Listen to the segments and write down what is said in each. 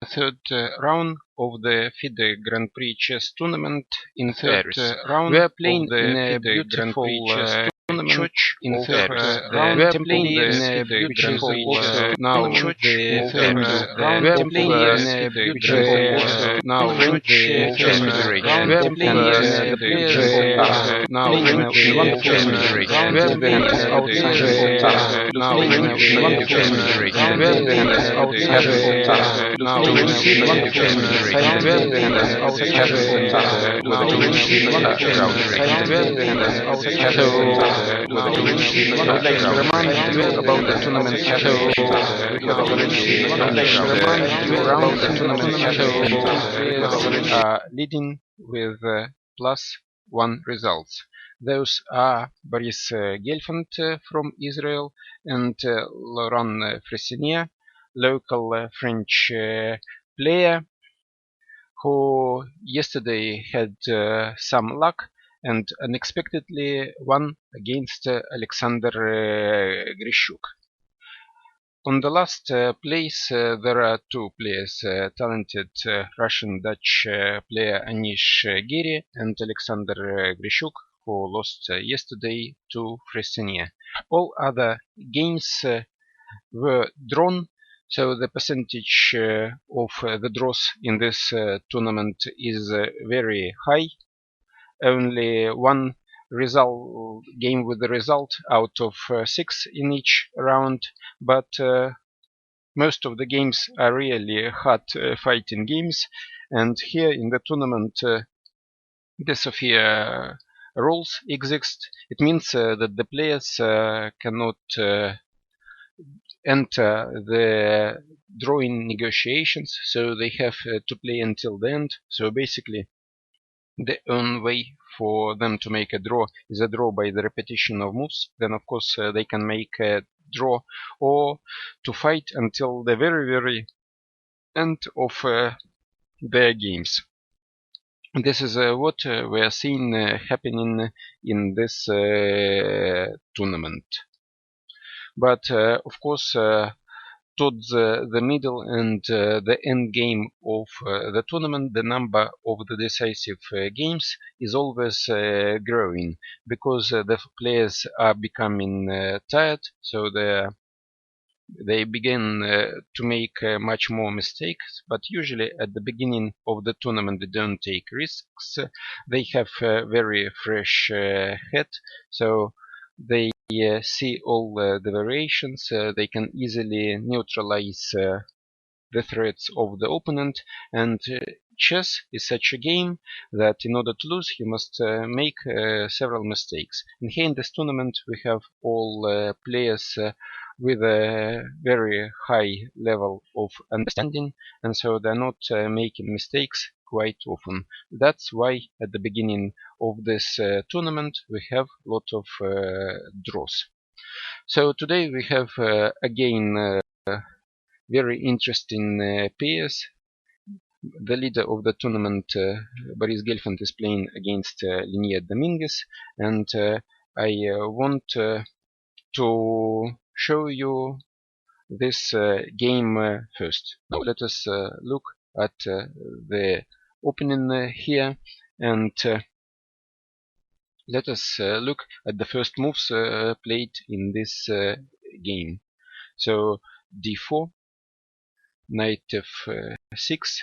third round of the FIDE Grand Prix chess tournament in Paris. We are playing in a beautiful church in Paris. We are playing in a beautiful now the Paris. We are playing in a beautiful now French chess federation. We are playing the players now in one chess federation. We are playing outside now in one chess federation. We are playing outside now to receive one chess federation. We are playing outside now to receive one chess federation. We are playing outside now to receive one. I would like to remind you about the tournament schedule. We have already. I would like to remind you around the tournament schedule. Players are leading with +1 results. Those are Boris Gelfand from Israel and Laurent Fressinier, local French player who yesterday had some luck and unexpectedly won against Alexander Grishuk. On the last place there are two players, talented Russian-Dutch player Anish Giri and Alexander Grishuk, who lost yesterday to Fressinier. All other games were drawn, so the percentage of the draws in this tournament is very high. Only one game with the result out of 6 in each round, but most of the games are really hard fighting games, and here in the tournament the Sofia rules exist. It means that the players cannot enter the drawing negotiations, so they have to play until the end. So basically the only way for them to make a draw is a draw by the repetition of moves. Then of course they can make a draw or to fight until the very end of their games. This is what we are seeing happening in this tournament. But of course towards the middle and the end game of the tournament, the number of the decisive games is always growing, because the players are becoming tired, so they begin to make much more mistakes. But usually at the beginning of the tournament they don't take risks. They have very fresh head, so they see all the variations. They can easily neutralize the threats of the opponent, and chess is such a game that in order to lose you must make several mistakes. And here in this tournament we have all players with a very high level of understanding, and so they're not making mistakes quite often. That's why at the beginning of this tournament we have a lot of draws. So today we have again very interesting pairs. The leader of the tournament, Boris Gelfand, is playing against Linnea Dominguez, and I want to show you this game first. Now let us look at the opening here, and let us look at the first moves played in this game. So d4, knight f6,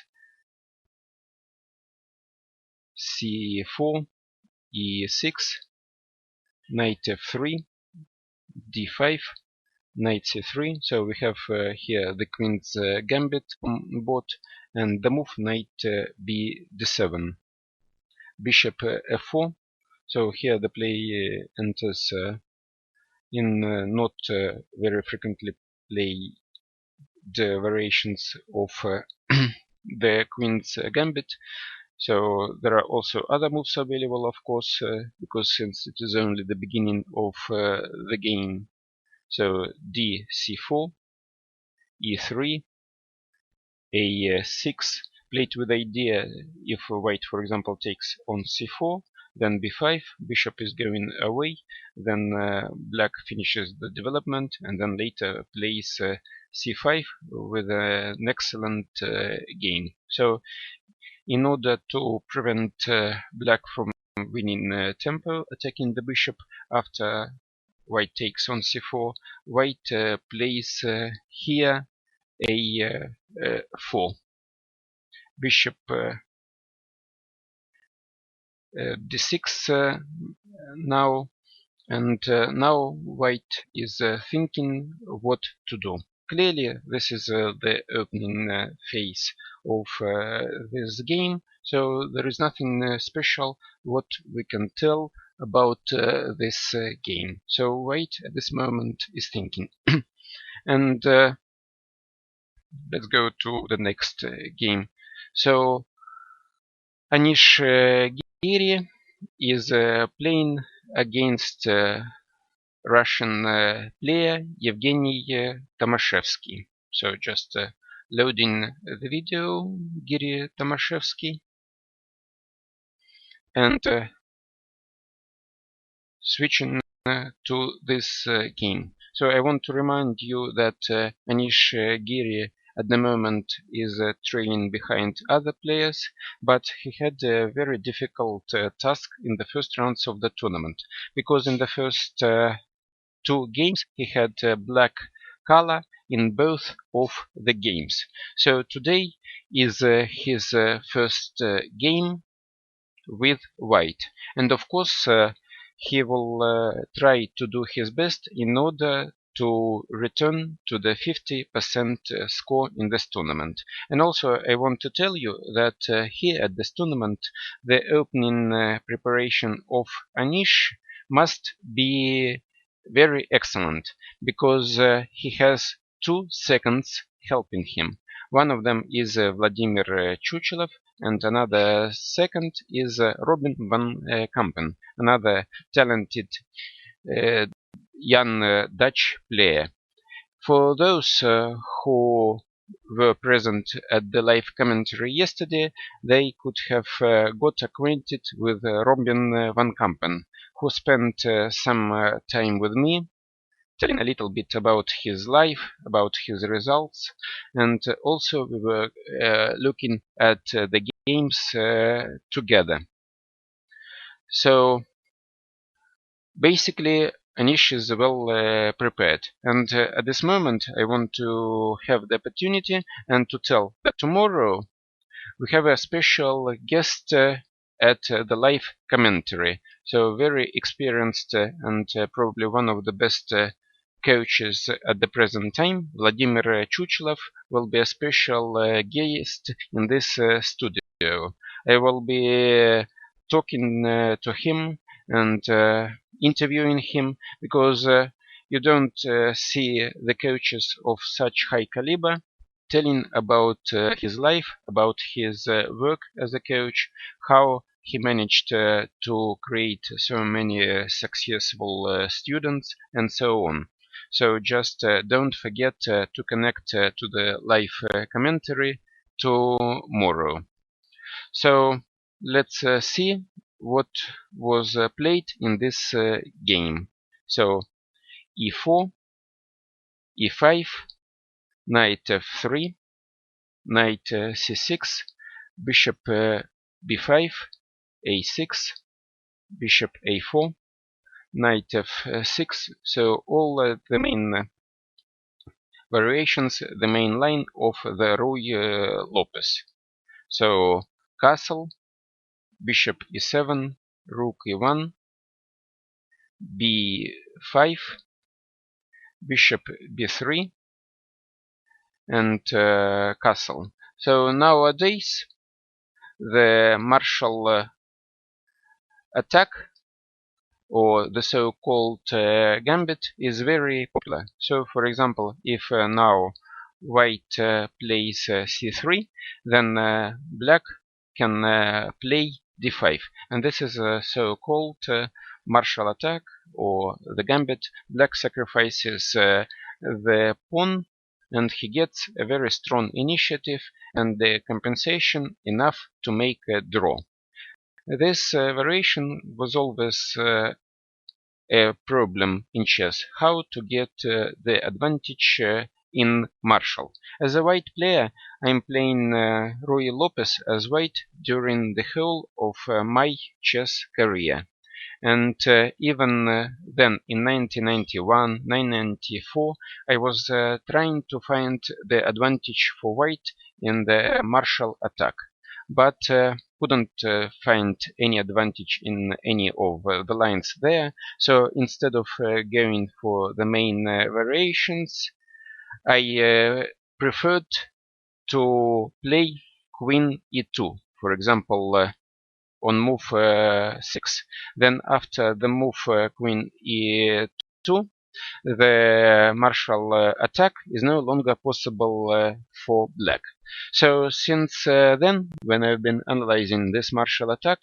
c4, e6, knight f3, d5, knight c3. So we have here the queen's gambit on board, and the move knight b d7, bishop f4. So here the play enters in not very frequently played variations of the queen's gambit. So there are also other moves available, of course, because since it is only the beginning of the game. So d c4, e3, a6, played with the idea if white, for example, takes on c4, then b5, bishop is going away, then black finishes the development, and then later plays c5 with an excellent game. So in order to prevent black from winning tempo, attacking the bishop after white takes on c4, white plays here a4. Bishop d6 now, and now white is thinking what to do. Clearly, this is the opening phase of this game, so there is nothing special what we can tell about this game. So white at this moment is thinking. And let's go to the next game. So Anish Giri is playing against Russian player Evgeny Tomashevsky. So just loading the video, Giri Tomashevsky, and switching to this game. So I want to remind you that Anish Giri at the moment is trailing behind other players, but he had a very difficult task in the first rounds of the tournament, because in the first two games he had black color in both of the games. So today is his first game with white, and of course he will try to do his best in order to return to the 50% score in this tournament. And also I want to tell you that here at this tournament the opening preparation of Anish must be very excellent, because he has 2 seconds helping him. One of them is Vladimir Chuchilov, and another second is Robin van Kampen, another talented young Dutch player. For those who were present at the live commentary yesterday, they could have got acquainted with Robin van Kampen, who spent some time with me, telling a little bit about his life, about his results, and also we were looking at the games together. So basically Anish is well prepared, and at this moment I want to have the opportunity and to tell that tomorrow we have a special guest at the live commentary. So very experienced and probably one of the best coaches at the present time, Vladimir Chuchilov, will be a special guest in this studio. I will be talking to him and interviewing him, because you don't see the coaches of such high caliber telling about his life, about his work as a coach, how he managed to create so many successful students, and so on. So just don't forget to connect to the live commentary tomorrow. So let's see what was played in this game. So e4, e5, knight f3, knight c6, bishop b5, a6, bishop a4, knight f6. So all the main variations, the main line of the Ruy Lopez. So castle, bishop e7, rook e1, b5, bishop b3, and castle. So nowadays the martial attack, or the so-called gambit, is very popular. So for example, if now white plays c3, then black can play d5, and this is a so-called martial attack, or the gambit. Black sacrifices the pawn, and he gets a very strong initiative and the compensation enough to make a draw. This variation was always a problem in chess, how to get the advantage in Marshall. As a white player, I'm playing Ruy Lopez as white during the whole of my chess career. And even then, in 1991, 1994, I was trying to find the advantage for white in the Marshall attack, but couldn't find any advantage in any of the lines there. So instead of going for the main variations, I preferred to play Queen e2, for example, on move 6. Then after the move Queen e2, the Marshall attack is no longer possible for black. So since then, when I've been analyzing this Marshall attack,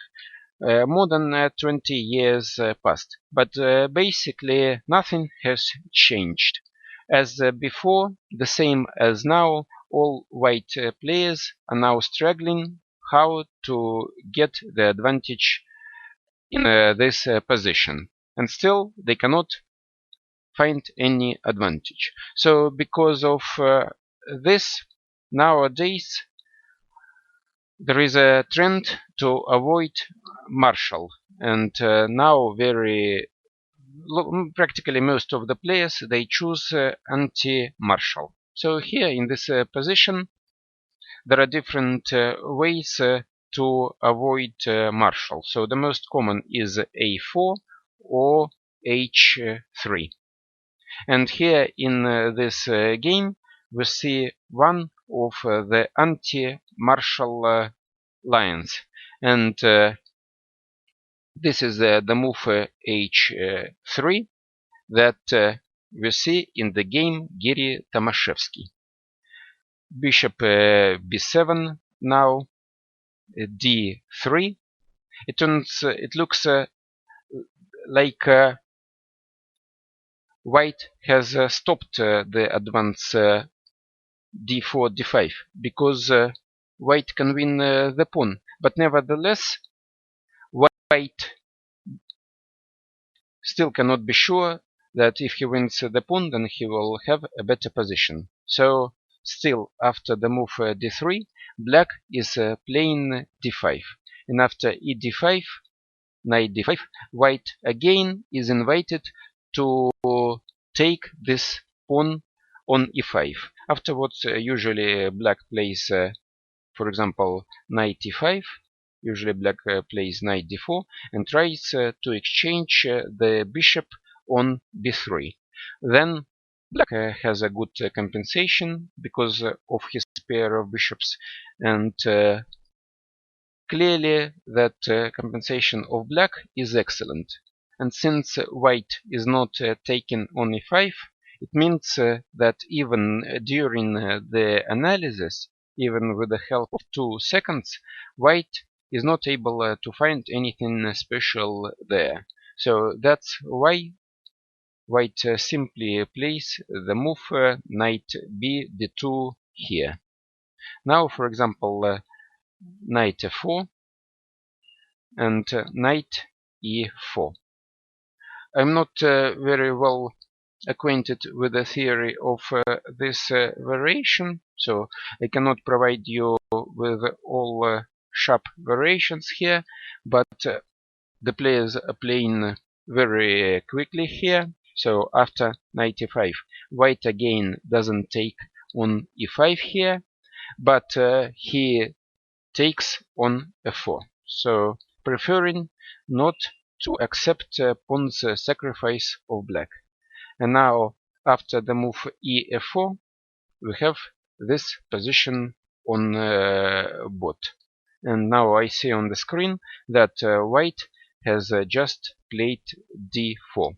more than 20 years passed, but basically nothing has changed. As before, the same as now, all white players are now struggling how to get the advantage in this position, and still they cannot find any advantage. So because of this, nowadays there is a trend to avoid Marshall, and now practically most of the players, they choose anti-Marshall. So here in this position, there are different ways to avoid Marshall. So the most common is a4 or h3. And here in this game, we see one of the anti-Marshall lines. And this is the move h3 that we see in the game Giri Tomaszewski. Bishop b7 now, d3. It looks like white has stopped the advance d4, d5 because white can win the pawn. But nevertheless, white still cannot be sure that if he wins the pawn, then he will have a better position. So still, after the move d3, black is playing d5. And after e d5, knight d5, white again is invited to take this pawn on e5. Afterwards, usually black plays, for example, knight e5. Usually black plays knight d4 and tries to exchange the bishop on b3. Then black has a good compensation because of his pair of bishops, and clearly that compensation of black is excellent. And since white is not taken on e5, it means that even during the analysis, even with the help of 2 seconds, white is not able to find anything special there. So that's why white simply plays the move knight b d2 here. Now, for example, knight f4 and knight e4. I'm not very well acquainted with the theory of this variation, so I cannot provide you with all sharp variations here, but the players are playing very quickly here. So after knight e5, white again doesn't take on e5 here, but he takes on f4. So preferring not to accept pawn's sacrifice of black. And now, after the move e4, we have this position on bot. And now I see on the screen that white has just played d4.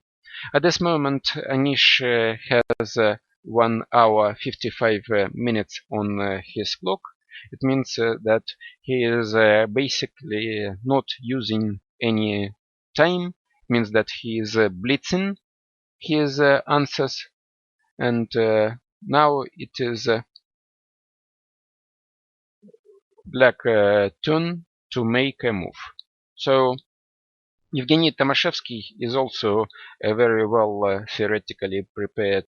At this moment, Anish has 1 hour 55 minutes on his clock. It means that he is basically not using any time. It means that he is blitzing his answers, and now it is black turn to make a move. So Evgeny Tomashevsky is also a very well theoretically prepared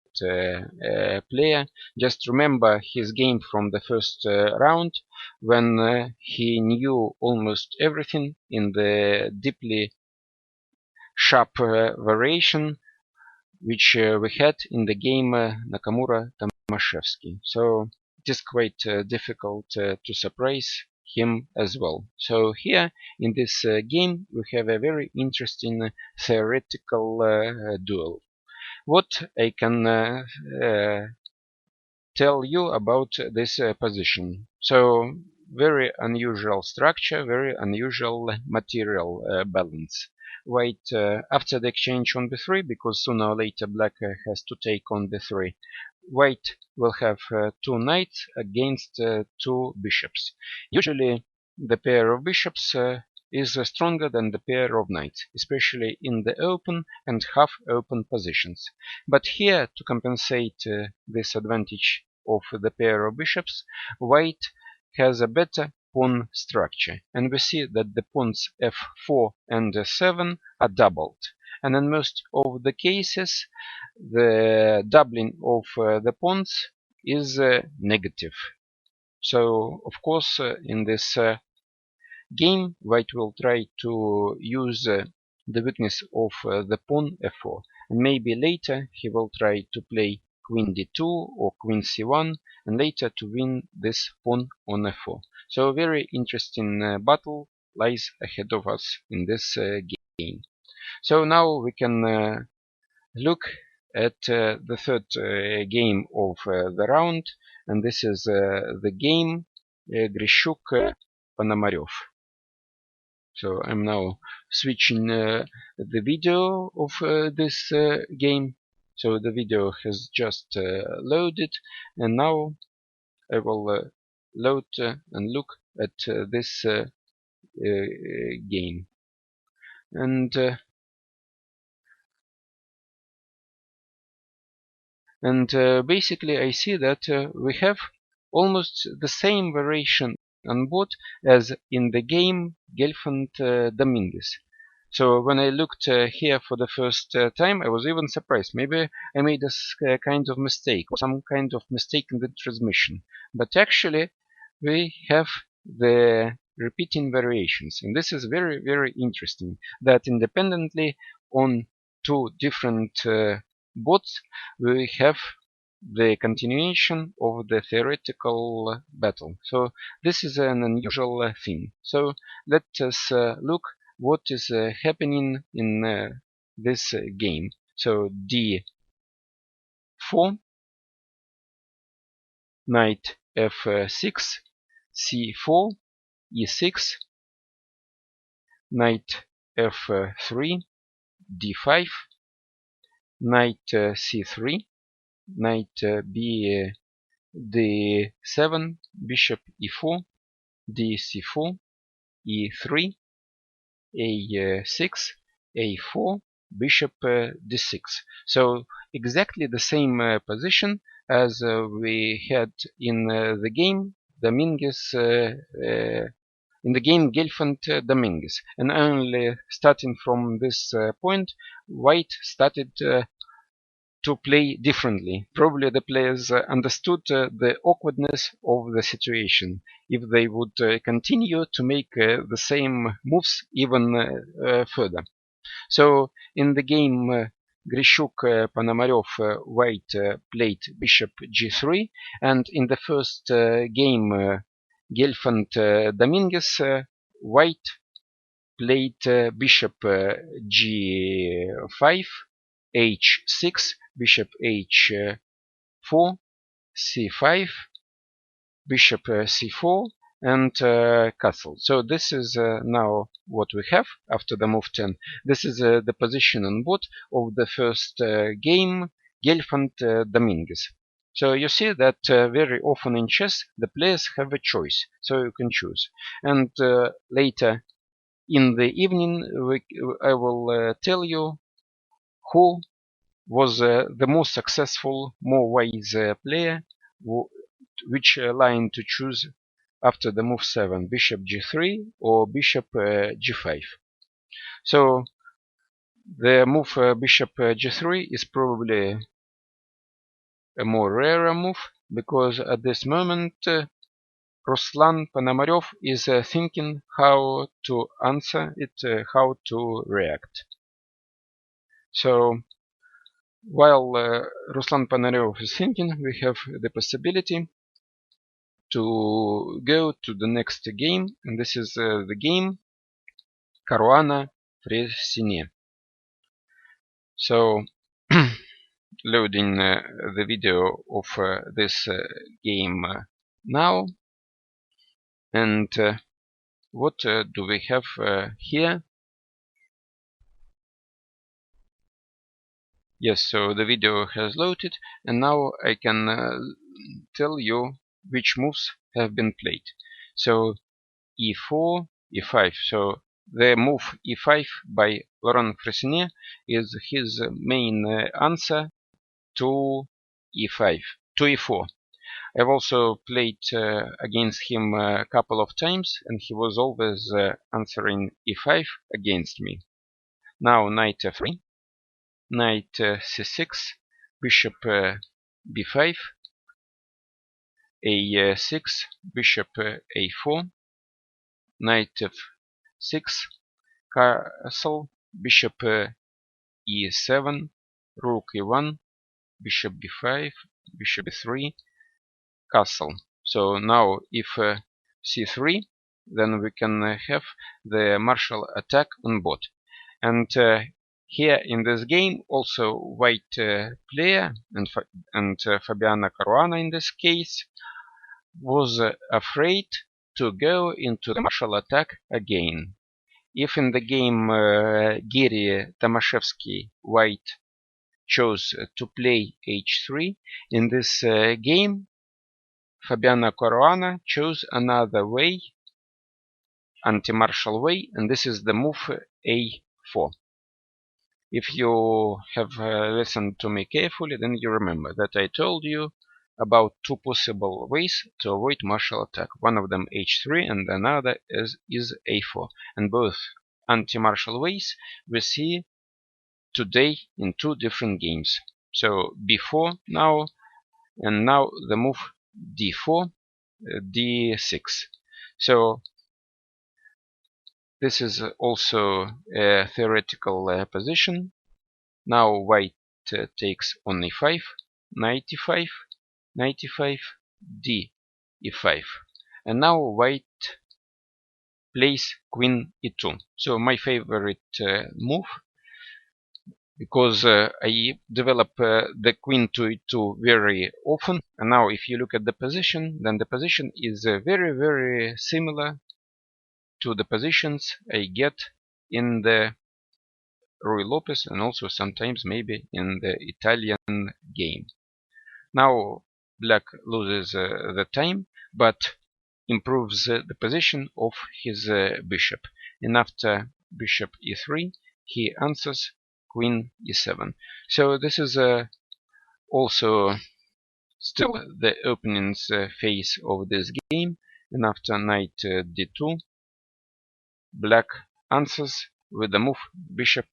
player. Just remember his game from the first round, when he knew almost everything in the deeply sharp variation which we had in the game Nakamura-Tomashevsky. So it is quite difficult to surprise him as well. So here in this game we have a very interesting theoretical duel. What I can tell you about this position. So very unusual structure, very unusual material balance. White after the exchange on b3, because sooner or later black has to take on b3. White will have two knights against two bishops. Usually the pair of bishops is stronger than the pair of knights, especially in the open and half-open positions. But here, to compensate this advantage of the pair of bishops, white has a better pawn structure, and we see that the pawns f4 and 7 are doubled. And in most of the cases, the doubling of the pawns is negative. So, of course, in this game, white will try to use the weakness of the pawn f4, and maybe later he will try to play queen d2 or queen c1, and later to win this pawn on f4. So a very interesting battle lies ahead of us in this game. So now we can look at the third game of the round, and this is the game Grishuk-Ponomarev. So I'm now switching the video of this game. So the video has just loaded, and now I will load and look at this game. And basically I see that we have almost the same variation on board as in the game Gelfand-Dominguez. So when I looked here for the first time, I was even surprised. Maybe I made a kind of mistake, or some kind of mistake in the transmission. But actually we have the repeating variations, and this is very, very interesting, that independently on two different boards we have the continuation of the theoretical battle. So this is an unusual thing. So let us look what is happening in this game. So d4, knight f6, c4, e6, knight f3, d5, knight c3, knight b d7, bishop e4, dc4, e3, a6, a4, bishop d6. So exactly the same position as we had in the game Dominguez, in the game Gelfand-Dominguez, and only starting from this point, white started to play differently. Probably the players understood the awkwardness of the situation if they would continue to make the same moves even further. So in the game Grishuk-Ponomarev, white played bishop g3, and in the first game Gelfand-Dominguez, white played bishop g5, h6, bishop h4, c5, bishop c4, and castle. So this is now what we have after the move 10. This is the position on board of the first game Gelfand-Dominguez. So you see that very often in chess the players have a choice, so you can choose. And later in the evening I will tell you who was the most successful, more wise player, which line to choose after the move 7, bishop g3 or bishop g5. So The move bishop g3 is probably a more rarer move, because at this moment Ruslan Ponomarev is thinking how to answer it, how to react. So while Ruslan Ponomarev is thinking, we have the possibility to go to the next game, and this is the game Caruana Fresine. So loading the video of this game now, and what do we have here? Yes, so the video has loaded, and now I can tell you which moves have been played. So e4, e5. So the move e5 by Laurent Fresnier is his main answer to e5, to e4. I've also played against him a couple of times, and he was always answering e5 against me. Now knight f3, knight c6, bishop b5, a6, bishop a4, knight f6, castle, bishop e7, rook e1, bishop b5, bishop b3, castle. So now if c3, then we can have the martial attack on board. And here in this game, also white player and Fabiana Caruana in this case was afraid to go into the martial attack again. If in the game Giri Tomaszewski white chose to play h3, in this game Fabiana Caruana chose another way, anti-martial way, and this is the move a4. If you have listened to me carefully, then you remember that I told you about two possible ways to avoid martial attack. One of them h3 and another is a4. And both anti-martial ways we see today in two different games. So b4 now, and now the move d4, d6. So this is also a theoretical position. Now white takes on e5, knight e5, knight e5, d e5. And now white plays queen e2. So my favorite move, because I develop the queen to e2 very often. And now if you look at the position, then the position is very similar to the positions I get in the Ruy Lopez and also sometimes maybe in the Italian game. Now black loses the time, but improves the position of his bishop. And after bishop e3, he answers queen e7. So this is also still the opening phase of this game. And after knight d2, black answers with the move bishop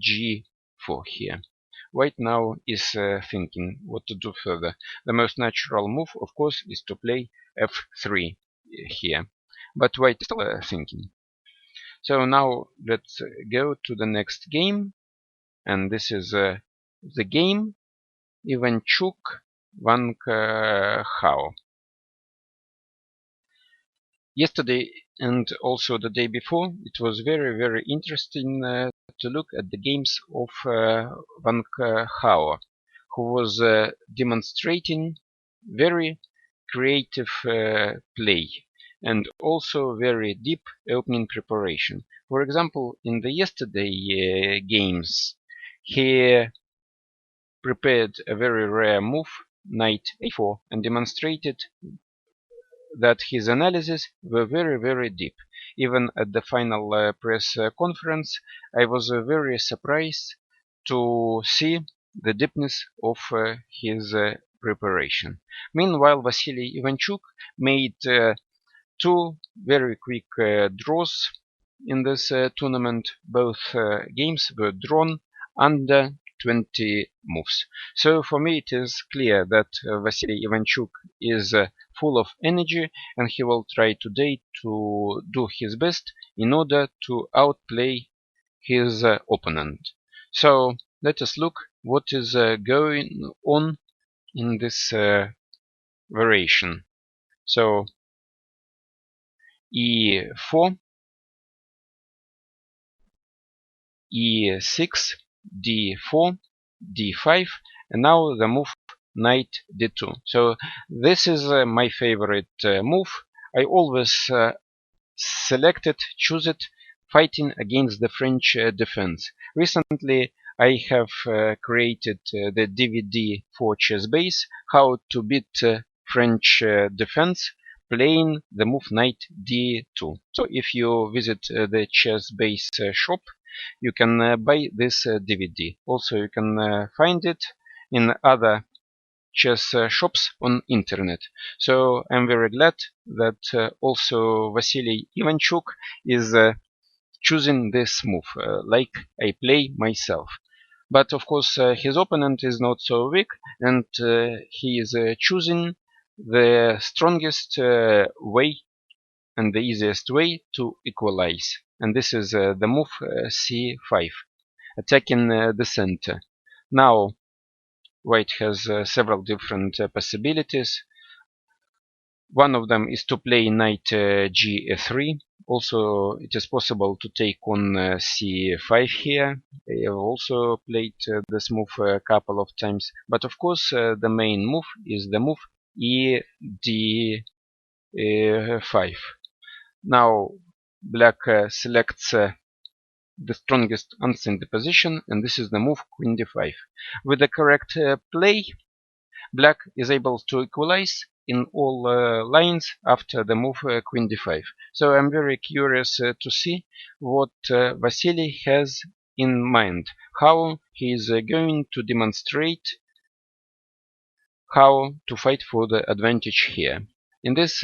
g4 here. White now is thinking what to do further. The most natural move, of course, is to play f3 here, but white is still thinking. So now let's go to the next game, and this is the game Ivanchuk-Van Hao. Yesterday and also the day before, it was very interesting to look at the games of Van Hao, who was demonstrating very creative play and also very deep opening preparation. For example, in the yesterday games, he prepared a very rare move, knight a4, and demonstrated that his analyses were very deep. Even at the final press conference, I was very surprised to see the deepness of his preparation. Meanwhile, Vasily Ivanchuk made two very quick draws in this tournament. Both games were drawn under 20 moves. So for me it is clear that Vasily Ivanchuk is full of energy, and he will try today to do his best in order to outplay his opponent. So let us look what is going on in this variation. So e4, e6, d4, d5, and now the move knight d2. So this is my favorite move. I always select it, choose it, fighting against the French defense. Recently I have created the DVD for chess base, how to beat French defense playing the move knight d2. So if you visit the chess base shop, you can buy this DVD. Also you can find it in other chess shops on internet. So I'm very glad that also Vasily Ivanchuk is choosing this move, like I play myself. But of course his opponent is not so weak, and he is choosing the strongest way and the easiest way to equalize. And this is the move c5, attacking the center. Now White has several different possibilities. One of them is to play knight g3. Also, it is possible to take on c5 here. I have also played this move a couple of times. But of course, the main move is the move e d5. Now, black selects the strongest answer in the position, and this is the move queen d5. With the correct play, black is able to equalize in all lines after the move queen d5. So I'm very curious to see what Vasily has in mind, how he is going to demonstrate how to fight for the advantage here. In this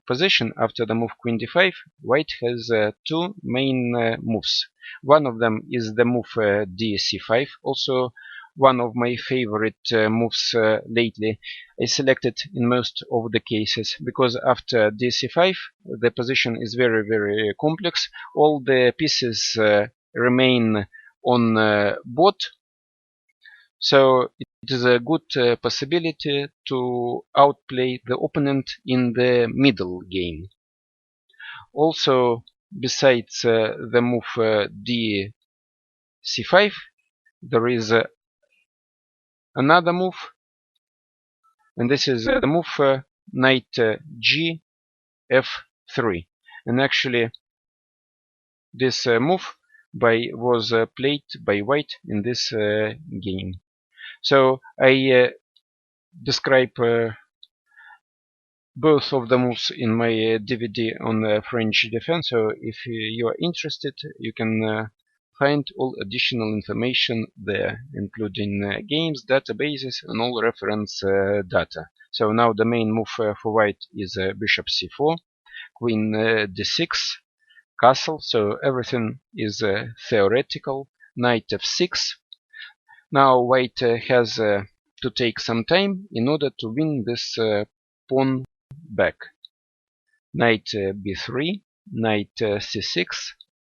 position, after the move queen d5, White has two main moves. One of them is the move dc5, also one of my favorite moves lately. I select it in most of the cases because after dc5 the position is very complex. All the pieces remain on board, so it is a good possibility to outplay the opponent in the middle game. Also, besides the move dc5, there is another move, and this is the move knight gf3. And actually, this move was played by White in this game. So I describe both of the moves in my DVD on French defense. So if you are interested, you can find all additional information there, including games, databases, and all reference data. So now the main move for White is bishop c4, queen d6, castle. So everything is theoretical. Knight f6. Now White has to take some time in order to win this pawn back. Knight b3, knight c6,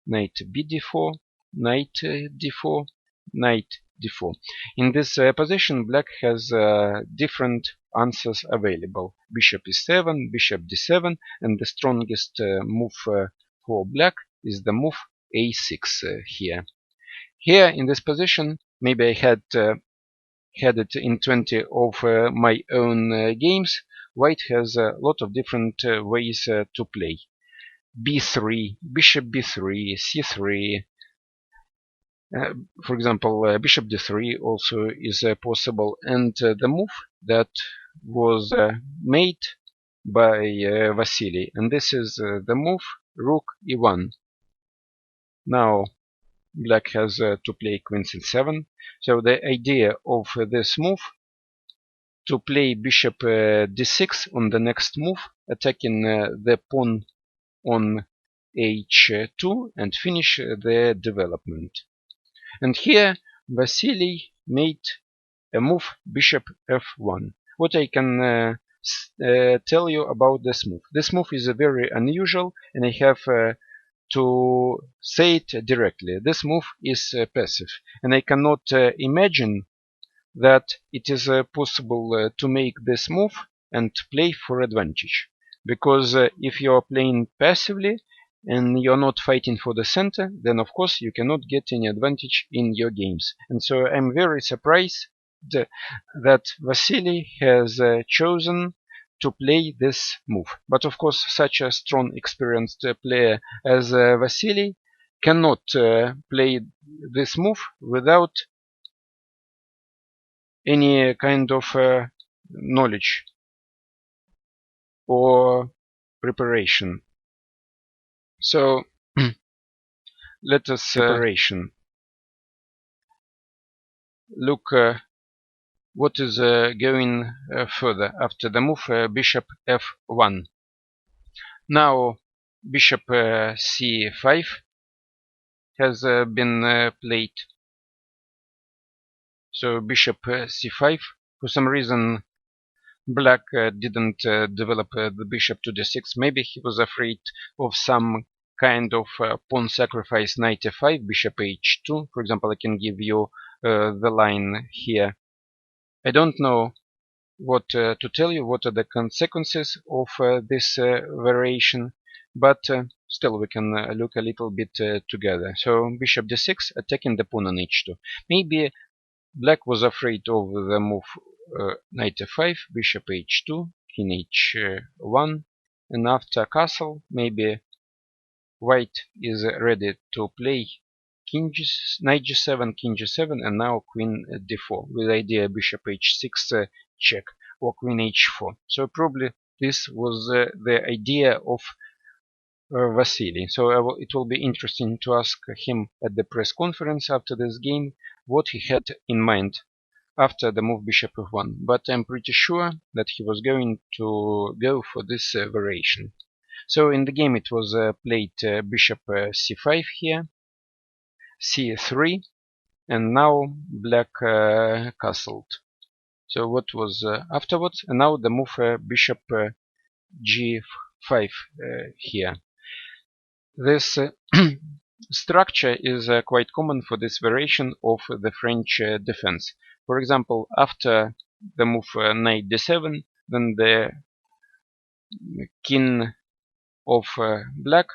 knight bd4, knight d4, knight d4. In this position, black has different answers available. Bishop e7, bishop d7, and the strongest move for black is the move a6 here. Here in this position, maybe I had it in 20 of my own games. White has a lot of different ways to play. b3, bishop b3, c3. For example, bishop d3 also is possible. And the move that was made by Vasily, and this is the move rook e1. Now black has to play queen c7. So the idea of this move to play bishop d6 on the next move, attacking the pawn on h2 and finish the development. And here Vasily made a move bishop f1. What I can tell you about this move. This move is very unusual, and I have to say it directly. This move is passive, and I cannot imagine that it is possible to make this move and play for advantage. Because if you are playing passively and you're not fighting for the center, then of course you cannot get any advantage in your games. And so I'm very surprised that Vasily has chosen to play this move. But of course, such a strong, experienced player as Vasily cannot play this move without any kind of knowledge or preparation. So let us look what is going further after the move bishop f1. Now bishop c5 has been played. So bishop c5, for some reason black didn't develop the bishop to d6. Maybe he was afraid of some kind of pawn sacrifice, knight f5, bishop h2. For example, I can give you the line here. I don't know what to tell you, what are the consequences of this variation, but still we can look a little bit together. So bishop d6 attacking the pawn on h2. Maybe black was afraid of the move knight f5, bishop h2, king h1, and after castle maybe white is ready to play knight g7, king g7, and now queen d4 with idea bishop h6 check or queen h4. So probably this was the idea of Vasily. So it will be interesting to ask him at the press conference after this game what he had in mind after the move bishop f1. But I'm pretty sure that he was going to go for this variation. So in the game it was played bishop c5 here, c3, and now black castled. So what was afterwards? And now the move bishop g5 here. This structure is quite common for this variation of the French defense. For example, after the move knight d7, then the king of black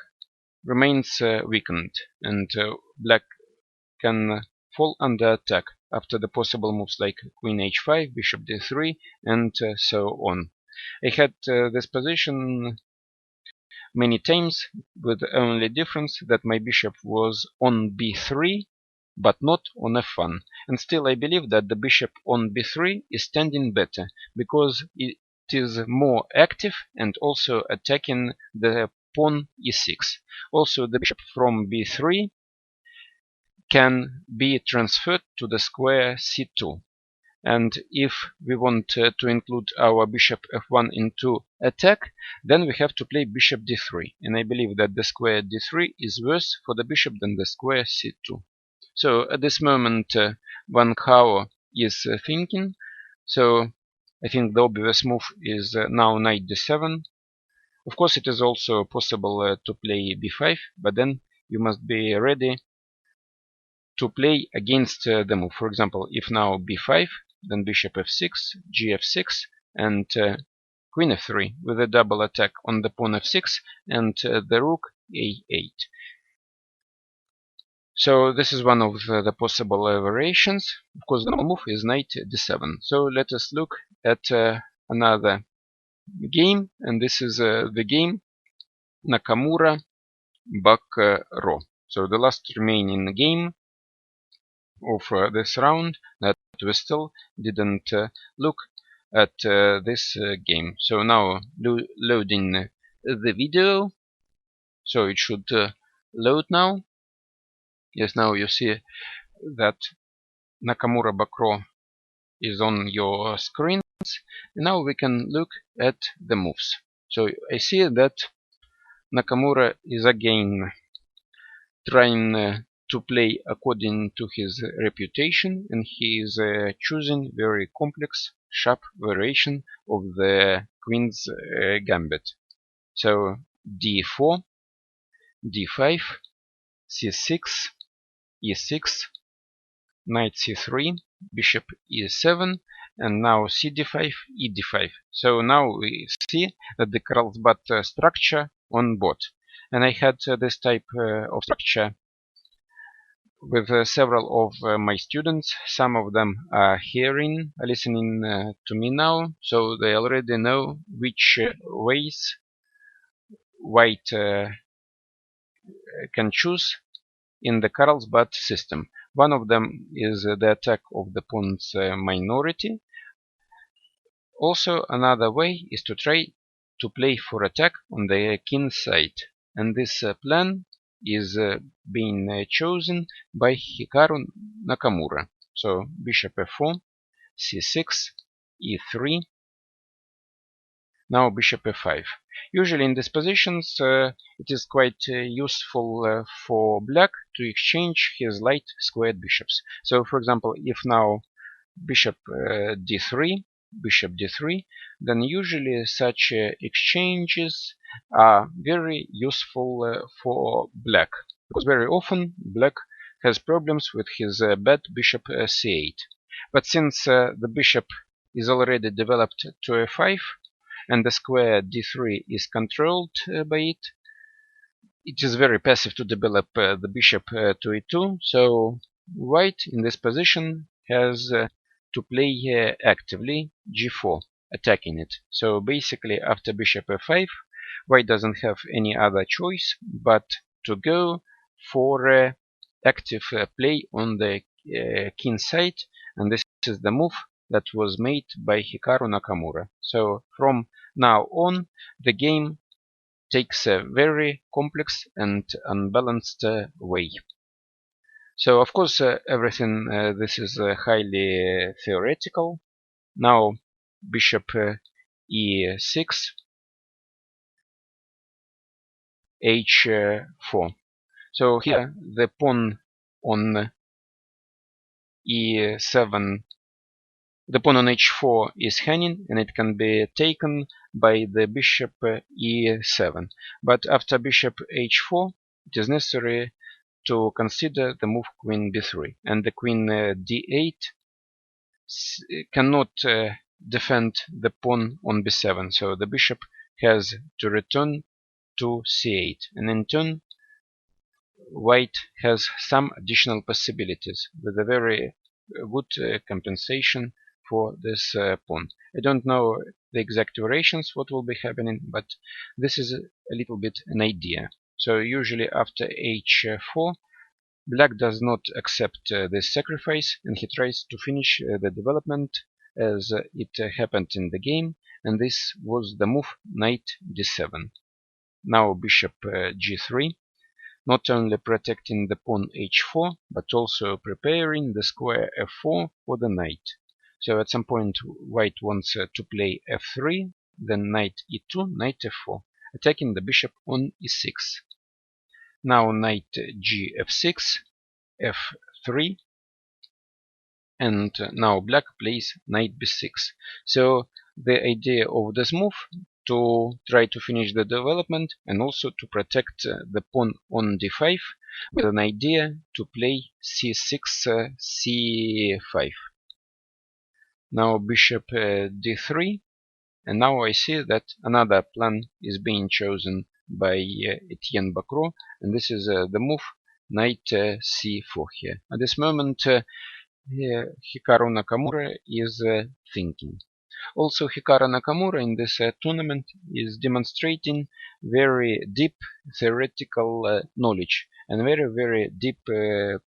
remains weakened, and black can fall under attack after the possible moves like queen h5, bishop d3, and so on. I had this position many times, with the only difference that my bishop was on b3 but not on f1, and still I believe that the bishop on b3 is standing better because it is more active and also attacking the pawn e6. Also the bishop from b3 can be transferred to the square c2. And if we want to include our bishop f1 into attack, then we have to play bishop d3. And I believe that the square d3 is worse for the bishop than the square c2. So at this moment, Van Gogh is thinking. So I think the obvious move is now knight d7. Of course, it is also possible to play b5, but then you must be ready to play against the move. For example, if now b5, then bishop f6, gf6, and queen f3 with a double attack on the pawn f6 and the rook a8. So this is one of the possible variations. Of course, the move is knight d7. So let us look at another game, and this is the game Nakamura-Bakro. So the last remaining game of this round that we still didn't look at this game. So now loading the video. So it should load now. Yes, now you see that Nakamura-Bakro is on your screens. And now we can look at the moves. So I see that Nakamura is again trying to play according to his reputation, and he is choosing very complex, sharp variation of the queen's gambit. So d4, d5, c6, e6, knight c3, bishop e7, and now cd5, ed5. So now we see that the Carlsbad structure on board. And I had this type of structure with several of my students. Some of them are listening to me now, so they already know which ways white can choose in the Carlsbad system. One of them is the attack of the pawn's minority. Also, another way is to try to play for attack on the king side, and this plan is being chosen by Hikaru Nakamura. So bishop f4, c6, e3, now bishop f5. Usually in these positions it is quite useful for black to exchange his light squared bishops. So for example, if now bishop d3, bishop d3, then usually such exchanges are very useful for black, because very often black has problems with his bad bishop c8. But since the bishop is already developed to f5 and the square d3 is controlled by it, it is very passive to develop the bishop to e2, so white in this position has to play actively g4, attacking it. So basically after bishop f5, white doesn't have any other choice but to go for active play on the king side, and this is the move that was made by Hikaru Nakamura. So from now on, the game takes a very complex and unbalanced way. So of course everything this is highly theoretical. Now bishop e6, h4. So here the pawn on e7, the pawn on h4 is hanging, and it can be taken by the bishop e7. But after bishop h4, it is necessary to consider the move queen b3, and the queen d8 cannot defend the pawn on b7, so the bishop has to return to c8, and in turn white has some additional possibilities with a very good compensation for this pawn. I don't know the exact variations what will be happening, but this is a little bit an idea. So usually after h4, black does not accept this sacrifice, and he tries to finish the development as it happened in the game, and this was the move knight d7. Now bishop g3, not only protecting the pawn h4, but also preparing the square f4 for the knight. So at some point white wants to play f3, then knight e2, knight f4, attacking the bishop on e6. Now knight g f6, f3, and now black plays knight b6. So the idea of this move to try to finish the development and also to protect the pawn on d5 with an idea to play c6, c5. Now bishop d3, and now I see that another plan is being chosen by Etienne Bacro, and this is the move knight c4 here. At this moment Hikaru Nakamura is thinking. Also, Hikaru Nakamura in this tournament is demonstrating very deep theoretical knowledge and very deep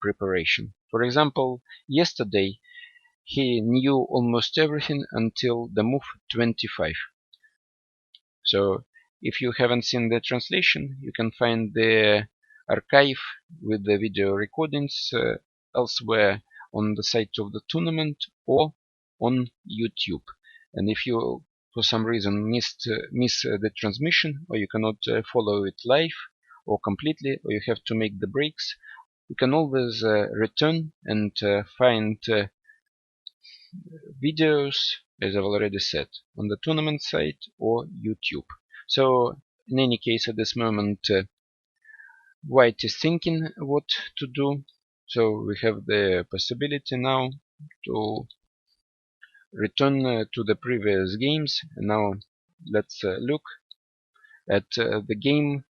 preparation. For example, yesterday he knew almost everything until the move 25. So if you haven't seen the translation, you can find the archive with the video recordings elsewhere on the site of the tournament or on YouTube. And if you for some reason miss the transmission, or you cannot follow it live or completely, or you have to make the breaks, you can always return and find videos, as I've already said, on the tournament site or YouTube. So in any case, at this moment, White is thinking what to do. So we have the possibility now to return to the previous games. And now let's look at the game,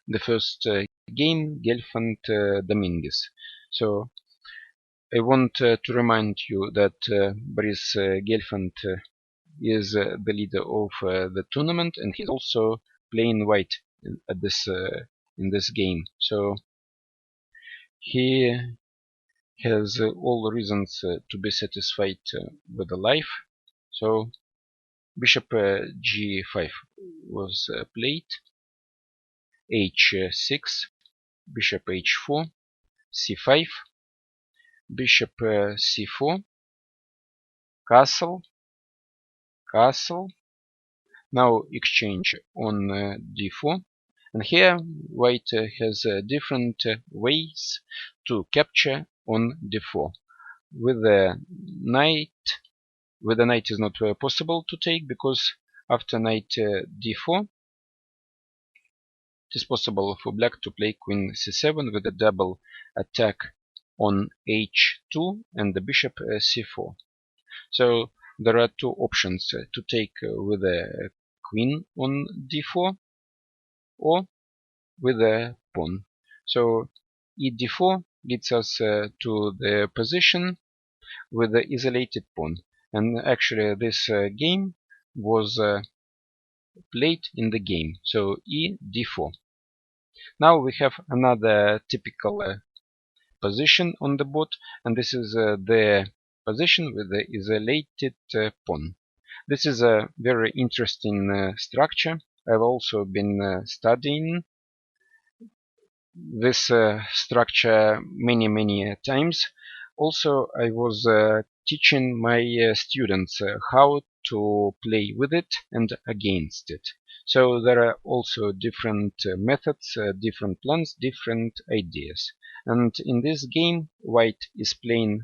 the first game, Gelfand Dominguez. So I want to remind you that Boris Gelfand is the leader of the tournament, and he's also playing white at this in this game. So he has all reasons to be satisfied with the life. So bishop g5 was played, h6, bishop h4, c5, bishop c4, castle, castle. Now exchange on d4, and here white has different ways to capture on d4. With the knight is not possible to take, because after knight d4 it is possible for black to play queen c7 with a double attack on h2 and the bishop c4. So there are two options to take with a queen on d4 or with a pawn. So e d4 leads us to the position with the isolated pawn, and actually this game was played in the game. So e d4. Now we have another typical position on the board, and this is the position with the isolated pawn. This is a very interesting structure. I've also been studying this structure many times. Also, I was teaching my students how to play with it and against it. So there are also different methods, different plans, different ideas. And in this game, white is playing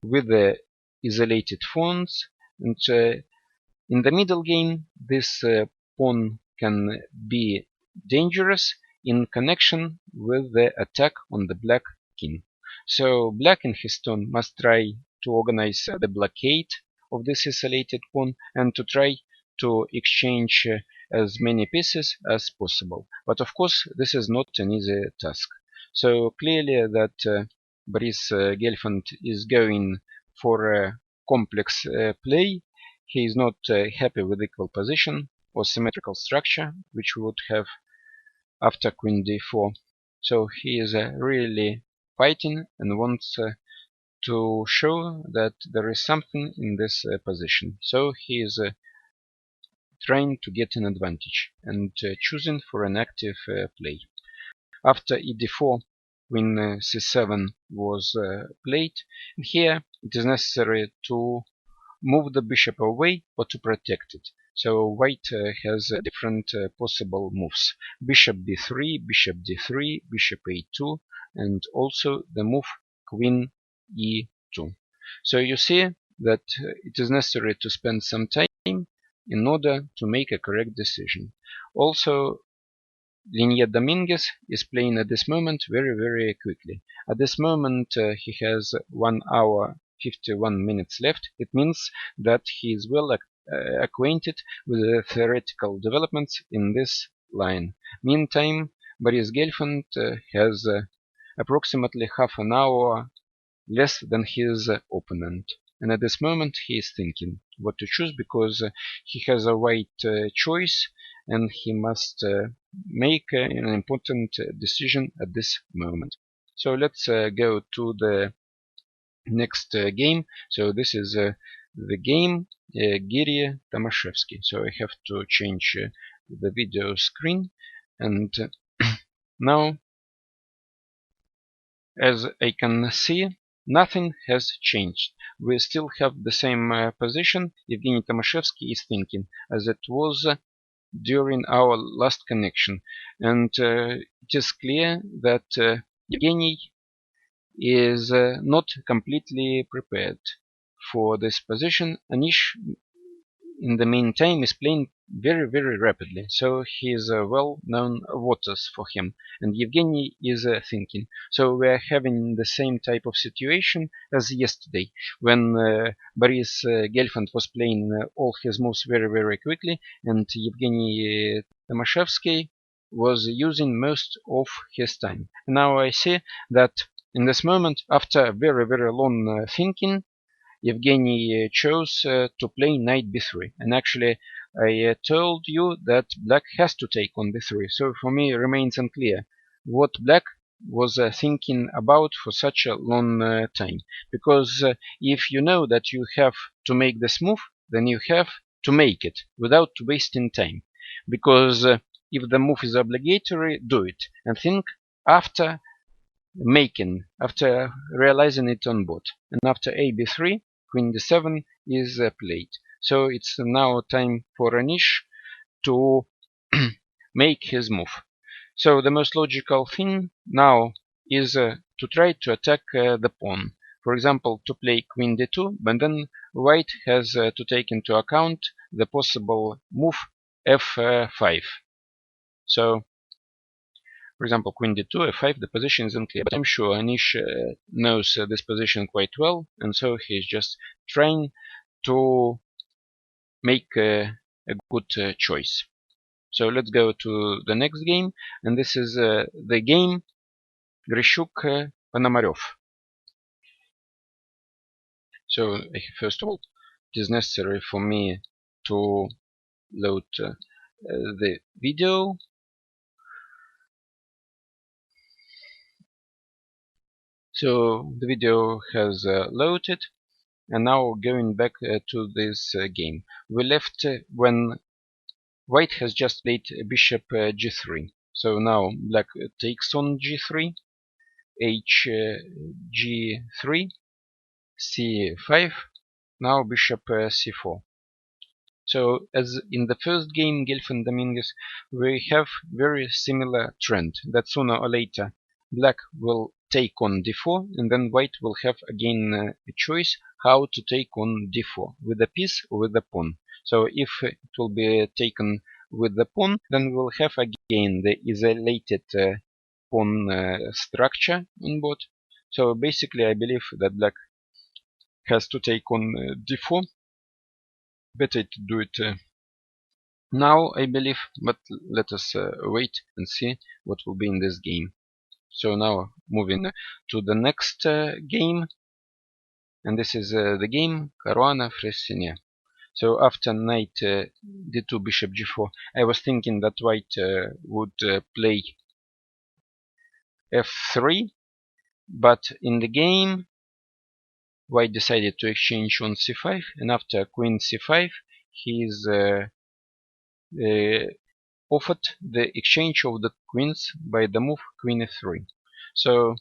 with the isolated pawns, and in the middle game, this pawn can be dangerous in connection with the attack on the black king. So black in his turn must try to organize the blockade of this isolated pawn and to try to exchange as many pieces as possible. But of course, this is not an easy task. So clearly that Boris Gelfand is going for a complex play. He is not happy with equal position or symmetrical structure, which we would have after queen d4. So he is really fighting and wants to show that there is something in this position. So he is trying to get an advantage and choosing for an active play. After e d4, queen c7 was played, and here it is necessary to move the bishop away or to protect it. So white has different possible moves. Bishop b3, bishop d3, bishop a2, and also the move queen e2. So you see that it is necessary to spend some time in order to make a correct decision. Also, Alina Dominguez is playing at this moment very quickly. At this moment he has 1 hour 51 minutes left. It means that he is well acquainted with the theoretical developments in this line. Meantime, Boris Gelfand has approximately half an hour less than his opponent. And at this moment he is thinking what to choose, because he has a white choice and he must make an important decision at this moment. So let's go to the next game. So this is the game Giri Tomashevsky. So I have to change the video screen, and now as I can see, nothing has changed. We still have the same position. Evgeny Tomashevsky is thinking as it was during our last connection, and it is clear that Evgeny is not completely prepared for this position. Anish, in the meantime, is playing very rapidly, so he is well-known waters for him, and Yevgeny is thinking. So we are having the same type of situation as yesterday, when Boris Gelfand was playing all his moves very quickly, and Yevgeny Tomashevsky was using most of his time. Now I see that in this moment, after very long thinking, Yevgeny chose to play knight b3, and actually I told you that black has to take on b3, so for me it remains unclear what black was thinking about for such a long time, because if you know that you have to make this move, then you have to make it without wasting time, because if the move is obligatory, do it, and think after after realizing it on board. And after a b3, queen d7 is played. So it's now time for Anish to make his move. So the most logical thing now is to try to attack the pawn. For example, to play queen d2, but then white has to take into account the possible move f5. So, for example, queen d2, f5, the position is unclear, but I'm sure Anish knows this position quite well, and so he's just trying to make a good choice. So let's go to the next game, and this is the game Grishuk-Ponomarev. So first of all, it is necessary for me to load the video. So the video has loaded, and now going back to this game. We left when white has just played bishop g3. So now black takes on g3, h g3, c5, now bishop c4. So as in the first game, Gelfand Dominguez, we have very similar trend that sooner or later black will take on d4, and then white will have again a choice how to take on d4, with the piece or with the pawn. So if it will be taken with the pawn, then we'll have again the isolated pawn structure on board. So basically I believe that black has to take on d4. Better to do it now, I believe, but let us wait and see what will be in this game. So now moving to the next game, and this is the game Caruana-Freycinet. So after knight d2, bishop g4, I was thinking that white would play f3, but in the game white decided to exchange on c5, and after queen c5 he's offered the exchange of the queens by the move queen e3. So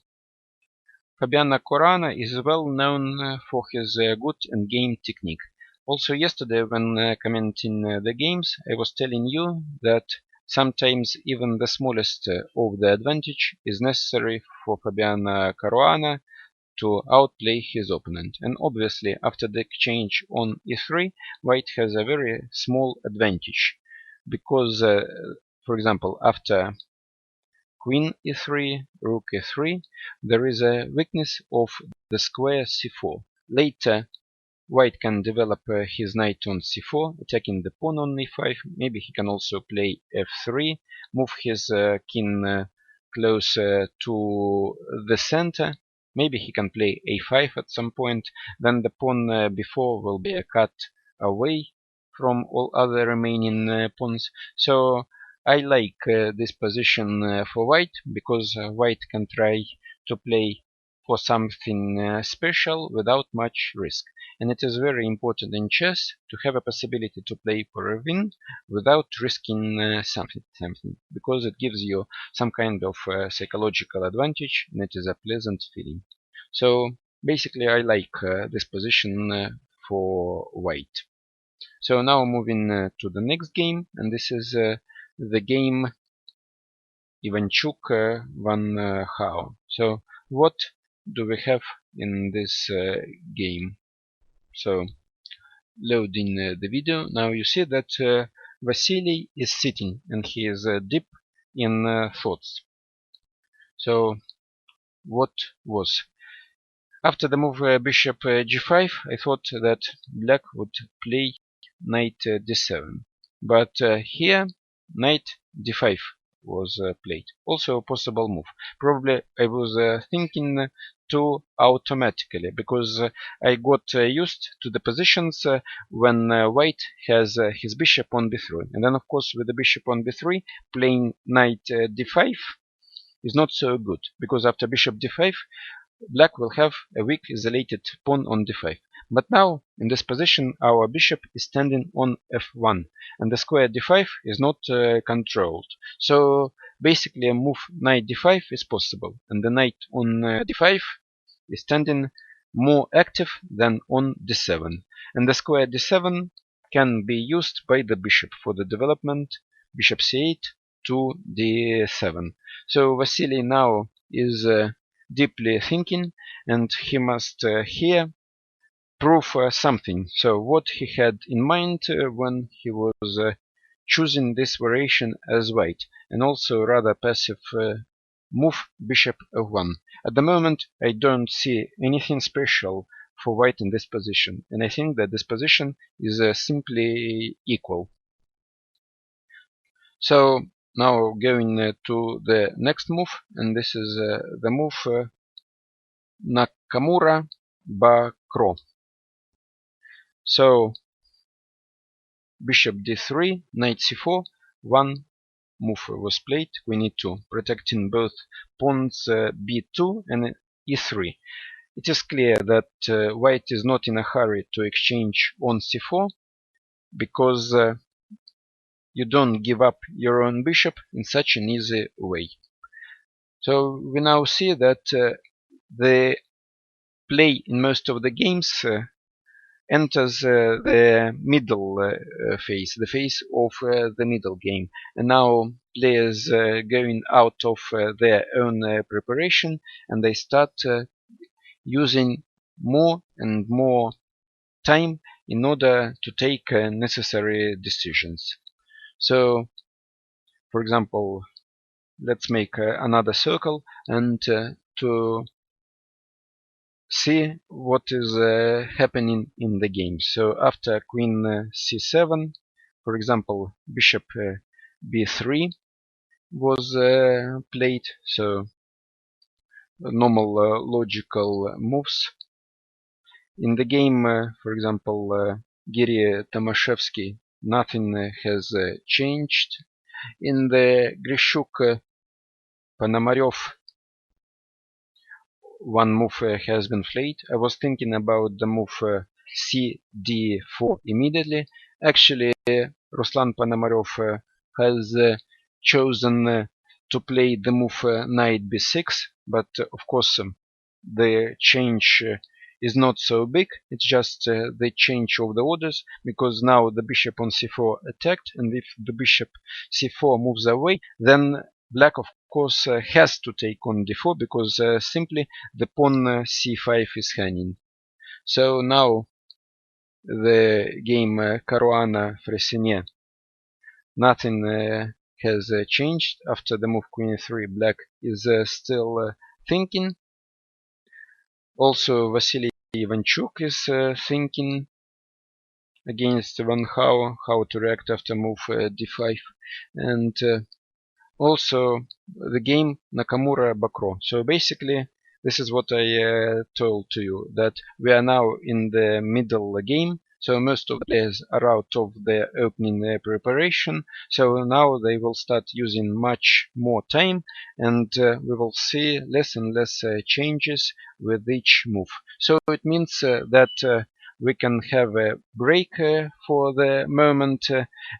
Fabiano Caruana is well known for his good endgame technique. Also yesterday when commenting the games, I was telling you that sometimes even the smallest of the advantage is necessary for Fabiano Caruana to outplay his opponent. And obviously after the exchange on e3, white has a very small advantage, because for example after queen e3, rook e3, there is a weakness of the square c4. Later white can develop his knight on c4, attacking the pawn on e5. Maybe he can also play f3, move his king close to the center. Maybe he can play a5 at some point. Then the pawn b4 will be cut away from all other remaining pawns. So I like this position for white, because white can try to play for something special without much risk. And it is very important in chess to have a possibility to play for a win without risking something, because it gives you some kind of psychological advantage, and it is a pleasant feeling. So basically I like this position for white. So now moving to the next game, and this is the game Ivanchuk Van Hao. So what do we have in this game? So loading the video. Now you see that Vasily is sitting and he is deep in thoughts. So what was? After the move bishop g5, I thought that black would play knight d7. But here knight d5 was played. Also a possible move. Probably I was thinking too automatically because I got used to the positions when white has his bishop on b3. And then of course with the bishop on b3 playing knight d5 is not so good because after bishop d5 black will have a weak isolated pawn on d5. But now, in this position, our bishop is standing on f1, and the square d5 is not controlled. So basically a move knight d5 is possible, and the knight on d5 is standing more active than on d7. And the square d7 can be used by the bishop for the development bishop c8 to d7. So Vasily now is deeply thinking, and he must here prove something. So what he had in mind when he was choosing this variation as white, and also rather passive move bishop f1. At the moment I don't see anything special for white in this position, and I think that this position is simply equal. So now going to the next move, and this is the move Nakamura Bakro. So bishop d3, knight c4, one move was played, queen e2, protecting both pawns b2 and e3. It is clear that white is not in a hurry to exchange on c4 because you don't give up your own bishop in such an easy way. So we now see that the play in most of the games enters the middle phase, the phase of the middle game. And now players going out of their own preparation, and they start using more and more time in order to take necessary decisions. So, for example, let's make another circle and to see what is happening in the game. So after queen c7, for example, bishop b3 was played. So normal logical moves. In the game, for example, Giri Tomashevsky, nothing has changed. In the Grishuk Ponomarev, one move has been played. I was thinking about the move cd4 immediately. Actually, Ruslan Ponomarev has chosen to play the move knight b6, but of course the change is not so big. It's just the change of the orders, because now the bishop on c4 attacked, and if the bishop c4 moves away, then black of course has to take on d4, because simply the pawn c5 is hanging. So now the game Caruana-Freycinet, nothing has changed. After the move queen e3, black is still thinking. Also Vasily Ivanchuk is thinking against Van Hao how to react after move d5, and also the game Nakamura Bakro. So basically this is what I told to you, that we are now in the middle game. So most of the players are out of their opening preparation. So now they will start using much more time, and we will see less and less changes with each move. So it means that we can have a break for the moment,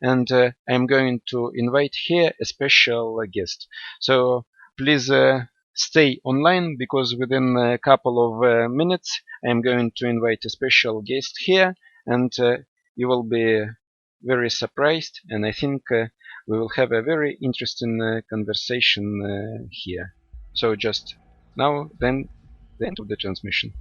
and I'm going to invite here a special guest. So please stay online, because within a couple of minutes I'm going to invite a special guest here, and you will be very surprised, and I think we will have a very interesting conversation here. So just now, then the end of the transmission.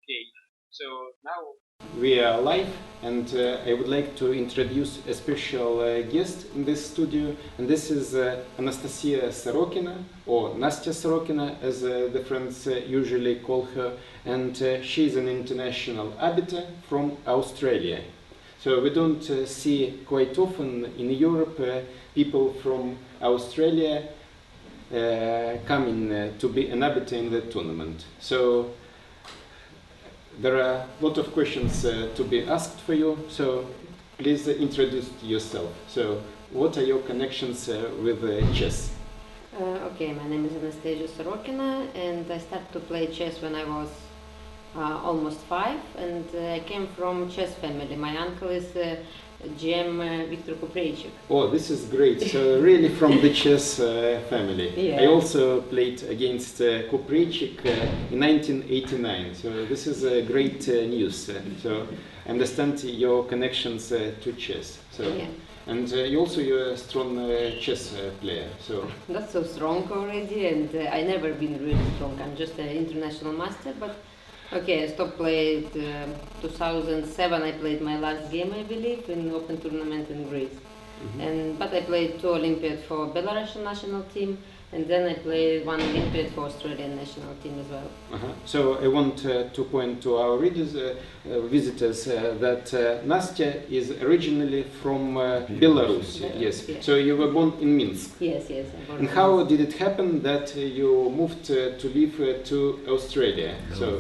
Okay, so now we are live, and I would like to introduce a special guest in this studio, and this is Anastasia Sorokina, or Nastya Sorokina, as the friends usually call her, and she's an international arbiter from Australia. So we don't see quite often in Europe people from Australia coming to be an arbiter in the tournament. So there are a lot of questions to be asked for you, so please introduce yourself. So what are your connections with chess? Okay, my name is Anastasia Sorokina, and I started to play chess when I was almost 5, and I came from chess family. My uncle is GM Victor Kupreychik. Oh, this is great. So really from the chess family. Yeah. I also played against Kupreychik in 1989. So this is great news. So I understand your connections to chess. So. Yeah. And you're a strong chess player, so... Not so strong already, and I never been really strong. I'm just an international master, but okay, I stopped playing 2007. I played my last game, I believe, in open tournament in Greece. But I played 2 Olympiads for Belarusian national team, and then I played 1 Olympiad for Australian national team as well. So I want to point to our readers, visitors, that Nastya is originally from Belarus. Yes. Yeah. So you were born in Minsk. Yes, yes. And how did it happen that you moved to live to Australia? So.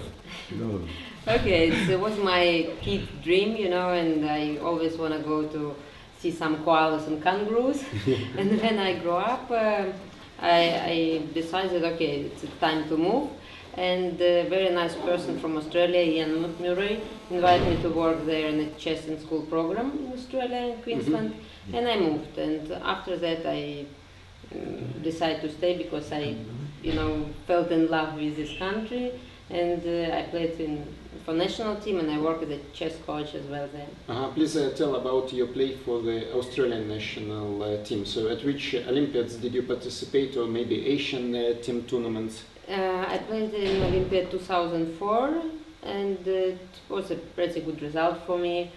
Okay, it was my kid dream, you know, and I always want to go to see some koalas and kangaroos. And when I grew up, I decided, okay, it's time to move. And a very nice person from Australia, Ian Murray, invited me to work there in a chess and school program in Australia, in Queensland. And I moved. And after that, I decided to stay because I, you know, felt in love with this country. And I played for national team, and I work as a chess coach as well there. Please tell about your play for the Australian national team. So at which Olympiads did you participate, or maybe Asian team tournaments? I played in Olympiad 2004, and it was a pretty good result for me.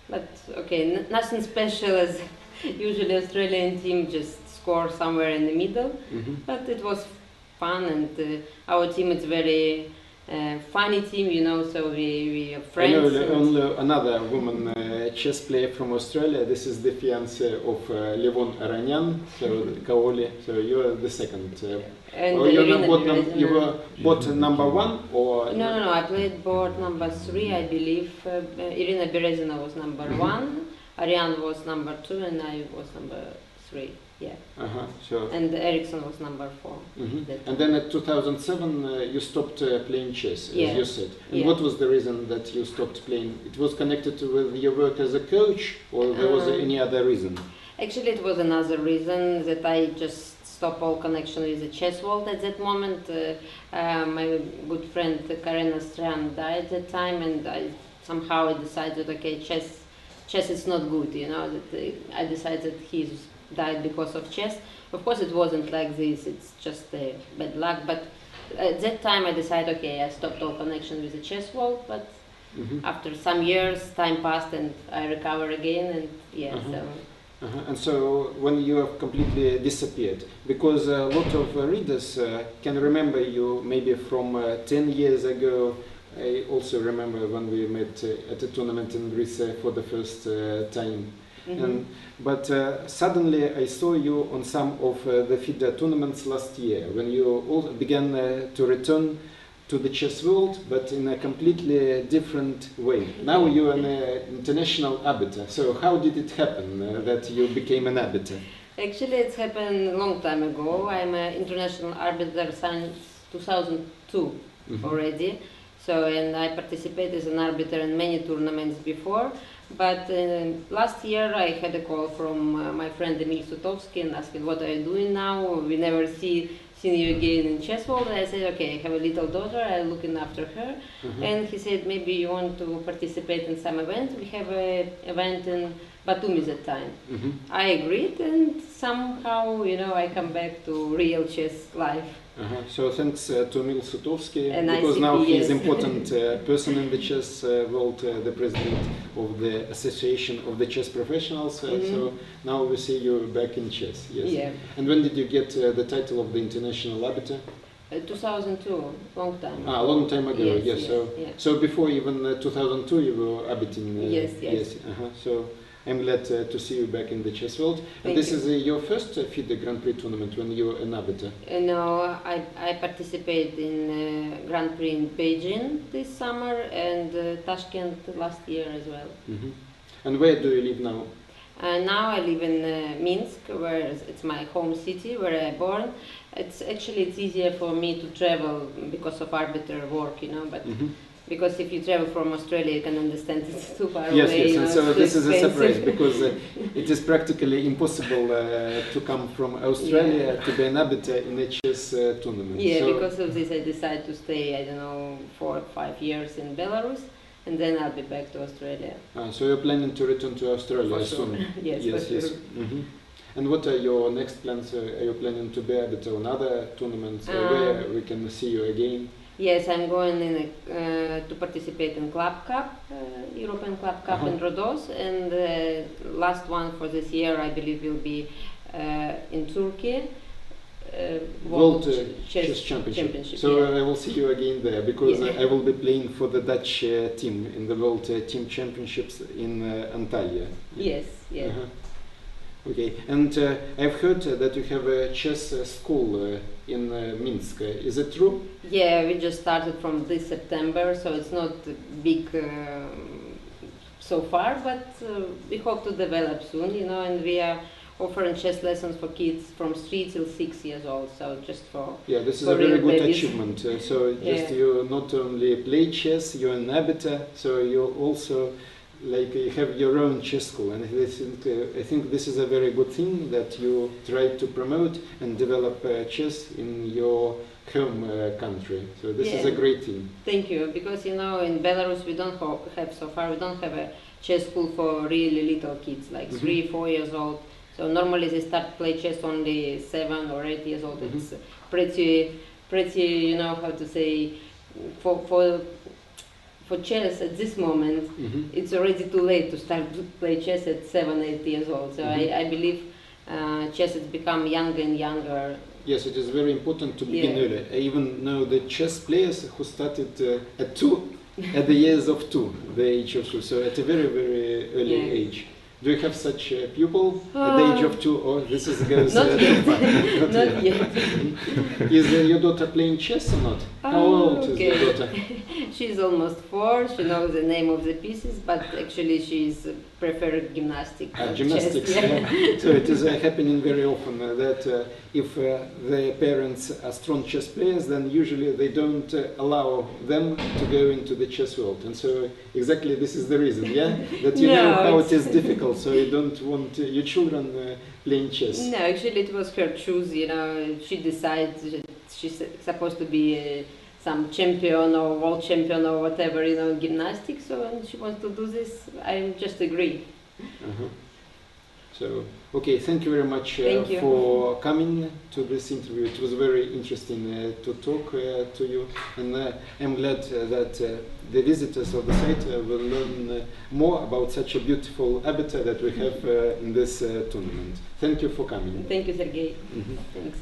But okay, nothing special, as usually Australian team just score somewhere in the middle. But it was fun, and our team is very funny team, you know, so we are friends. I know only another woman chess player from Australia. This is the fiancé of Levon Aranyan, so Kaoli. So you are the second. And or you were both number 1, or no, I played board number 3, I believe. Irina Berezina was number 1, Ariane was number 2, and I was number 3. Yeah. So. And Ericsson was number 4. And then at 2007 you stopped playing chess, as you said. And what was the reason that you stopped playing? It was connected with your work as a coach, or there was any other reason? Actually, it was another reason, that I just stopped all connection with the chess world at that moment. My good friend Karen Strand died at that time, and I somehow decided, okay, chess is not good, you know. That I decided he's died because of chess. Of course, it wasn't like this, it's just bad luck, but at that time I decided, okay, I stopped all connection with the chess world, but after some years, time passed and I recovered again, and yeah, so... And so when you have completely disappeared, because a lot of readers can remember you maybe from 10 years ago. I also remember when we met at a tournament in Greece for the first time. But suddenly I saw you on some of the FIDE tournaments last year, when you all began to return to the chess world, but in a completely different way. Now you are an international arbiter. So how did it happen that you became an arbiter? Actually, it's happened a long time ago. I'm an international arbiter since 2002 already. So, and I participated as an arbiter in many tournaments before. But last year I had a call from my friend Emil Sutovsky and asked, what are you doing now? We never see seeing you again in chess world. I said, okay, I have a little daughter, I'm looking after her. And he said, maybe you want to participate in some event. We have an event in Batumi that time. I agreed, and somehow, you know, I come back to real chess life. So thanks to Emil Sutovsky, because now he is important person in the chess world, the president of the Association of the Chess Professionals. So now we see you back in chess. Yes. Yeah. And when did you get the title of the international arbiter? 2002, long time. A long time ago. Yes. Yes. So before even 2002, you were arbitering. Yes. So I'm glad to see you back in the chess world. And this is your first FIDE Grand Prix tournament when you were an arbiter? No, I participated in Grand Prix in Beijing this summer and Tashkent last year as well. And where do you live now? Now I live in Minsk, where it's my home city, where I born. It's easier for me to travel because of arbiter work, you know, but because if you travel from Australia, you can understand it's too far away. Yes, and so this is a surprise, expensive. because it is practically impossible to come from Australia to be an arbiter in a chess tournament. Yeah, so because of this I decided to stay, I don't know, 4 or 5 years in Belarus, and then I'll be back to Australia. So you're planning to return to Australia soon? Yes, for sure. And what are your next plans? Are you planning to be arbiter on other tournaments where we can see you again? Yes, I'm going to participate in Club Cup, European Club Cup in Rhodos, and the last one for this year I believe will be in Turkey. World Chess Championship. So I will see you again there, because I will be playing for the Dutch team in the World Team Championships in Antalya. Yes. Okay, and I've heard that you have a chess school in Minsk. Is it true? Yeah, we just started from this September, so it's not big so far, but we hope to develop soon, you know, and we are offering chess lessons for kids from 3 till 6 years old, so just for this is a very good achievement. So just you not only play chess, you're an arbiter, so you also you have your own chess school, and I think this is a very good thing that you try to promote and develop chess in your home country. So this is a great thing. Thank you, because you know in Belarus we don't have so far, we don't have a chess school for really little kids, like 3, 4 years old. So normally they start play chess only 7 or 8 years old. It's pretty, you know how to say, for chess at this moment, it's already too late to start to play chess at 7, 8 years old. So I believe chess has become younger and younger. Yes, it is very important to begin early. I even know the chess players who started at the years of 2, the age of 2, so at a very, very early age. Do you have such pupil at the age of 2, or this goes not yet. too far? Not yet. Is your daughter playing chess or not? How old is your daughter? She's almost 4. She knows the name of the pieces, but actually she's preferred gymnastics. Gymnastics. Chess, So it is happening very often that if the parents are strong chess players, then usually they don't allow them to go into the chess world. And so exactly this is the reason, that you know how it is difficult, so you don't want your children playing chess. No, actually it was her choose, you know, she decides she's supposed to be some champion or world champion or whatever, you know, in gymnastics, so when she wants to do this, I just agree. So, okay, thank you very much for coming to this interview. It was very interesting to talk to you, and I'm glad that the visitors of the site will learn more about such a beautiful arbiter that we have in this tournament. Thank you for coming. Thank you, Sergei. Thanks.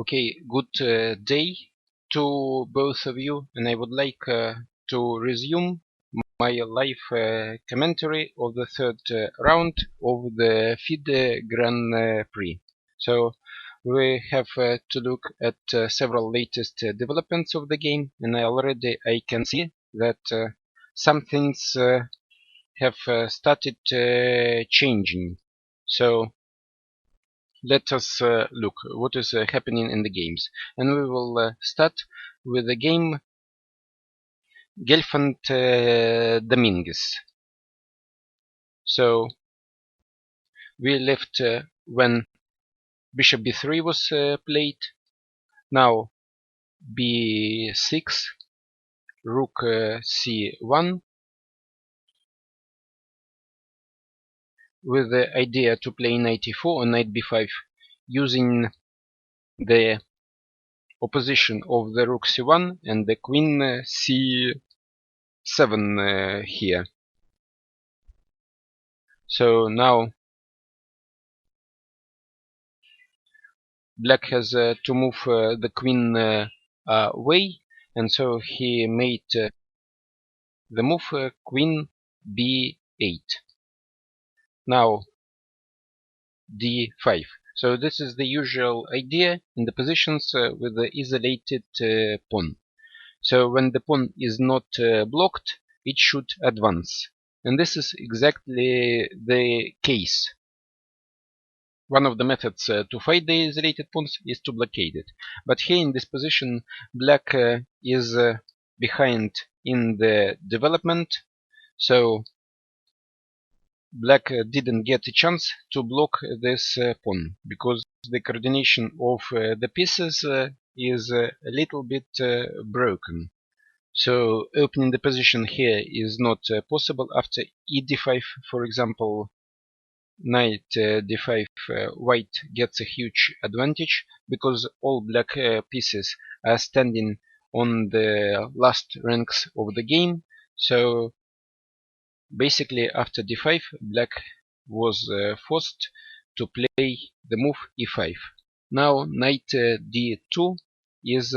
Okay, good day to both of you, and I would like to resume my live commentary of the third round of the FIDE Grand Prix. So we have to look at several latest developments of the game, and I can see that some things have started changing. So let us look what is happening in the games, and we will start with the game Gelfand Dominguez. So we left when bishop b3 was played. Now b6, rook c1, with the idea to play knight e4 and knight b5 using the opposition of the rook c1 and the queen c7 here. So now black has to move the queen away, and so he made the move queen b8. Now d5. So this is the usual idea in the positions with the isolated pawn. So when the pawn is not blocked, it should advance. And this is exactly the case. One of the methods to fight the isolated pawns is to blockade it. But here in this position, black is behind in the development, so black didn't get a chance to block this pawn, because the coordination of the pieces is a little bit broken. So opening the position here is not possible. After e d5, for example, knight d5, white gets a huge advantage, because all black pieces are standing on the last ranks of the game. So basically after d5, black was forced to play the move e5. Now knight d2 is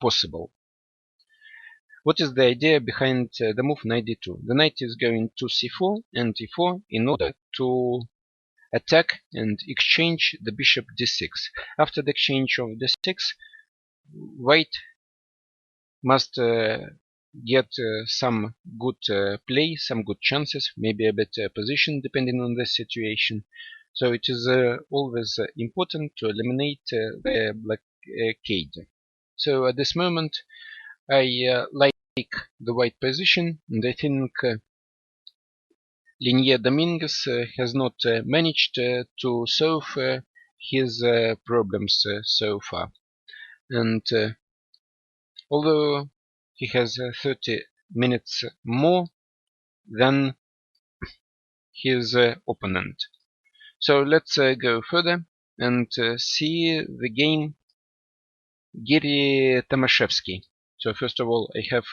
possible. What is the idea behind the move knight d2? The knight is going to c4 and e4 in order to attack and exchange the bishop d6. After the exchange of d6, white must get some good play, some good chances, maybe a better position depending on the situation. So it is always important to eliminate the blockade. So at this moment I like the white position, and I think Linie Dominguez has not managed to solve his problems so far. And although he has 30 minutes more than his opponent. So let's go further and see the game Giri Tomaszewski. So first of all, I have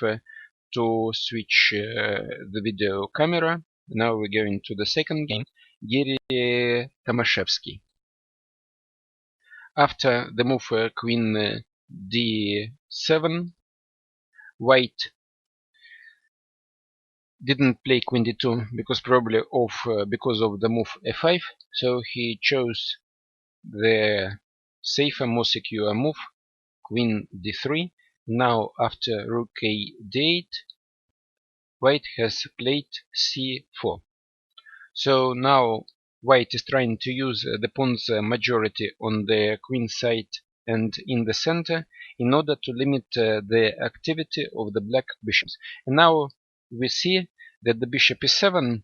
to switch the video camera. Now we're going to the second game, Giri Tomaszewski. After the move queen d7, white didn't play queen d2 because because of the move f5. So he chose the safer, more secure move, queen d3. Now after rook a d8, white has played c4. So now white is trying to use the pawn's majority on the queen side and in the center in order to limit the activity of the black bishops. And now we see that the bishop e7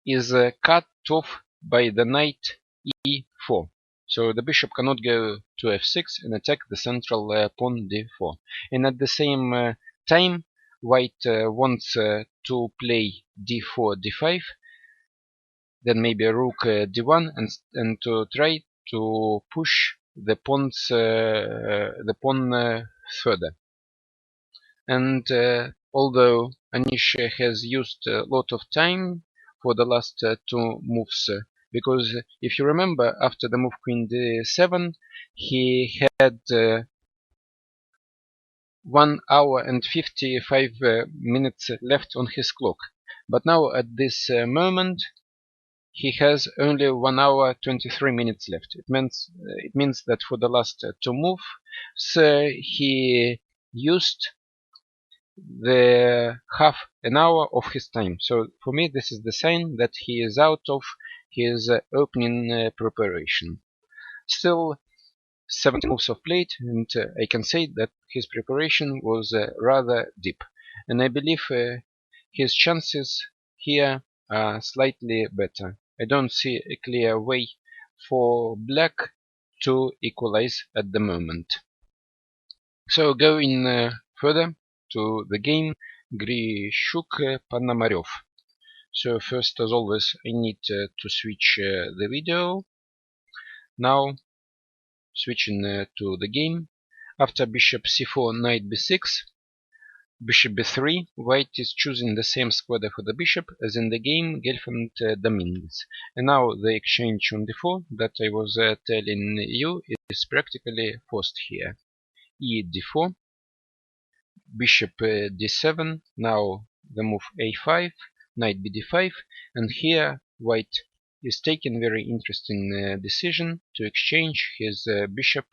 is cut off by the knight e4. So the bishop cannot go to f6 and attack the central pawn d4. And at the same time, white wants to play d4, d5, then maybe rook d1, and to try to push the pawn further. And although Anish has used a lot of time for the last two moves, because if you remember, after the move queen d7, he had 1 hour and 55 minutes left on his clock. But now at this moment he has only 1 hour 23 minutes left. It means that for the last two moves he used the half an hour of his time. So for me this is the sign that he is out of his opening preparation. Still 70 moves of played, and I can say that his preparation was rather deep, and I believe his chances here are slightly better. I don't see a clear way for black to equalize at the moment. So going further to the game, Grishuk-Ponomarev. So first, as always, I need to switch the video. Now switching to the game. After bishop c4, knight b6, bishop b3, white is choosing the same square for the bishop as in the game Gelfand Dominguez. And now the exchange on d4 that I was telling you is practically forced here. E d4, bishop d7, now the move a5, knight bd5, and here white is taking very interesting decision to exchange his bishop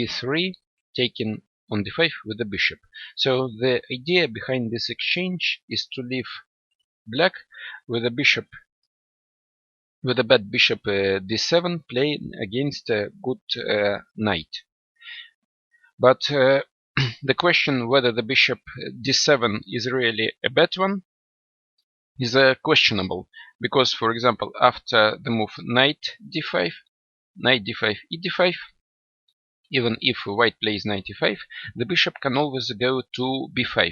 b3, taking on d5 with the bishop. So the idea behind this exchange is to leave black with a bishop, with a bad bishop d7 playing against a good knight. But the question whether the bishop d7 is really a bad one is questionable, because for example after the move knight d5, e d5, even if white plays knight e5, the bishop can always go to b5.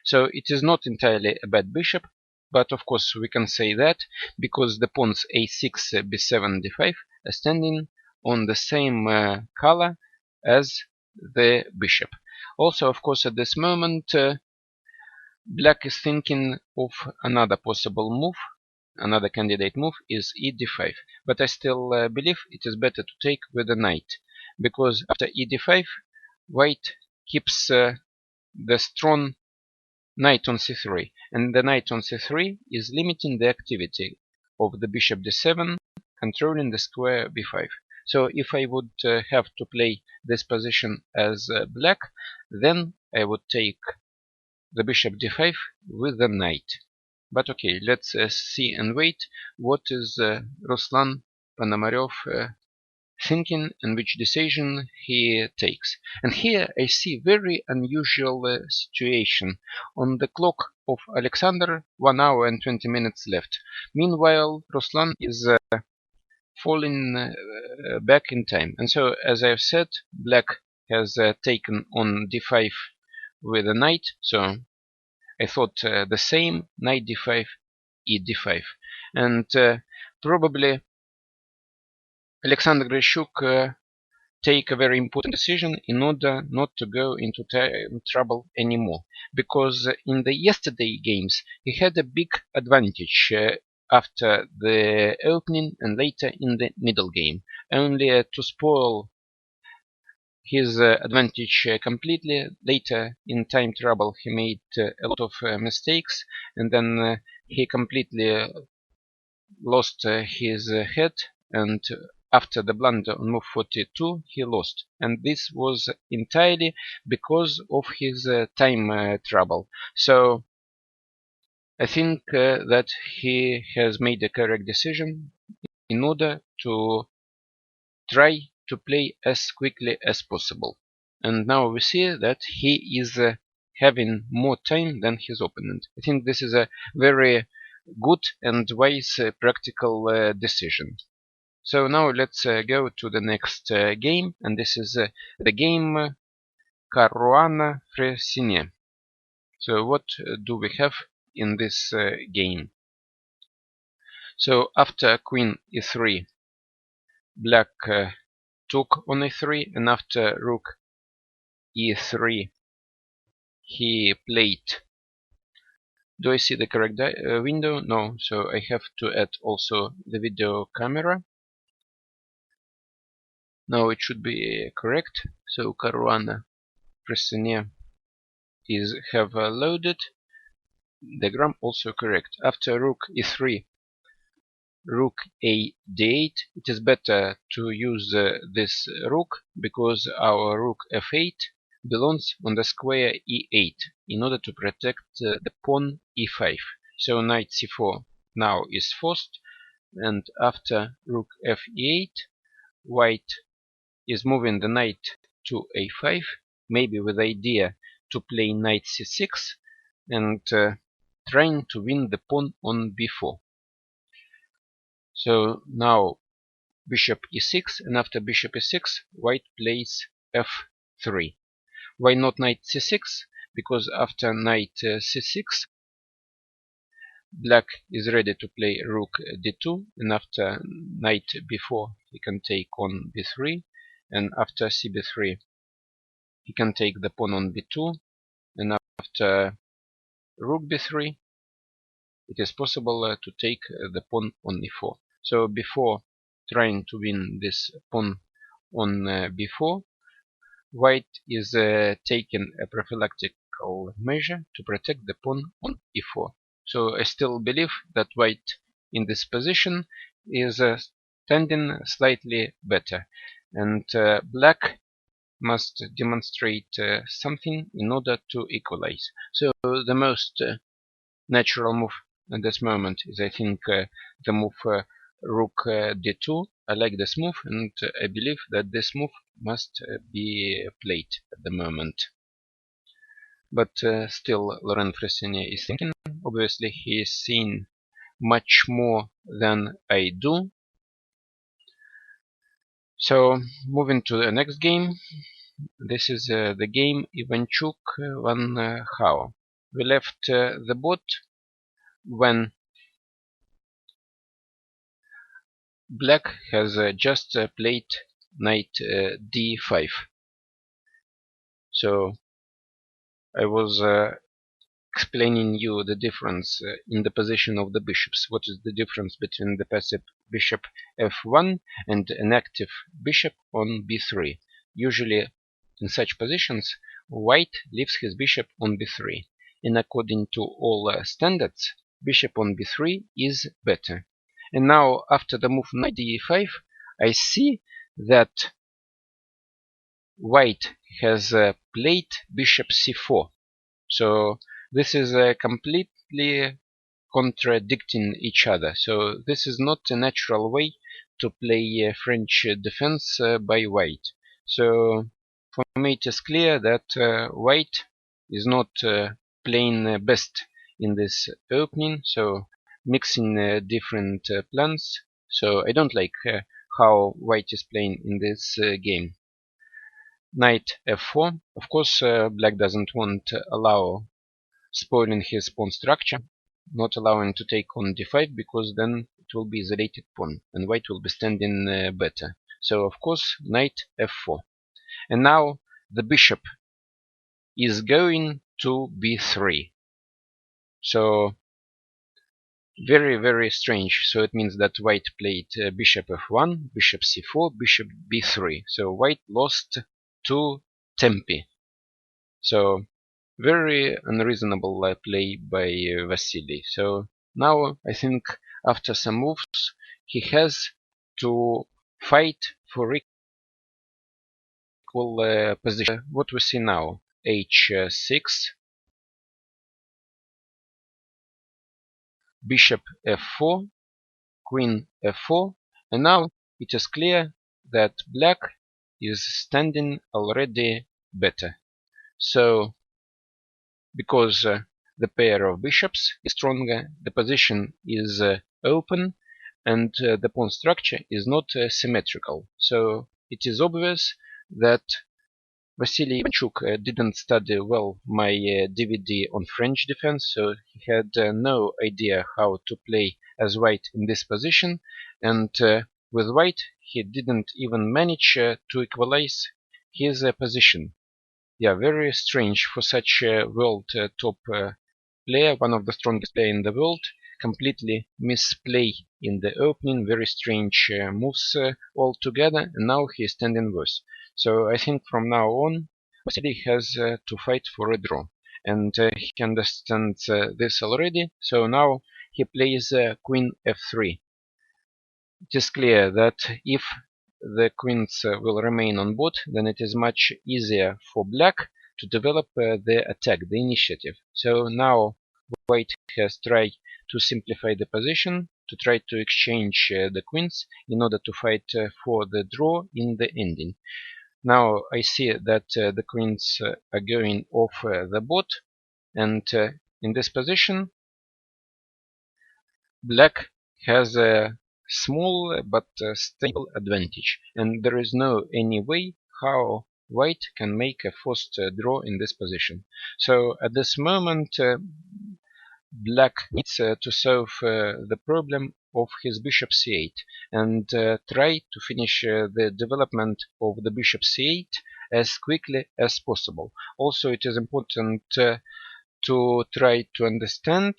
So it is not entirely a bad bishop, but of course we can say that because the pawns a6, b7, d5 are standing on the same color as the bishop. Also, of course, at this moment black is thinking of another possible move. Another candidate move is e d5, but I still believe it is better to take with the knight, because after e d5 white keeps the strong knight on c3, and the knight on c3 is limiting the activity of the bishop d7, controlling the square b5. So if I would have to play this position as black, then I would take the bishop d5 with the knight. But okay, let's see and wait what is Ruslan Ponomarev thinking and which decision he takes. And here I see very unusual situation. On the clock of Alexander, 1 hour and 20 minutes left. Meanwhile, Ruslan is falling back in time. And so, as I've said, black has taken on d5 with a knight. So I thought the same, knight d5, e d5. And probably Alexander Grishuk take a very important decision in order not to go into trouble anymore. Because in the yesterday games he had a big advantage after the opening and later in the middle game. Only to spoil his advantage completely. Later in time trouble he made a lot of mistakes, and then he completely lost his head, and after the blunder on move 42 he lost, and this was entirely because of his time trouble. So I think that he has made a correct decision in order to try to play as quickly as possible. And now we see that he is having more time than his opponent. I think this is a very good and wise practical decision. So now let's go to the next game, and this is the game Caruana-Freycinet. So what do we have in this game? So after queen e3, black took on e3, and after rook e3 he played Do I see the correct window? No, so I have to add also the video camera. Now it should be correct. So Caruana Pressenia is have loaded. Diagram also correct. After rook e3, rook a d8, it is better to use this rook because our rook f8 belongs on the square e8 in order to protect the pawn e5. So knight c4 now is forced, and after rook f8, white is moving the knight to a5, maybe with the idea to play knight c6 and trying to win the pawn on b4. So now bishop e6, and after bishop e6, white plays f3. Why not knight c6? Because after knight c6, black is ready to play rook d2, and after knight b4, he can take on b3, and after cb3, he can take the pawn on b2, and after rook b3, it is possible to take the pawn on e4. So before trying to win this pawn on b4, white is taking a prophylactical measure to protect the pawn on e4. So I still believe that white in this position is standing slightly better, and black must demonstrate something in order to equalize. So the most natural move at this moment is, I think, the move rook d2. I like this move, and I believe that this move must be played at the moment. But still, Laurent Fressinet is thinking. Obviously, he is seeing much more than I do. So, moving to the next game. This is the game Ivanchuk Van Hao. We left the board when black has just played knight d5. So I was explaining you the difference in the position of the bishops. What is the difference between the passive bishop f1 and an active bishop on b3? Usually in such positions, white leaves his bishop on b3, and according to all standards, bishop on b3 is better. And now after the move knight d5, I see that white has played bishop c4. So this is completely contradicting each other. So this is not a natural way to play French defense by white. So for me it is clear that white is not playing best in this opening. So mixing different plans. So I don't like how white is playing in this game. Knight f4. Of course, black doesn't want to allow spoiling his pawn structure, not allowing to take on d5, because then it will be isolated pawn, and white will be standing better. So of course, knight f4. And now the bishop is going to b3. So very, very strange. So it means that white played bishop f1, bishop c4, bishop b3. So white lost 2 tempi. So very unreasonable play by Vasily. So now I think after some moves he has to fight for equal position. What we see now, h6, bishop f4, queen f4, and now it is clear that black is standing already better. So because the pair of bishops is stronger, the position is open, and the pawn structure is not symmetrical. So it is obvious that Vasily Ivanchuk didn't study well my DVD on French defense, so he had no idea how to play as white in this position, and with white he didn't even manage to equalize his position. Yeah, very strange for such a world top player, one of the strongest player in the world, completely misplay in the opening, very strange moves altogether, and now he is standing worse. So I think from now on, Sergei has to fight for a draw, and he understands this already. So now he plays Queen f3. It is clear that if the queens will remain on board, then it is much easier for black to develop the attack, the initiative. So now white has tried to simplify the position, to try to exchange the queens in order to fight for the draw in the ending. Now I see that the queens are going off the board, and in this position black has a small but stable advantage, and there is no any way how white can make a forced draw in this position. So at this moment black needs to solve the problem of his bishop c8 and try to finish the development of the bishop c8 as quickly as possible. Also, it is important to try to understand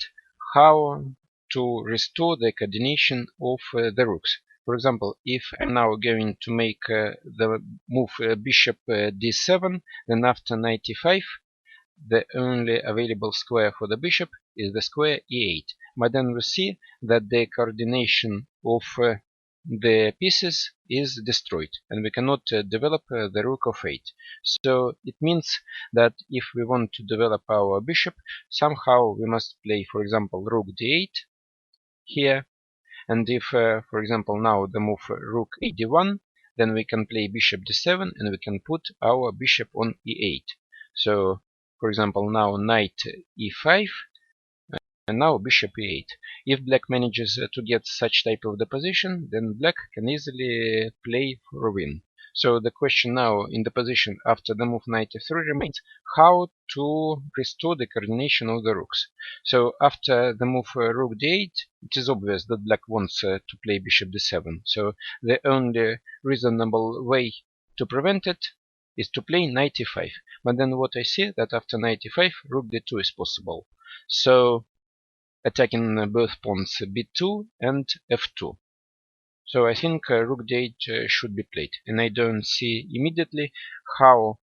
how to restore the coordination of the rooks. For example, if I'm now going to make the move bishop d7, then after knight e5, the only available square for the bishop is the square e8. But then we see that the coordination of the pieces is destroyed, and we cannot develop the rook of 8. So it means that if we want to develop our bishop, somehow we must play, for example, rook d8 here, and if, for example, now the move rook a d1, then we can play bishop d7 and we can put our bishop on e8. So, for example, now knight e5 and now bishop e8. If black manages to get such type of the position, then black can easily play for a win. So the question now in the position after the move knight f3 remains how to restore the coordination of the rooks. So after the move rook d8, it is obvious that black wants to play bishop d7. So the only reasonable way to prevent it is to play knight e5. But then what I see that after knight e5, rook d2 is possible. So attacking both pawns b2 and f2. So I think rook d8 should be played, and I don't see immediately how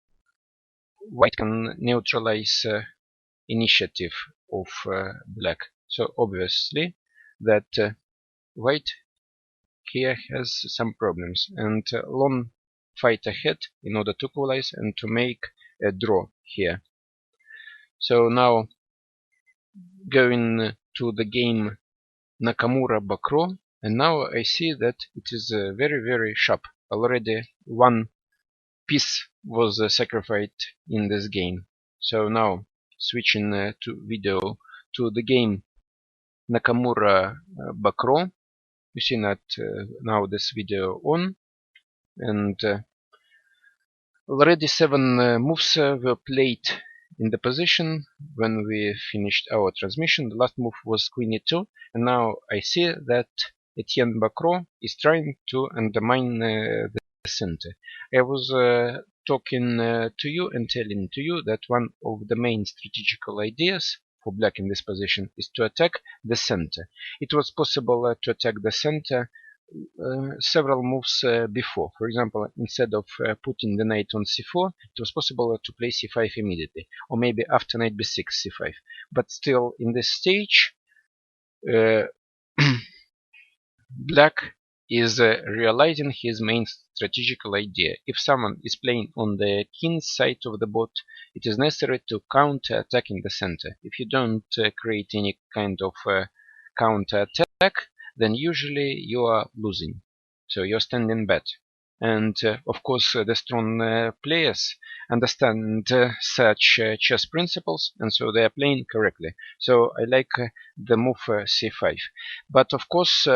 white can neutralize initiative of black. So obviously that white here has some problems, and long fight ahead in order to equalize and to make a draw here. So now going to the game Nakamura-Bakro, and now I see that it is very sharp. Already one piece was sacrificed in this game. So now switching to video to the game Nakamura-Bakro. You see that now this video on, and already 7 moves were played in the position when we finished our transmission. The last move was queen e2, and now I see that Etienne Bakro is trying to undermine the center. I was talking to you and telling to you that one of the main strategical ideas for black in this position is to attack the center. It was possible to attack the center several moves before. For example, instead of putting the knight on c4, it was possible to play c5 immediately, or maybe after knight b6, c5. But still, in this stage, black is realizing his main strategical idea. If someone is playing on the king's side of the board, it is necessary to counter-attack in the center. If you don't create any kind of counter-attack, then usually you are losing. So you're standing bad. And of course, the strong players understand such chess principles, and so they are playing correctly. So I like the move c5. But of course,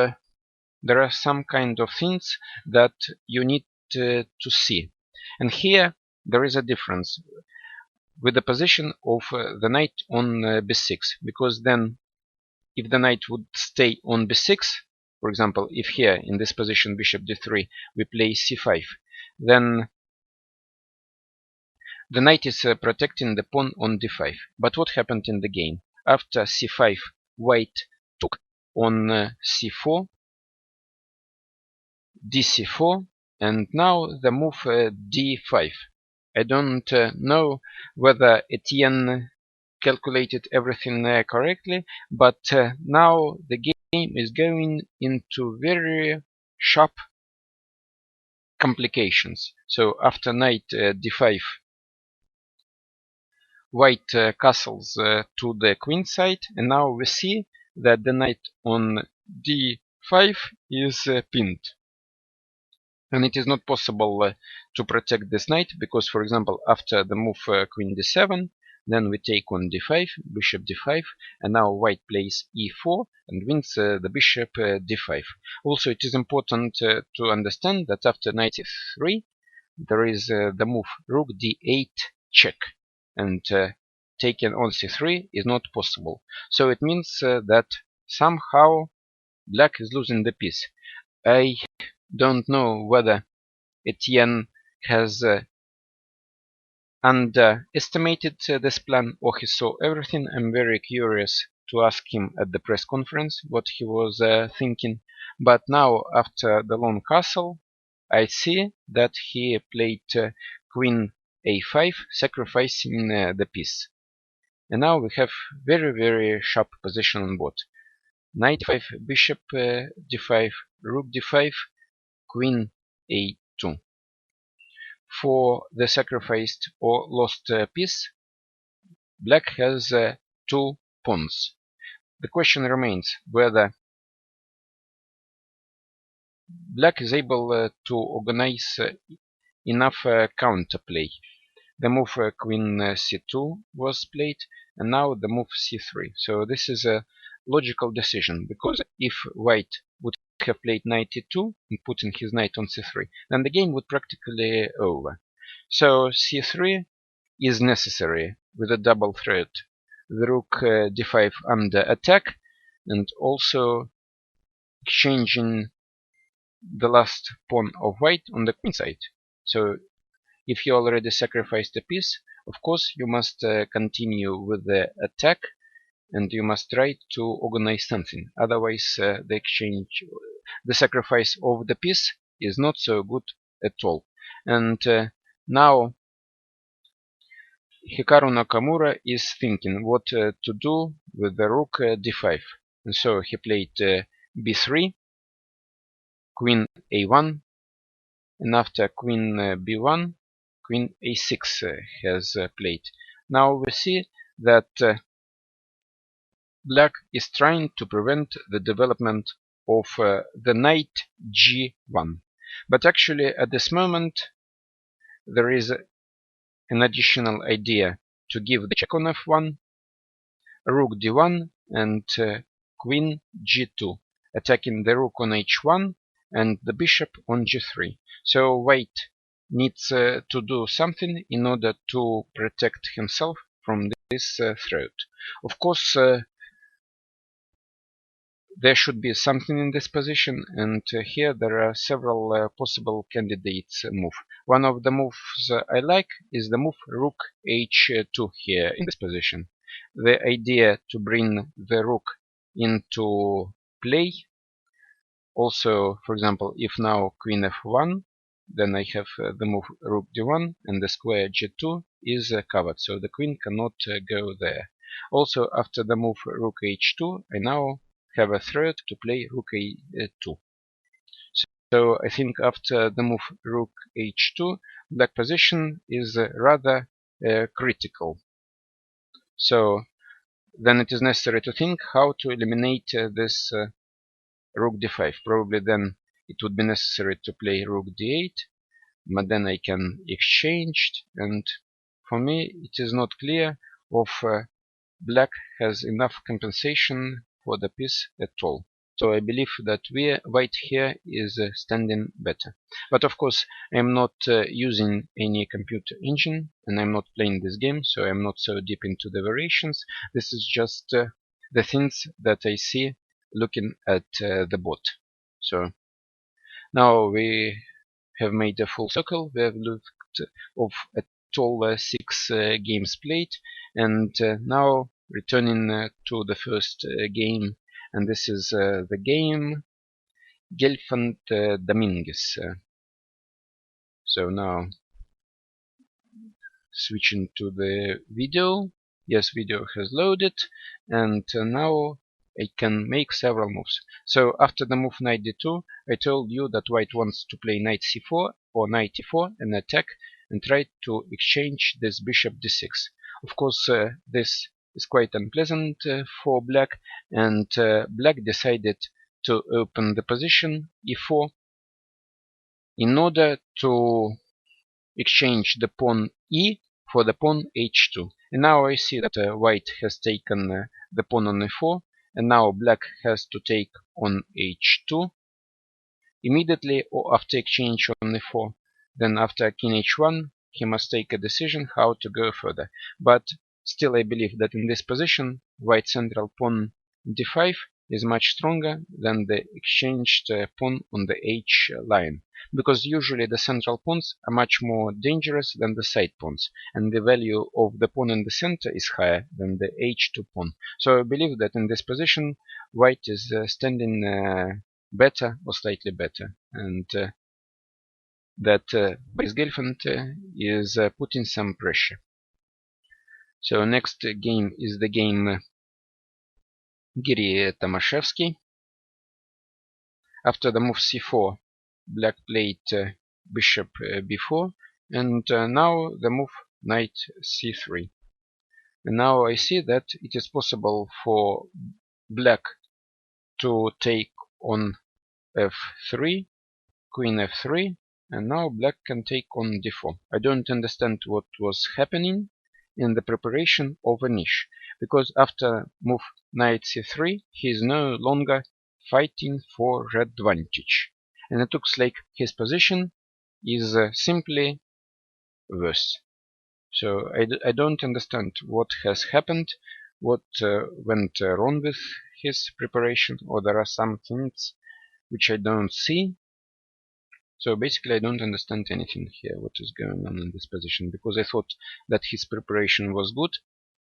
there are some kind of things that you need to see. And here there is a difference with the position of the knight on b6, because then if the knight would stay on b6, for example, if here in this position bishop d3 we play c5, then the knight is protecting the pawn on d5. But what happened in the game? after c5, white took on c4, dc4, and now the move d5. I don't know whether Etienne calculated everything correctly, but now the game is going into very sharp complications. So after knight d5, white castles to the queen side, and now we see that the knight on d5 is pinned. And it is not possible to protect this knight because, for example, after the move queen d7, then we take on d5, bishop d5, and now white plays e4 and wins the bishop d5. Also, it is important to understand that after knight e3, there is the move rook d8 check, and taking on c3 is not possible. So it means that somehow black is losing the piece. I don't know whether Etienne has underestimated this plan or he saw everything. I'm very curious to ask him at the press conference what he was thinking. But now, after the long castle, I see that he played queen a5, sacrificing the piece. And now we have very sharp position on board. Knight d5, bishop d5, rook d5, queen a2. For the sacrificed or lost piece, black has 2 pawns. The question remains whether black is able to organize enough counterplay. The move queen c2 was played, and now the move c3. So this is a logical decision, because if white would have played knight e2 and putting his knight on c3, then the game would practically over. So c3 is necessary with a double threat. The rook d5 under attack, and also exchanging the last pawn of white on the queen side. So if you already sacrificed a piece, of course you must continue with the attack, and you must try to organize something. Otherwise, the sacrifice of the piece is not so good at all. And now Hikaru Nakamura is thinking what to do with the rook d5. And so he played b3, queen a1, and after queen b1, queen a6 has played. Now we see that black is trying to prevent the development of the knight g1. But actually at this moment there is an additional idea to give the check on f1, rook d1 and queen g2, attacking the rook on h1 and the bishop on g3. So white needs to do something in order to protect himself from this threat. Of course, there should be something in this position, and here there are several possible candidates move. One of the moves I like is the move rook h2 here in this position. The idea to bring the rook into play. Also, for example, if now queen f1, then I have the move rook d1, and the square g2 is covered, so the queen cannot go there. Also, after the move rook h2, I now have a threat to play rook a2. So I think after the move rook h2, black position is rather critical. So then it is necessary to think how to eliminate this rook d5. Probably then it would be necessary to play rook d8, but then I can exchange, and for me it is not clear if black has enough compensation for the piece at all. So I believe that white here is standing better. But of course I am not using any computer engine, and I'm not playing this game, so I'm not so deep into the variations. This is just the things that I see looking at the board. So now we have made a full circle. We have looked of a total 6 games played, and now returning to the first game, and this is the game Gelfand Dominguez. So now switching to the video. Yes, video has loaded, and now I can make several moves. So after the move knight d2, I told you that white wants to play knight c4 or knight e4 and attack and try to exchange this bishop d6. Of course, this is quite unpleasant for black, and black decided to open the position e4 in order to exchange the pawn e for the pawn h2. And now I see that white has taken the pawn on e4, and now black has to take on h2 immediately or after exchange on e4. Then after king h1 he must take a decision how to go further. But still I believe that in this position white central pawn d5 is much stronger than the exchanged pawn on the h line, because usually the central pawns are much more dangerous than the side pawns, and the value of the pawn in the center is higher than the h2 pawn. So I believe that in this position white is standing better or slightly better, and that Boris Gelfand is putting some pressure. So next game is the game Giri Tomaszewski. After the move c4, black played bishop b4, and now the move knight c3. And now I see that it is possible for black to take on f3, queen f3, and now black can take on d4. I don't understand what was happening in the preparation of a niche, because after move knight c3 he is no longer fighting for advantage, and it looks like his position is simply worse. So I don't understand what has happened, what went wrong with his preparation, or there are some things which I don't see. So basically I don't understand anything here, what is going on in this position, because I thought that his preparation was good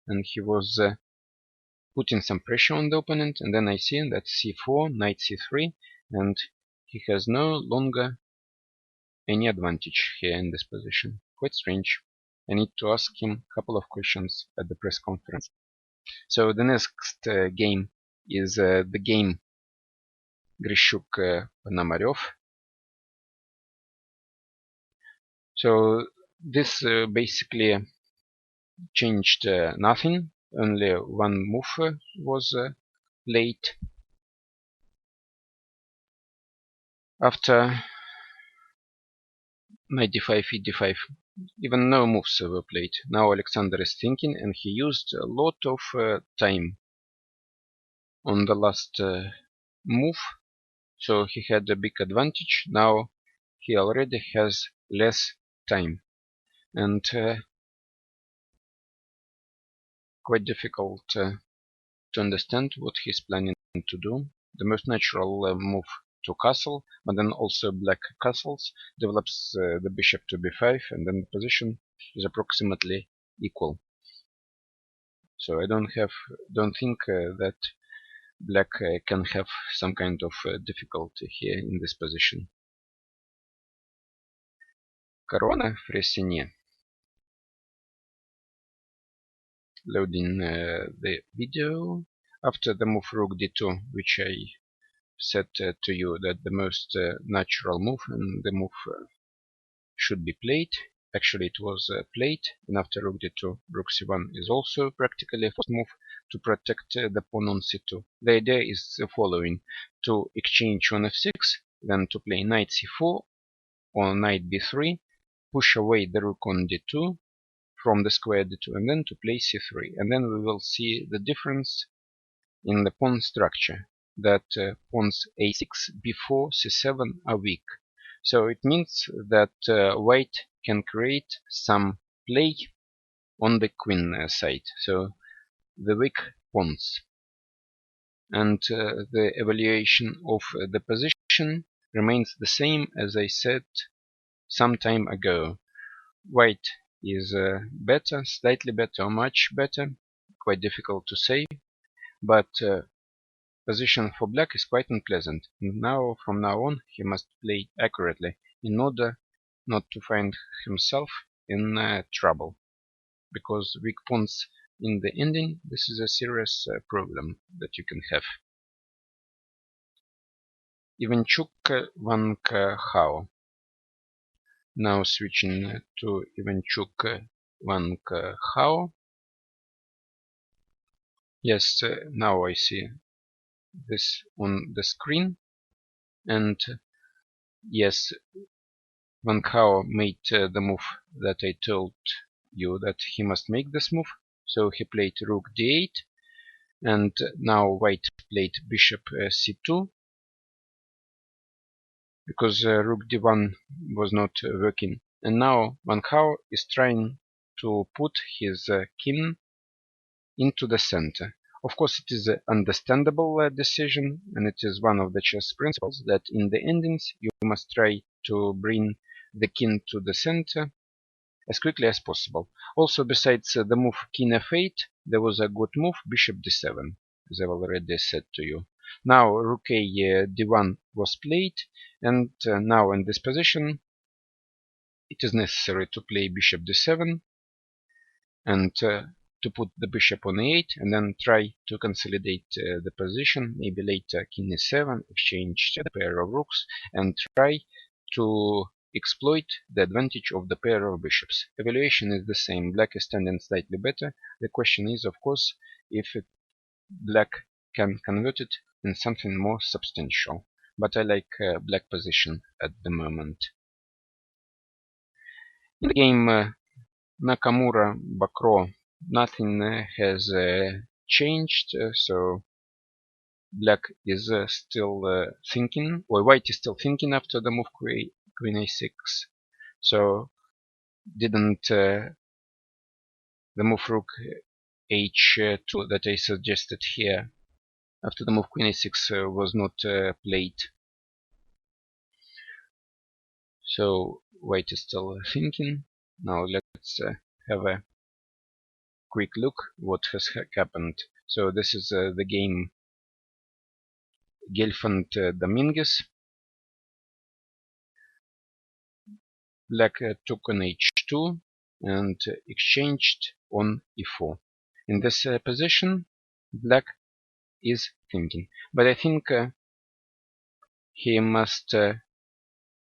and he was putting some pressure on the opponent, and then I see that c4, knight c3, and he has no longer any advantage here in this position. Quite strange. I need to ask him a couple of questions at the press conference. So the next game is the game Grishuk-Ponomarev. So this basically changed nothing. Only one move was played. After knight d5, e5, even no moves were played. Now Alexander is thinking, and he used a lot of time on the last move, so he had a big advantage. Now he already has less time, and quite difficult to understand what he's planning to do. The most natural move to castle, but then also black castles, develops the bishop to b5, and then the position is approximately equal. So I don't think that black can have some kind of difficulty here in this position. Corona Fressinet. Loading the video. After the move rook d2, which I said to you that the most natural move and the move should be played. Actually it was played, and after rook d2, rook c1 is also practically a first move to protect the pawn on c2. The idea is the following: to exchange on f6, then to play knight c4 or knight b3, push away the rook on d2 from the square d2, and then to play c3. And then we will see the difference in the pawn structure, that pawns a6, b4, c7 are weak. So it means that white can create some play on the queen side, so the weak pawns. And the evaluation of the position remains the same as I said some time ago. White is better, slightly better, or much better, quite difficult to say, but position for black is quite unpleasant. Now, from now on, he must play accurately in order not to find himself in trouble. Because weak pawns in the ending, this is a serious problem that you can have. Ivanchuk Wang Hao. Now switching to Ivanchuk Wang Hao. Yes, now I see this on the screen, and yes, Wang Hao made the move that I told you that he must make this move. So he played rook d8, and now white played bishop c2, because rook d1 was not working. And now Wang Hao is trying to put his king into the center. Of course, it is an understandable decision, and it is one of the chess principles that in the endings you must try to bring the king to the center as quickly as possible. Also, besides the move king f8, there was a good move bishop d7, as I've already said to you. Now rook a d1 was played, and now in this position it is necessary to play bishop d7 and to put the bishop on e8, and then try to consolidate the position. Maybe later king e7, exchange the pair of rooks, and try to exploit the advantage of the pair of bishops. Evaluation is the same. Black is standing slightly better. The question is, of course, if black can convert it in something more substantial. But I like black position at the moment. In the game Nakamura Bakro, nothing has changed, so black is still thinking, or white is still thinking after the move queen a6. So didn't the move rook h2 that I suggested here after the move queen a6 was not played. So white is still thinking. Now let's have a quick look what has happened. So this is the game Gelfand Dominguez. Black took on h2 and exchanged on e4. In this position, black is thinking, but I think he must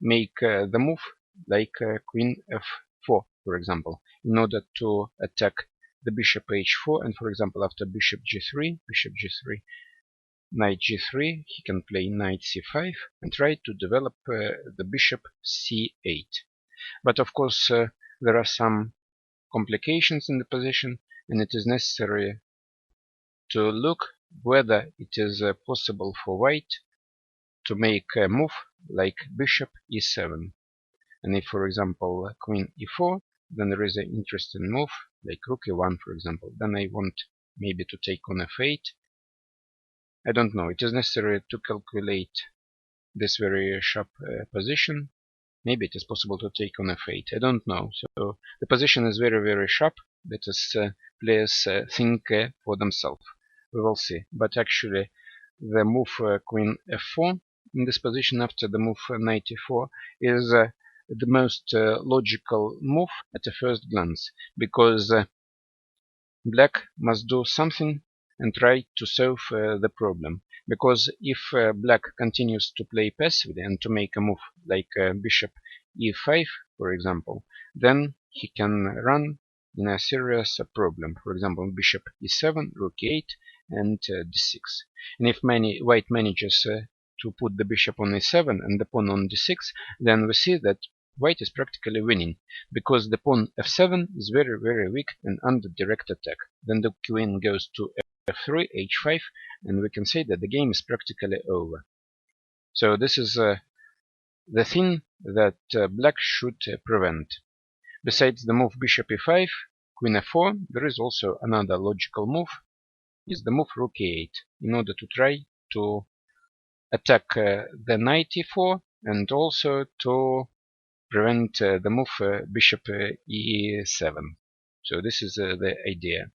make the move like queen f4, for example, in order to attack the bishop h4, and for example after bishop g3, knight g3, he can play knight c5 and try to develop the bishop c8. But of course there are some complications in the position, and it is necessary to look whether it is possible for white to make a move like bishop e7. And if, for example, queen e4, then there is an interesting move like rook e1, for example. Then I want maybe to take on f8. I don't know. It is necessary to calculate this very sharp position. Maybe it is possible to take on f8. I don't know. So the position is very, very sharp. Let us players think for themselves. We will see. But actually, the move queen f4 in this position after the move knight e4 is the most logical move at a first glance, because black must do something and try to solve the problem. Because if black continues to play passively and to make a move like bishop e5, for example, then he can run in a serious problem. For example, bishop e7, rook e8, and d6. And if white manages to put the bishop on e7 and the pawn on d6, then we see that white is practically winning, because the pawn f7 is very, very weak and under direct attack. Then the queen goes to f3, h5, and we can say that the game is practically over. So this is the thing that black should prevent. Besides the move bishop e5, queen f4, there is also another logical move, is the move rook e8, in order to try to attack the knight e4 and also to prevent the move bishop e7. So this is the idea.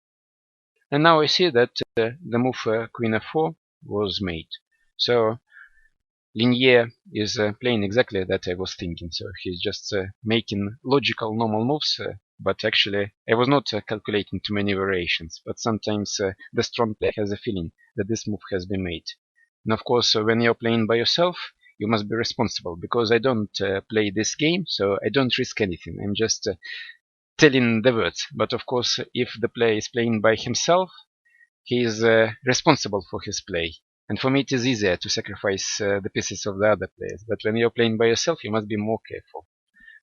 And now I see that the move queen f4 was made. So Linear is playing exactly that I was thinking. So he's just making logical normal moves, but actually I was not calculating too many variations. But sometimes the strong player has a feeling that this move has been made. And of course, when you're playing by yourself, you must be responsible, because I don't play this game, so I don't risk anything. I'm just telling the words. But of course, if the player is playing by himself, he is responsible for his play. And for me it is easier to sacrifice the pieces of the other players. But when you're playing by yourself, you must be more careful.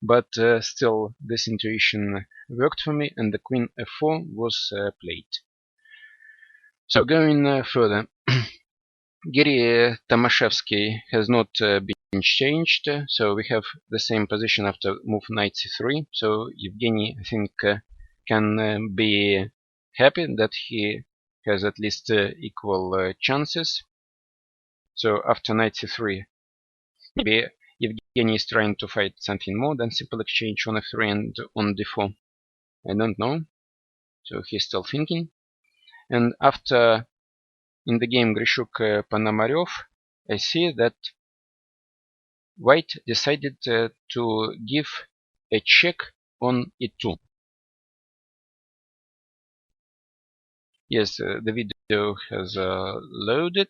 But still, this intuition worked for me, and the queen f4 was played. So going further, Giri Tomaszewski has not been changed, so we have the same position after move knight c3. So Evgeny, I think, can be happy that he has at least equal chances. So after knight c3, maybe Evgeny is trying to fight something more than simple exchange on f3 and on d4. I don't know. So he's still thinking. And after, in the game Grishuk-Ponomarev, I see that White decided to give a check on e2. Yes, the video has loaded.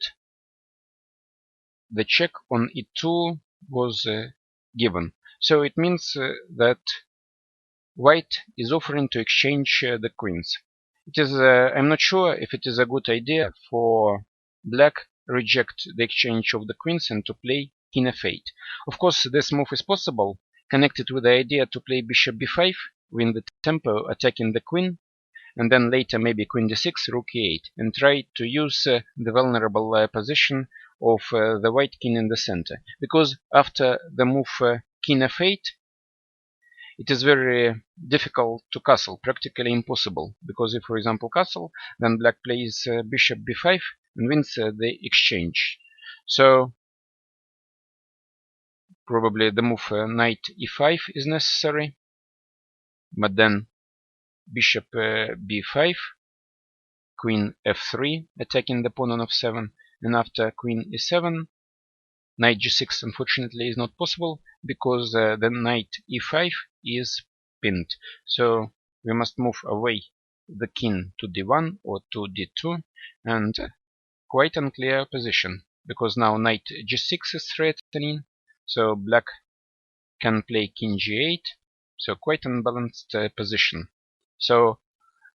The check on e2 was given. So it means that White is offering to exchange the queens. It is, I'm not sure if it is a good idea for Black reject the exchange of the queens and to play king f8. Of course, this move is possible, connected with the idea to play bishop b5, win the tempo attacking the queen, and then later maybe queen d6, rook e8, and try to use the vulnerable position of the white king in the center. Because after the move king f8, it is very difficult to castle, practically impossible. Because if, for example, castle, then black plays bishop b5 and wins the exchange. So probably the move knight e5 is necessary, but then bishop b5, queen f3, attacking the pawn on f7, and after queen e7, knight g6 unfortunately is not possible, because the knight e5 is pinned. So we must move away the king to d1 or to d2, and quite unclear position, because now knight g6 is threatening, so black can play king g8, so quite unbalanced position. So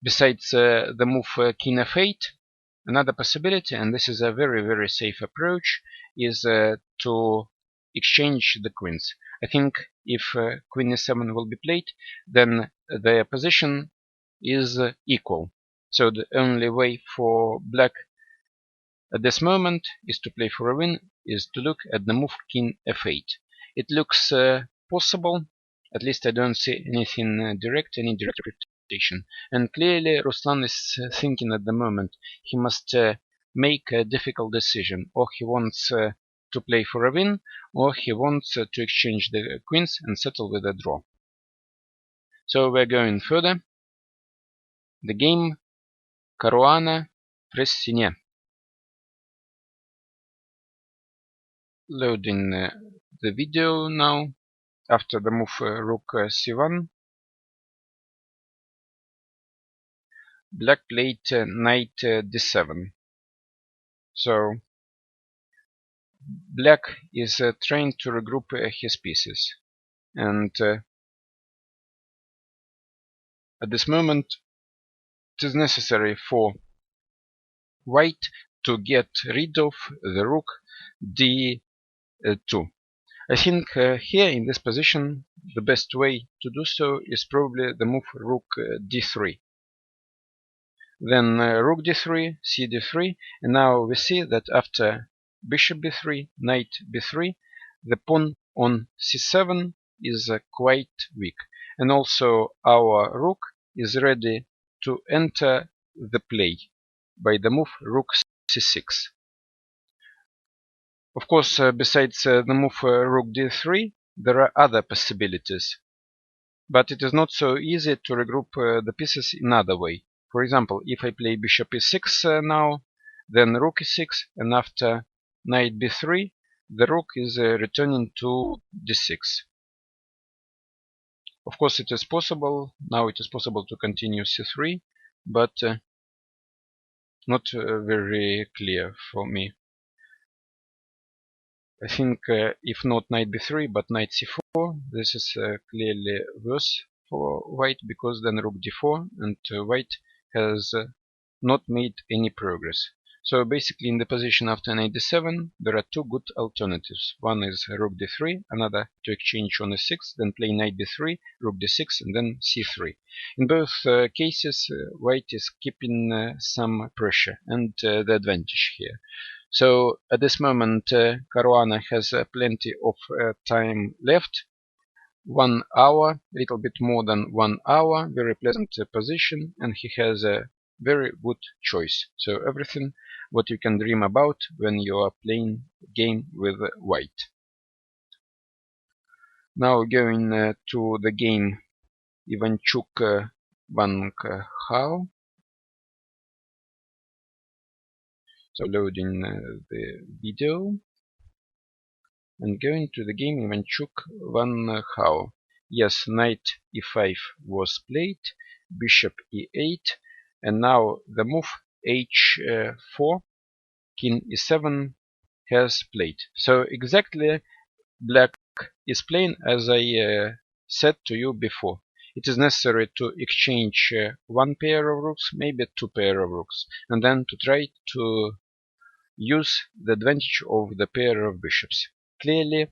besides the move king f8, another possibility, and this is a very safe approach, is to exchange the queens. I think if queen e7 will be played, then the position is equal. So the only way for black at this moment is to play for a win, is to look at the move king f8. It looks possible, at least I don't see anything direct, any direct interpretation. And clearly Ruslan is thinking at the moment he must make a difficult decision, or he wants to play for a win, or he wants to exchange the queens and settle with a draw. So we're going further. The game Caruana Press. Loading the video now after the move rook c1. Black played knight d7. So black is trying to regroup his pieces, and at this moment it is necessary for white to get rid of the rook d2. I think here in this position the best way to do so is probably the move rook d3. Then rook d3, c d3, and now we see that after bishop b3, knight b3, the pawn on c7 is quite weak, and also our rook is ready to enter the play by the move rook c6. Of course, besides the move rook d3, there are other possibilities, but it is not so easy to regroup the pieces in another way. For example, if I play bishop e6 now, then rook e6, and after knight b3, the rook is returning to d6. Of course, it is possible. Now it is possible to continue c3, but not very clear for me. I think if not knight b3, but knight c4, this is clearly worse for white, because then rook d4, and white has not made any progress. So basically in the position after knight d7, there are two good alternatives. One is rook d3, another to exchange on e6, then play knight b3, rook d6, and then c3. In both cases, white is keeping some pressure and the advantage here. So at this moment, Caruana has plenty of time left. 1 hour, a little bit more than 1 hour, very pleasant position, and he has a very good choice. So everything what you can dream about when you are playing a game with white. Now going to the game Ivanchuk Van Khao. So loading the video. And going to the game Ivanchuk Van Khao. Yes, knight e5 was played, bishop e8, and now the move h4, king e7 has played. So exactly black is playing as I said to you before. It is necessary to exchange one pair of rooks, maybe two pair of rooks, and then to try to use the advantage of the pair of bishops. Clearly,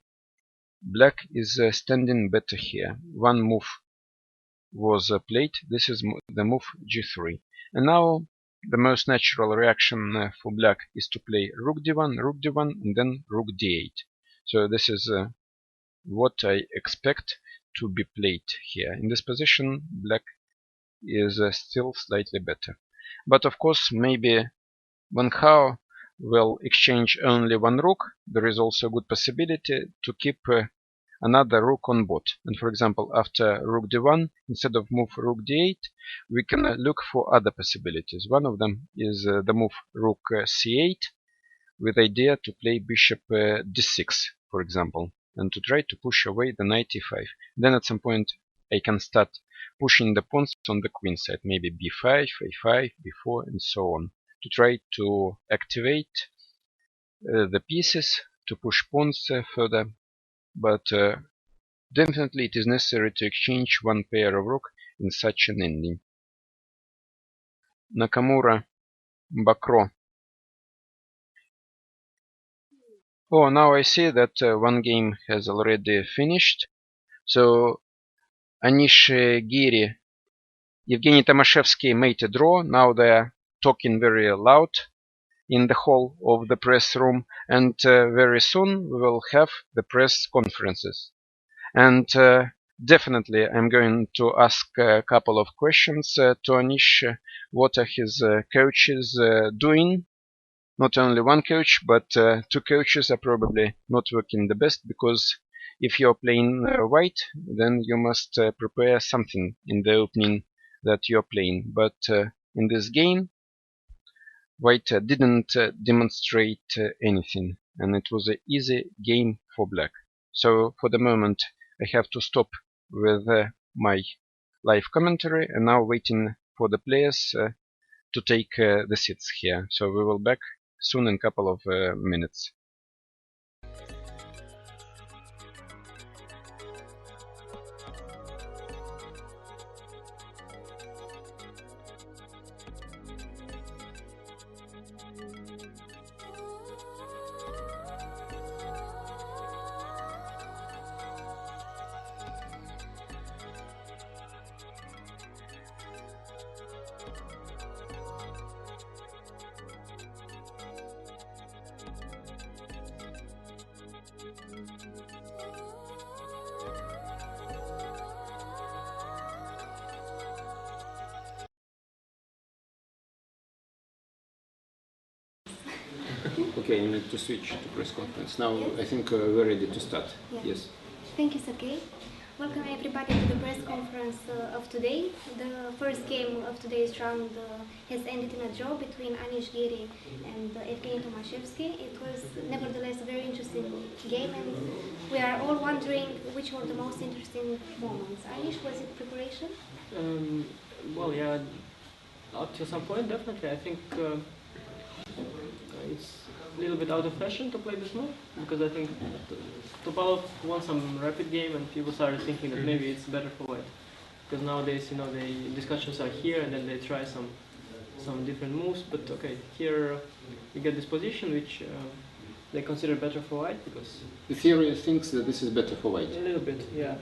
black is standing better here. One move was played. This is the move g3. And now the most natural reaction for black is to play rook d1, and then rook d8. So this is what I expect to be played here. In this position, black is still slightly better. But of course, maybe Van Khao will exchange only one rook. There is also a good possibility to keep another rook on board. And for example, after rook d1, instead of move rook d8, we can look for other possibilities. One of them is the move rook c8, with idea to play bishop d6, for example, and to try to push away the knight e5. Then at some point I can start pushing the pawns on the queen side, maybe b5, a5, b4, and so on, to try to activate the pieces, to push pawns further. But definitely it is necessary to exchange one pair of rook in such an ending. Nakamura, Bakro. Oh, now I see that one game has already finished. So Anish Giri, Evgeny Tomashevsky made a draw. Now they are talking very loud in the hall of the press room, and very soon we will have the press conferences. And definitely I'm going to ask a couple of questions to Anish. What are his coaches doing? Not only one coach, but two coaches are probably not working the best, because if you're playing white, then you must prepare something in the opening that you're playing. But in this game, white didn't demonstrate anything, and it was an easy game for black. So for the moment, I have to stop with my live commentary, and now waiting for the players to take the seats here. So we will back soon in a couple of minutes. Okay, I need to switch to press conference. Now Yes. I think we're ready to start. Yeah. Yes. Thank you, Sergei. Welcome everybody to the press conference of today. The first game of today's round has ended in a draw between Anish Giri and Evgeny Tomashevsky. It was nevertheless a very interesting game, and we are all wondering which were the most interesting moments. Anish, was it preparation? Well, yeah, up to some point, definitely. I think it's a little bit out of fashion to play this move, because I think Topalov won some rapid game and people started thinking that maybe it's better for white. Because nowadays, you know, the discussions are here and then they try some different moves, but okay, here you get this position which they consider better for white because... The theory thinks that this is better for white? A little bit, yeah.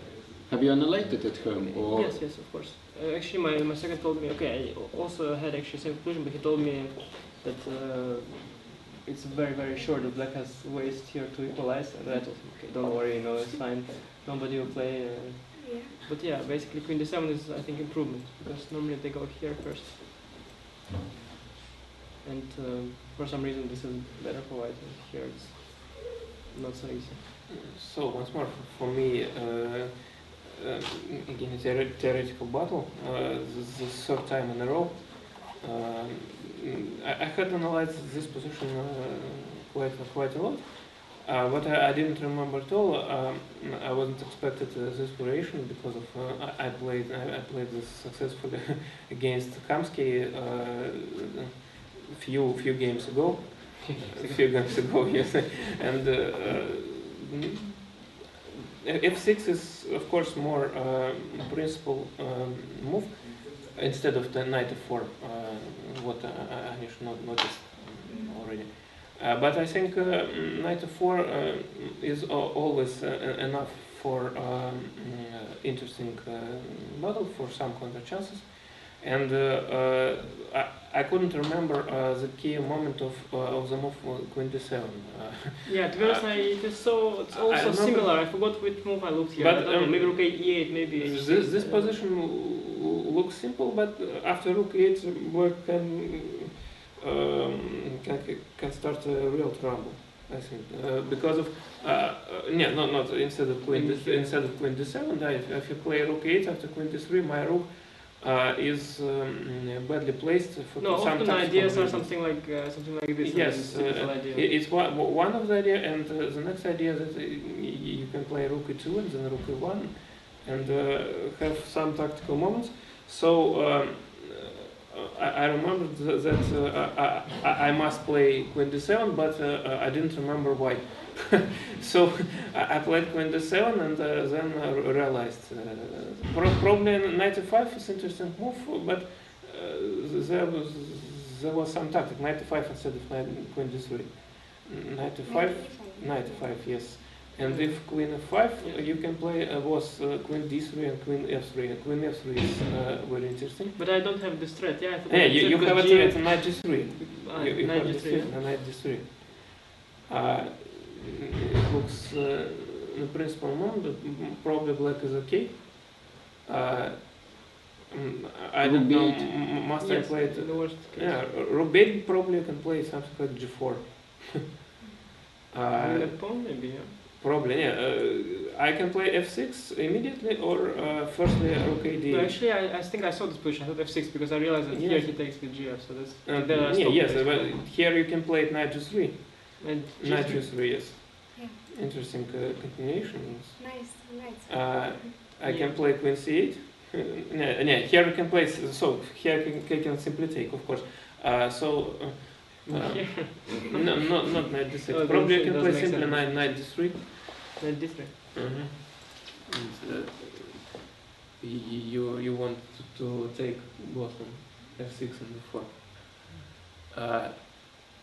Have you analyzed it at home? Or? Yes, of course. Actually, my second told me, okay, I also had actually the same conclusion, but he told me that it's very, very sure that black has ways here to equalize, and I told him, okay, don't worry, you know, it's fine, nobody will play. Yeah. But yeah, basically queen d7 is, I think, improvement, because normally they go here first. And for some reason this is better for white, and here it's not so easy. So once more, for me, again, it's a theoretical battle, the third time in a row. I had analyzed this position quite a lot, but I didn't remember at all. I wasn't expected this variation because of I played this successfully against Kamsky few games ago, yes, and f6 is of course more principal move instead of the knight f4, what Anish noticed already. But I think knight f4 is always enough for interesting battle, for some counter chances. And I couldn't remember the key moment of the move queen d7. Yeah, to be honest, it's also similar. I forgot which move I looked here. But maybe rook e8, maybe. This position looks simple, but after rook e8, black can start a real trouble, I think, because of not instead of queen d7. If you play rook e8 after queen d3, my rook is badly placed for some often ideas are something like this. Yes, it's one of the idea, and the next idea that you can play rook e2 and then rook e1 and have some tactical moments. So I remembered that I must play queen d7, but I didn't remember why. So I played queen d7 and then realized probably knight e5 is an interesting move, but there was some tactic. Knight e5 instead of queen d3. Knight e5, yes. And if queen f5, you can play both queen d3 and queen f3. Queen f3 is very interesting. But I don't have this threat. Yeah, you have a threat in knight g3. Knight g3. Knight d3. It looks in principle no, but probably black is okay. I don't know. Must I play it? The worst case. Yeah, rook b probably you can play something like g4. Pawn maybe, yeah. Probably, yeah. I can play f6 immediately, or firstly rook ad. No, actually, I think I saw this position. I thought f6 because I realized that here he takes with gf. So that's yes, but here you can play knight g3. And knight g3, yes. Yeah. Interesting continuation. Nice. I can play queen c8. Here you can play. So here I can simply take, of course. No, not knight d6. Probably you can play simply knight d3. Knight d3. You want to take both on f6 and f4.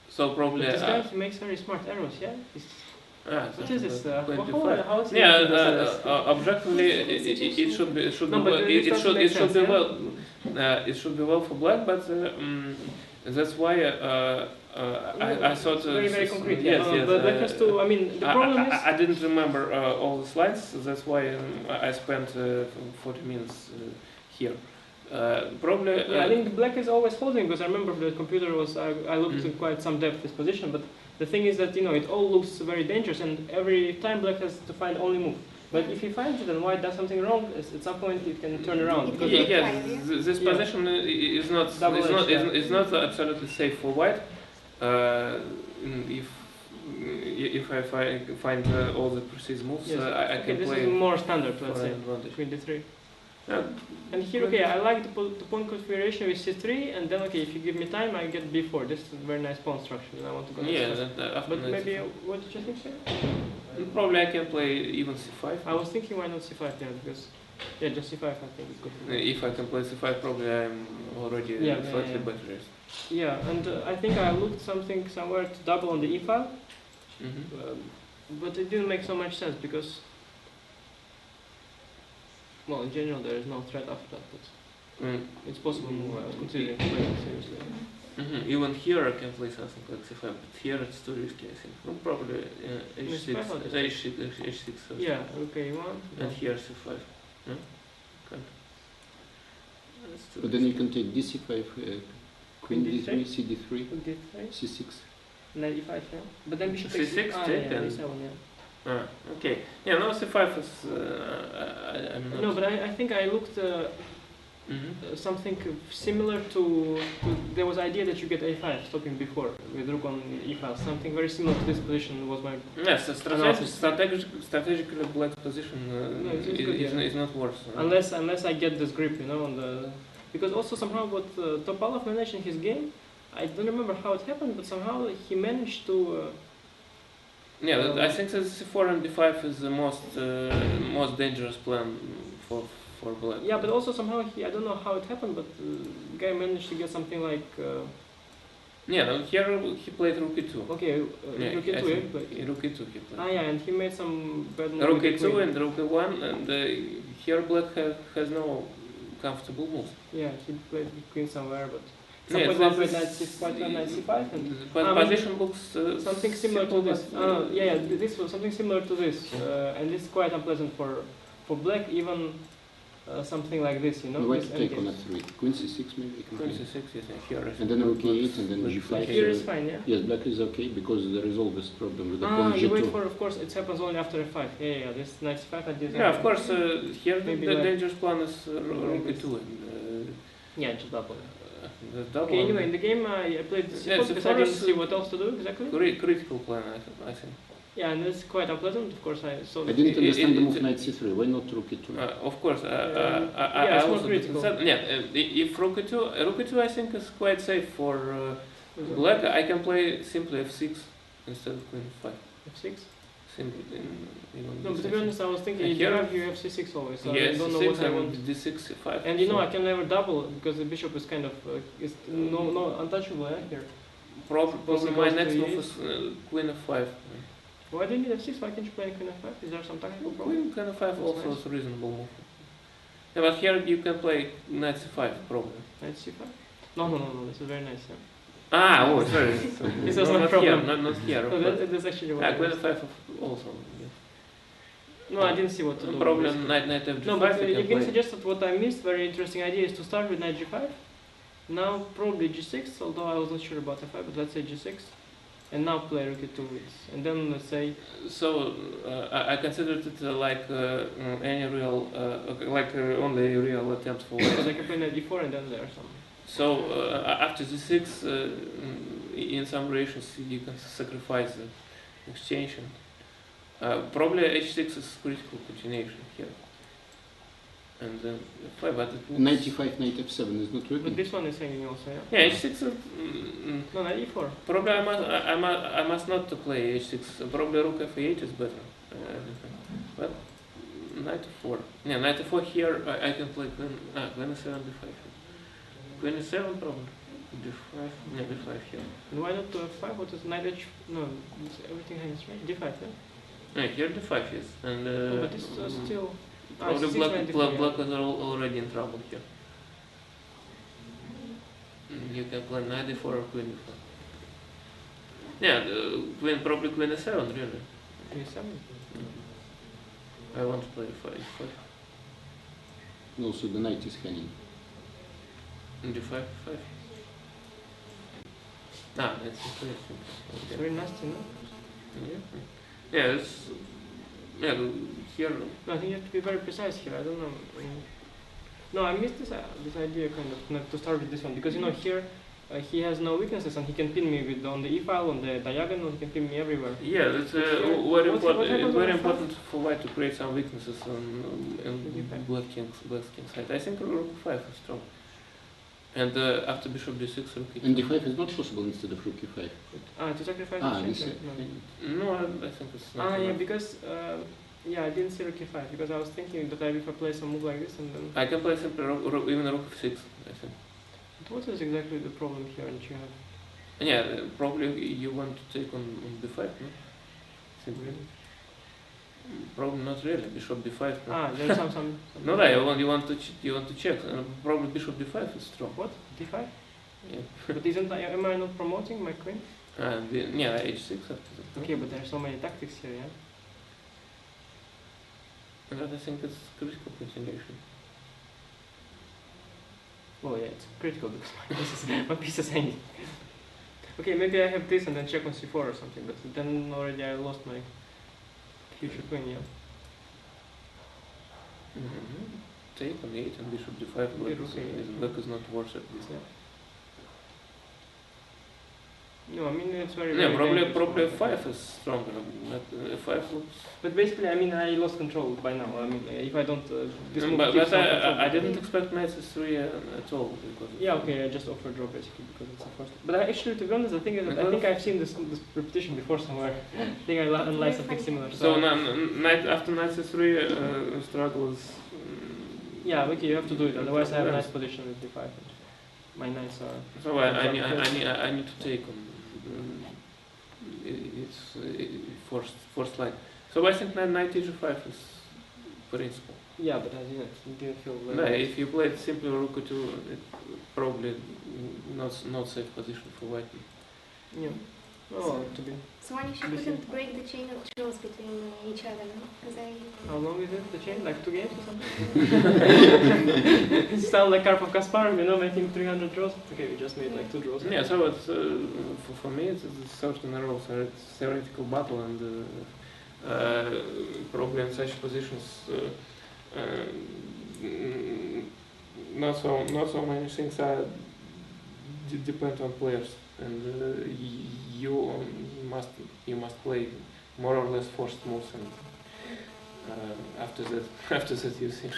So probably. This guy makes very smart arrows, yeah. What is this? How is objectively, it should be well for black, but that's why I thought. Very, very concrete. Yes. But black has to. I mean, the problem is. I didn't remember all the slides. That's why I spent 40 minutes here. Probably. I think black is always holding, because I remember the computer was. I looked at quite some depth this position, but the thing is that it all looks very dangerous, and every time black has to find only move. But if he finds it and white does something wrong, at some point it can turn around. Because This position is not absolutely safe for white. If I find all the precise moves, I can this play. This is more standard, let's say, between the three. And here, okay, I like the pawn configuration with c3, and then, okay, if you give me time, I get b4. This is a very nice pawn structure, and I want to go. But maybe, what did you think, sir? Probably I can play even c5. I was thinking, why not c5? Yeah, because just c5 I think is good. If I can play c5, probably I'm already slightly better. Yeah, and I think I looked somewhere to double on the e file, but it didn't make so much sense because. Well, in general, there is no threat after that, but it's possible move. I was considering playing it seriously. Even here, I can play something like c5, but here it's too risky, I think. Well, probably h6. H6 yeah, okay, one. And here c5. But then you can take dc5, queen d3, cd3, c6. Knight e5, yeah. But then bishop c6, take and d7, okay. Yeah, no, c5 is. I'm not. No, but I think I looked something similar to. There was idea that you get a5 stopping before with rook on e5. Something very similar to this position was my. Yes, strategically black position is not worse. Unless I get this grip, you know, on the. Because also somehow what Topalov managed in his game, I don't remember how it happened, but somehow he managed to. I think that c4 and d5 is the most dangerous plan for black. Yeah, but also somehow I don't know how it happened, but the guy managed to get something like. Here he played rook e2. Okay, rook e2 he played. Rook e2 he played. Yeah, and he made some bad moves. Rook e2 and rook e1, and here black has no comfortable moves. Yeah, he played queen somewhere, but. Some point one played knight c5 and knight c5, and position looks something similar to this. This was something similar to this, and it's quite unpleasant for black. Even something like this, you know. Why to take on f3? Queen c6 maybe. Queen c6, yes, here. And then rook e8 and then g5. Here is fine, yeah. Yes, black is okay because there is always problem with the pawn g2. You wait for, of course, it happens only after f5. Yeah. This knight c5 and this. Yeah, of course. Here the dangerous plan is rook e2 and. Just double. Okay, anyway, in the game I played c4 because I didn't see what else to do exactly. Critical plan, I think. Yeah, and it's quite unpleasant. Of course, I saw. I didn't understand the move knight c3. Why not rook e2? Of course, it's more critical. If rook e2, I think is quite safe for black. I can play simply f6 instead of queen f5. F6. Simply. No, but to be honest, I was thinking you have c6 always. So yes, I don't know what I want. d6, c5. And you know, I can never double because the bishop is kind of no untouchable here. Probably my next move is queen f5. Why do you need f6? Why can't you play queen f5? Is there some technical problem? Queen f5 also is a reasonable move. Yeah, but here you can play knight c5 probably. Knight c5? No. This is very nice. Yeah. Sorry. This was not a problem. Here, not here. No, that's actually what queen f5 also. Yes. No, I didn't see what to do. Probably knight f5. No, but Evgeny suggested what I missed. Very interesting idea is to start with knight g5. Now probably g6, although I was not sure about f5, but let's say g6. And now play rook e2 and then let's say. So I considered it like any real, only real attempt for. Because I can play knight e4 and then there are some. So after d6, in some variations you can sacrifice the exchange. Probably h6 is critical continuation here. And then f5, but it looks... Knight e5, knight f7 is not working. But this one is hanging also, yeah? Yeah, h6 no, knight e4. Probably I must not to play h6. Probably rook f8 is better. But knight f4. Yeah, knight f4 here I can play queen e7, d5. Queen e7 probably. d5, yeah, d5 here. And why not to f5? What is knight h? No, everything hangs right. d5, yeah? Yeah, here d5, yes. And, but it's still... Probably black is already in trouble here. You can play knight d4 or queen d4. Yeah, probably queen e7 really. Queen e7? I want to play d5. Also the knight is hanging. d5, 5. That's interesting. Very nasty, no? Yeah, it's Yeah, here. No, I think you have to be very precise here. I don't know. No, I missed this idea kind of to start with this one because here he has no weaknesses and he can pin me with on the E file, on the diagonal. He can pin me everywhere. Yeah, that's very important. It's very important for white to create some weaknesses on black king's side. I think rook 5 is strong. And after bishop d6, rook e2. And d5 is not possible instead of rook e5. To sacrifice the No, I think it's not. yeah, because I didn't see rook e5 because I was thinking that if I play some move like this and then I can play simply even rook f6, I think. But what is exactly the problem here? And you have probably you want to take on b5, no? Simply. Probably not really. Bishop d5. No? There's some. No, you want to check. Probably bishop d5 is strong. What? d5? Yeah. But am I not promoting my queen? h6 after that. Okay, but there are so many tactics here, yeah. And I think it's critical continuation. Well, yeah, it's critical because my piece is hanging. Okay, maybe I have this and then check on c4 or something, but then already I lost my future queen, yeah. Take on 8 and bishop d5. Black is not worth it. Yeah. No, I mean it's very. Probably 5 is stronger. F5 looks. But basically, I mean, I lost control by now. I mean, if I don't. But I didn't expect knight c3 at all. Okay, I just offered draw basically because it's the first. But actually, to be honest, I think I've seen this repetition before somewhere. I think I unlike something similar. So after knight c3 struggles. Okay, you have to do it. Otherwise, I have a nice position with d5. My knights are. So I need to take on. It's forced line. So I think knight e5 is principle. Yeah, but I didn't feel. If you played simply rook e2, it probably not safe position for white. Yeah. To be. So Anish, you couldn't break the chain of draws between each other, no? How long is it, the chain? Like 2 games or something? It sounds like Karpov Kasparov, making 300 draws. Okay, we just made like 2 draws. Yeah, so it's for me it's certain rules. It's theoretical battle and probably in such positions not so many things are depend on players. And you must play more or less forced moves, and after that you see.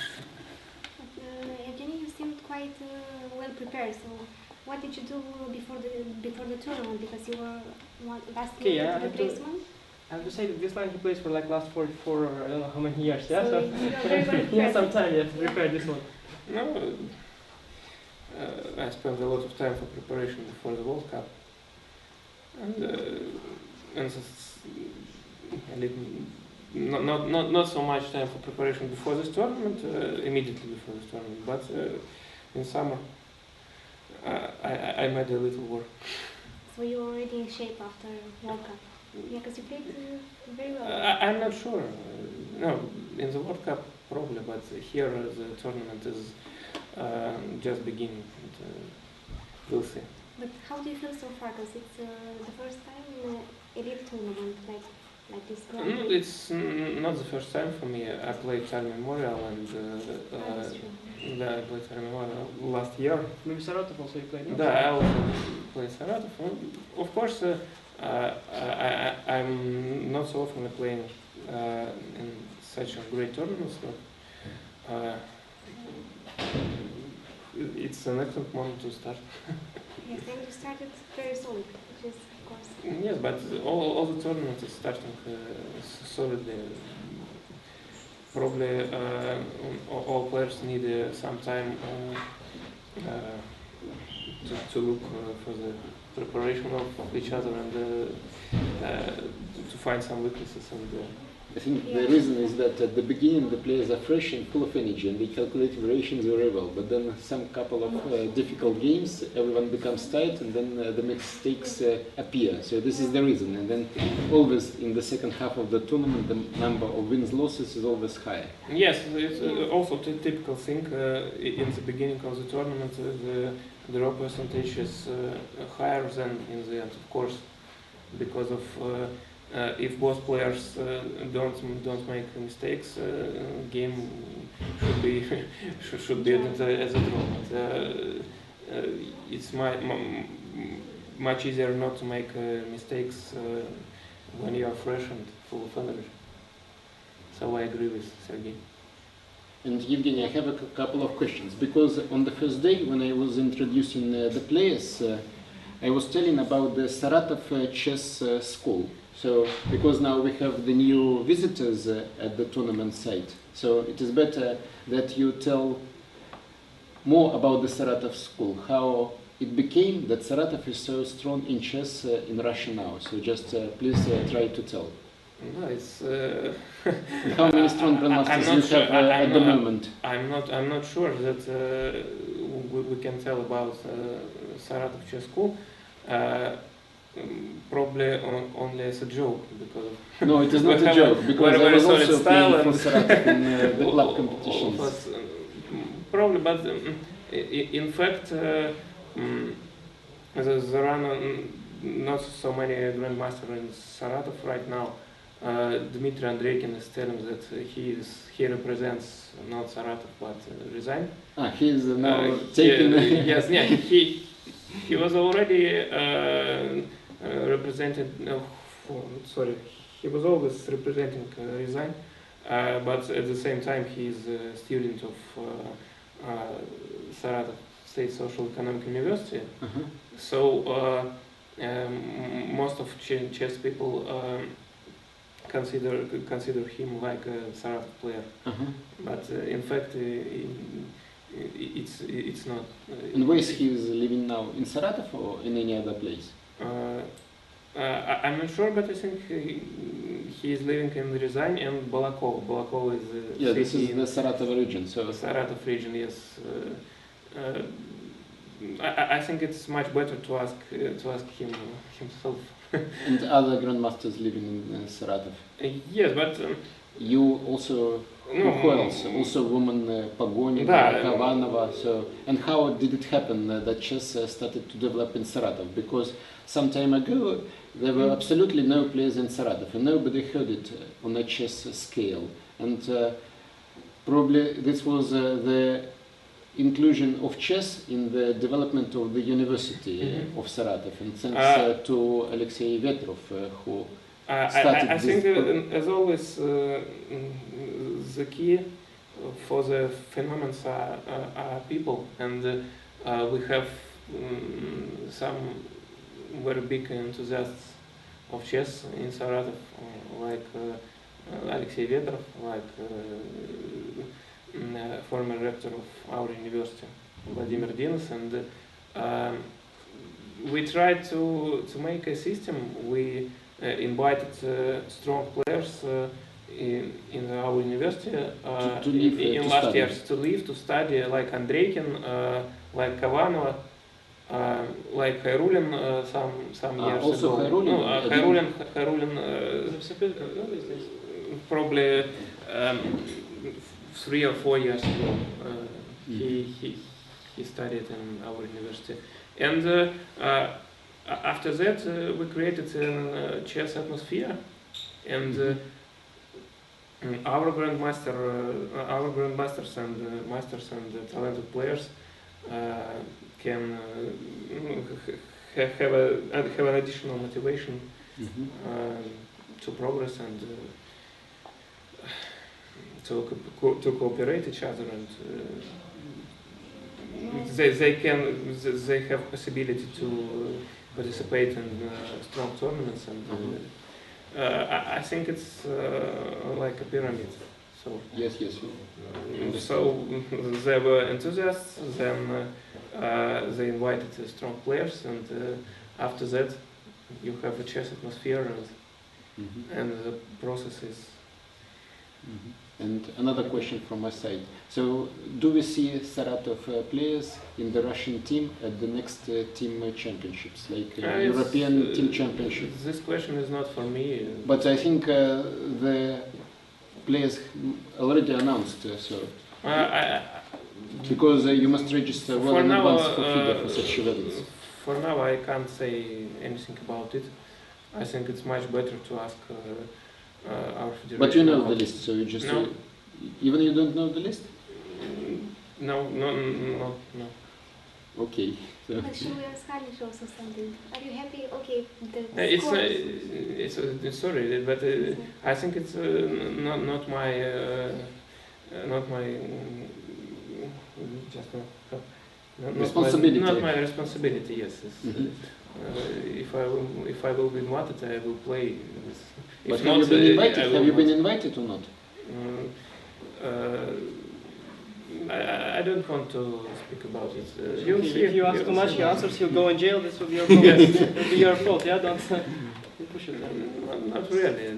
Evgeny, you seemed quite well prepared. So, what did you do before the tournament? Because you were last year replacement. I have to say that this line he plays for like last 44 or I don't know how many years. Yeah, so very well he has some time to prepare this one. No. I spent a lot of time for preparation before the World Cup, and not so much time for preparation before this tournament, immediately before this tournament, but in summer I made a little work. So you were already in shape after World Cup? Yeah, because you played very well. I'm not sure. No, in the World Cup probably, but here the tournament is just beginning. We'll see. But how do you feel so far? Because it's the first time in an elite tournament like this. It's not the first time for me. I played Tsar Memorial and I played Tsar Memorial last year. Maybe Saratov also you played? I also played Saratov. Of course, I'm not so often playing in such a great tournaments, but it's an excellent moment to start. Yes, and you started very solid, which is of course. Yes, but all the tournaments are starting solidly. Probably all players need some time to look for the preparation of each other and to find some weaknesses. I think the reason is that at the beginning the players are fresh and full of energy and they calculate variations very well, but then some couple of difficult games, everyone becomes tight and then the mistakes appear. So this is the reason, and then always in the second half of the tournament the number of wins losses is always higher. Yes, it's also a typical thing. In the beginning of the tournament the raw percentage is higher than in the end, of course, because of if both players don't make mistakes, game should be should be as a draw. But, it's much easier not to make mistakes when you are fresh and full of energy. So I agree with Sergei. And Evgeny, I have a couple of questions, because on the first day when I was introducing the players, I was telling about the Saratov chess school. So, because now we have the new visitors at the tournament site, so it is better that you tell more about the Saratov school, how it became that Saratov is so strong in chess in Russia now. So just please try to tell. No, it's how many strong grandmasters you have at the moment? I'm not sure that we can tell about Saratov chess school. Probably only as a joke, because no, it is not a joke, because I was also playing for Saratov in the club competitions. Probably, but in fact, there are not so many grandmasters in Saratov right now. Dmitry Andreikin is telling that he represents not Saratov but Ryazan. He is now taking. Yes, yeah, he was already represented. Sorry, he was always representing Ryazan, but at the same time he is a student of Saratov State Social Economic University. So most of chess people consider him like a Saratov player, but in fact it's not. And where is he living now? In Saratov or in any other place? I'm not sure, but I think he is living in Ryazan and Balakov. Balakov is yeah, this is the Saratov region. So Saratov region, yes. I think it's much better to ask him himself. And other grandmasters living in Saratov? Yes, but you also. Who else? Also woman Pagonina, Kavanova. So, and how did it happen that chess started to develop in Saratov? Because some time ago there were absolutely no players in Saratov, and nobody heard it on a chess scale. And probably this was the inclusion of chess in the development of the University of Saratov, and thanks to Alexei Vetrov, who started I think, as always, the key for the phenomena are people, and we have some very big enthusiasts of chess in Saratov, like Alexei Vetrov, like former rector of our university, Vladimir Dinas, and we tried to make a system. We invited strong players in our university in last years to live, to study, like Andreikin, like Kavanova, like Hayrulin some years also ago. Hayrulin? Probably 3 or 4 years ago. He studied in our university, and after that we created a chess atmosphere, and our grandmasters and masters and talented players can have an additional motivation to progress and to cooperate each other, and they have possibility to participate in strong tournaments, and I think it's like a pyramid. So yes. So they were enthusiasts. Then they invited strong players, and after that, you have a chess atmosphere, and the process is. And another question from my side. So, do we see Saratov players in the Russian team at the next team championships, like European team championships? This question is not for me. But I think the players already announced, so. Because you must register well in advance for FIDE for such events. For now, I can't say anything about it. I think it's much better to ask our federation. But you know the list, so you just no. Even you don't know the list? No. Okay. So. But should we ask Alish also something? Are you happy? Okay, the it's sorry, but I think it's not my just responsibility. Not my responsibility. Yes. If I will be invited, I will play. But have you been invited? Have you been invited or not? I don't want to speak about it. If you ask too much, he answers, he'll go in jail. This will be your fault. It will be your fault. Yeah, don't push it. Not really.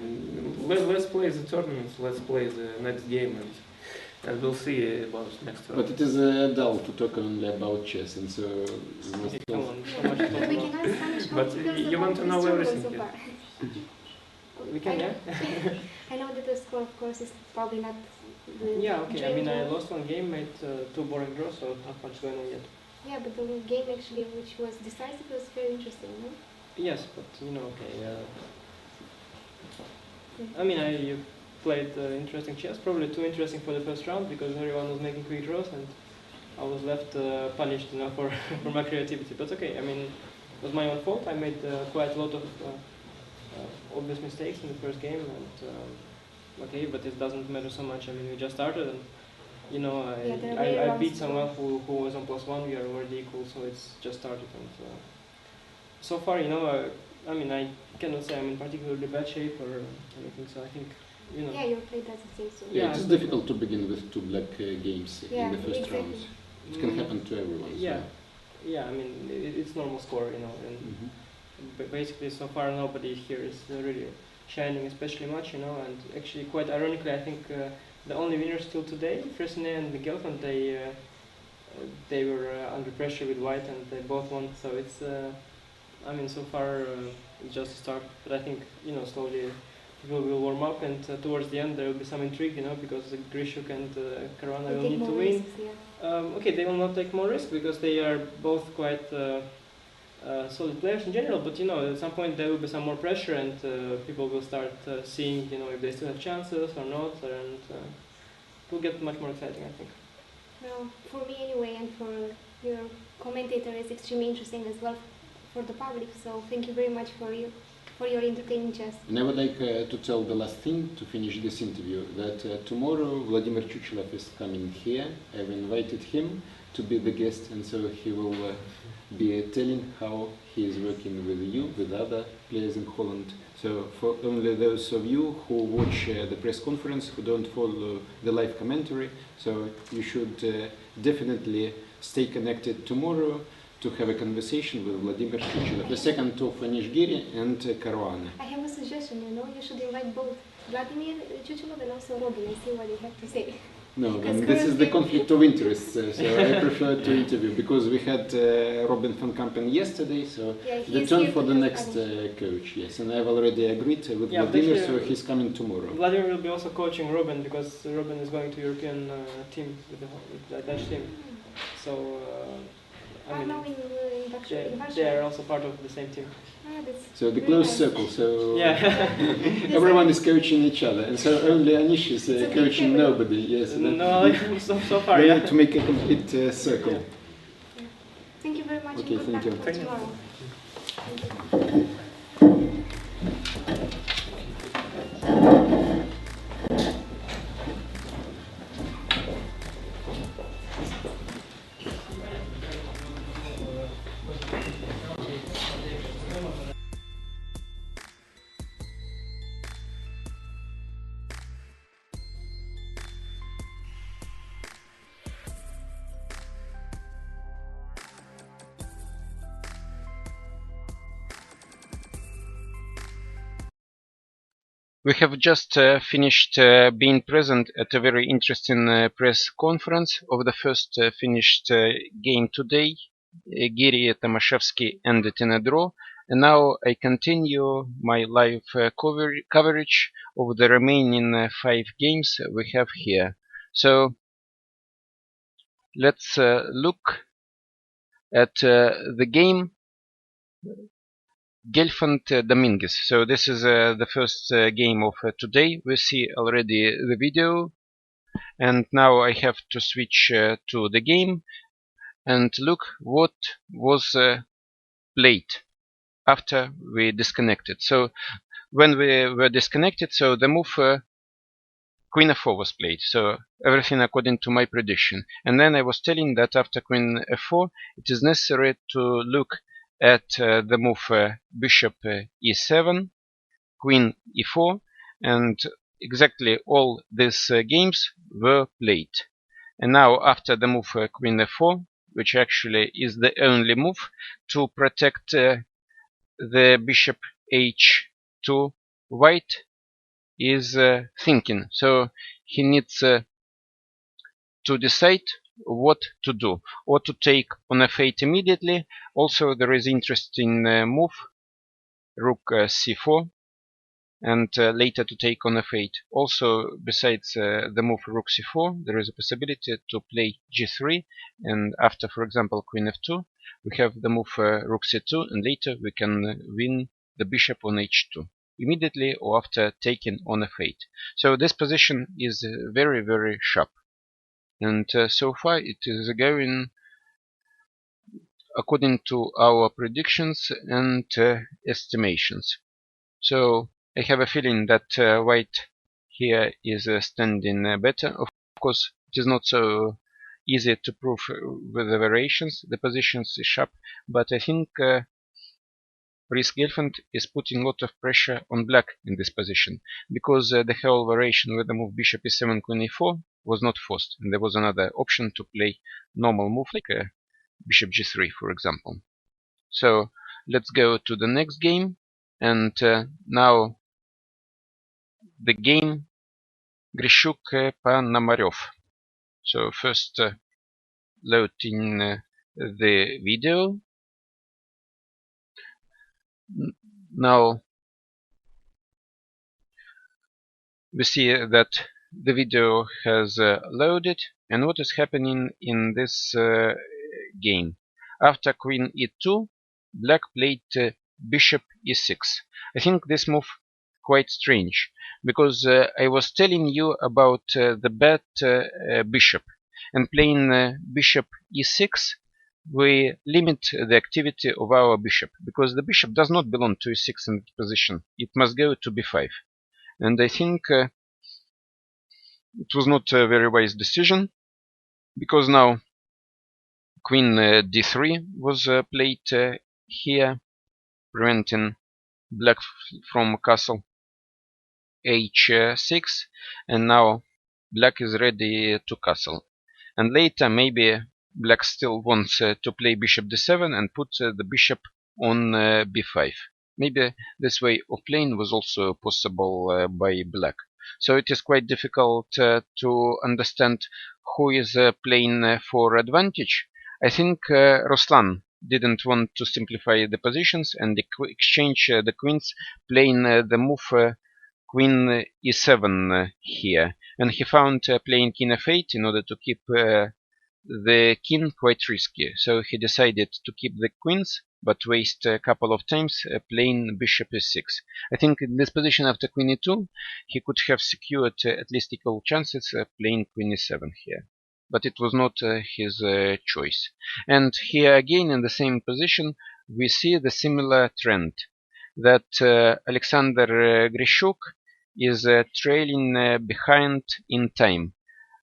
Let's play the tournaments. Let's play the next game, and we'll see about next one. But it is dull to talk only about chess, and so. We can ask Alish how But he feels you want to know about everything. so far. We can, yeah. I know that the score, of course, is probably not. Yeah, okay. I mean, I lost one game, made 2 boring draws, so not much going on yet. Yeah, but the game actually, which was decisive, was very interesting, no? Yes, but okay. I mean, I played interesting chess, probably too interesting for the first round because everyone was making quick draws and I was left punished, for for my creativity. But okay, I mean, it was my own fault. I made quite a lot of obvious mistakes in the first game, and okay, but it doesn't matter so much. I mean, we just started, and I beat someone who was on +1. We are already equal, so it's just started, and so far, I mean, I cannot say I'm in particularly bad shape or anything. So I think, Yeah, you played as a team, so. Yeah, it's difficult to begin with 2 black games in the first round. It can happen to everyone. Yeah, so. yeah. I mean, it's normal score, and basically so far nobody here is really shining especially much, and actually quite ironically, I think the only winners till today, Fresnay and Gelfand, they were under pressure with White and they both won. So it's, I mean, so far it's just a start, but I think slowly people will warm up, and towards the end there will be some intrigue, because Grishuk and Caruana will need to win. Risks, yeah. Okay, they will not take more risk because they are both quite solid players in general, but at some point there will be some more pressure, and people will start seeing if they still have chances or not, and it will get much more exciting, I think. Well, for me anyway, and for your commentator, it's extremely interesting as well for the public. So thank you very much for your entertaining chess. And I would like to tell the last thing to finish this interview, that tomorrow Vladimir Chuchilov is coming here. I've invited him to be the guest, and so he will be telling how he is working with you, with other players in Holland. So for only those of you who watch the press conference, who don't follow the live commentary, so you should definitely stay connected tomorrow to have a conversation with Vladimir Chuchilov, the second of Anish Giri and Caruana. I have a suggestion, you should invite both Vladimir Chuchilov and also Robin and see what they have to say. No, then this is the conflict of interest, so I prefer to interview, because we had Robin van Kampen yesterday, so yeah, the turn for the next coach, yes, and I've already agreed with Vladimir, so he's coming tomorrow. Vladimir will be also coaching Robin, because Robin is going to European team with the Dutch team, so I mean, they are also part of the same team. So the close circle, so yeah. everyone is coaching each other, and so only Anish is coaching nobody. Yes. No, so far, we yeah. need to make a complete circle. Yeah. Thank you very much. Okay, thank you. For tomorrow. Thank you. We have just finished being present at a very interesting press conference of the first finished game today. Giri Tomaszewski ended in a draw, and now I continue my live coverage of the remaining 5 games we have here. So let's look at the game Gelfand Dominguez. So this is the first game of today. We see already the video, and now I have to switch to the game and look what was played after we disconnected. So when we were disconnected, so the move Queen f4 was played, so everything according to my prediction. And then I was telling that after Queen f4, it is necessary to look at the move Bishop e7, Queen e4, and exactly all these games were played. And now after the move Queen f4, which actually is the only move to protect the Bishop h2, White is thinking. So he needs to decide what to do, or to take on f8 immediately. Also there is interesting move Rook c4, and later to take on f8. Also besides the move Rook c4, there is a possibility to play g3, and after, for example, Queen f2, we have the move Rook c2, and later we can win the bishop on h2 immediately or after taking on f8. So this position is very, very sharp, and so far it is going according to our predictions and estimations. So I have a feeling that White here is standing better. Of course, it is not so easy to prove with the variations. The positions is sharp, but I think Prix is putting a lot of pressure on Black in this position, because the whole variation with the move Bishop e7, Queen e4 was not forced, and there was another option to play normal move like Bishop g3, for example. So let's go to the next game, and now the game Grishuk-Panomarev. So first loading the video. Now we see that the video has loaded, and what is happening in this game. After Queen e2, Black played Bishop e6. I think this move quite strange, because I was telling you about the bad bishop, and playing Bishop e6 we limit the activity of our bishop, because the bishop does not belong to e6 in that position. It must go to b5. And I think it was not a very wise decision, because now Queen d3 was played here, preventing Black from castle h6, and now Black is ready to castle. And later maybe Black still wants to play Bishop d7 and put the bishop on b5. Maybe this way of playing was also possible by Black. So it is quite difficult to understand who is playing for advantage. I think Ruslan didn't want to simplify the positions and exchange the queens, playing the move Queen e7 here. And he found playing King f8 in order to keep the king quite risky. So he decided to keep the queens, but waste a couple of times playing Bishop e6. I think in this position after Queen e2, he could have secured at least equal chances playing Queen e7 here. But it was not his choice. And here again in the same position we see the similar trend, that Alexander Grishuk is trailing behind in time.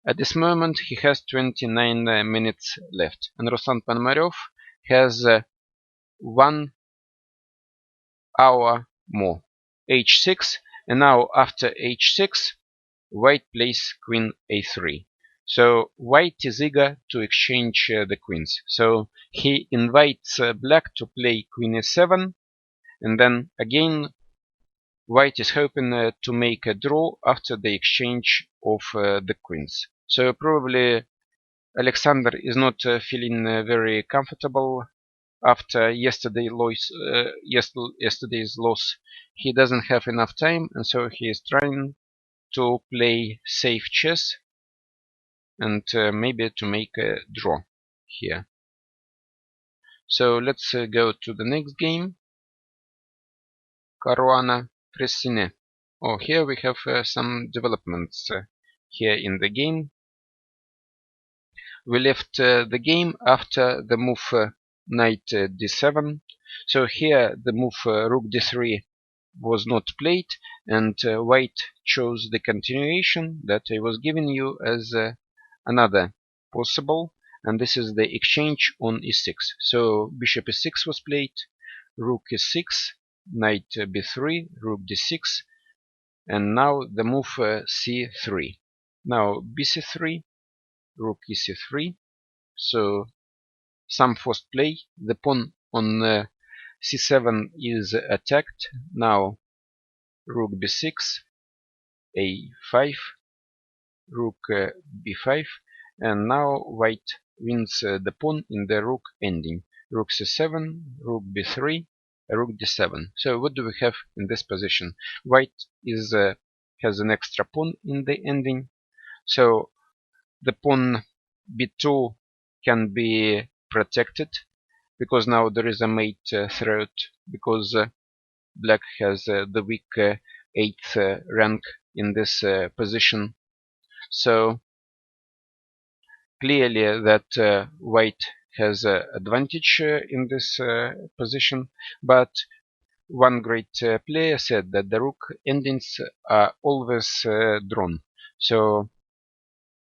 At this moment he has 29 minutes left, and Ruslan Panomarev has 1 hour more. h6, and now after h6 White plays Queen a3. So White is eager to exchange the queens. So he invites Black to play Queen a7, and then again White is hoping to make a draw after the exchange of the queens. So probably Alexander is not feeling very comfortable after yesterday's loss. He doesn't have enough time, and so he is trying to play safe chess and maybe to make a draw here. So let's go to the next game. Caruana Fressine. Oh, here we have some developments here in the game. We left the game after the move knight d7. So here the move rook d3 was not played, and white chose the continuation that I was giving you as another possible, and this is the exchange on e6. So bishop e6 was played, rook e6, knight b3, rook d6, and now the move c3. Now bc3, rook ec3. So some forced play. The pawn on c7 is attacked. Now rook b6, a5, rook b5, and now white wins the pawn in the rook ending. Rook c7, rook b3, rook d7. So what do we have in this position? White has an extra pawn in the ending. So the pawn b2 can be protected because now there is a mate threat, because black has the weak 8th rank in this position. So clearly that white has advantage in this position, but one great player said that the rook endings are always drawn. So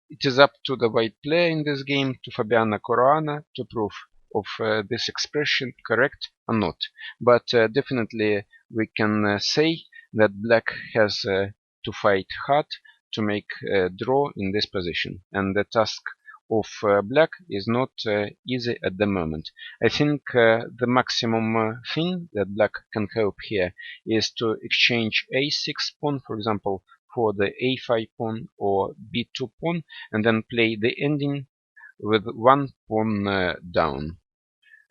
it is up to the white player in this game, to Fabiano Caruana, to prove of this expression correct or not. But definitely we can say that black has to fight hard to make a draw in this position, and the task of black is not easy at the moment. I think the maximum thing that black can hope here is to exchange a6 pawn, for example, for the a5 pawn or b2 pawn, and then play the ending with one pawn down.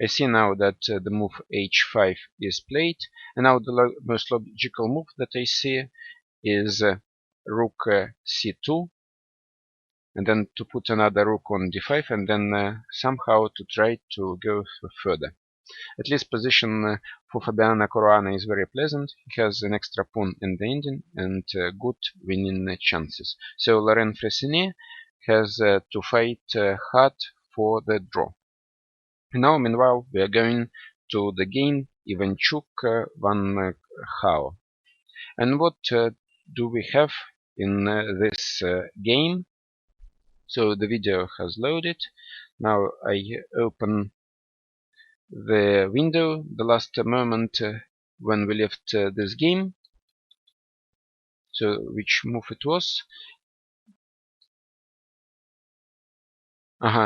I see now that the move h5 is played, and now the most logical move that I see is rook c2, and then to put another rook on d5, and then somehow to try to go further. At least position for Fabiano Caruana is very pleasant. He has an extra pawn in the ending and good winning chances. So Laurent Fressine has to fight hard for the draw. Now, meanwhile, we are going to the game Ivanchuk Van Hao. And what do we have in this game? So the video has loaded. Now I open the window, the last moment when we left this game. So which move it was?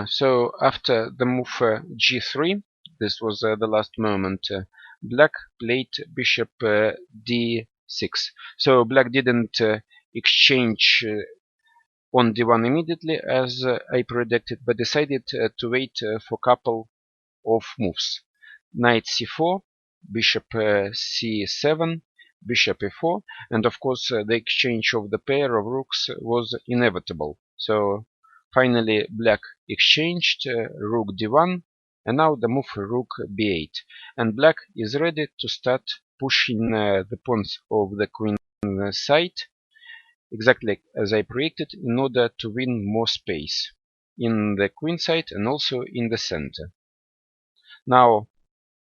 So after the move g3, this was the last moment, black played bishop d6. So black didn't exchange on d1 immediately as I predicted, but decided to wait for a couple of moves. Knight c4, bishop c7, bishop e4, and of course the exchange of the pair of rooks was inevitable. So finally black exchanged rook d1, and now the move rook b8, and black is ready to start pushing the pawns of the queen side, exactly as I predicted, in order to win more space in the queen side and also in the center. Now,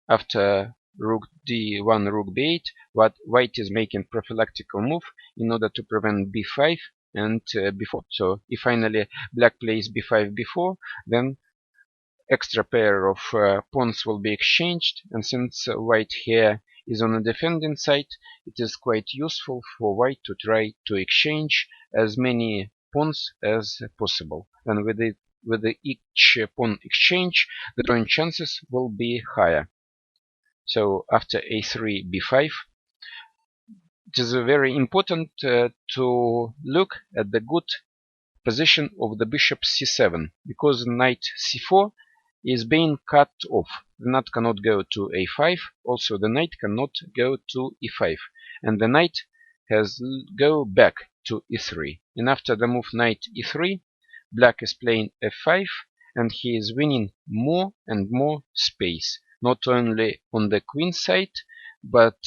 after rook d1, rook b8, white is making prophylactical move in order to prevent b5 and b4. So if finally black plays b5, b4, then extra pair of pawns will be exchanged, and since white here is on the defending side, it is quite useful for white to try to exchange as many pawns as possible. And with each pawn exchange, the drawing chances will be higher. So after a3, b5, it is very important to look at the good position of the bishop c7, because knight c4 is being cut off. The knight cannot go to a5, also the knight cannot go to e5, and the knight has go back to e3. And after the move knight e3, black is playing f5, and he is winning more and more space, not only on the queen side, but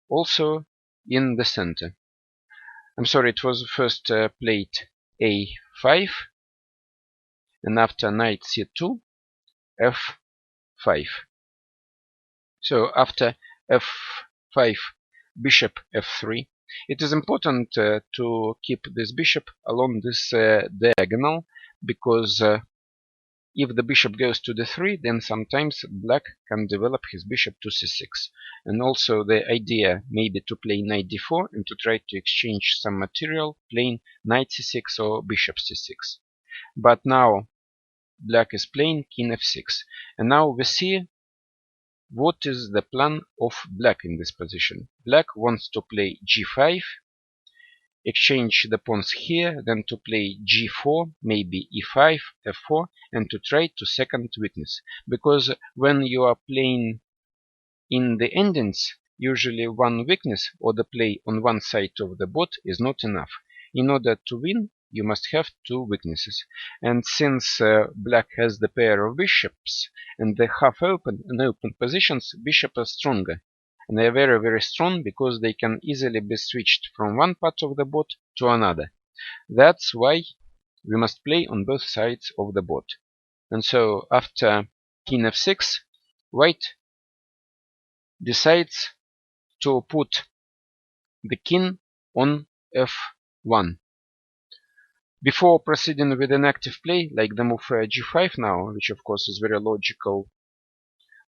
also in the center. I'm sorry, it was first played a5, and after knight c2, f5. So after f5, bishop f3. It is important to keep this bishop along this diagonal, because if the bishop goes to d3, then sometimes black can develop his bishop to c6. And also the idea maybe to play knight d4 and to try to exchange some material, playing knight c6 or bishop c6. But now black is playing king f6. And now we see what is the plan of black in this position. Black wants to play g5, exchange the pawns here, then to play g4, maybe e5, f4, and to try to second weakness. Because when you are playing in the endings, usually one weakness or the play on one side of the board is not enough. In order to win, you must have two weaknesses. And since black has the pair of bishops and the half open and open positions, bishops are stronger. And they are very, very strong because they can easily be switched from one part of the board to another. That's why we must play on both sides of the board. And so after king f6, white decides to put the king on f1. Before proceeding with an active play, like the move g5 now, which of course is very logical,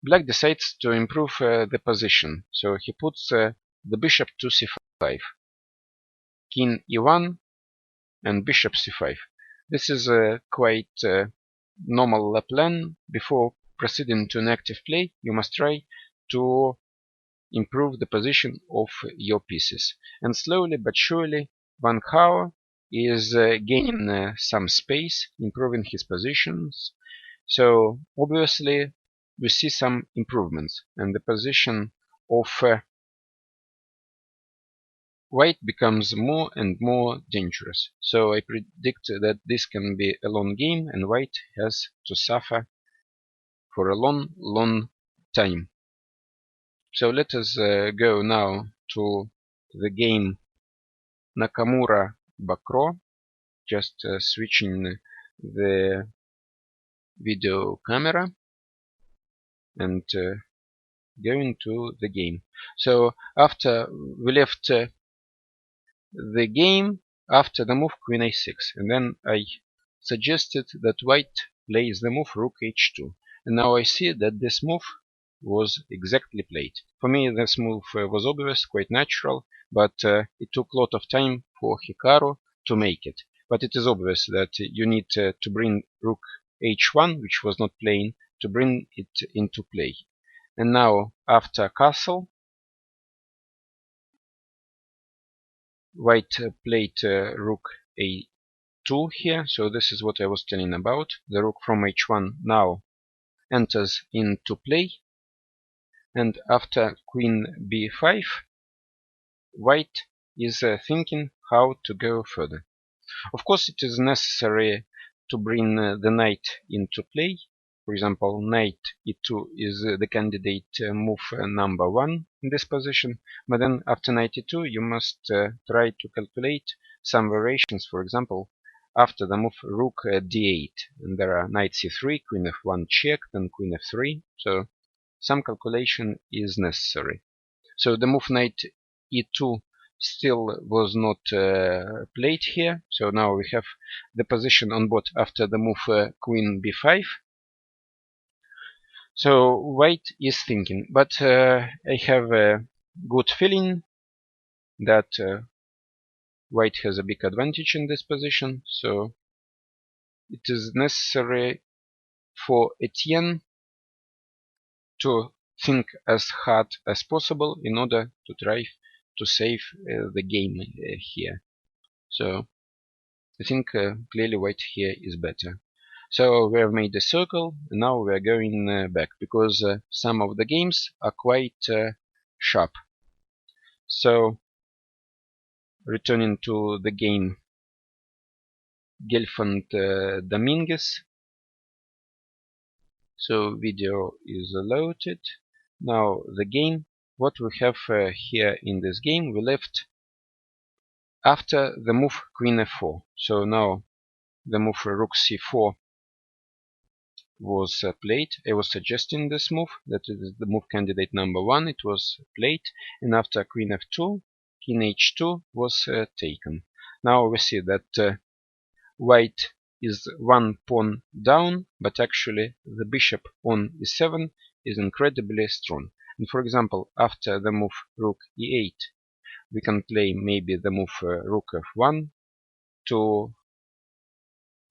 black decides to improve the position. So he puts the bishop to c5, king e1, and bishop c5. This is a quite normal plan. Before proceeding to an active play, you must try to improve the position of your pieces. And slowly but surely, Van Gogh is gaining some space, improving his positions. So obviously we see some improvements, and the position of white becomes more and more dangerous. So I predict that this can be a long game, and white has to suffer for a long time. So let us go now to the game Nakamura-Bakro, just switching the video camera and going to the game. So after we left the game after the move queen a6, and then I suggested that white plays the move rook h2, and now I see that this move was exactly played. For me this move was obvious, quite natural, but it took a lot of time for Hikaru to make it. But it is obvious that you need to bring rook h1, which was not playing, to bring it into play. And now after castle, white played rook a2 here, so this is what I was telling about. The rook from h1 now enters into play, and after queen b5, white is thinking how to go further. Of course, it is necessary to bring the knight into play. For example, knight e2 is the candidate move number 1 in this position. But then after knight e2, you must try to calculate some variations. For example, after the move rook d8, and there are knight c3, queen f1 check, then queen f3. So some calculation is necessary. So the move knight e2 still was not played here. So now we have the position on board after the move queen b5. So white is thinking, but I have a good feeling that white has a big advantage in this position. So it is necessary for Etienne to think as hard as possible in order to try to save the game here. So I think clearly white here is better. So we have made a circle, and now we are going back, because some of the games are quite sharp. So returning to the game Gelfand Dominguez. So video is loaded. Now the game. what we have here in this game, we left after the move queen f4. So now the move rook c4 was played. I was suggesting this move, that is the move candidate number 1. It was played, and after queen f2, king h2 was taken. Now we see that white is one pawn down, but actually the bishop on e7 is incredibly strong. And for example, after the move rook e8, we can play maybe the move rook f1 to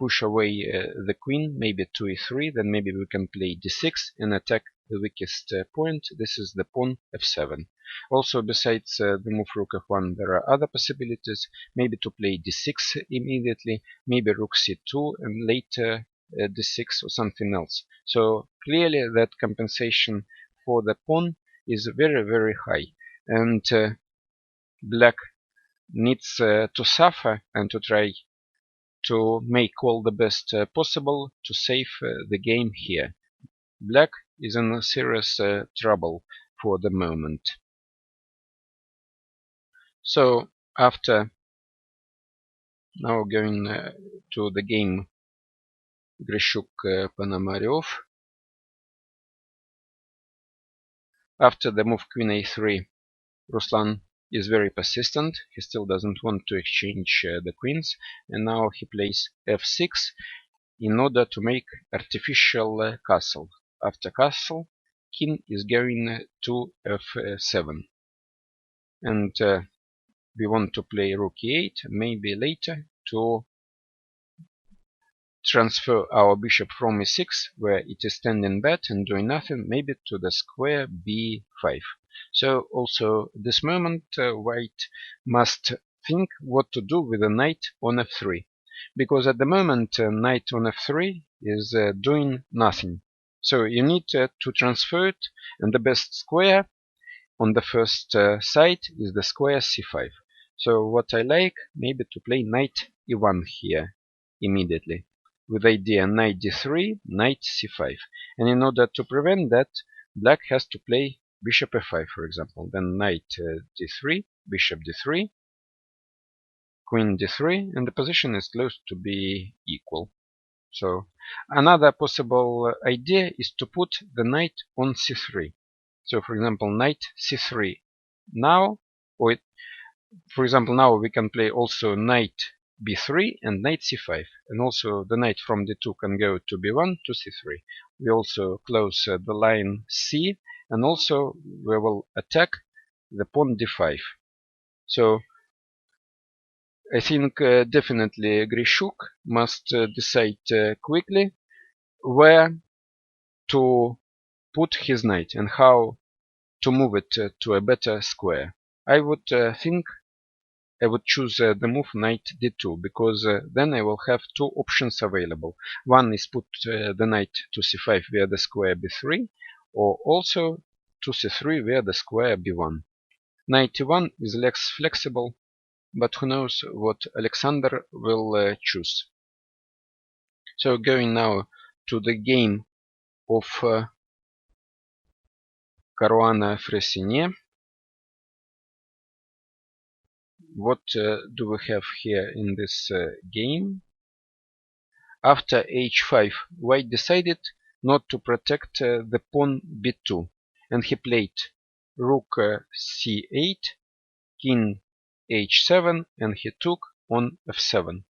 push away the queen, maybe to e3, then maybe we can play d6 and attack the weakest point. This is the pawn f7. Also, besides the move rook f1, there are other possibilities, maybe to play d6 immediately, maybe rook c2 and later d6 or something else. So clearly that compensation for the pawn is very, very high, and black needs to suffer and to try to make all the best possible to save the game here. Black is in serious trouble for the moment. So after now going to the game Grishuk-Ponomaryov, after the move queen a3, Ruslan is very persistent. He still doesn't want to exchange the queens, and now he plays f6 in order to make artificial castle. After castle, king is going to f7, and we want to play rook e8, maybe later to transfer our bishop from e6, where it is standing bad and doing nothing, maybe to the square b5. So also this moment white must think what to do with the knight on f3, because at the moment knight on f3 is doing nothing. So you need to transfer it, and the best square on the first side is the square c5. So what I like, maybe to play knight e1 here immediately, with idea knight d3, knight c5. And in order to prevent that, black has to play bishop f5, for example. Then knight d3, bishop d3, queen d3, and the position is close to be equal. So another possible idea is to put the knight on c3. So for example, knight c3 now, or for example, now we can play also knight b3 and knight c5, and also the knight from d2 can go to b1 to c3. We also close the line c, and also we will attack the pawn d5. So I think definitely Grishuk must decide quickly where to put his knight and how to move it to a better square. I would think I would choose the move knight d2, because then I will have two options available. One is put the knight to c5 via the square b3, or also to c3 via the square b1. Knight e1 is less flexible, but who knows what Alexander will choose. So going now to the game of Caruana Fressinet. What do we have here in this game? After h5, white decided not to protect the pawn b2, and he played rook c8, king h7, and he took on f7.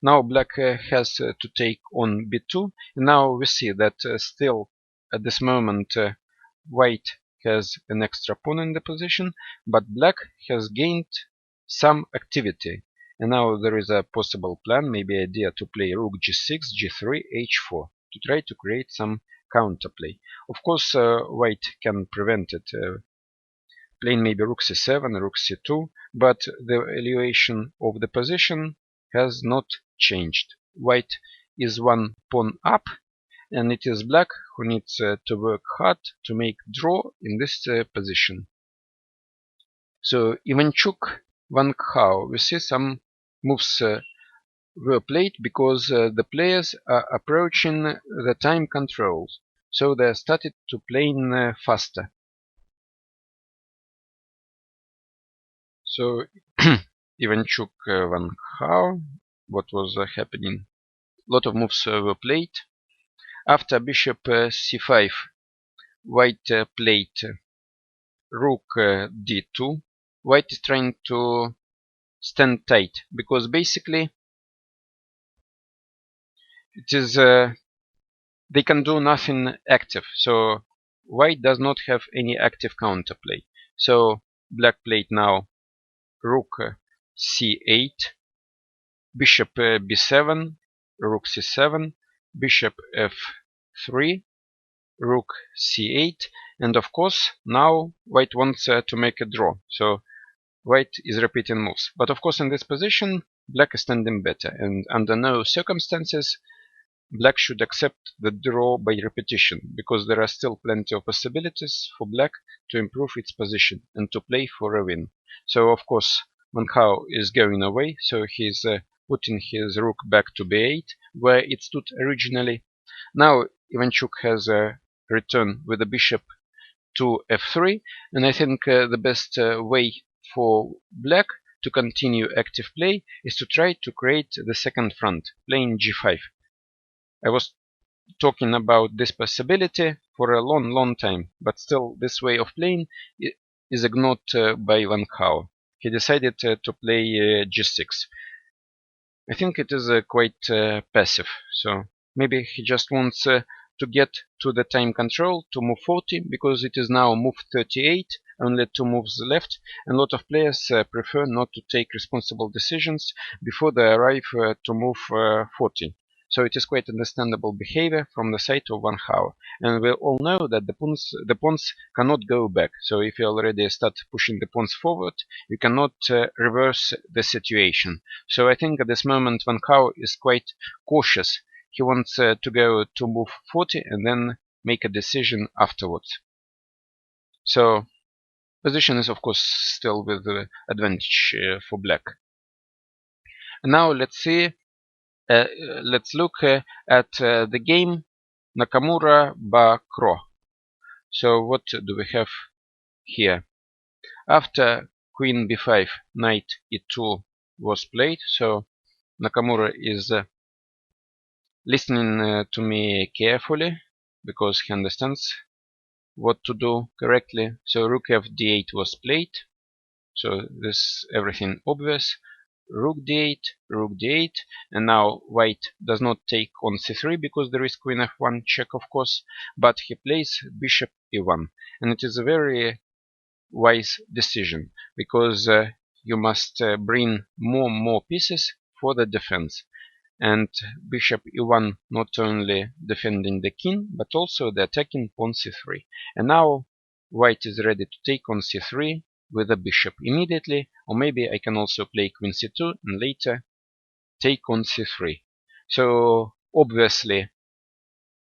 Now black has to take on b2, and now we see that still at this moment white has an extra pawn in the position, but black has gained some activity, and now there is a possible plan, maybe idea to play rook g6, g3, h4 to try to create some counterplay. Of course, white can prevent it, playing maybe rook c7, rook c2, but the evaluation of the position has not changed. White is one pawn up, and it is black who needs to work hard to make draw in this position. So Ivanchuk, Van Khao, we see some moves were played because the players are approaching the time controls, so they started to playing faster. So Ivanchuk Van Hao, what was happening? A lot of moves were played. After bishop c5, white played rook d2. White is trying to stand tight because basically it is they can do nothing active. So white does not have any active counterplay. So black played now rook c8, bishop b7, rook c7, bishop f3, rook c8, and of course now white wants to make a draw. So white is repeating moves. But of course in this position black is standing better, and under no circumstances black should accept the draw by repetition, because there are still plenty of possibilities for black to improve its position and to play for a win. So of course Van Hao is going away, so he's putting his rook back to b8 where it stood originally. Now Ivanchuk has a return with the bishop to f3, and I think the best way for black to continue active play is to try to create the second front, playing g5. I was talking about this possibility for a long time, but still this way of playing is ignored by Van Hao. He decided to play g6. I think it is quite passive, so maybe he just wants to get to the time control to move 40, because it is now move 38, only 2 moves left, and a lot of players prefer not to take responsible decisions before they arrive to move 40. So it is quite understandable behavior from the side of Van Hao. And we all know that the pawns cannot go back. So if you already start pushing the pawns forward, you cannot reverse the situation. So I think at this moment Van Hao is quite cautious. He wants to go to move 40 and then make a decision afterwards. So position is of course still with the advantage for black. And now let's see. Let's look at the game Nakamura-Bakro. So what do we have here? After queen b5, knight e2 was played, so Nakamura is listening to me carefully because he understands what to do correctly. So rook f d8 was played, so this everything obvious. Rook d8, rook d8, and now white does not take on c3 because there is queen f1 check, of course, but he plays bishop e1, and it is a very wise decision because you must bring more pieces for the defense, and bishop e1 not only defending the king but also the attacking pawn c3, and now white is ready to take on c3 with the bishop immediately, or maybe I can also play queen c2 and later take on c3. So obviously,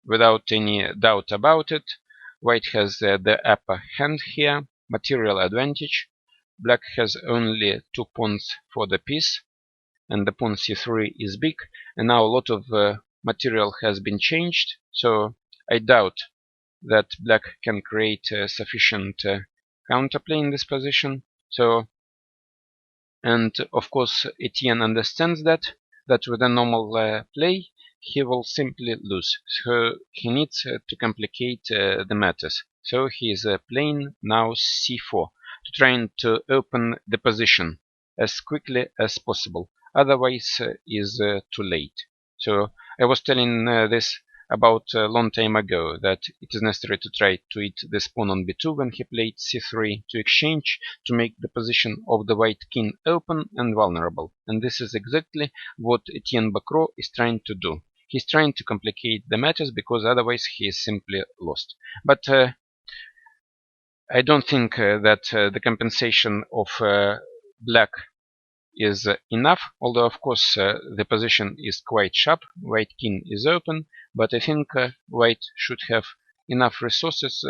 without any doubt about it, white has the upper hand here, material advantage. Black has only 2 pawns for the piece, and the pawn c3 is big, and now a lot of material has been changed, so I doubt that black can create sufficient counterplay in this position. So, and of course Etienne understands that with a normal play he will simply lose. So he needs to complicate the matters. So he is playing now c4 to trying to open the position as quickly as possible. Otherwise is too late. So I was telling this about a long time ago that it is necessary to try to eat this pawn on b2 when he played c3 to exchange, to make the position of the white king open and vulnerable. And this is exactly what Etienne Bakro is trying to do. He's trying to complicate the matters because otherwise he is simply lost. But I don't think that the compensation of black is enough, although of course the position is quite sharp. White king is open, but I think white should have enough resources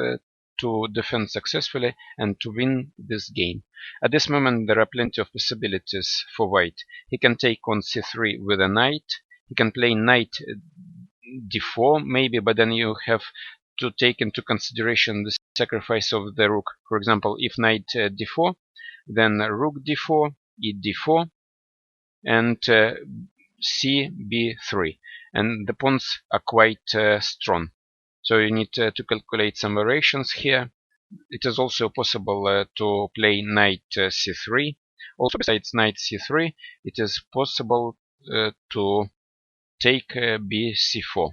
to defend successfully and to win this game. At this moment there are plenty of possibilities for white. He can take on c3 with a knight, he can play knight d4 maybe, but then you have to take into consideration the sacrifice of the rook. For example, if knight d4, then rook d4, e d4, and c b3. And the pawns are quite strong. So you need to calculate some variations here. It is also possible to play knight c3. Also, besides knight c3, it is possible to take b c4.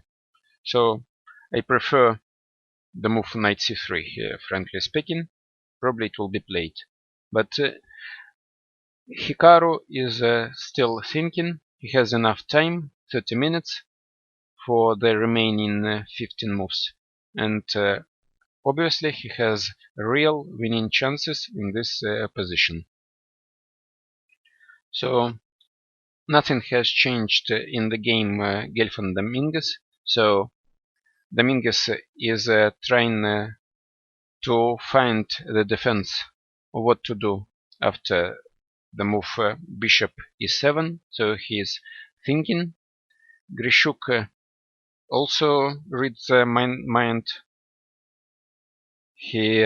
So I prefer the move knight c3 here, frankly speaking. Probably it will be played. But Hikaru is still thinking. He has enough time, 30 minutes, for the remaining 15 moves. And obviously he has real winning chances in this position. So nothing has changed in the game Gelfand Dominguez. So Dominguez is trying to find the defense of what to do after the move bishop e7. So he is thinking. Grishuk also reads the mind. He,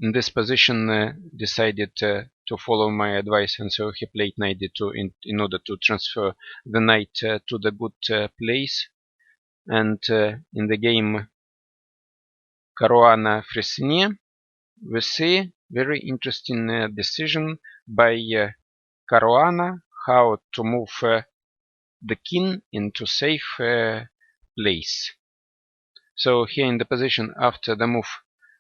in this position, decided to follow my advice, and so he played knight d2 in order to transfer the knight to the good place. And in the game Caruana-Fresnier, we see very interesting decision by Caruana how to move the king into safe place. So here in the position after the move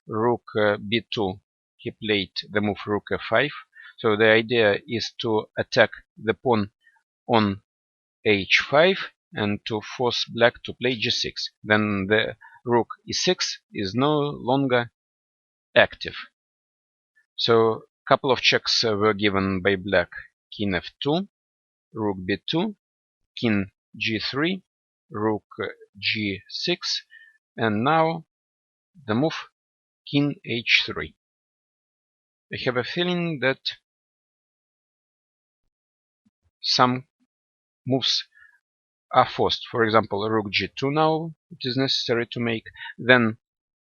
rook b2, he played the move rook f5. So the idea is to attack the pawn on h5 and to force black to play g6. Then the rook e6 is no longer active. So a couple of checks were given by black. King f2, rook b2, king g3, rook g6, and now the move king h3. I have a feeling that some moves are forced. For example, rook g2 now it is necessary to make. Then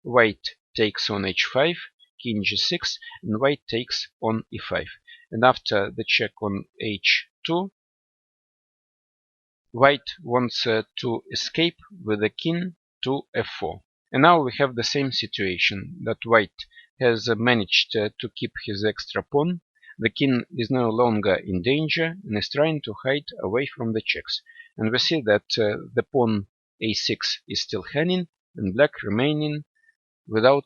white takes on h5, king g6, and white takes on e5. And after the check on h2, white wants to escape with the king to f4. And now we have the same situation, that white has managed to keep his extra pawn. The king is no longer in danger and is trying to hide away from the checks. And we see that the pawn a6 is still hanging and black remaining without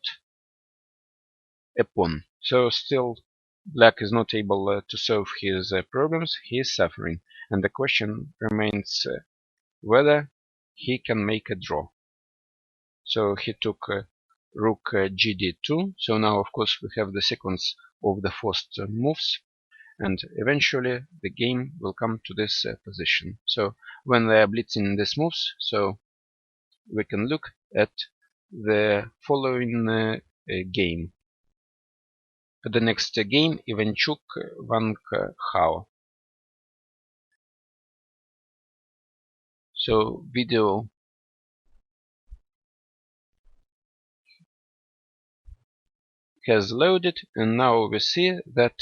a pawn. So still black is not able to solve his problems. He is suffering. And the question remains whether he can make a draw. So he took rook gd2. So now, of course, we have the sequence of the forced moves, and eventually the game will come to this position. So when they are blitzing these moves, so we can look at the following game. The next game, Ivanchuk Wang Hao. So video has loaded, and now we see that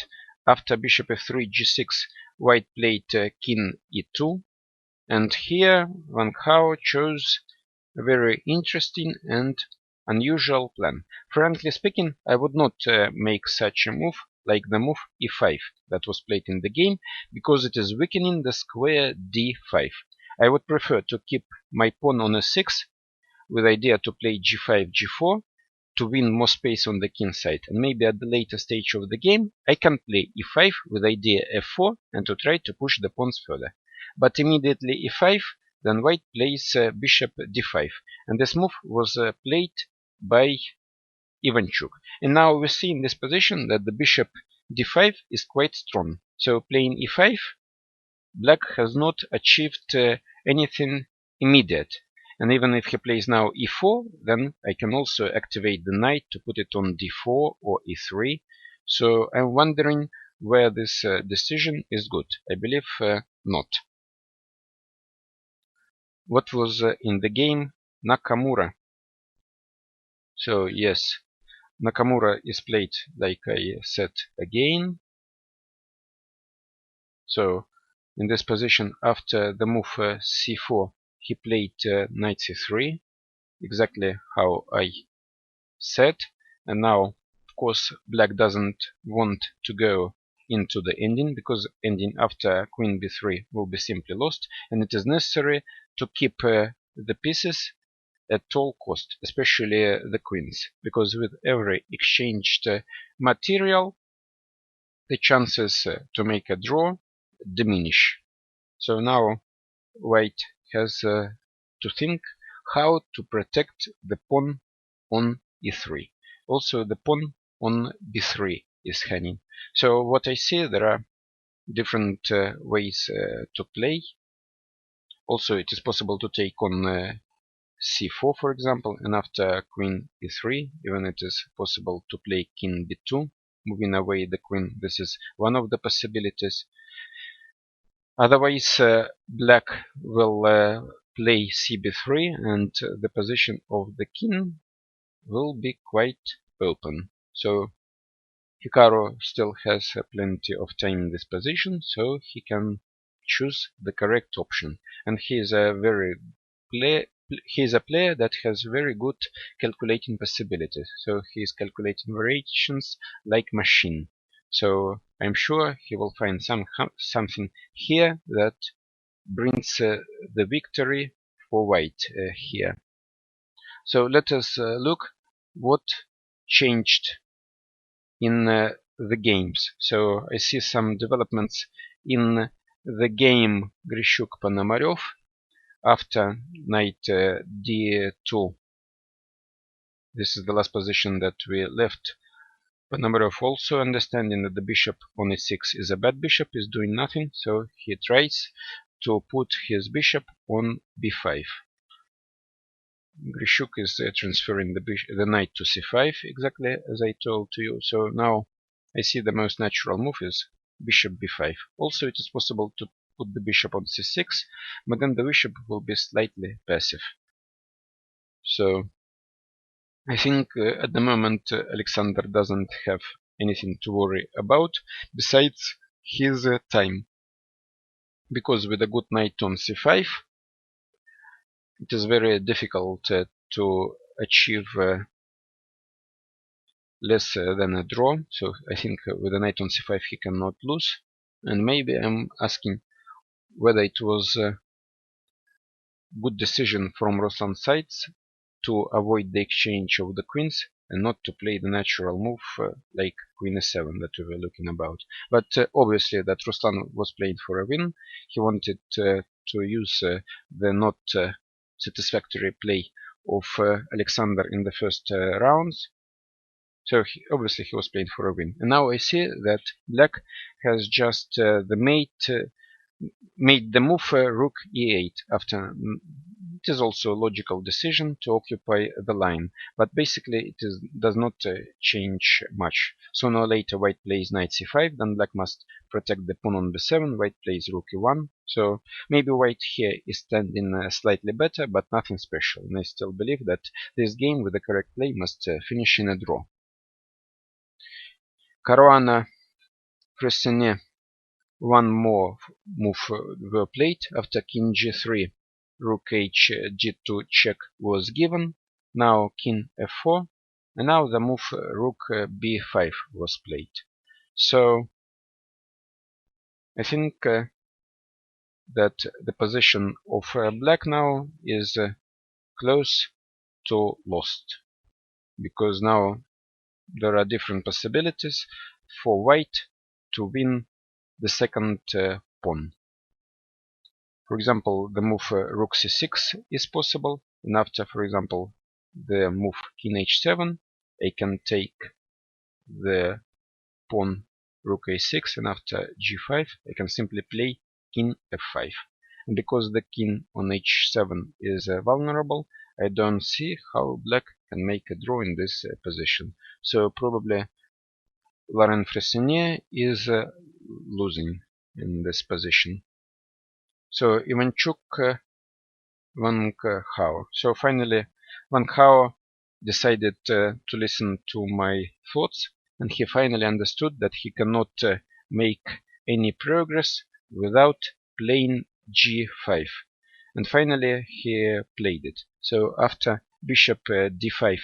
after bishop f3 g6, white played king e2, and here Wang Hao chose a very interesting and unusual plan. Frankly speaking, I would not make such a move like the move e5 that was played in the game, because it is weakening the square d5. I would prefer to keep my pawn on e6 with idea to play g5, g4 to win more space on the king side, and maybe at the later stage of the game I can play e5 with idea f4 and to try to push the pawns further. But immediately e5, then white plays bishop d5, and this move was played by Ivanchuk. And now we see in this position that the bishop d5 is quite strong. So playing e5, black has not achieved anything immediate. And even if he plays now e4, then I can also activate the knight to put it on d4 or e3. So I'm wondering where this decision is good. I believe not. What was in the game? Nakamura. So yes, Nakamura is played like I said again. So in this position, after the move c4, he played knight c3, exactly how I said. And now, of course, black doesn't want to go into the ending, because ending after queen b3 will be simply lost, and it is necessary to keep the pieces at all cost, especially the queens, because with every exchanged material, the chances to make a draw diminish. So now white has to think how to protect the pawn on e3. Also, the pawn on b3 is hanging. So what I see, there are different ways to play. Also, it is possible to take on c4, for example, and after queen e3, even it is possible to play king b2, moving away the queen. This is one of the possibilities. Otherwise, black will play cb3, and the position of the king will be quite open. So Hikaru still has plenty of time in this position, so he can choose the correct option. And he is a player that has very good calculating possibilities. So he is calculating variations like machine. So I'm sure he will find something here that brings the victory for white here. So let us look what changed in the games. So I see some developments in the game Grishuk-Ponomarev after knight d2. This is the last position that we left. Ponomarev, also understanding that the bishop on e6 is a bad bishop, is doing nothing, so he tries to put his bishop on b5. Grishuk is transferring the knight to c5, exactly as I told to you. So now I see the most natural move is bishop b5. Also, it is possible to put the bishop on c6, but then the bishop will be slightly passive. So I think at the moment Alexander doesn't have anything to worry about besides his time, because with a good knight on c5, it is very difficult to achieve less than a draw. So I think with a knight on c5 he cannot lose. And maybe I'm asking whether it was a good decision from Ruslan's side to avoid the exchange of the queens and not to play the natural move like queen e7 that we were looking about. But obviously that Ruslan was playing for a win. He wanted to use the not satisfactory play of Alexander in the first rounds. So obviously he was playing for a win. And now I see that black has just made the move rook e8 after. It is also a logical decision to occupy the line, but basically it does not change much. Sooner or later white plays knight c5, then black must protect the pawn on b7, white plays rook e1. So maybe white here is standing slightly better, but nothing special. And I still believe that this game with the correct play must finish in a draw. Caruana Fressinet, one more move were played after king g3. Rook h g2 check was given. Now king f4, and now the move rook b5 was played. So I think that the position of black now is close to lost, because now there are different possibilities for white to win the second pawn. For example, the move rook c6 is possible, and after, for example, the move king h7, I can take the pawn rook a6, and after g5, I can simply play king f5. And because the king on h7 is vulnerable, I don't see how black can make a draw in this position. So probably Laurent Fressinet is losing in this position. So Ivanchuk, Van Hao. So finally, Van Hao decided to listen to my thoughts, and he finally understood that he cannot make any progress without playing g5. And finally he played it. So after bishop d5,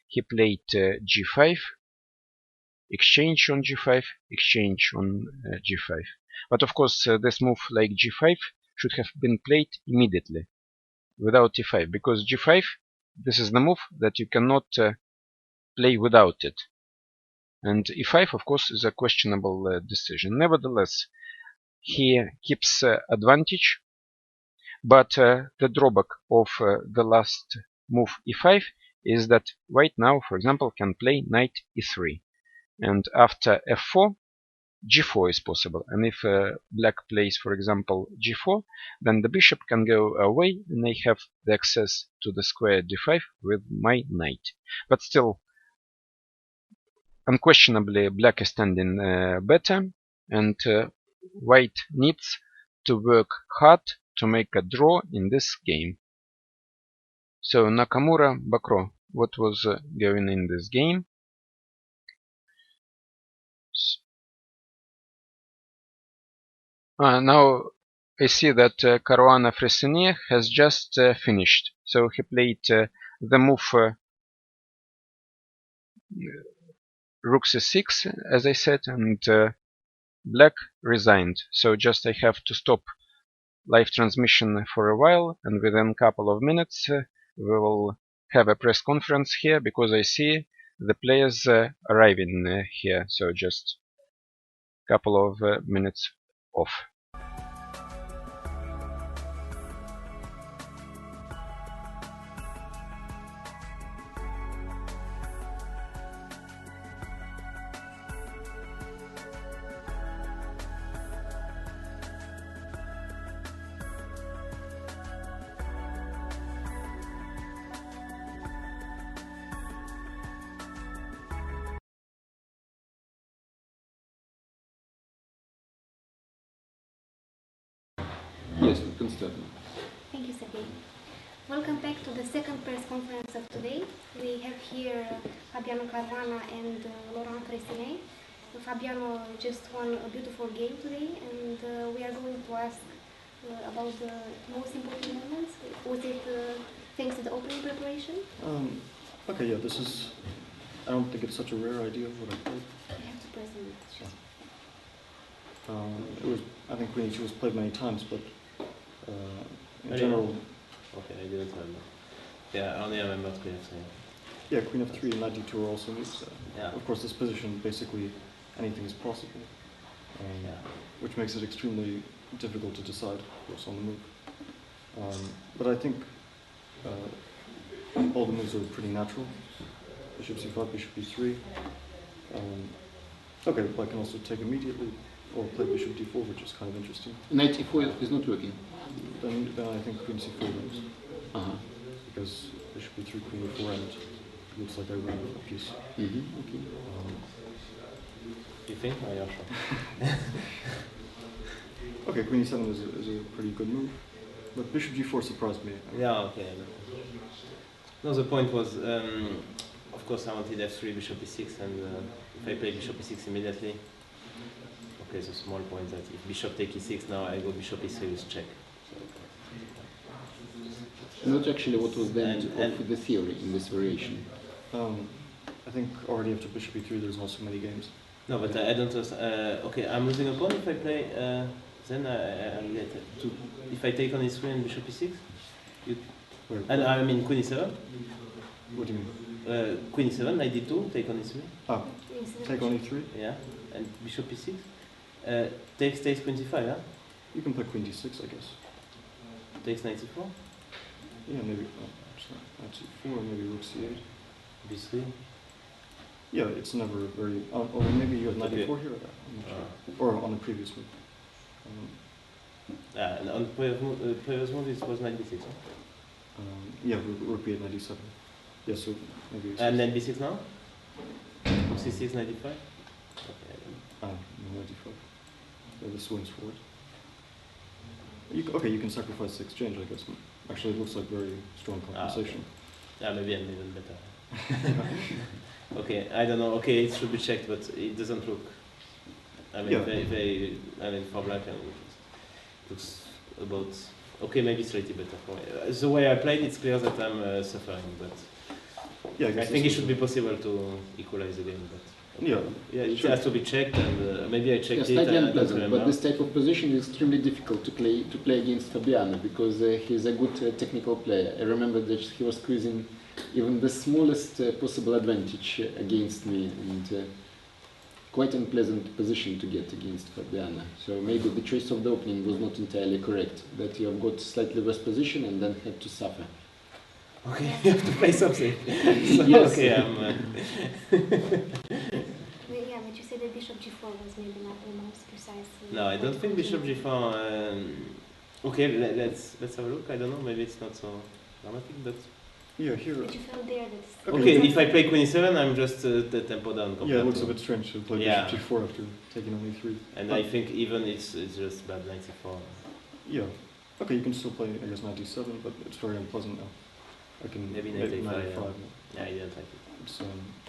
he played g5, exchange on g5, exchange on g5. But of course this move like g5 should have been played immediately without e5, because g5, this is the move that you cannot play without it. And e5 of course is a questionable decision. Nevertheless, he keeps advantage, but the drawback of the last move e5 is that white now, for example, can play knight e3, and after f4, g4 is possible. And if black plays, for example, g4, then the bishop can go away, and I have the access to the square d5 with my knight. But still, unquestionably, black is standing better, and white needs to work hard to make a draw in this game. So Nakamura, Bakro, what was going in this game? Now I see that Caruana Fressinier has just finished. So he played the move rook c6, as I said, and black resigned. So just I have to stop live transmission for a while, and within a couple of minutes we will have a press conference here, because I see the players arriving here. So just a couple of minutes off. Yes, we can start now. Thank you, Sergei. Welcome back to the second press conference of today. We have here Fabiano Caruana and Laurent Fressinet. Fabiano just won a beautiful game today, and we are going to ask about the most important moments. Was it thanks to the opening preparation? Okay, yeah, this is, I don't think it's such a rare idea of what I played. You have to press on it. It was, I think Queen E2 was played many times, but in general... Okay, I didn't remember. Yeah, I only remember Queen F3. Yeah, Queen F3 and Knight D2 are also moves. Yeah. Of course, this position, basically anything is possible, which makes it extremely difficult to decide what's on the move. But I think all the moves are pretty natural. Bishop c5, bishop b3. Okay, I can also take immediately, or play bishop d4, which is kind of interesting. Knight e4 is not working. Then I think queen c4 moves. Because bishop b3, queen e4, and it looks like I win a piece. Okay. You think? Oh, yeah, sure. Okay, queen e7 is a pretty good move, but bishop g4 surprised me. Yeah, okay. No, the point was, of course, I wanted f3, bishop e6, and if I play bishop e6 immediately, okay, the small point that if bishop take e6, now I go bishop e3 with check. So, Not actually what was the end of the theory in this variation. I think already after bishop e3 there's not so many games. no, but I don't. Okay, I'm losing a pawn if I play. Then I get to. If I take on e3 and bishop e6, and I mean queen e7. What do you mean? Queen e7, knight d2, take on e3. Ah, take on e3? Yeah, and bishop e6. Takes queen c5, yeah? You can play queen d6, I guess. Takes knight c4. Yeah, maybe knight c4, maybe rook c8. b3. Yeah, it's never very... or maybe you have knight e4 here, I'm not sure. Or on the previous move. And on the previous move it was knight b6, huh? Yeah, rook b8, knight d7. Yeah, so maybe... And then b6 now? Rook c6, knight d5? Okay. No, knight d5. Yeah, the swings forward. Okay, you can sacrifice the exchange, I guess. Actually, it looks like very strong compensation. Okay. Yeah, maybe I'm even better. Okay, I don't know. Okay, it should be checked, but it doesn't look. I mean, very. I mean, for black, it looks about. Okay, maybe slightly better for me. The way I played, it's clear that I'm suffering, but Yeah, I think it should be possible to equalize the game. But yeah, it has to be checked, and maybe I checked yes, slightly it. unpleasant, but this type of position is extremely difficult to play against Fabiano because he's a good technical player. I remember that he was squeezing even the smallest possible advantage against me, and quite unpleasant position to get against Fabiano. So maybe the choice of the opening was not entirely correct, that you have got slightly worse position and then had to suffer. Okay, you have to play something. So, yes. Okay, Yeah, but you said that bishop g4 was maybe not the most precise. No, I don't think bishop g4. Okay, let's have a look. I don't know. Maybe it's not so dramatic, but yeah, here. But you felt there that. okay. If I play queen e7, I'm just the tempo down. Yeah, it looks a bit strange to play bishop g4 after taking only 3. And I think even it's just bad knight e4. Yeah. Okay, you can still play, I guess, knight d7, but it's very unpleasant now. I can maybe knight a5. Yeah, I didn't like it. It's,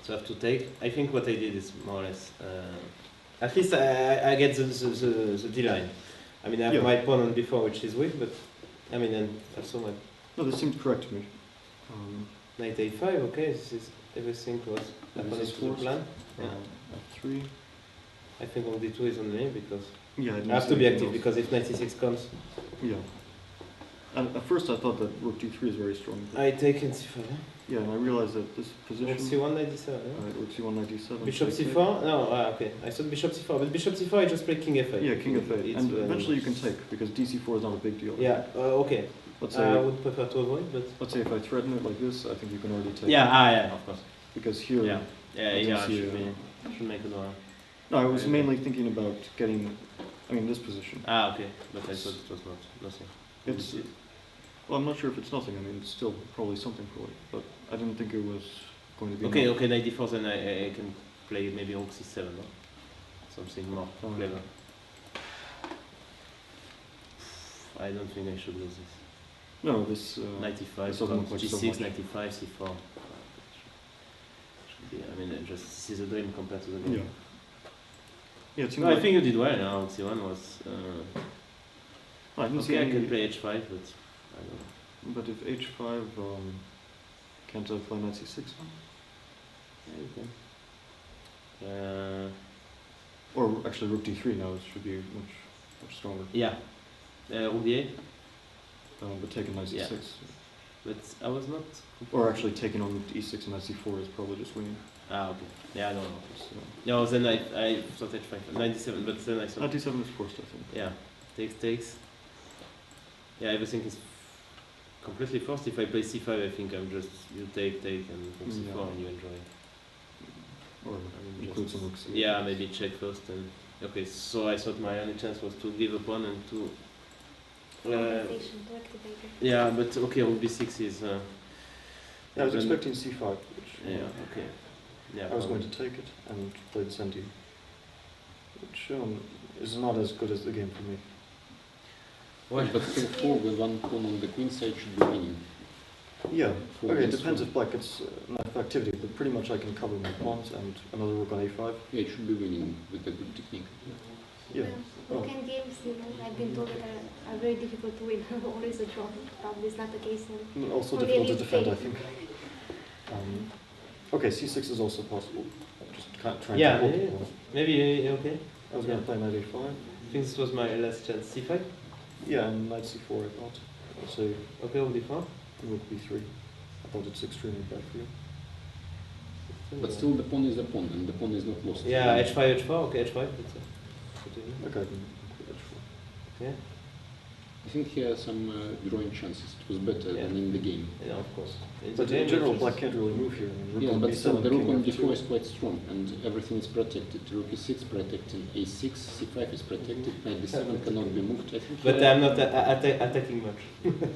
so I have to take. I think what I did is more or less. At least I get the D line. I mean, I have my pawn on before, which is weak, but I mean, and also my. No, this seems correct to me. Knight a5. Okay, this is everything was according to the plan. F3. I think on d2 is on me because I have to be active because if knight e6 comes. Yeah. And at first I thought that rook d3 is very strong. I take in c5. Yeah, and I realized that this position. Rook c1, knight d7. Rook c1, knight d7. Bishop c4? No, okay. I thought bishop c4, but bishop c4 I just play king f8. Yeah, king f8. And eventually you can take because dc4 is not a big deal. Yeah, okay. Let's say, I would prefer to avoid, but. Let's say if I threaten it like this, I think you can already take. Yeah, yeah, of course. Because here. I should make a door. No, I was mainly thinking about getting. I mean, this position. Okay, but I thought it was not nothing. It's. Well, I'm not sure if it's nothing. I mean, it's still probably something for it, but I didn't think it was going to be. Okay, okay, knight d4, then I can play maybe rook c7, no? Something more clever. I don't think I should lose this. No, this. Knight e5, g6, knight e5, c4. I mean, just this is a dream compared to the game. Yeah, no, I think you did well. Now c1 was. I didn't see I can play h5, but I don't know. But if h5, can't I play knight c6? Yeah, you can. Or actually, rook d3 now should be much stronger. Yeah. Rook d8. But taking knight c6. But I was not. Or actually taking on rook e6 and knight c4 is probably just winning. Ah, okay. Yeah, I don't know. No, then I thought h5, knight d7, but then I thought. Knight d7 is forced, I think. Yeah, takes. Yeah, everything is completely forced. If I play c5, I think I'm just you take and rook c4 and you enjoy. Or include some rooks. Yeah, maybe check first and okay. So I thought my only chance was to give a pawn and to. Yeah, but okay, rook b6 is. I was expecting c5, which. Yeah. Okay. Yeah. I was going to take it and play the centi, which is not as good as the game for me. Well, but king4 with one pawn on the queen side should be winning. Yeah, okay, it depends if black gets enough activity, but pretty much I can cover my pawns and another rook on a5. Yeah, it should be winning with a good technique. Yeah. Weekend games, I've been told that are very difficult to win. Always a draw. Probably is not the case. Also difficult to defend, I think. Okay, c6 is also possible. Just trying to hold the pawn. Maybe okay. I was going to play knight a5. I think this was my last chance. c5? Yeah, and knight c4 I thought. So okay, rook d4? Rook b3. I thought it's extremely bad for you. But still the pawn is a pawn, and the pawn is not lost. Yeah, h5, h4, okay, h5. Okay, I can play h4. Yeah. I think he has some drawing chances. It was better than in the game. Yeah, of course. But in general, black can't really move here. Yeah, but still the rook on d4 is quite strong, and everything is protected. Rook e6 protecting, a6, c5 is protected, knight d7 cannot be moved. I think. But I'm not attacking much.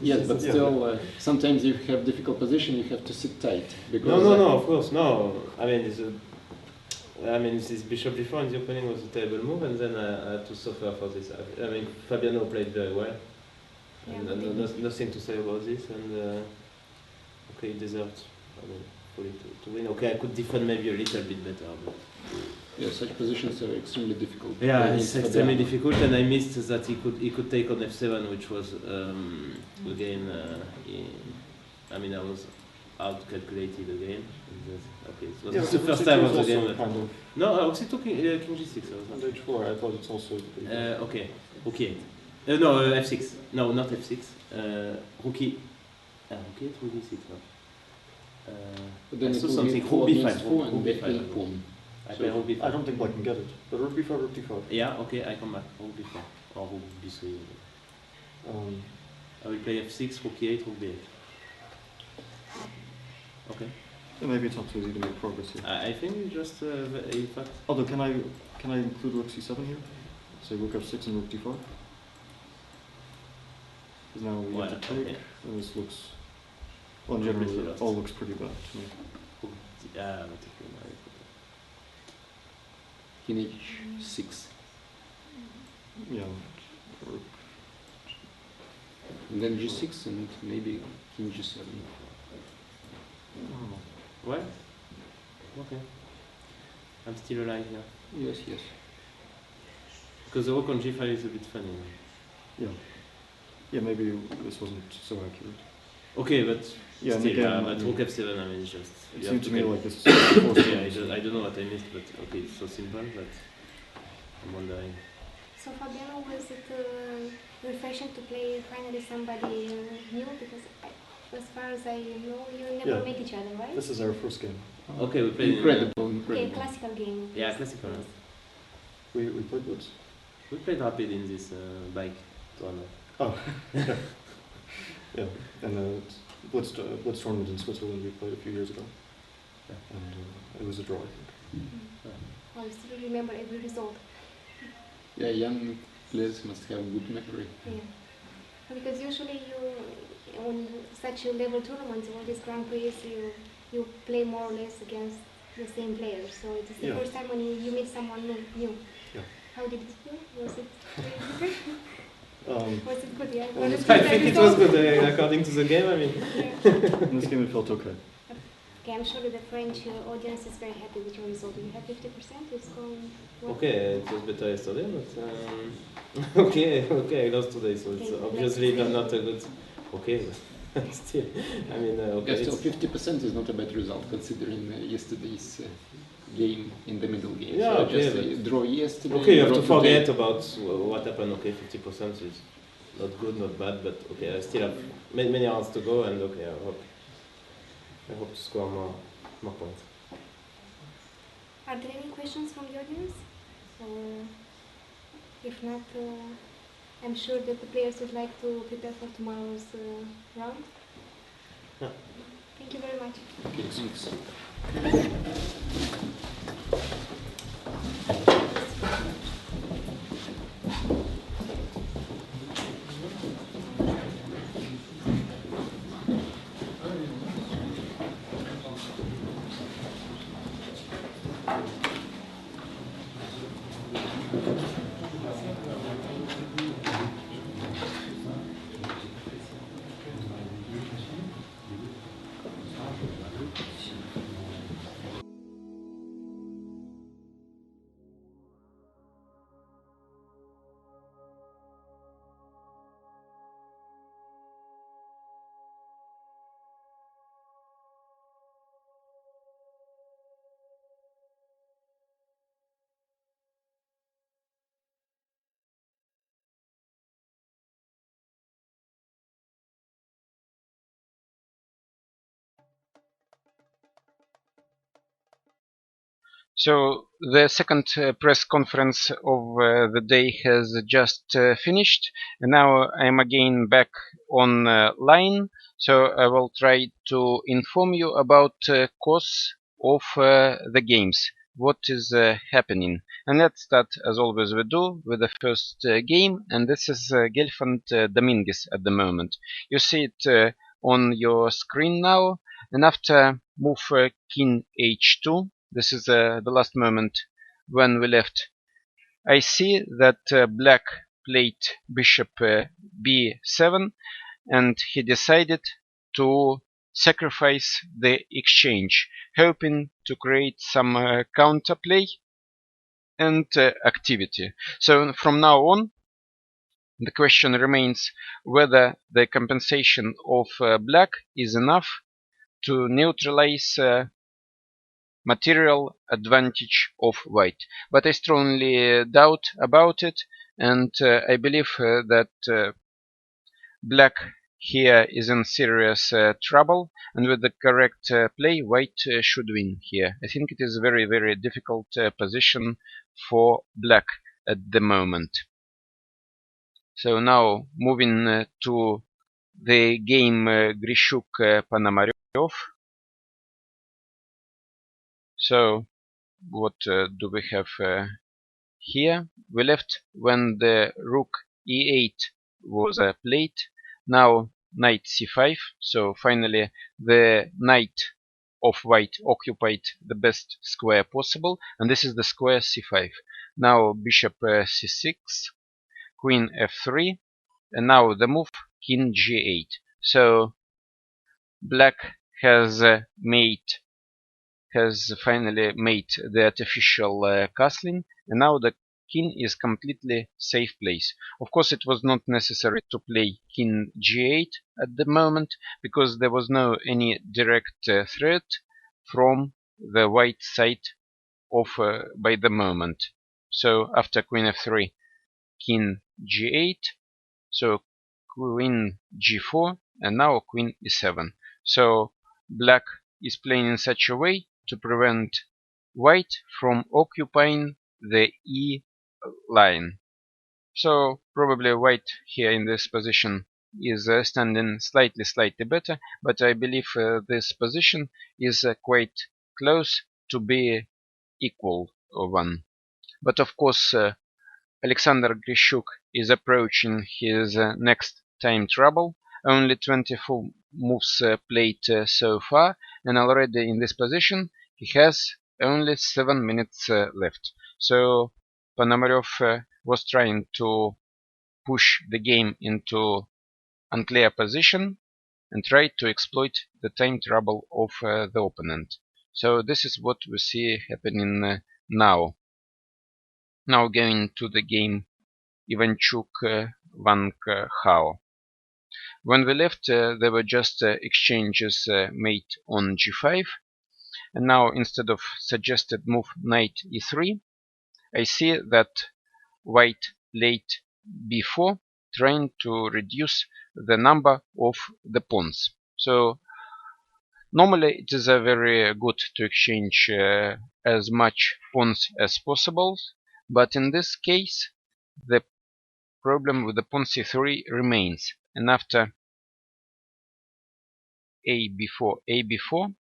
Yes, but still, sometimes you have difficult position, you have to sit tight. Because no, of course, no. I mean, this bishop g4 in the opening was a terrible move, and then I had to suffer for this. I mean, Fabiano played very well. And nothing to say about this, and okay, he deserved. I mean, for it to win. Okay, I could defend maybe a little bit better. But yeah, such positions are extremely difficult. yeah, it's extremely difficult, and I missed that he could take on f7, which was again. I mean, I was out calculated again. Okay, it was the first time of the game. Kind of No, I also took king g6. on h4. I thought it's also. Okay, rook e8. No, f6. No, not f6. Rook e. Rook e8, rook e6. No. But then I it saw will something. be Rook b5. and Rook b5. b8 pawn. I play rook b5. I don't think black can get it. But rook b5, rook d5. Yeah, okay, I come back. Rook b5 or rook b3. I will play f6, rook e8, rook b8. Okay. Then maybe it's not so easy to make progress here. I think it's just in fact. Although, can I include rook c7 here? Say rook f6 and rook d4. Because now we have to take, okay. and this looks. Well, in general, it all looks pretty bad to me. King h6. Yeah. Rook. And then g6 and maybe king g7. Oh. What? Okay. I'm still alive here. Yes, yes. Because the rook on g5 is a bit funny. Yeah. Yeah, maybe this wasn't so accurate. Okay, but yeah, still, again, but rook f7, I mean, just. It seemed to me like this. Yeah, I don't know what I missed, but okay, it's so simple, but I'm wondering. So Fabiano, was it refreshing to play finally somebody new? Because as far as I know, you never met each other, right? This is our first game. Okay, we played incredible. Okay, classical game. Yeah, classical. We played what? We played rapid in this bike tournament. Oh. Yeah, and Blitz tournament in Switzerland we played a few years ago. Yeah. And it was a draw, I think. I still remember every result. Yeah, young players must have good memory. Yeah. Because usually on such a level tournaments, all these Grand Prix, you play more or less against the same players. So it's the first time when you meet someone new. Yeah. How did it feel? Was it good? Was it good? Yeah. I think it was good according to the game. I mean, in this game it felt okay. Okay, I'm sure the French audience is very happy with your result. You have 50%. It's going well. Okay, it was better yesterday, but okay, I lost today, so it's obviously not a good. Okay, but still, I mean, okay. Yeah, still 50% is not a bad result considering yesterday's game in the middle game. Yeah, so okay, just draw yesterday. Okay, you have to forget about what happened. Okay, 50% is not good, not bad, but okay, I still have many rounds to go, and okay, I hope to score more points. Are there any questions from the audience? Or if not, I'm sure that the players would like to prepare for tomorrow's round. Yeah. Thank you very much. Okay, thanks. So the second press conference of the day has just finished, and now I'm again back on line. So I will try to inform you about course of the games, what is happening. And let's start, as always we do, with the first game, and this is Gelfand Dominguez at the moment. You see it on your screen now, and after move king h2, this is the last moment when we left. I see that black played bishop b7, and he decided to sacrifice the exchange, hoping to create some counterplay and activity. So from now on, the question remains whether the compensation of black is enough to neutralize material advantage of white. But I strongly doubt about it, and I believe that black here is in serious trouble, and with the correct play, white should win here. I think it is a very, very difficult position for black at the moment. So now moving to the game Grishuk-Ponomarev. So what do we have here? We left when the rook e8 was played. Now knight c5. So finally the knight of white occupied the best square possible, and this is the square c5. Now bishop c6, queen f3, and now the move king g8. So black has finally made the artificial castling, and now the king is completely safe place. Of course, it was not necessary to play king g8 at the moment, because there was no any direct threat from the white side of by the moment. So after queen f3, king g8, so queen g4, and now queen e7. So black is playing in such a way to prevent white from occupying the E line. So probably white here in this position is standing slightly better, but I believe this position is quite close to be equal one. But of course Alexander Grishuk is approaching his next time trouble. Only 24 moves played so far, and already in this position he has only 7 minutes left. So Ponomarev was trying to push the game into unclear position and try to exploit the time trouble of the opponent. So this is what we see happening now. Now going to the game Ivanchuk-Wang Hao. When we left, there were just exchanges made on g5, and now instead of suggested move knight e3, I see that white played b4, trying to reduce the number of the pawns. So normally it is very good to exchange as much pawns as possible, but in this case the problem with the pawn c3 remains, and after a4,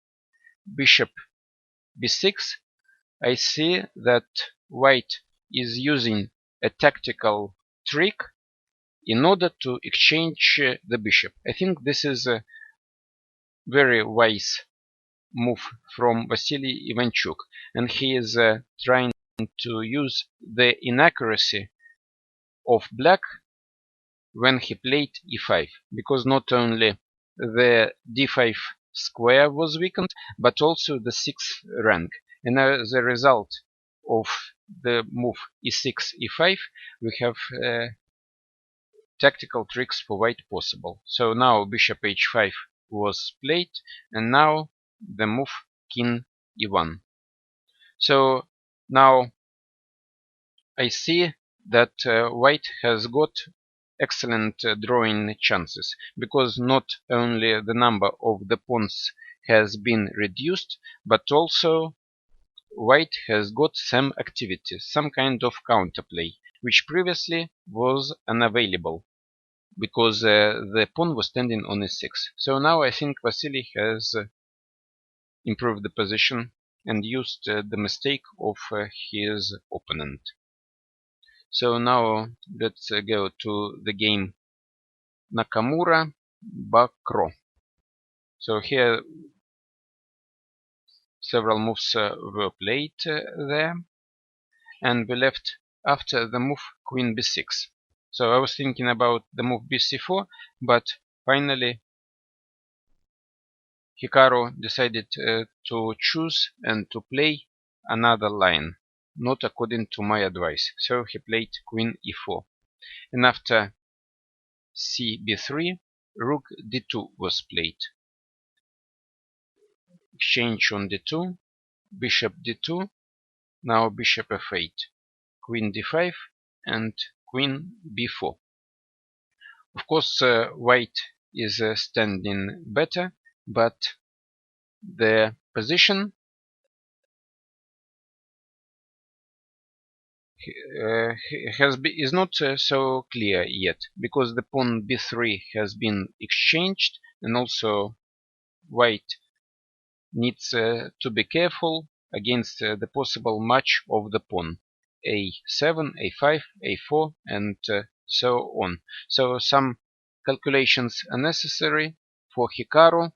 bishop b6, I see that white is using a tactical trick in order to exchange the bishop. I think this is a very wise move from Vasily Ivanchuk, and he is trying to use the inaccuracy of black when he played e5, because not only the d5 square was weakened, but also the 6th rank, and as a result of the move e6 e5 we have tactical tricks for white possible. So now bishop h5 was played, and now the move king e1. So now I see that white has got excellent drawing chances, because not only the number of the pawns has been reduced, but also white has got some activity, some kind of counterplay, which previously was unavailable, because the pawn was standing on e6. So now I think Vasily has improved the position and used the mistake of his opponent. So now let's go to the game Nakamura-Bakro. So here several moves were played there, and we left after the move queen b6. So I was thinking about the move bc4, but finally Hikaru decided to choose and to play another line, not according to my advice. So he played queen e4. And after cb3, rook d2 was played. Exchange on d2, bishop d2, now bishop f8, queen d5 and queen b4. Of course, white is standing better, but the position is not so clear yet, because the pawn b3 has been exchanged, and also white needs to be careful against the possible match of the pawn a7, a5, a4, and so on. So some calculations are necessary for Hikaru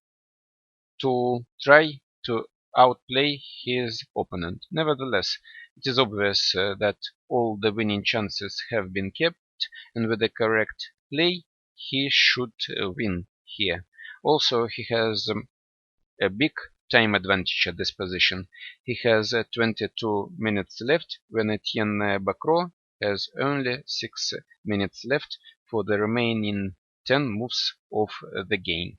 to try to outplay his opponent. Nevertheless, it is obvious that all the winning chances have been kept, and with the correct play he should win here. Also, he has a big time advantage at this position. He has 22 minutes left, when Etienne Bacro has only 6 minutes left for the remaining 10 moves of the game.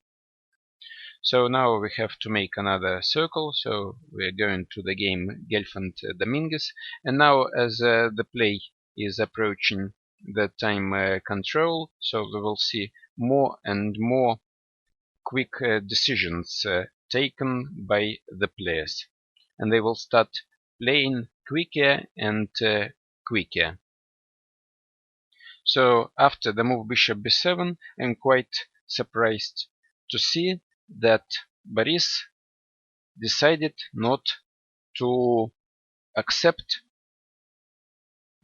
So now we have to make another circle, so we're going to the game Gelfand Dominguez, and now as the play is approaching the time control, so we will see more and more quick decisions taken by the players, and they will start playing quicker and quicker. So after the move bishop b7, I'm quite surprised to see that Boris decided not to accept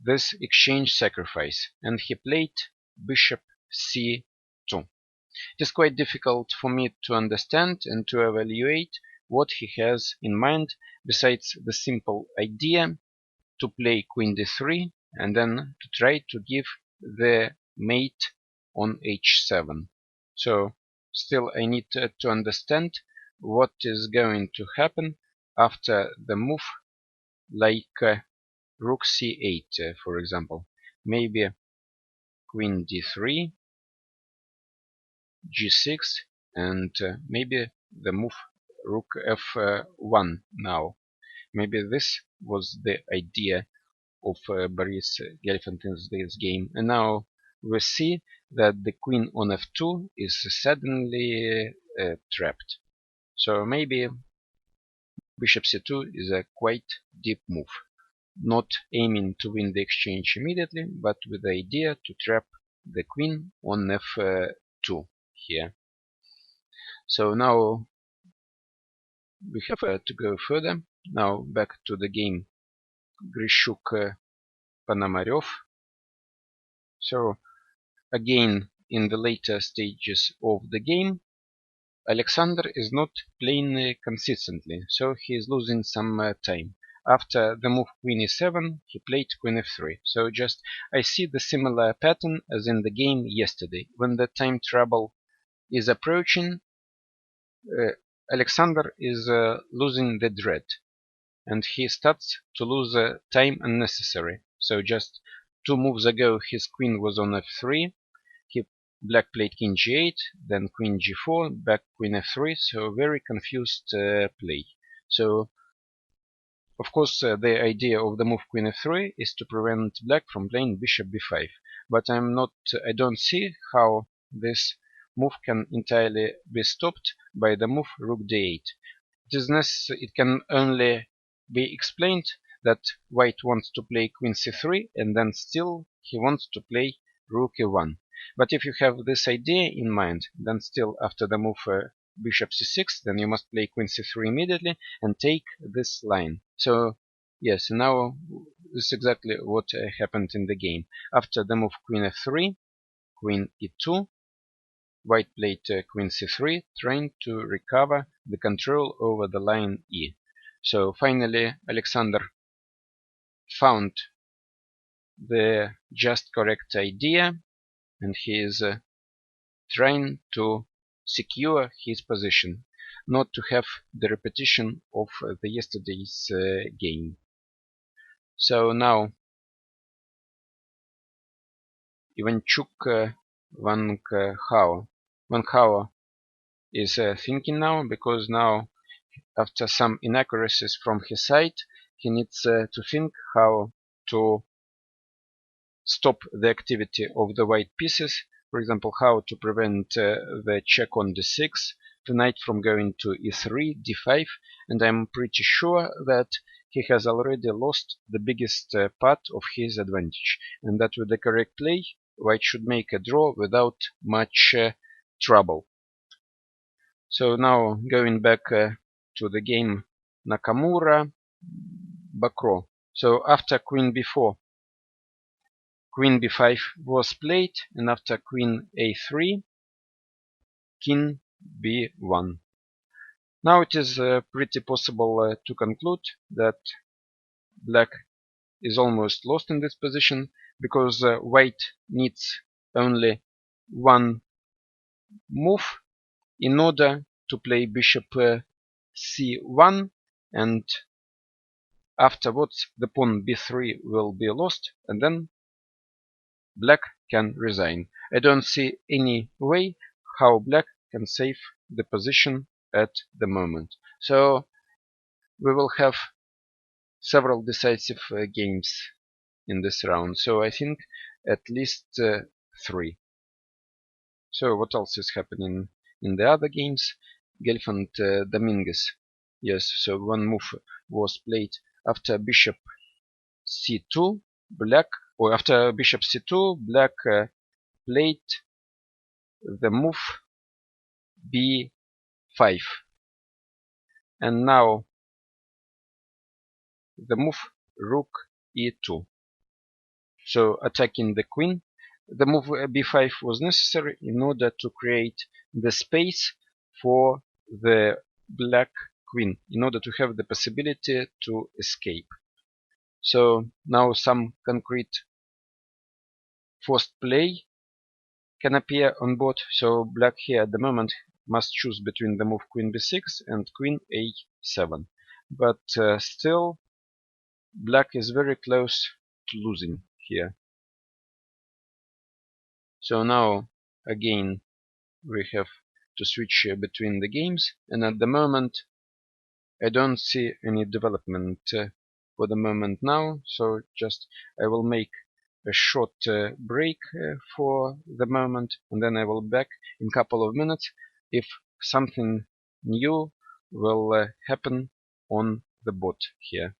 this exchange sacrifice, and he played bishop c2. It is quite difficult for me to understand and to evaluate what he has in mind, besides the simple idea to play queen d3 and then to try to give the mate on h7. So still I need to understand what is going to happen after the move like rook c8, for example. Maybe queen d3, g6, and maybe the move rook f1 now. Maybe this was the idea of Boris Gelfand in this game. And now we see that the queen on f2 is suddenly trapped. So maybe bishop c2 is a quite deep move, not aiming to win the exchange immediately, but with the idea to trap the queen on f2 here. So now we have to go further. Now back to the game Grishuk Ponomarev. So again, in the later stages of the game, Alexander is not playing consistently, so he is losing some time. After the move queen e7, he played queen f3. So just I see the similar pattern as in the game yesterday. When the time trouble is approaching, Alexander is losing the dread, and he starts to lose time unnecessary. So just 2 moves ago his queen was on f3, black played king g8, then queen g4, back queen f3, so very confused play. So of course the idea of the move queen f3 is to prevent black from playing bishop b5, but I don't see how this move can entirely be stopped by the move rook d8. It can only be explained that white wants to play queen c3 and then still he wants to play rook e1. But if you have this idea in mind, then still after the move bishop c6, then you must play queen c3 immediately and take this line. So yes, now this is exactly what happened in the game. After the move queen f3, queen e2, white played queen c3, trying to recover the control over the line e. So finally Alexander found the just correct idea, and he is trying to secure his position. not to have the repetition of the yesterday's game. So now Ivanchuk Van Hauer is thinking now, because now after some inaccuracies from his side, he needs to think how to stop the activity of the white pieces. For example, how to prevent the check on d6, the knight from going to e3, d5, and I'm pretty sure that he has already lost the biggest part of his advantage, and that with the correct play, white should make a draw without much trouble. So now going back to the game Nakamura, Bakro. So after queen b4, queen b5 was played, and after queen a3, king b1. Now it is pretty possible to conclude that black is almost lost in this position, because white needs only one move in order to play bishop c1, and afterwards the pawn b3 will be lost, and then black can resign. I don't see any way how black can save the position at the moment. So we will have several decisive games in this round. So I think at least 3. So what else is happening in the other games? Gelf and Dominguez. Yes, so one move was played after bishop c2, black, or after bishop c2, black played the move b5, and now the move rook e2. So attacking the queen, the move b5 was necessary in order to create the space for the black queen, in order to have the possibility to escape. So now some concrete forced play can appear on board. So black here at the moment must choose between the move queen b6 and queen a7. But still, black is very close to losing here. So now again we have to switch between the games, and at the moment I don't see any development for the moment now. So just I will make a short break for the moment, and then I will be back in a couple of minutes if something new will happen on the board here.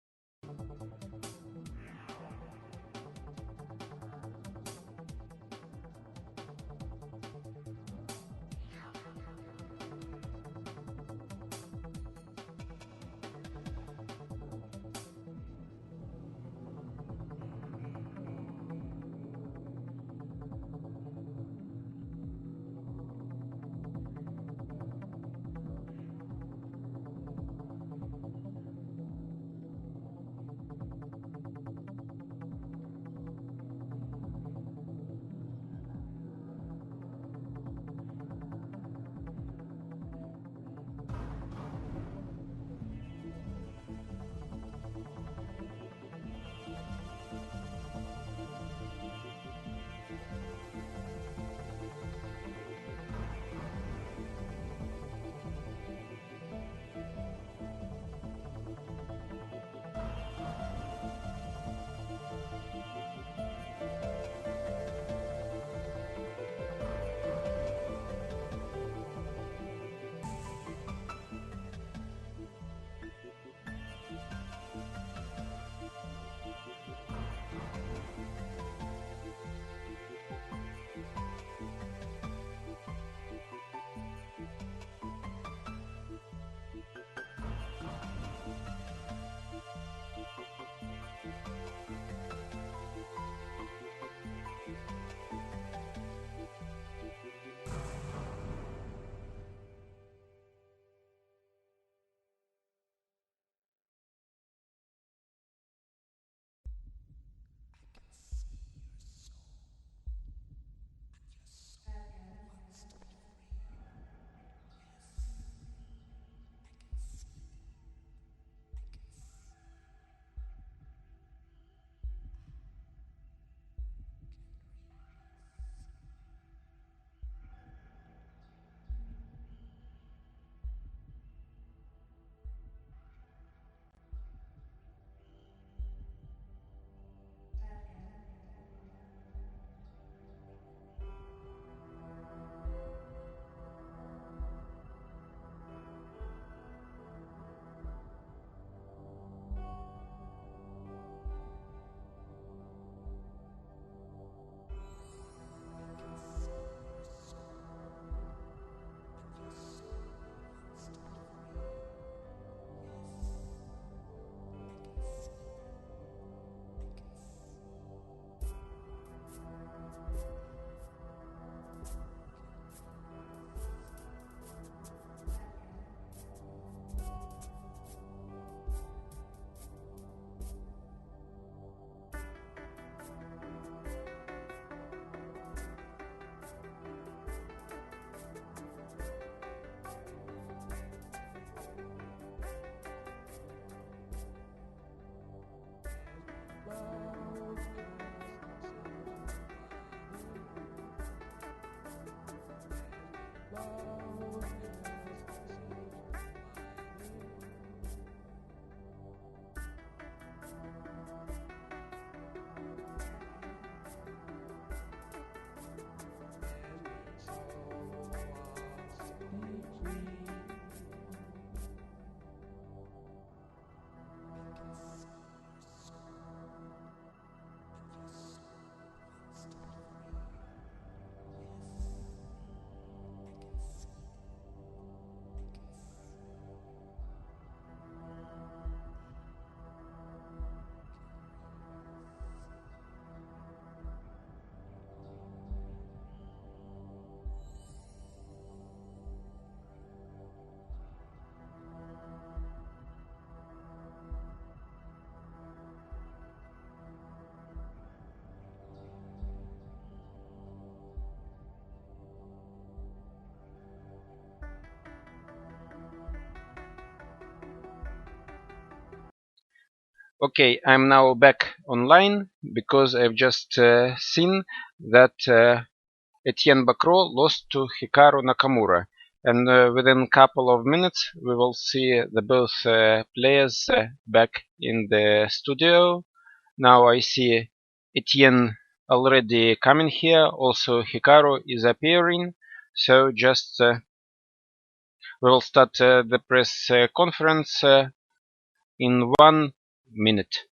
Okay, I'm now back online because I've just seen that Etienne Bacro lost to Hikaru Nakamura. And within a couple of minutes we will see the both players back in the studio. Now I see Etienne already coming here, also Hikaru is appearing, so just we will start the press conference in 1 minute.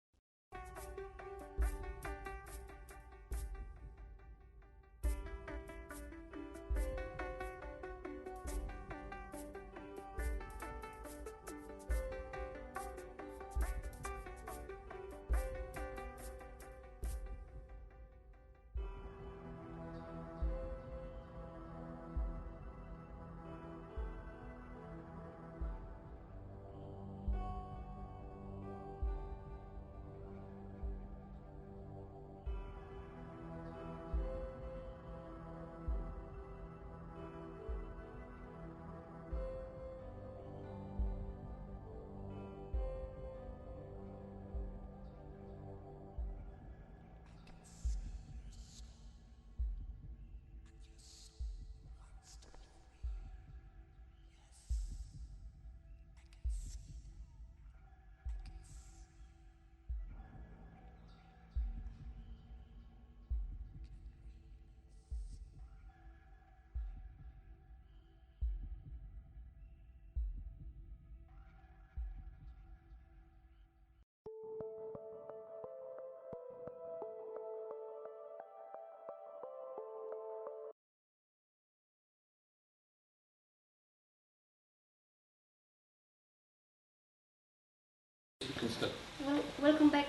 Well, welcome back,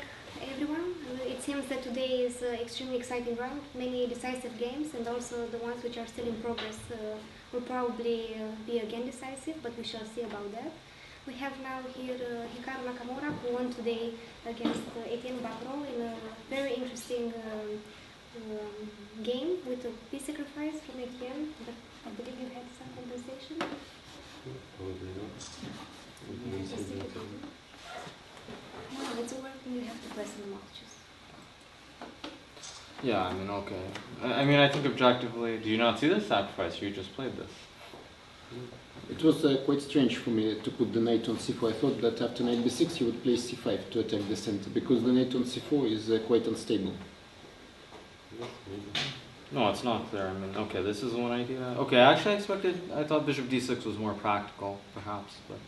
everyone. It seems that today is an extremely exciting round. Many decisive games, and also the ones which are still in progress will probably be again decisive, but we shall see about that. We have now here Hikaru Nakamura, who won today against Etienne Bacro in a very interesting game with a peace sacrifice from Etienne, but I believe you had some compensation. Probably not. No, it's working. You have to press on the mouse. Yeah, I mean, okay. I mean, I think objectively, do you not see this sacrifice? You just played this. It was quite strange for me to put the knight on c4. I thought that after knight b6 he would play c5 to attack the center, because the knight on c4 is quite unstable. No, it's not clear. I mean, okay, this is one idea. Okay, actually I thought bishop d6 was more practical, perhaps, but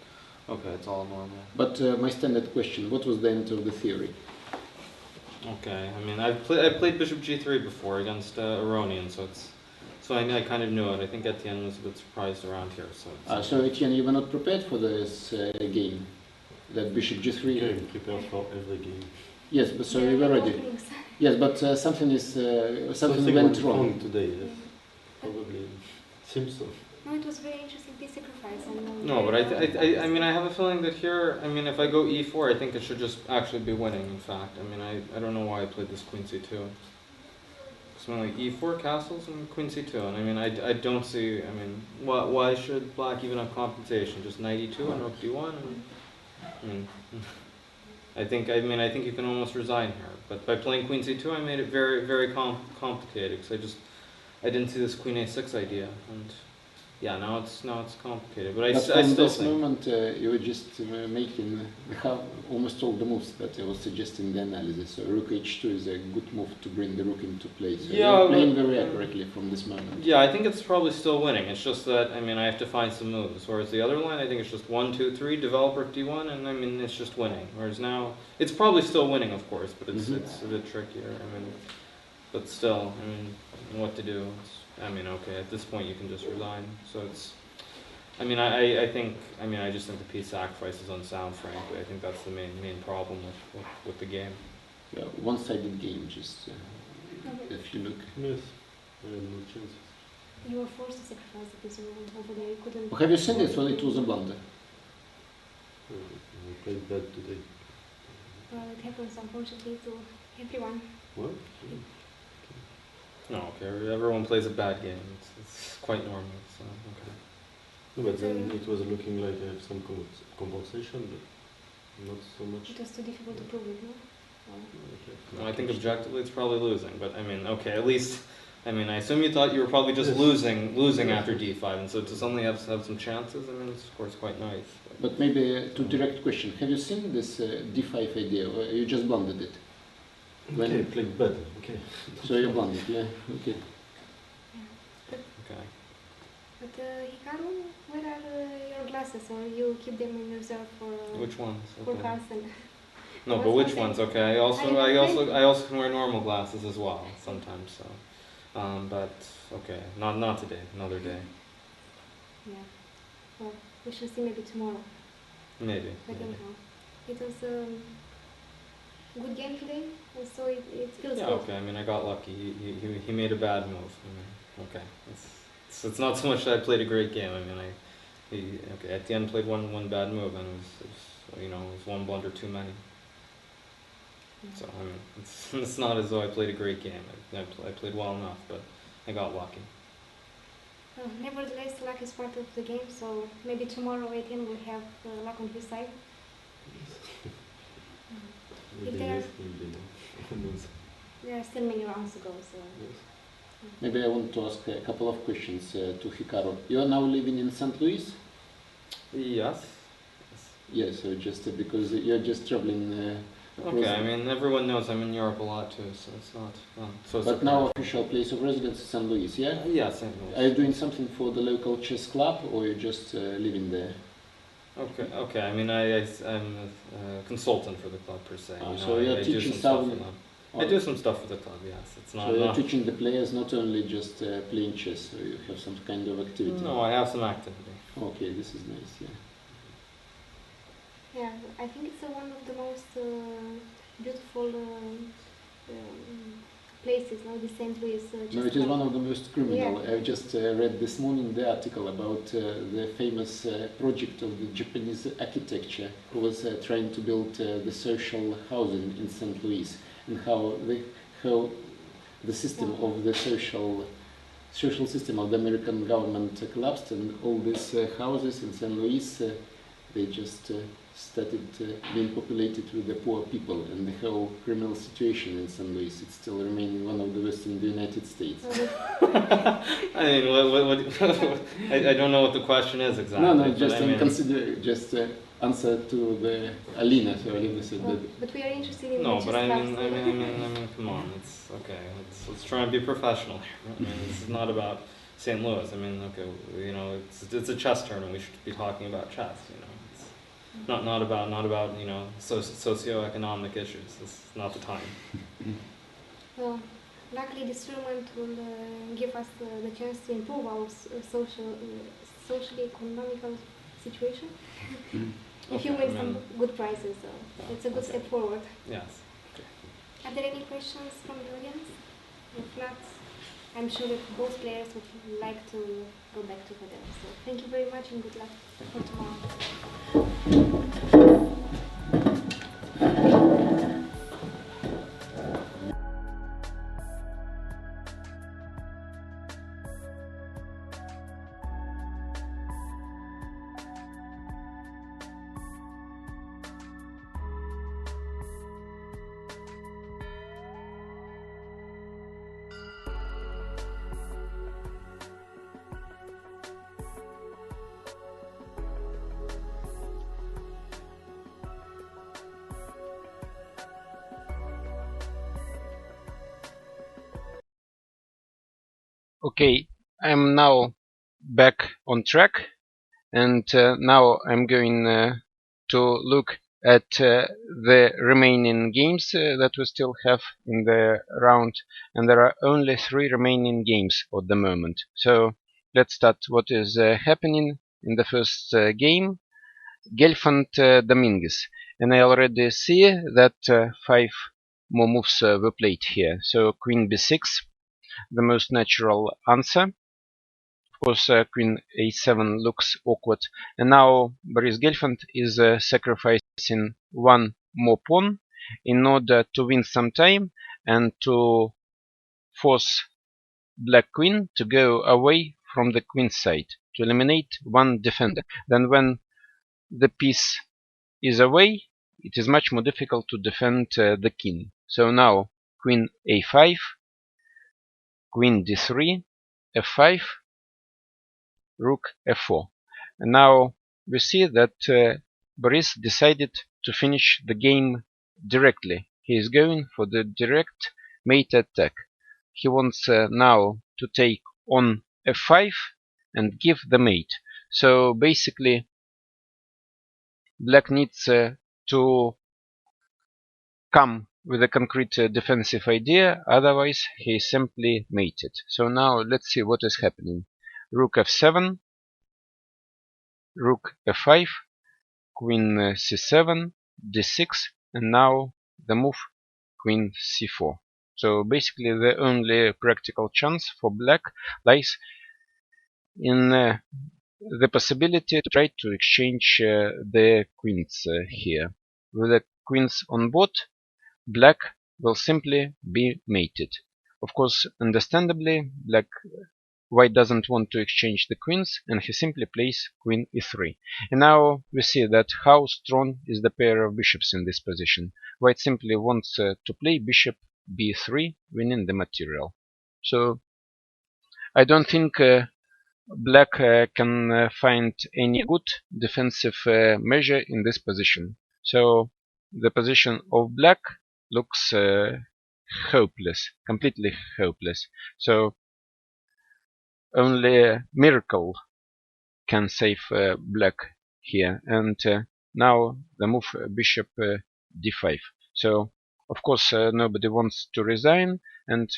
okay, it's all normal. But my standard question, what was the end of the theory? Okay, I mean, I played bishop g3 before against Aronian, so I kind of knew it. I think Etienne was a bit surprised around here. So Etienne, you were not prepared for this game, that bishop g3? Yeah, you prepared for every game. Yes, but so you were ready. Yes, but something went wrong today. Yes, probably seems so. No, it was very interesting piece sacrifice. No, but I mean, I have a feeling that here, I mean, if I go e4, I think it should just actually be winning, in fact. I mean, I don't know why I played this queen c2. So I'm like e4 castles and queen c2, and I mean, I don't see, I mean, why should black even have compensation? Just knight e2 and rook d1? I think you can almost resign here. But by playing queen c2, I made it very, very complicated, because I didn't see this queen a6 idea, and yeah, now it's complicated. But I still from this think moment you were just making almost all the moves that I was suggesting in the analysis. So rook h2 is a good move to bring the rook into play. So yeah, you're playing very accurately from this moment. Yeah, I think it's probably still winning. It's just that, I mean, I have to find some moves. Whereas the other line, I think it's just 1, 2, 3, develop rook d1, and I mean, it's just winning. Whereas now, it's probably still winning, of course, but it's a bit trickier. I mean, but still, I mean, what to do? I mean, okay, at this point you can just resign. So it's, I mean, I think, I mean, I just think the piece sacrifice is unsound, frankly. I think that's the main problem with the game. Yeah, one-sided game, just if you look. Yes, I have no chances. You were forced to sacrifice the piece over there. You couldn't. Have you seen this? Well, it was a blunder. I played bad today. Well, it happens unfortunately to everyone. What? No, okay, everyone plays a bad game. It's quite normal, so okay. No, but then it was looking like I have some compensation, but not so much. It was too difficult to prove it, no? Well, I think objectively it's probably losing, but I mean, okay, at least, I mean, I assume you thought you were probably just losing after d5, and so to suddenly have some chances, I mean, it's of course quite nice. But maybe to direct question, have you seen this d5 idea, or you just blundered it? When Okay, played better, okay. So you blundered, yeah, okay. Okay. But Hikaru, where are your glasses, or you keep them in reserve for Which ones? for Okay. Carson? No, but which ones? Okay, I also can wear normal glasses as well sometimes. So, but okay, not today. Another day. Yeah. Well, we shall see maybe tomorrow. Maybe. But anyhow, it was good game today, and so it feels Yeah. good. Okay. I mean, I got lucky. He made a bad move. I mean, okay. It's not so much that I played a great game. I mean, okay, at the end played one bad move, and it was one blunder too many. So I mean, it's not as though I played a great game. I played well enough, but I got lucky. Nevertheless, luck is part of the game, so maybe tomorrow Etienne will have luck on his side. If there are still many rounds to go, so. Maybe I want to ask a couple of questions to Hikaru. You are now living in St. Louis? Yes. Yes, so just because you're just traveling. Okay, I mean, everyone knows I'm in Europe a lot too, so it's not. So but now official place of residence is St. Louis, yeah? Yeah, St. Louis. Are you doing something for the local chess club, or you're just living there? Okay. I mean, I'm a consultant for the club per se. So you're teaching some. I do some stuff for the club. Yes, it's not. So you're teaching the players not only just playing chess. So you have some kind of activity. No, I have some activity. Okay, this is nice. Yeah. Yeah, I think it's one of the most beautiful places, no? The St. Louis. No, it is one of the most criminal. Yeah. I just read this morning the article about the famous project of the Japanese architecture who was trying to build the social housing in St. Louis, and how the system of the social system of the American government collapsed, and all these houses in St. Louis they just started being populated with the poor people, and the whole criminal situation in St. Louis, it's still remaining one of the worst in the United States. I mean, I don't know what the question is exactly. No, just answer to the Alina. So Alina said that. But we are interested in. No, but I mean, come on, it's okay. Let's try and be professional here. I mean, this is not about St. Louis. I mean, okay, it's a chess tournament. We should be talking about chess. It's not about socioeconomic issues. It's not the time. Well, luckily this tournament will give us the chance to improve our socially economical situation. If you win some good prizes, so it's a good step forward. Yes. Okay. Are there any questions from the audience? If not, I'm sure that both players would like to go back together. So thank you very much and good luck for tomorrow. Okay, I'm now back on track, and now I'm going to look at the remaining games that we still have in the round, and there are only 3 remaining games at the moment. So let's start what is happening in the first game, Gelfand Dominguez, and I already see that 5 more moves were played here. So Queen b6, the most natural answer. Of course, Queen a7 looks awkward, and now Boris Gelfand is sacrificing 1 more pawn in order to win some time and to force Black Queen to go away from the Queen side, to eliminate 1 defender. Then when the piece is away, it is much more difficult to defend the king. So now queen a5, queen d3, f5, rook f4. And now we see that Boris decided to finish the game directly. He is going for the direct mate attack. He wants now to take on f5 and give the mate. So basically black needs to come with a concrete defensive idea, otherwise he is simply mated. So now let's see what is happening. Rook f7, rook f5, queen c7, d6, and now the move queen c4. So basically the only practical chance for black lies in the possibility to try to exchange the queens here. With the queens on board, black will simply be mated. Of course, understandably, white doesn't want to exchange the queens, and he simply plays queen e3. And now we see that how strong is the pair of bishops in this position. White simply wants to play bishop b3, winning the material. So I don't think black can find any good defensive measure in this position. So the position of black looks hopeless, completely hopeless. So only a miracle can save black here. And now the move bishop d5. So of course nobody wants to resign, and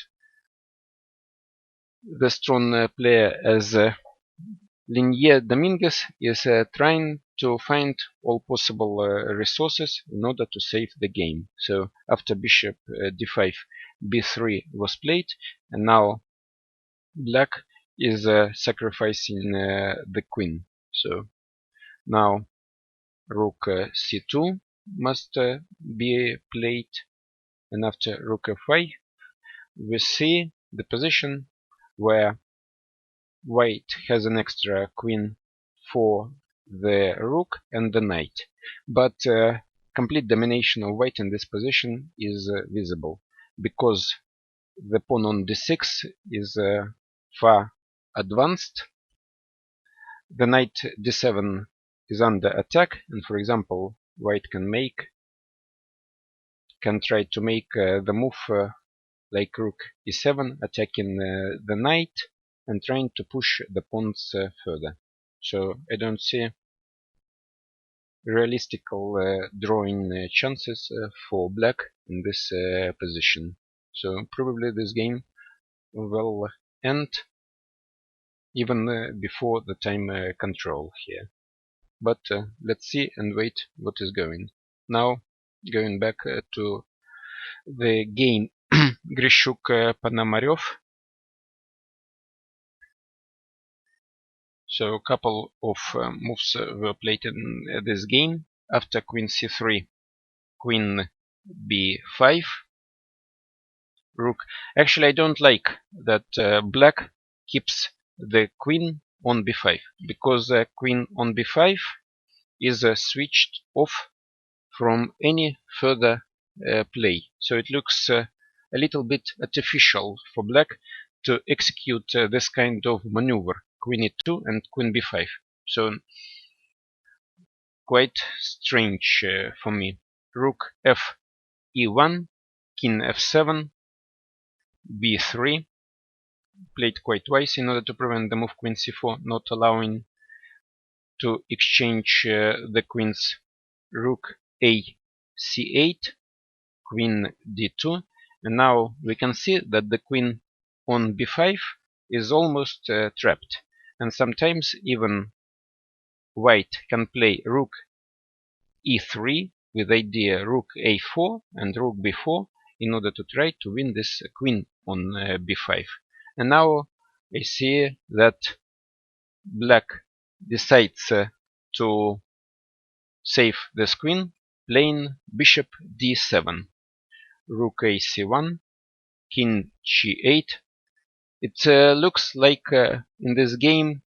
the strong player as Linier Dominguez is trying to find all possible resources in order to save the game. So after bishop d5, b3 was played, and now black is sacrificing the queen. So now rook c2 must be played, and after rook f5 we see the position where white has an extra queen for the rook and the knight, but complete domination of white in this position is visible, because the pawn on d6 is far advanced, the knight d7 is under attack, and for example white can try to make the move like rook e7, attacking the knight and trying to push the pawns further. So I don't see realistical drawing chances for black in this position. So probably this game will end even before the time control here. But let's see and wait what is going. Now going back to the game Grishuk-Ponomarev. So a couple of moves were played in this game. After queen c3, queen b5, rook. Actually, I don't like that black keeps the queen on b5, because queen on b5 is switched off from any further play. So it looks a little bit artificial for black to execute this kind of maneuver, queen e2 and queen b5. So quite strange for me. Rook f e1, king f7, b3, played quite wise in order to prevent the move queen c4, not allowing to exchange the queens. Rook a c8, queen d2, and now we can see that the queen on b5 is almost trapped, and sometimes even white can play rook e3 with idea rook a4 and rook b4 in order to try to win this queen on b5. And now I see that black decides to save this queen, playing bishop d7, rook ac1, king g8. It looks like in this game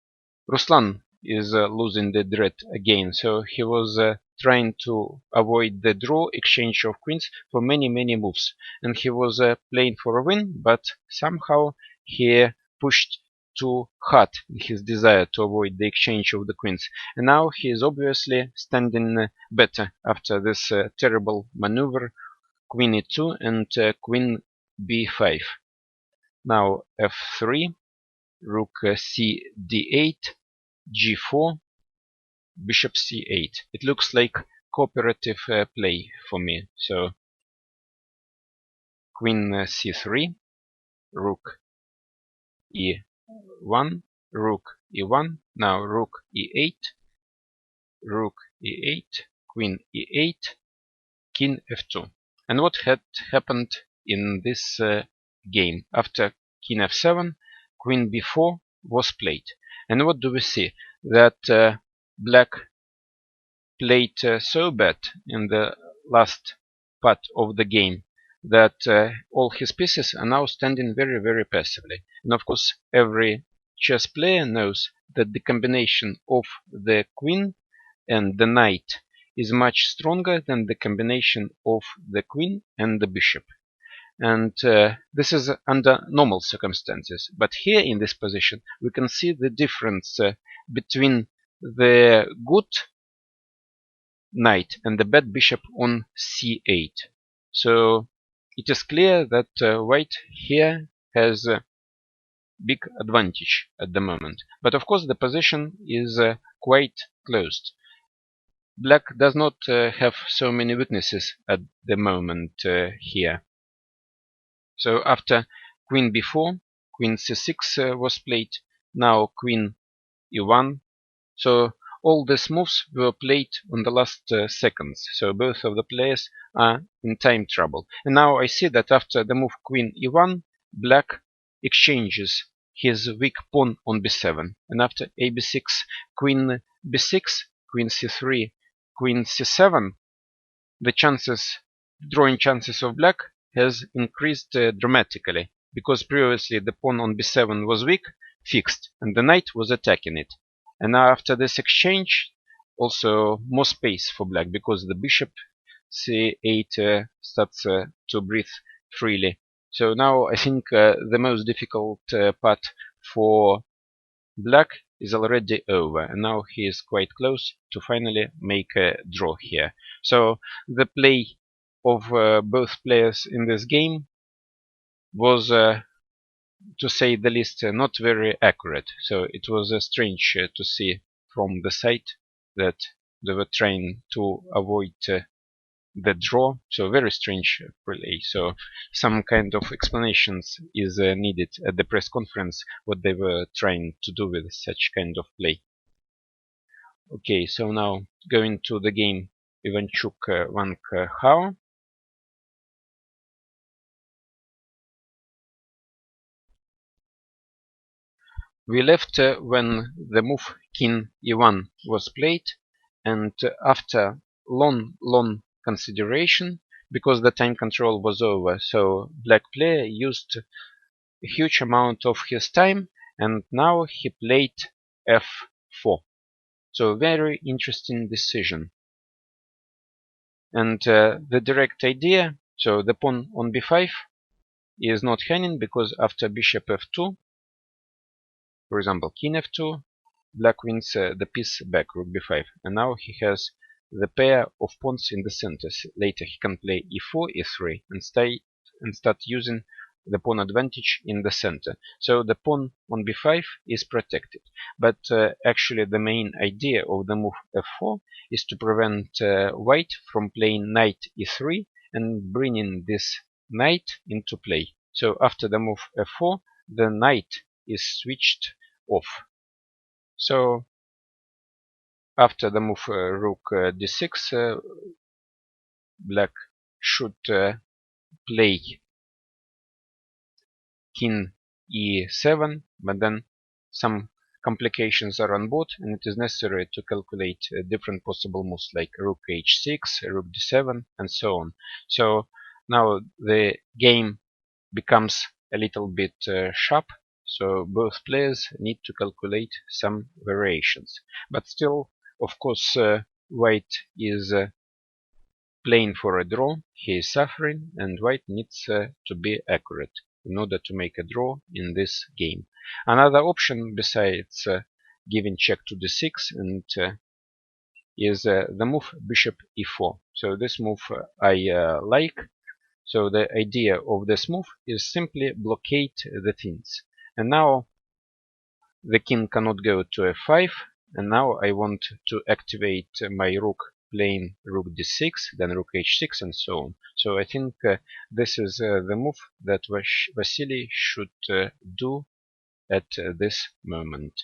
Ruslan is losing the dread again. So he was trying to avoid the draw exchange of queens for many moves, and he was playing for a win, but somehow he pushed too hard in his desire to avoid the exchange of the queens, and now he is obviously standing better after this terrible maneuver, queen e2 and queen b5. Now f3, rook c d8, g4, bishop c8. It looks like cooperative play for me. So queen c3, rook e1, rook e1, now rook e8, rook e8, queen e8, king f2. And what had happened in this game? After king f7, queen b4 was played. And what do we see? That black played so bad in the last part of the game that all his pieces are now standing very passively. And of course, every chess player knows that the combination of the queen and the knight is much stronger than the combination of the queen and the bishop. And this is under normal circumstances. But here in this position, we can see the difference between the good knight and the bad bishop on c8. So it is clear that white here has a big advantage at the moment. But of course the position is quite closed. Black does not have so many weaknesses at the moment here. So after queen b4, queen c6 was played, now queen e1. So all these moves were played on the last seconds, so both of the players are in time trouble. And now I see that after the move queen e1, black exchanges his weak pawn on b7. And after a b6, queen b6, queen c3, queen c7, the drawing chances of black has increased dramatically, because previously the pawn on b7 was weak, fixed, and the knight was attacking it. And now after this exchange, also more space for black, because the bishop c8 starts to breathe freely. So now I think the most difficult part for black is already over, and now he is quite close to finally make a draw here. So the play of both players in this game was to say the least not very accurate. So it was strange to see from the side that they were trying to avoid the draw. So very strange play. So some kind of explanations is needed at the press conference what they were trying to do with such kind of play. Okay, so now going to the game Ivanchuk Wang Hao. We left when the move king e1 was played, and after long consideration, because the time control was over, so black player used a huge amount of his time, and now he played f4. So very interesting decision. And the direct idea, so the pawn on b5 is not hanging, because after bishop f2, for example, king f2, black wins the piece back, rook b5, and now he has the pair of pawns in the center. Later he can play e4, e3, and start using the pawn advantage in the center. So the pawn on b5 is protected. But actually the main idea of the move f4 is to prevent white from playing knight e3 and bringing this knight into play. So after the move f4, the knight is switched off. So after the move rook d6, black should play king e7, but then some complications are on board, and it is necessary to calculate different possible moves like rook h6, rook d7, and so on. So now the game becomes a little bit sharp. So both players need to calculate some variations. But still, of course, white is playing for a draw, he is suffering, and white needs to be accurate in order to make a draw in this game. Another option besides giving check to d6 and is the move bishop e4. So this move I like. So the idea of this move is simply blockade the things. And now the king cannot go to f5, and now I want to activate my rook playing rook d6, then rook h6, and so on. So I think this is the move that Vasily should do at this moment.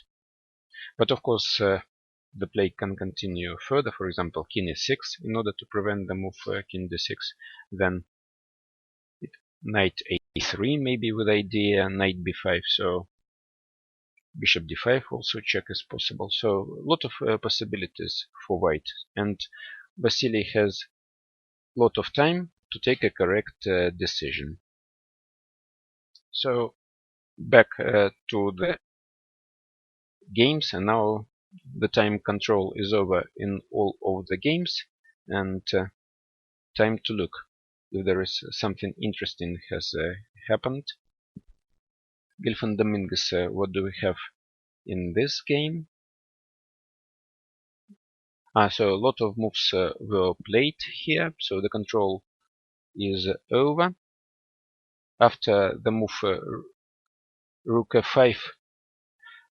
But of course, the play can continue further. For example, king e6 in order to prevent the move king d6. Then knight a3 maybe with idea, knight b5. So bishop d5 also check is possible. So a lot of possibilities for white, and Vasily has a lot of time to take a correct decision. So back to the games, and now the time control is over in all of the games, and time to look if there is something interesting has happened. Gilfan Dominguez, what do we have in this game? So a lot of moves were played here, so the control is over. After the move rook f5,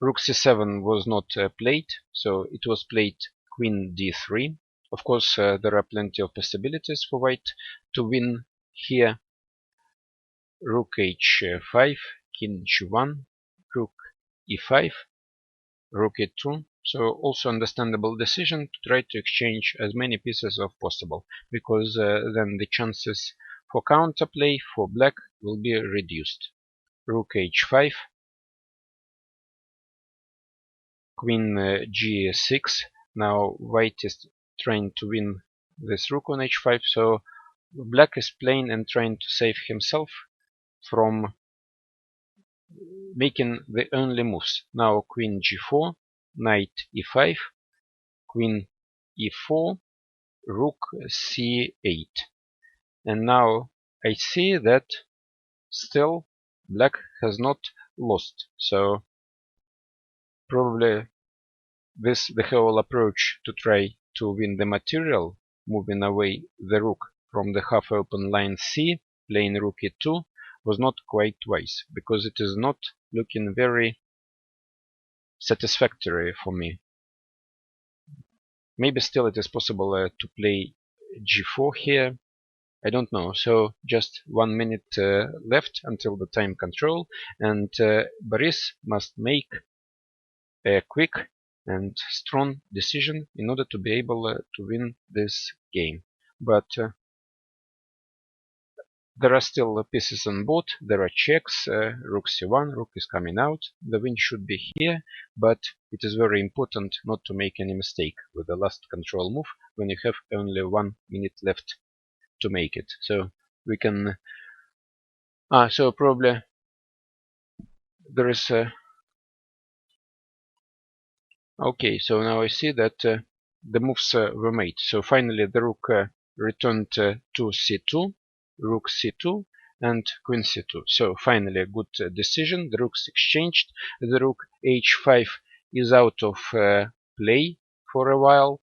rook c7 was not played, so it was played queen d3. Of course, there are plenty of possibilities for white to win here. Rook h5, king g1, rook e5, rook e2. So also understandable decision to try to exchange as many pieces as possible, because then the chances for counterplay for black will be reduced. Rook h5, queen g6. Now white is trying to win this rook on h5, so black is playing and trying to save himself from making the only moves. Now queen g4, knight e5, queen e4, rook c8. And now I see that still black has not lost. So probably the whole approach to try to win the material, moving away the rook from the half open line c, playing rook e2, was not quite wise, because it is not looking very satisfactory for me. Maybe still it is possible to play g4 here. I don't know. So just 1 minute left until the time control, and Boris must make a quick and strong decision in order to be able to win this game. But there are still pieces on board. There are checks. Rook c1, rook is coming out. The win should be here, but it is very important not to make any mistake with the last control move when you have only 1 minute left to make it. So we can so probably there is okay, so now I see that the moves were made. So finally the rook returned to c2, rook c2, and queen c2. So finally a good decision. The rooks exchanged. The rook h5 is out of play for a while,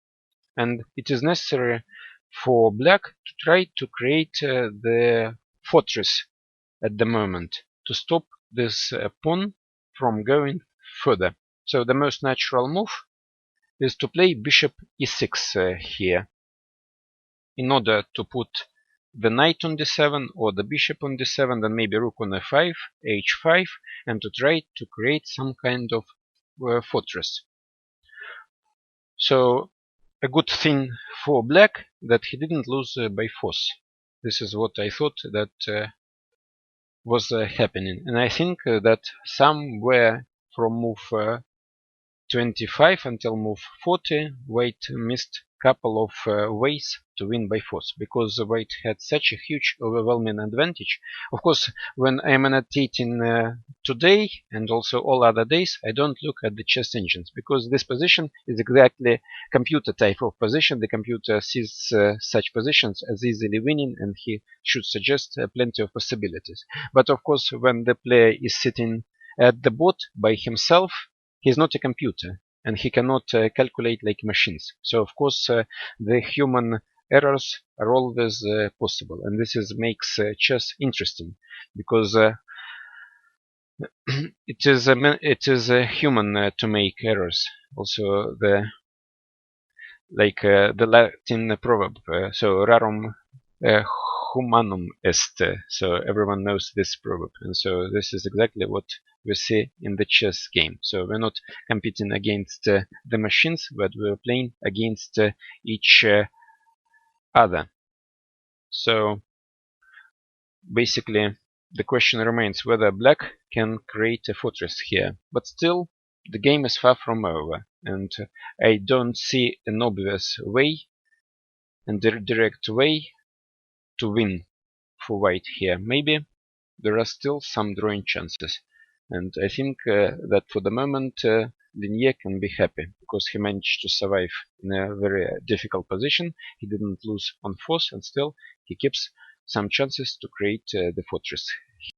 and it is necessary for black to try to create the fortress at the moment to stop this pawn from going further. So the most natural move is to play bishop e6 here, in order to put the knight on d7 or the bishop on d7, then maybe rook on f5, h5, and to try to create some kind of fortress. So a good thing for black that he didn't lose by force. This is what I thought that was happening, and I think that somewhere from move 25 until move 40, white missed couple of ways to win by force, because the white had such a huge overwhelming advantage. Of course, when I'm annotating today and also all other days, I don't look at the chess engines, because this position is exactly computer type of position. The computer sees such positions as easily winning, and he should suggest plenty of possibilities. But of course, when the player is sitting at the board by himself, he's not a computer, and he cannot calculate like machines. So of course the human errors are always possible, and this makes chess interesting, because it is human to make errors. Also the Latin proverb, so rarum humanum est. So everyone knows this proverb, and so this is exactly what we see in the chess game. So we're not competing against the machines, but we're playing against each other. So basically the question remains whether black can create a fortress here, but still the game is far from over, and I don't see an obvious way and direct way to win for white here. Maybe there are still some drawing chances, and I think that for the moment Linier can be happy, because he managed to survive in a very difficult position. He didn't lose on force, and still he keeps some chances to create the fortress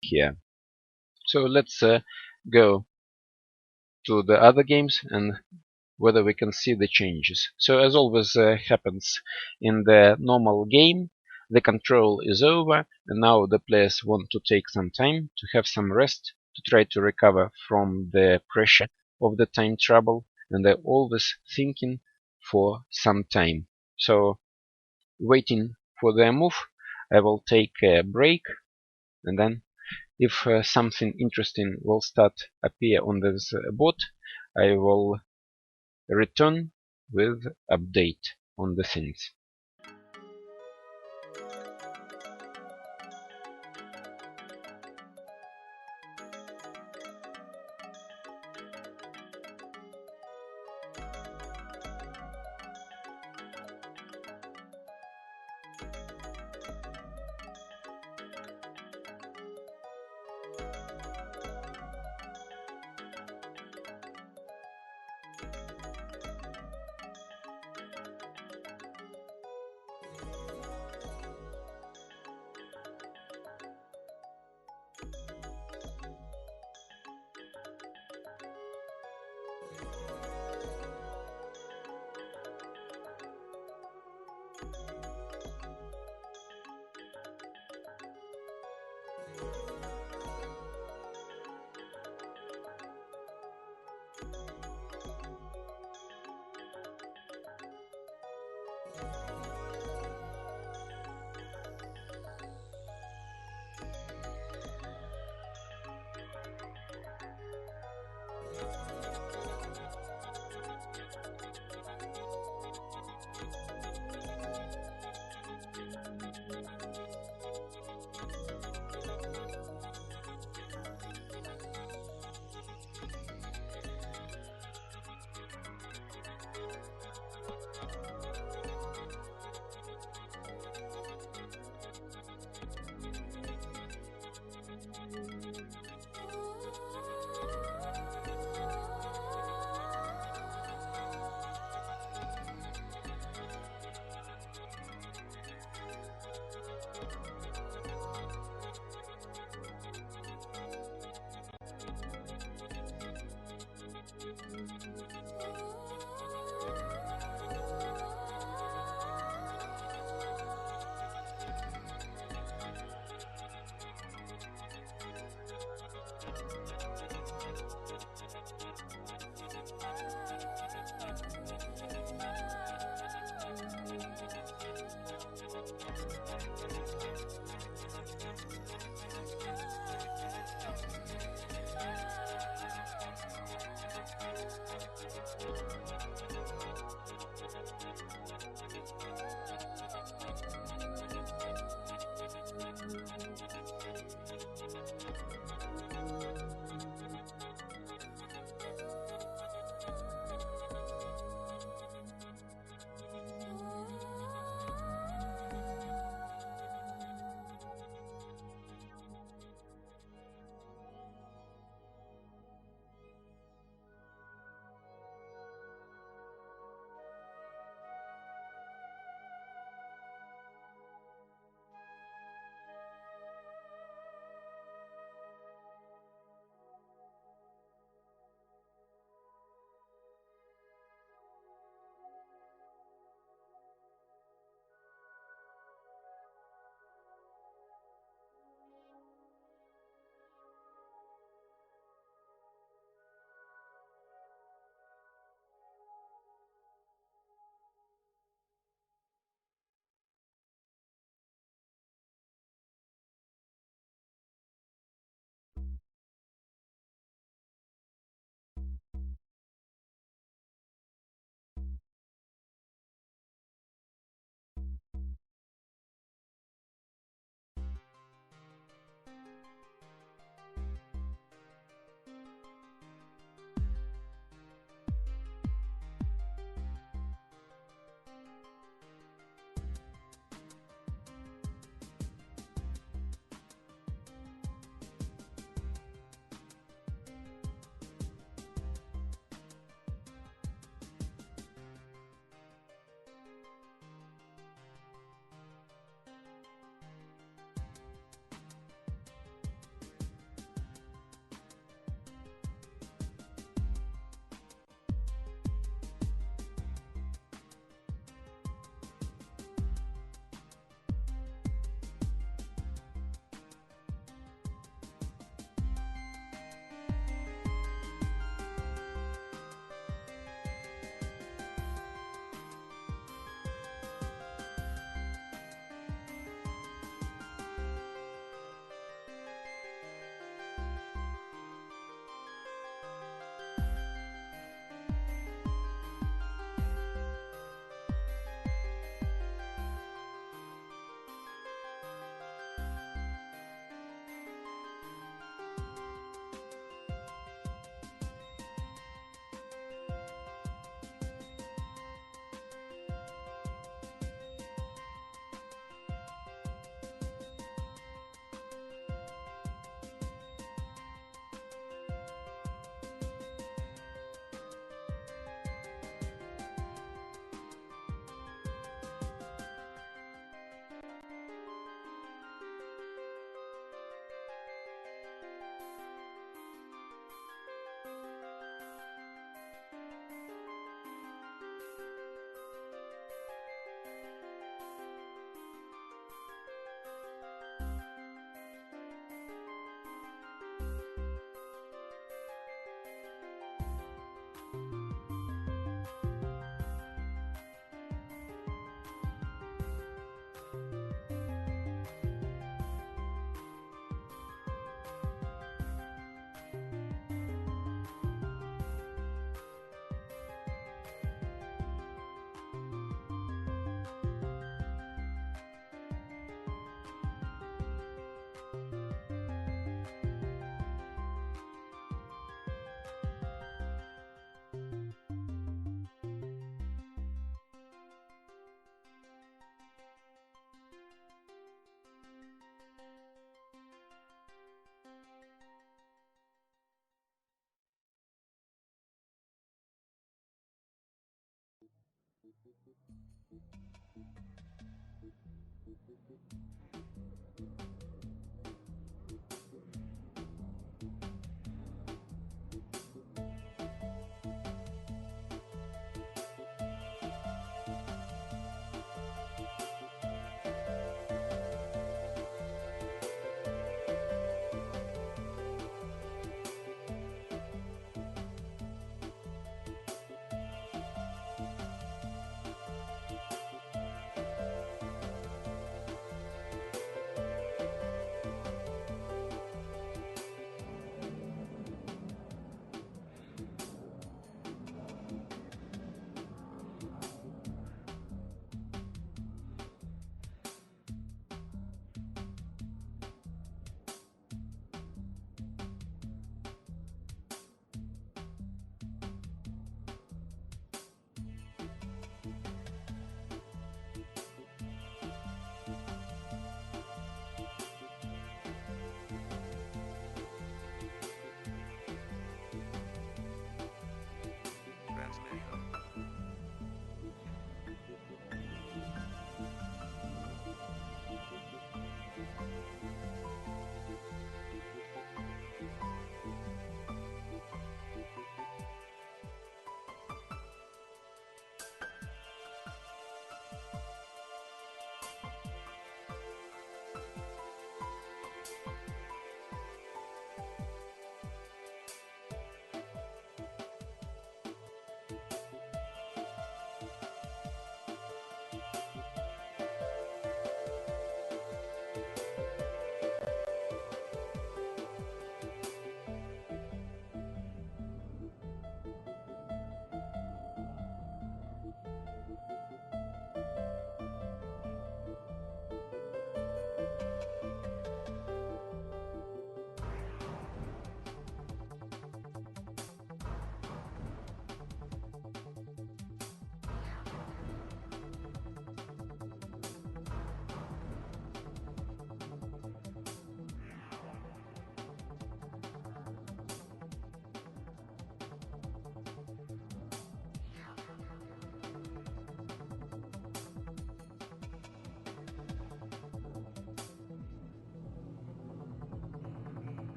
here. So let's go to the other games and whether we can see the changes. So as always happens in the normal game, the control is over, and now the players want to take some time to have some rest, to try to recover from the pressure of the time trouble, and they're always thinking for some time. So waiting for their move, I will take a break, and then if something interesting will start appear on this board, I will return with update on the things.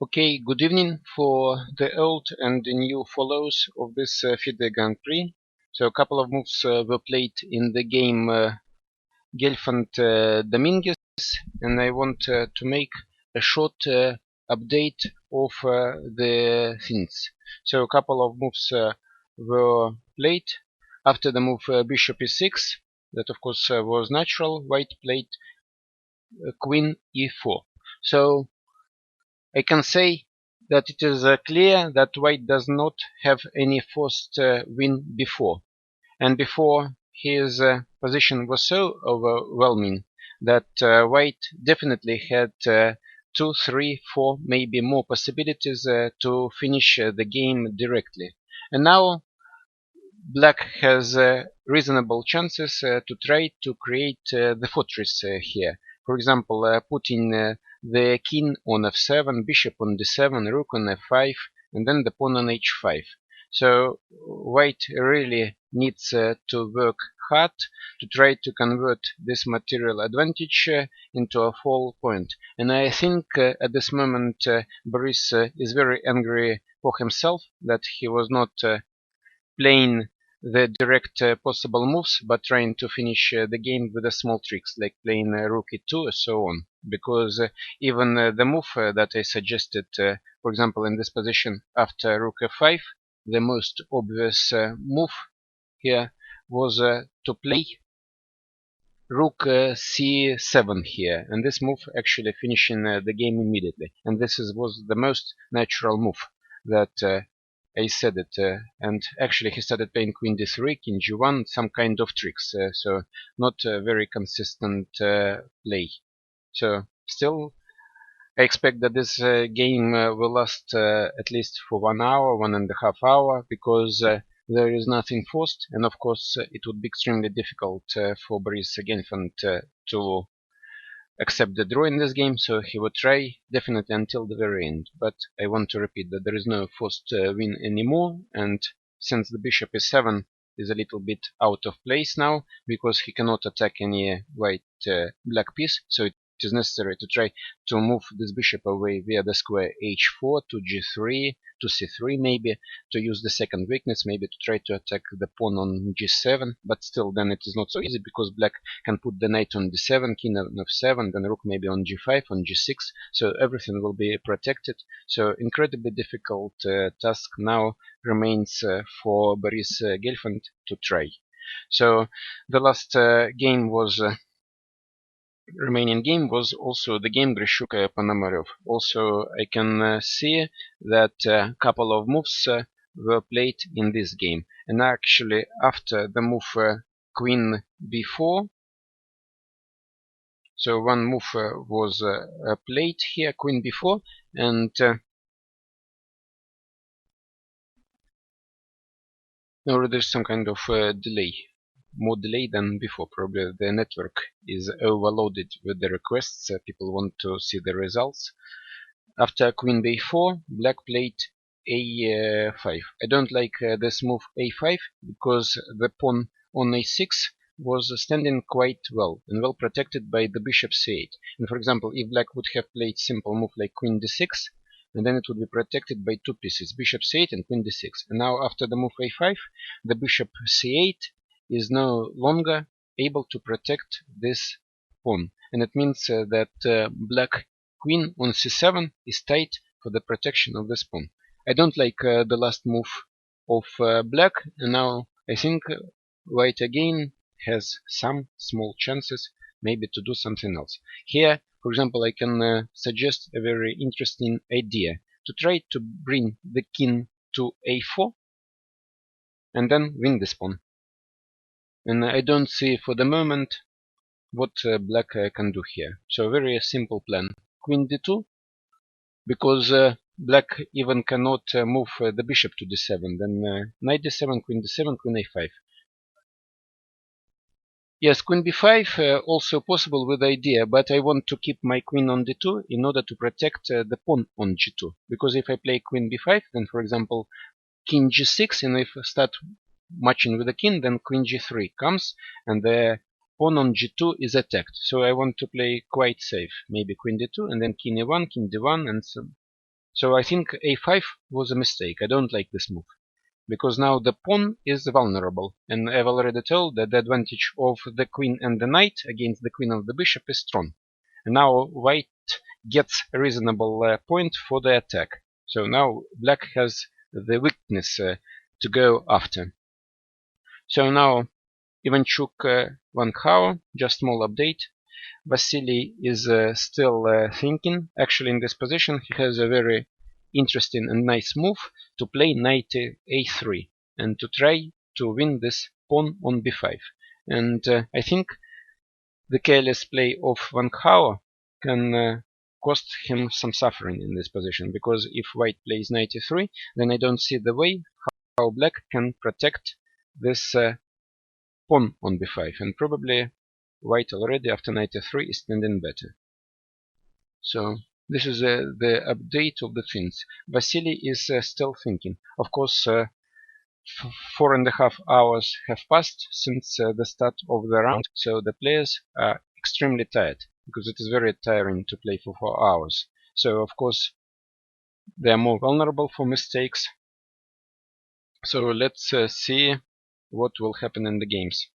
Okay, good evening for the old and the new followers of this FIDE Grand Prix. So a couple of moves were played in the game Gelfand Dominguez, and I want to make a short update of the things. So a couple of moves were played. After the move bishop e6, that of course was natural, white played queen e4. So I can say that it is clear that white does not have any forced win before. And before his position was so overwhelming that white definitely had 2, 3, 4, maybe more possibilities to finish the game directly. And now black has reasonable chances to try to create the fortress here. For example, putting the king on f7, bishop on d7, rook on f5, and then the pawn on h5. So white really needs to work hard to try to convert this material advantage into a full point. And I think at this moment Boris is very angry for himself that he was not playing the direct possible moves, but trying to finish the game with the small tricks, like playing rook e2 and so on. Because even the move that I suggested, for example, in this position after rook f5, the most obvious move here was to play rook c7 here, and this move actually finishing the game immediately. And this was the most natural move that I said it, and actually he started playing queen d3, king g1, some kind of tricks, so not a very consistent play. So still, I expect that this game will last at least for 1 hour, 1.5 hours, because there is nothing forced, and of course it would be extremely difficult for Boris Gelfand to accept the draw in this game, so he would try definitely until the very end. But I want to repeat that there is no forced win anymore, and since the bishop e7 is a little bit out of place now, because he cannot attack any white black piece, so it is necessary to try to move this bishop away via the square h4 to g3 to c3, maybe to use the second weakness, maybe to try to attack the pawn on g7, but still then it is not so easy, because black can put the knight on d7, king on f7, then rook maybe on g5, on g6, so everything will be protected. So incredibly difficult task now remains for Boris Gelfand to try. So the last remaining game was also the game Grishuk-Ponomarev. Also, I can see that a couple of moves were played in this game. And actually, after the move queen b4, so one move was played here, queen b4, and now there's some kind of delay. More delay than before. Probably the network is overloaded with the requests. People want to see the results. After queen b4, black played a5. I don't like this move a5 because the pawn on a6 was standing quite well and well protected by the bishop c8. And for example, if black would have played simple move like queen d6, and then it would be protected by two pieces, bishop c8 and queen d6. And now after the move a5, the bishop c8 is no longer able to protect this pawn, and it means that black queen on c7 is tight for the protection of this pawn. I don't like the last move of black, and now I think white again has some small chances maybe to do something else. Here, for example, I can suggest a very interesting idea to try to bring the king to a4 and then win this pawn. And I don't see for the moment what black can do here. So a very simple plan. Queen d2, because black even cannot move the bishop to d7. Then knight d7, queen d7, queen a5. Yes, queen b5 also possible with the idea, but I want to keep my queen on d2 in order to protect the pawn on g2. Because if I play queen b5, then for example king g6, and if I start matching with the king, then queen g3 comes, and the pawn on g2 is attacked. So I want to play quite safe. Maybe queen d2, and then king e1, king d1, and So I think a5 was a mistake. I don't like this move, because now the pawn is vulnerable, and I've already told that the advantage of the queen and the knight against the queen of the bishop is strong. And now white gets a reasonable point for the attack. So now black has the weakness to go after. So now Ivanchuk Van Hao, just small update. Vasily is still thinking. Actually, in this position, he has a very interesting and nice move to play knight a3 and to try to win this pawn on b5. And I think the careless play of Van Hao can cost him some suffering in this position, because if white plays knight e3, then I don't see the way how black can protect this pawn on b5, and probably white already after knight e3 is standing better. So this is the update of the things. Vasily is still thinking. Of course, 4.5 hours have passed since the start of the round, so the players are extremely tired, because it is very tiring to play for 4 hours. So of course they are more vulnerable for mistakes. So let's see what will happen in the games.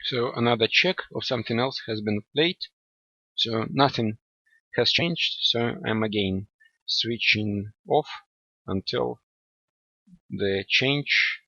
So another check of something else has been played. So nothing has changed, so I'm again switching off until the change.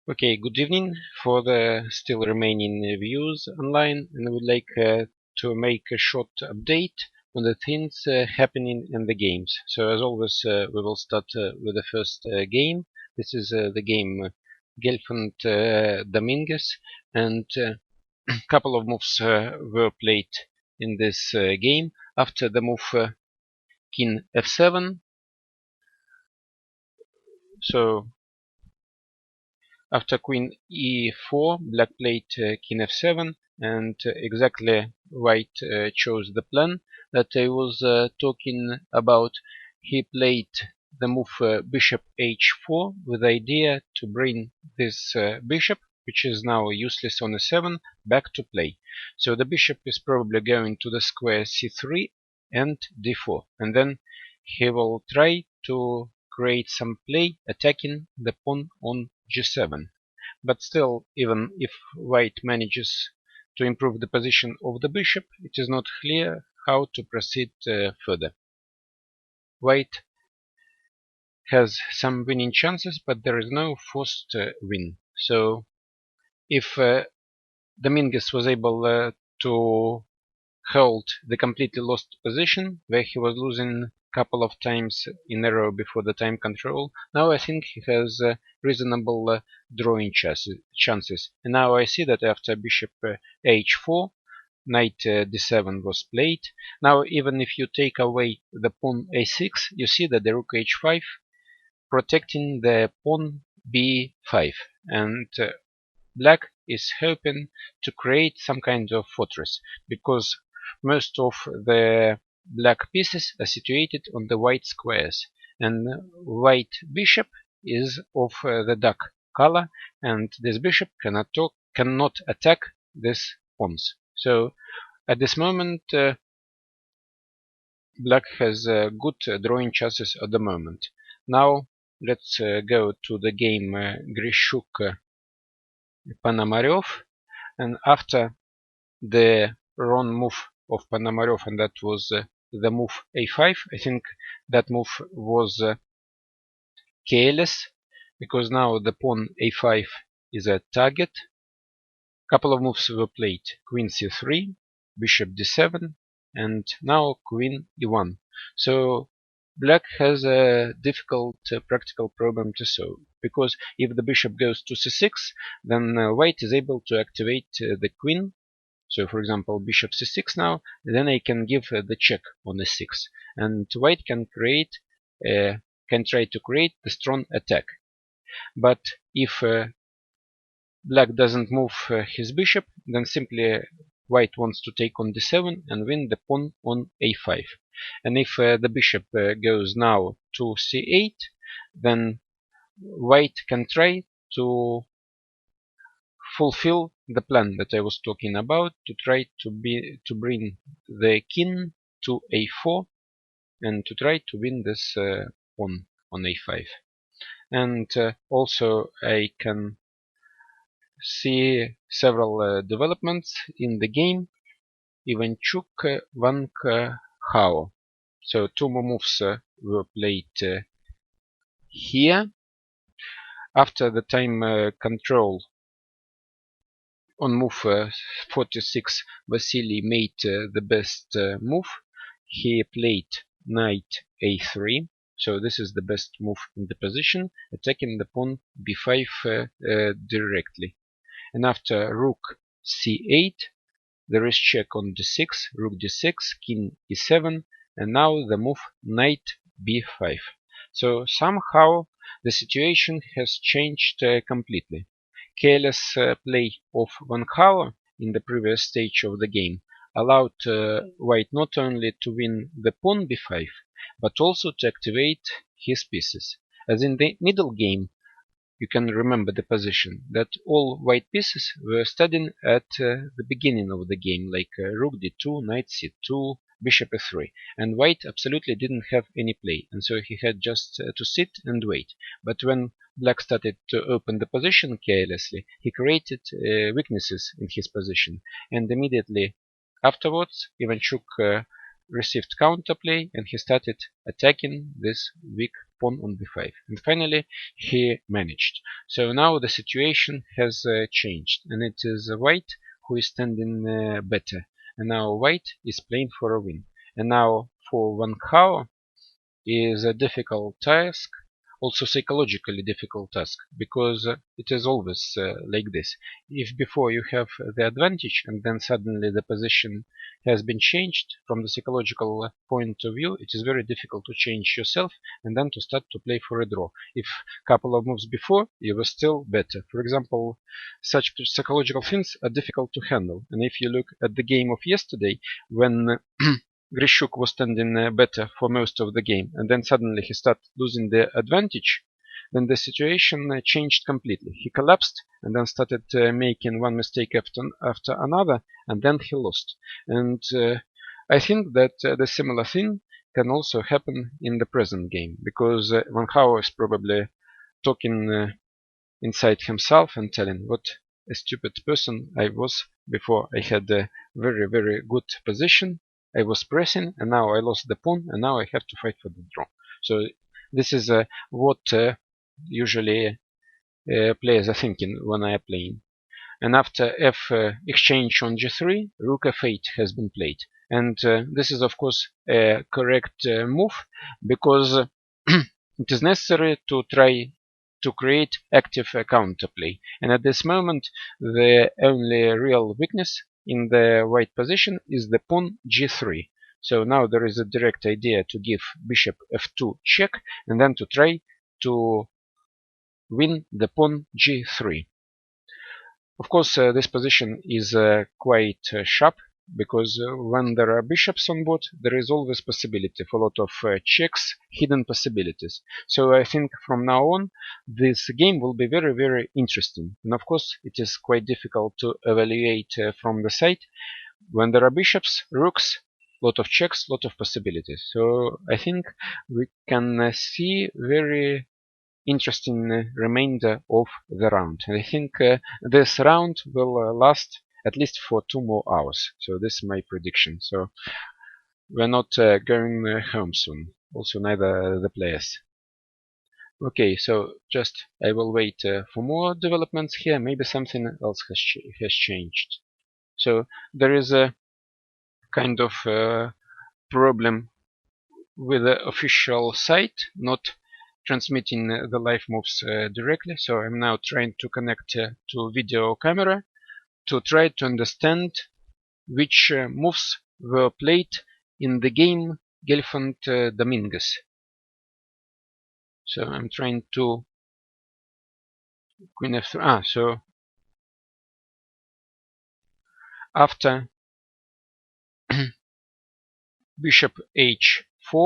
Okay, good evening for the still remaining viewers online, and I would like to make a short update on the things happening in the games. So as always, we will start with the first game. This is the game Gelfand Dominguez, and a couple of moves were played in this game. After the move King f7, so after Queen e4, black played King f7, and exactly white chose the plan that I was talking about. He played the move bishop h4 with the idea to bring this bishop, which is now useless on e7, back to play. So the bishop is probably going to the square c3 and d4, and then he will try to create some play attacking the pawn on g7. But still, even if white manages to improve the position of the bishop, it is not clear how to proceed further. White has some winning chances, but there is no forced win. So if Dominguez was able to hold the completely lost position, where he was losing couple of times in a row before the time control, now I think he has reasonable drawing chances. And now I see that after bishop h4, knight d7 was played. Now even if you take away the pawn a6, you see that the rook h5 protecting the pawn b5, and black is hoping to create some kind of fortress, because most of the black pieces are situated on the white squares, and white bishop is of the dark color, and this bishop cannot attack these pawns. So at this moment black has good drawing chances at the moment. Now let's go to the game Grishuk Panomarev, and after the wrong move of Ponomarev, and that was the move a5. I think that move was careless, because now the pawn a5 is a target. Couple of moves were played: queen c3, bishop d7, and now queen e1. So black has a difficult practical problem to solve, because if the bishop goes to c6, then white is able to activate the queen. So for example, bishop c6 now, then I can give the check on e6, and white can try to create the strong attack. But if black doesn't move his bishop, then simply white wants to take on d7 and win the pawn on a5. And if the bishop goes now to c8, then white can try to fulfill the plan that I was talking about, to try to bring the king to a4 and to try to win this pawn on a5. And also I can see several developments in the game. Ivanchuk, Wang Hao. So two more moves were played here. After the time control on move 46, Vasily made the best move. He played knight a3. So this is the best move in the position, attacking the pawn b5 directly. And after rook c8, there is check on d6, rook d6, king e7, and now the move knight b5. So somehow the situation has changed completely. Careless play of Van Hao in the previous stage of the game allowed white not only to win the pawn b5, but also to activate his pieces. As in the middle game, you can remember the position that all white pieces were studying at the beginning of the game, like rook d2, knight c2, bishop e3, and white absolutely didn't have any play, and so he had just to sit and wait. But when black started to open the position carelessly, he created weaknesses in his position, and immediately afterwards Ivanchuk received counterplay, and he started attacking this weak pawn on b5, and finally he managed. So now the situation has changed, and it is white who is standing better, and now white is playing for a win. And now for Van Hao is a difficult task, also psychologically difficult task, because it is always like this. If before you have the advantage and then suddenly the position has been changed from the psychological point of view, it is very difficult to change yourself and then to start to play for a draw. If a couple of moves before you were still better. For example, such psychological things are difficult to handle. And if you look at the game of yesterday, when Grishuk was standing better for most of the game, and then suddenly he started losing the advantage, then the situation changed completely. He collapsed and then started making one mistake after another, and then he lost. And I think that the similar thing can also happen in the present game, because Van Hao is probably talking inside himself and telling what a stupid person I was before. I had a very, very good position. I was pressing, and now I lost the pawn, and now I have to fight for the draw. So this is what usually players are thinking when I am playing. And after f exchange on g3, rook f8 has been played. And this is of course a correct move, because it is necessary to try to create active counterplay. And at this moment, the only real weakness in the white position is the pawn g3. So now there is a direct idea to give bishop f2 check, and then to try to win the pawn g3. Of course, this position is quite sharp, because when there are bishops on board, there is always possibility for a lot of checks, hidden possibilities. So I think from now on, this game will be very, very interesting. And of course, it is quite difficult to evaluate from the side. When there are bishops, rooks, lot of checks, lot of possibilities. So I think we can see very interesting remainder of the round. I think this round will last at least for 2 more hours. So this is my prediction. So we're not going home soon. Also neither the players. Okay, so just I will wait for more developments here. Maybe something else has changed. So there is a kind of problem with the official site not transmitting the live moves directly. So I'm now trying to connect to video camera to try to understand which moves were played in the game Gelfand Dominguez. So I'm trying to Queen F3. So after Bishop H4,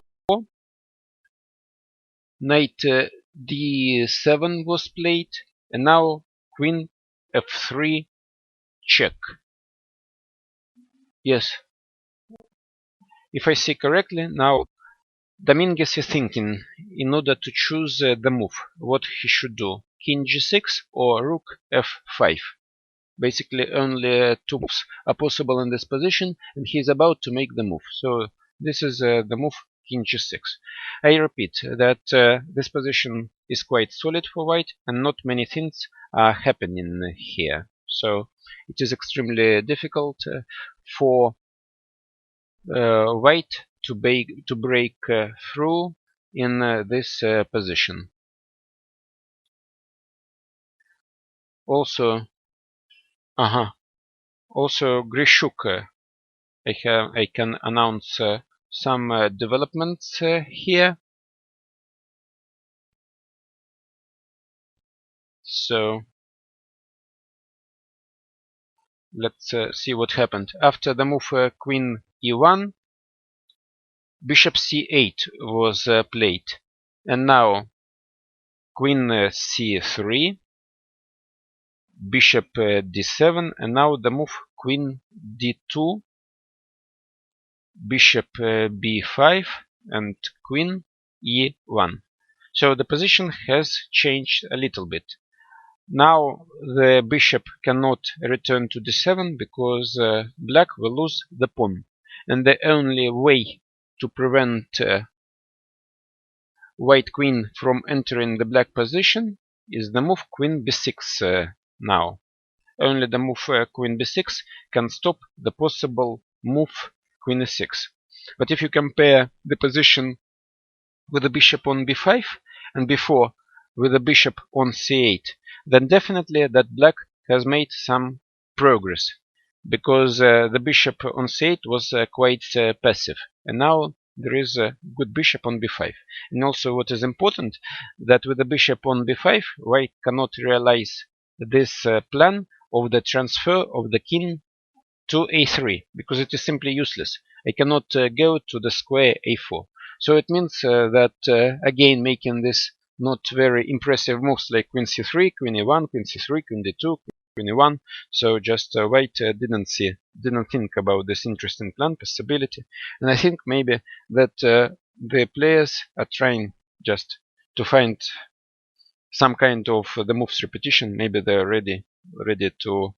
Knight D7 was played, and now Queen F3 check. Yes, if I see correctly, now Dominguez is thinking in order to choose the move, what he should do, King G6 or Rook F5. Basically only 2 moves are possible in this position, and he is about to make the move. So this is the move King G6. I repeat that this position is quite solid for white, and not many things are happening here. So it is extremely difficult for white to break through in this position. Also, also Grishuk, I can announce some developments here. So let's see what happened. After the move Queen E1, Bishop C8 was played, and now Queen C3, Bishop D7, and now the move Queen D2, Bishop B5, and Queen E1. So the position has changed a little bit. Now the bishop cannot return to d7 because black will lose the pawn, and the only way to prevent white queen from entering the black position is the move Queen b6 now. Only the move Queen b6 can stop the possible move Queen e6. But if you compare the position with the bishop on b5 and before with the bishop on c8, then definitely that black has made some progress, because the bishop on c8 was quite passive, and now there is a good bishop on b5. And also what is important, that with the bishop on b5, white cannot realize this plan of the transfer of the king to a3, because it is simply useless. I cannot go to the square a4. So it means that again making this not very impressive moves like Queen c3, Queen e1, Queen c3, Queen d2, Queen e1. So just white didn't think about this interesting plan possibility, and I think maybe that the players are trying just to find some kind of the moves repetition. Maybe they're ready to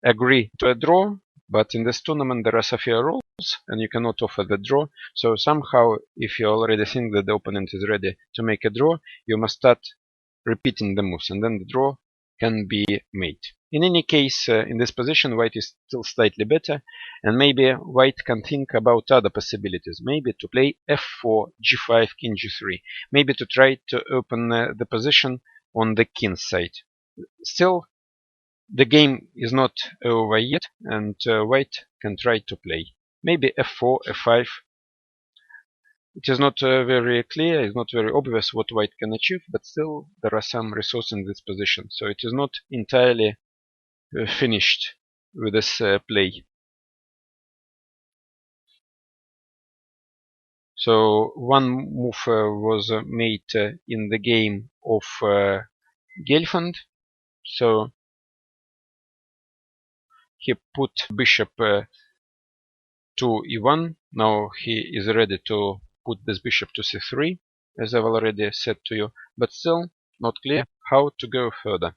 agree to a draw, but in this tournament there are severe rules and you cannot offer the draw. So somehow, if you already think that the opponent is ready to make a draw, you must start repeating the moves, and then the draw can be made. In any case, in this position white is still slightly better, and maybe white can think about other possibilities. Maybe to play f4, g5, king g3. Maybe to try to open the position on the king side. Still, the game is not over yet, and white can try to play. Maybe f4, f5. It is not very clear, it's not very obvious what white can achieve, but still there are some resources in this position. So it is not entirely finished with this play. So one move was made in the game of Gelfand. So he put bishop to e1. Now he is ready to put this bishop to c3, as I've already said to you, but still not clear how to go further.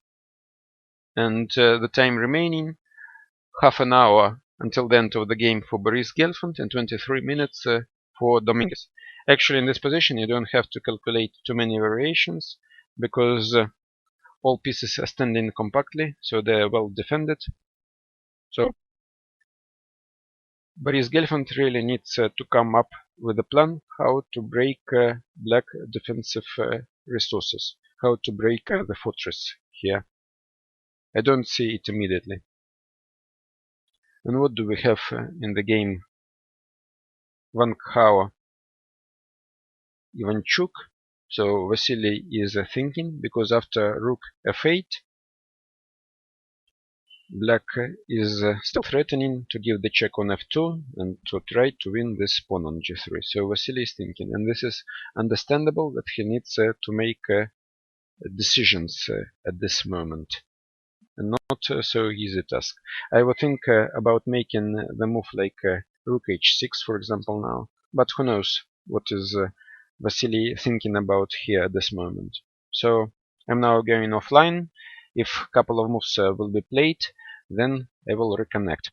And the time remaining, half an hour until the end of the game for Boris Gelfand and 23 minutes for Dominguez. Actually, in this position, you don't have to calculate too many variations because all pieces are standing compactly, so they are well defended. So Boris Gelfand really needs to come up with a plan how to break black defensive resources, how to break the fortress here. I don't see it immediately. And what do we have in the game? Van Khao, Ivanchuk. So Vasily is thinking, because after rook f8, black is still threatening to give the check on f2 and to try to win this pawn on g3. So Vasily is thinking, and this is understandable that he needs to make decisions at this moment. And not so easy task. I would think about making the move like rook h6, for example, now. But who knows what is Vasily thinking about here at this moment. So I'm now going offline. If a couple of moves will be played, then I will reconnect.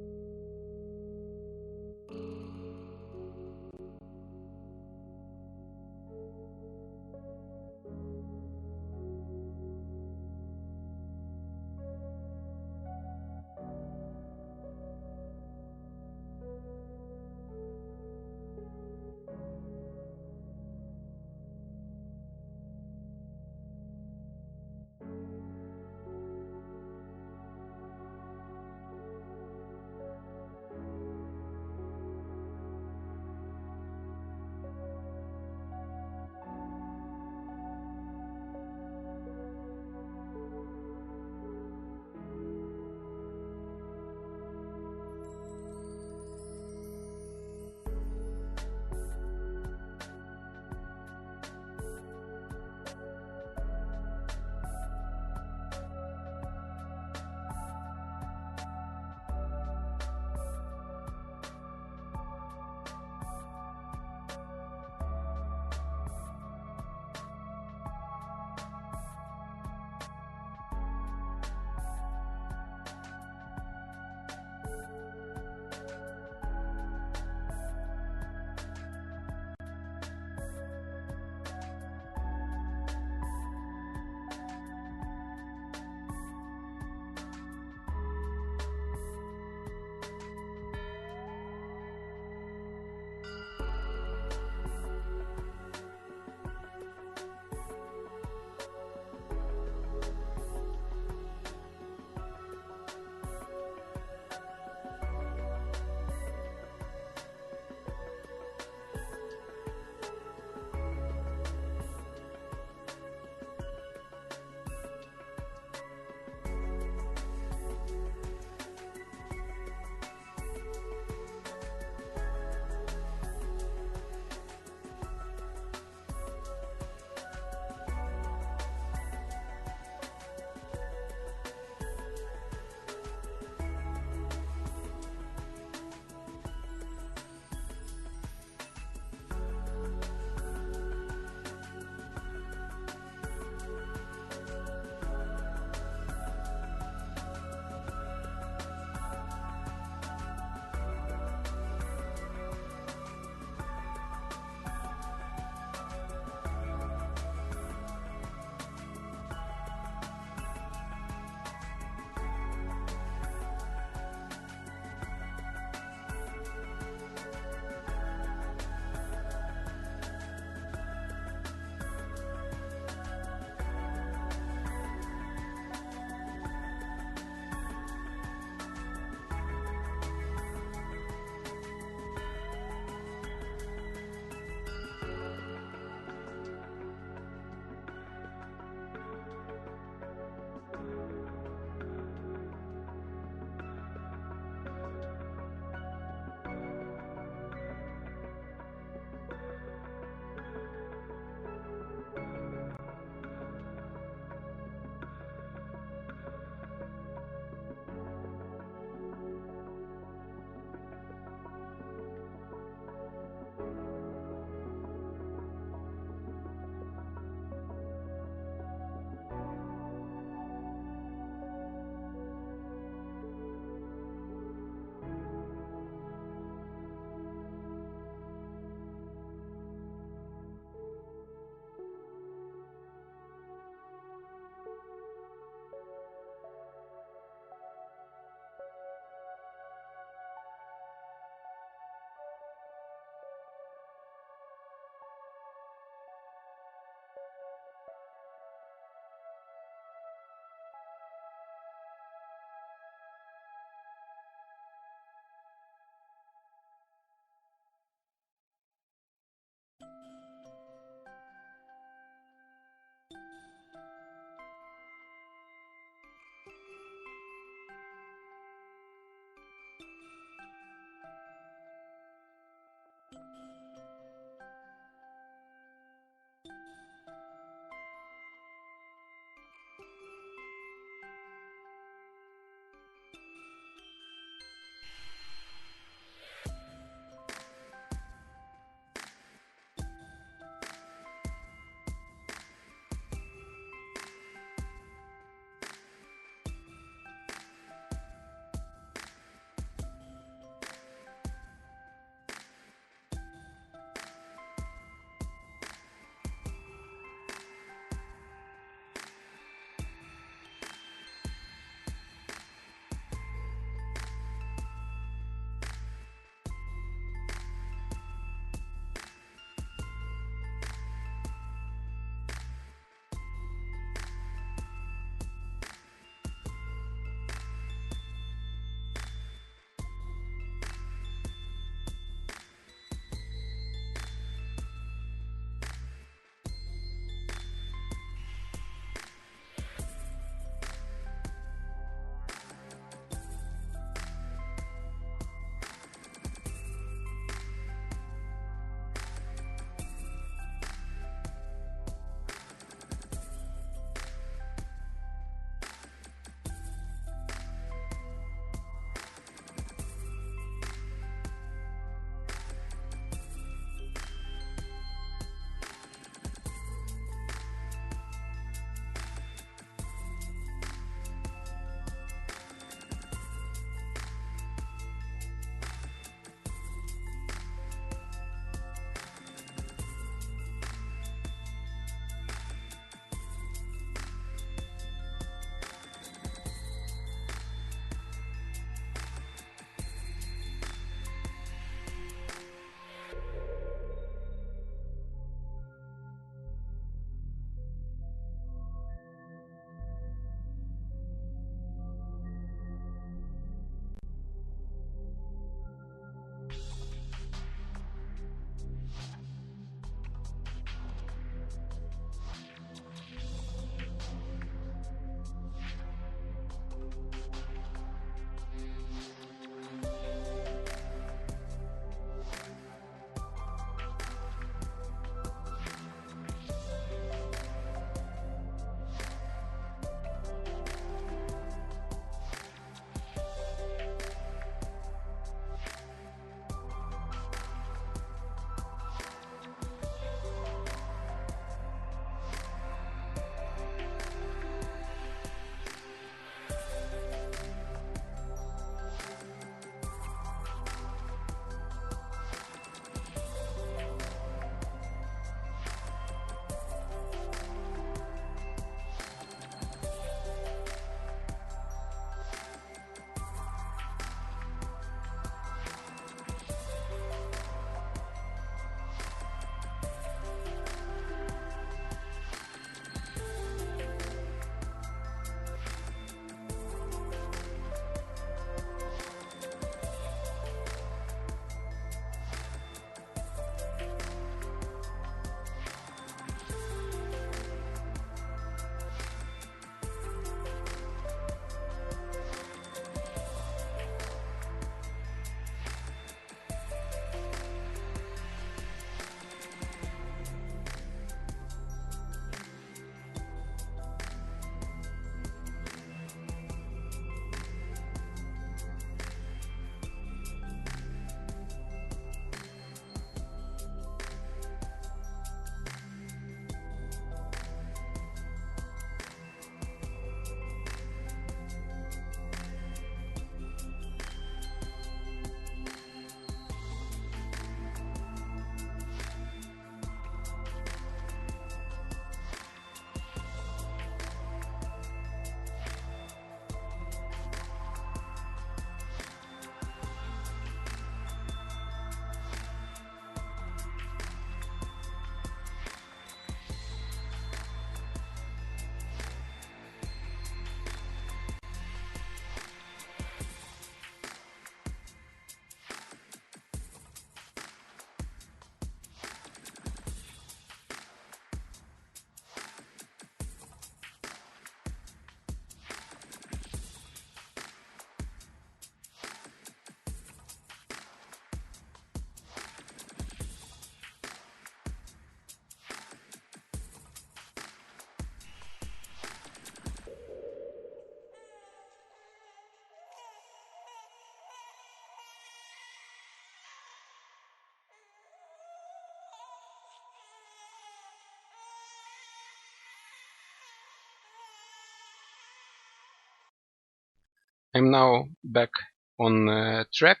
I'm now back on track,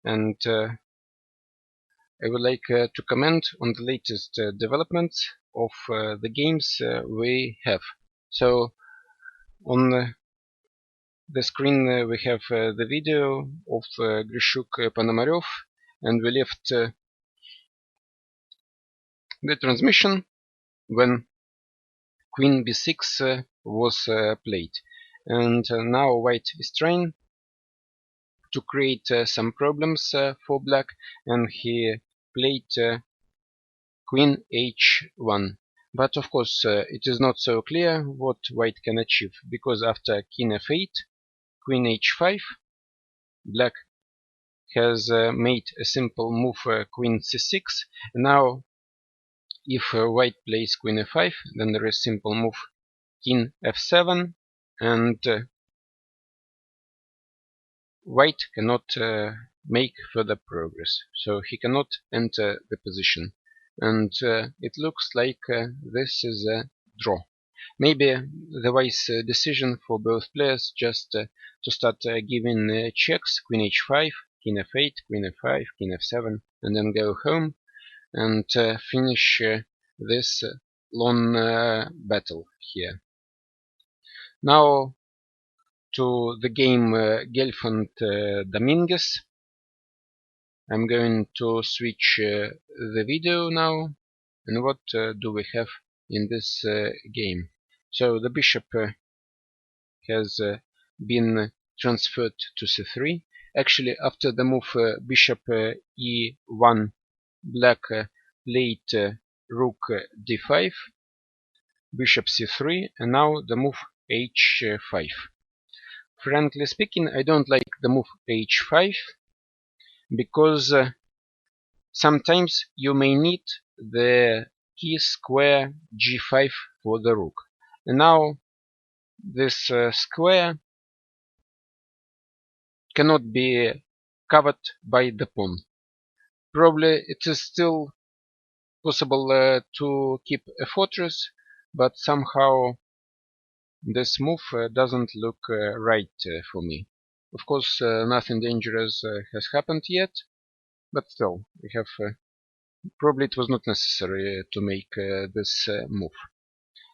and I would like to comment on the latest developments of the games we have. So on the screen we have the video of Grishuk Ponomarev, and we left the transmission when Queen b6 was played. And now white is trying to create some problems for black, and he played Queen h1. But of course it is not so clear what white can achieve, because after King f8, Queen h5, black has made a simple move Queen c6. Now if white plays Queen f5, then there is simple move King f7, and white cannot make further progress, so he cannot enter the position, and it looks like this is a draw. Maybe the wise decision for both players just to start giving checks, Queen h5, King f8, Queen f5, King f7, and then go home and finish this long battle here. Now to the game Gelfand Dominguez. I'm going to switch the video now, and what do we have in this game? So the bishop has been transferred to c3. Actually, after the move bishop e1, black played rook d5, bishop c3, and now the move h5. Frankly speaking, I don't like the move h5, because sometimes you may need the key square g5 for the rook. And now this square cannot be covered by the pawn. Probably it is still possible to keep a fortress, but somehow this move doesn't look right for me. Of course, nothing dangerous has happened yet, but still, we have probably it was not necessary to make this move.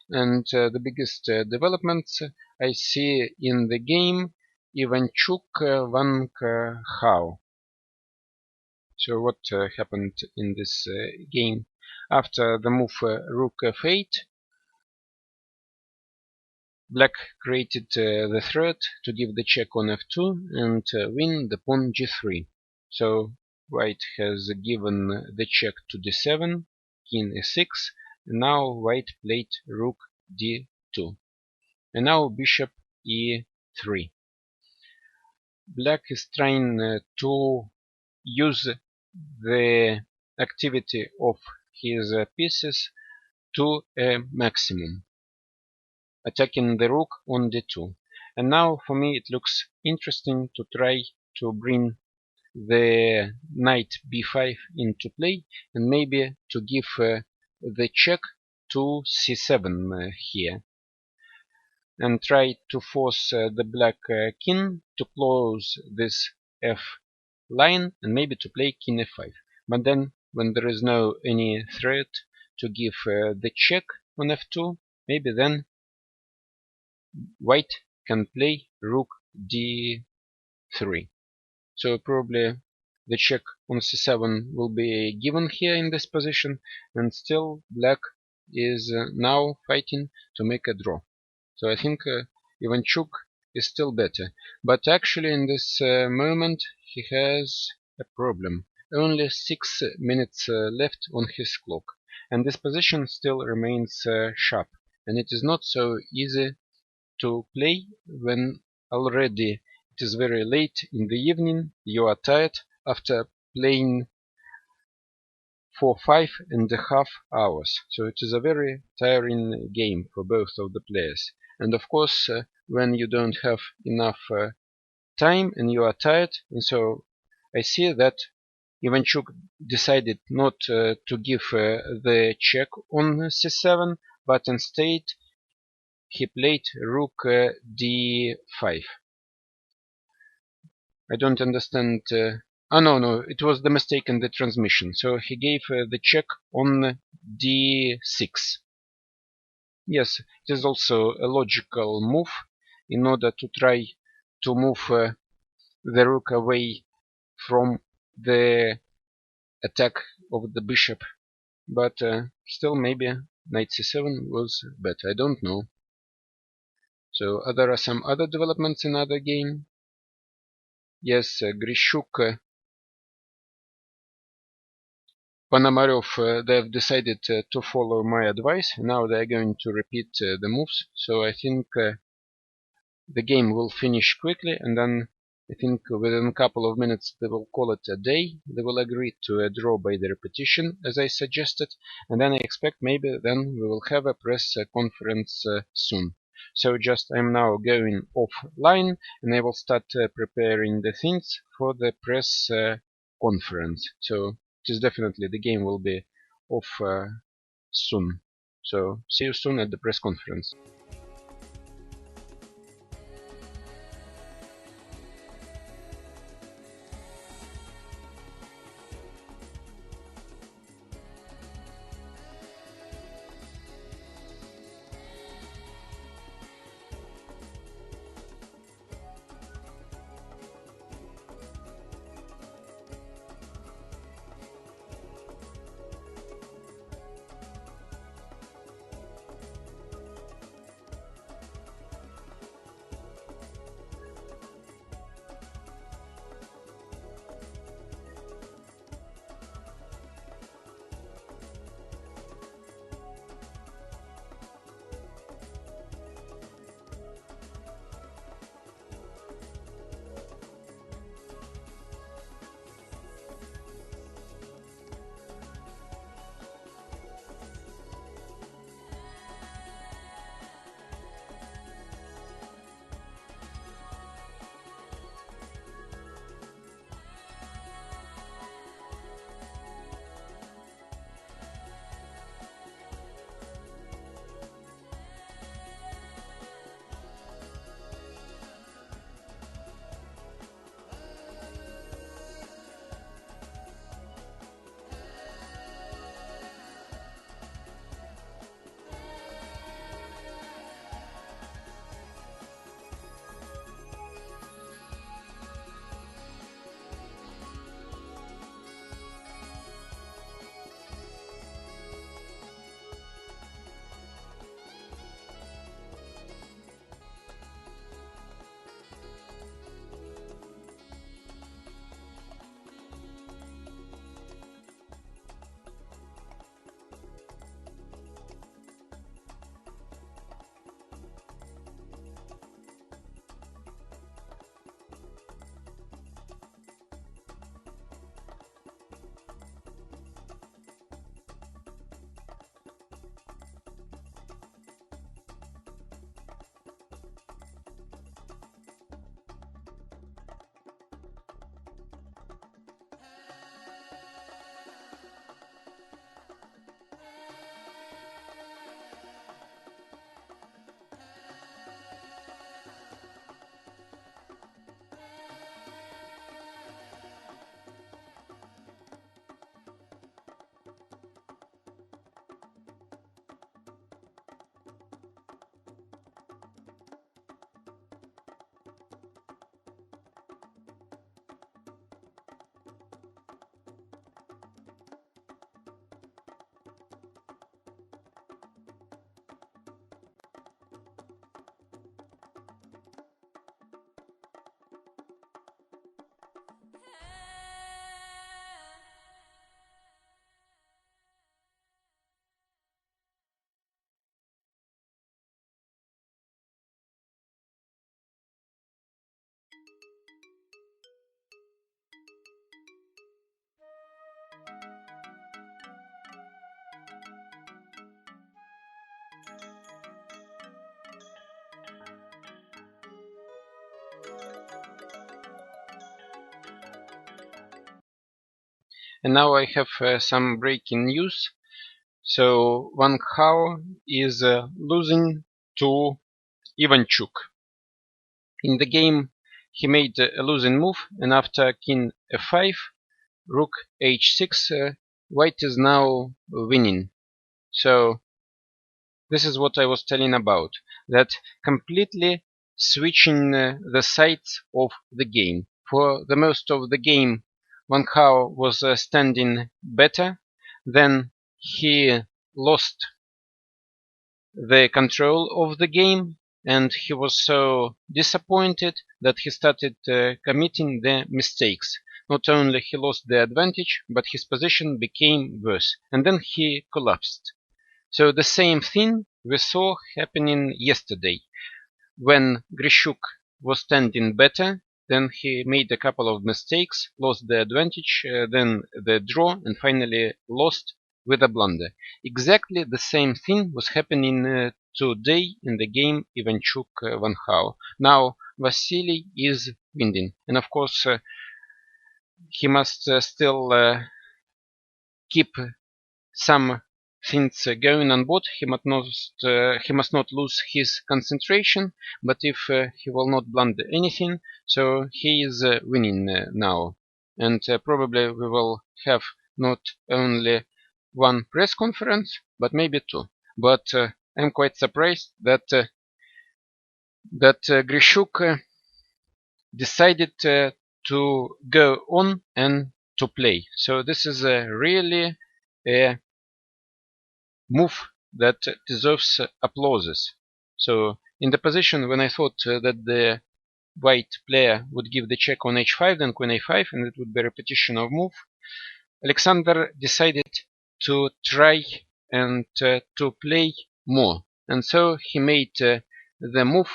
And the biggest developments I see in the game, Ivanchuk Van Hao. So what happened in this game? After the move rook f8, black created the threat to give the check on f2 and win the pawn g3. So white has given the check to d7, king e6, and now white played rook d2. And now bishop e3. Black is trying to use the activity of his pieces to a maximum, attacking the rook on d2. And now for me it looks interesting to try to bring the knight b5 into play, and maybe to give the check to c7 here, and try to force the black king to close this f line, and maybe to play king f5. But then when there is no any threat to give the check on f2, maybe then white can play rook d3. So probably the check on c7 will be given here in this position, and still black is now fighting to make a draw. So I think Ivanchuk is still better. But actually in this moment he has a problem. Only 6 minutes left on his clock, and this position still remains sharp, and it is not so easy to play when already it is very late in the evening, you are tired after playing for 5.5 hours. So it is a very tiring game for both of the players. And of course, when you don't have enough time and you are tired, and so I see that Ivanchuk decided not to give the check on c7, but instead he played rook d5. I don't understand. No, it was the mistake in the transmission. So he gave the check on d6. Yes, it is also a logical move in order to try to move the rook away from the attack of the bishop. But still, maybe knight c7 was better. I don't know. So there are some other developments in other game. Yes, Grishuk, Ponomarev, they have decided to follow my advice. Now they are going to repeat the moves. So I think the game will finish quickly, and then I think within a couple of minutes they will call it a day. They will agree to a draw by the repetition, as I suggested, and then I expect maybe then we will have a press conference soon. So just I'm now going offline, and I will start preparing the things for the press conference. So it is definitely the game will be off soon. So see you soon at the press conference. And now I have some breaking news. So Van Gaal is losing to Ivanchuk. In the game he made a losing move, and after king f5, rook h6, white is now winning. So this is what I was telling about, that completely switching the sides of the game. For the most of the game, Van Gaal was standing better, then he lost the control of the game, and he was so disappointed that he started committing the mistakes. Not only he lost the advantage, but his position became worse, and then he collapsed. So the same thing we saw happening yesterday. When Grishuk was standing better, then he made a couple of mistakes, lost the advantage, then the draw, and finally lost with a blunder. Exactly the same thing was happening today in the game Ivanchuk-Van Gaal. Now Vasily is winning, and of course he must still keep some things going on board. He must not lose his concentration, but if he will not blunder anything, so he is winning now. And probably we will have not only one press conference, but maybe two. But I'm quite surprised that Grishuk decided to go on and to play. So this is really a move that deserves applauses. So in the position when I thought that the white player would give the check on h5, then queen a5, and it would be a repetition of move, Alexander decided to try and to play more. And so he made the move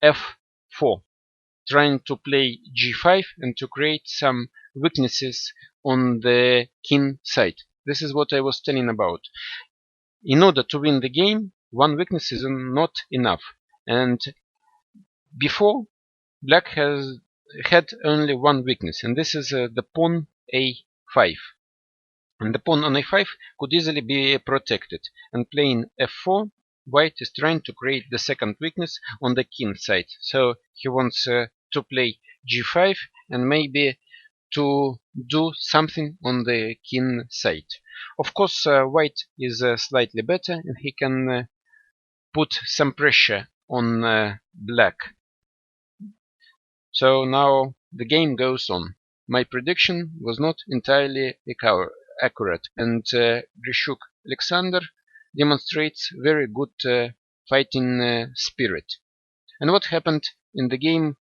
f4, trying to play g5 and to create some weaknesses on the king side. This is what I was telling about. In order to win the game, one weakness is not enough. And before, black has had only one weakness, and this is the pawn a5. And the pawn on a5 could easily be protected. And playing f4, white is trying to create the second weakness on the king side. So he wants to play g5 and maybe to do something on the king side. Of course, white is slightly better, and he can put some pressure on black. So now the game goes on. My prediction was not entirely accurate, and Grishuk Alexander demonstrates very good fighting spirit. And what happened in the game?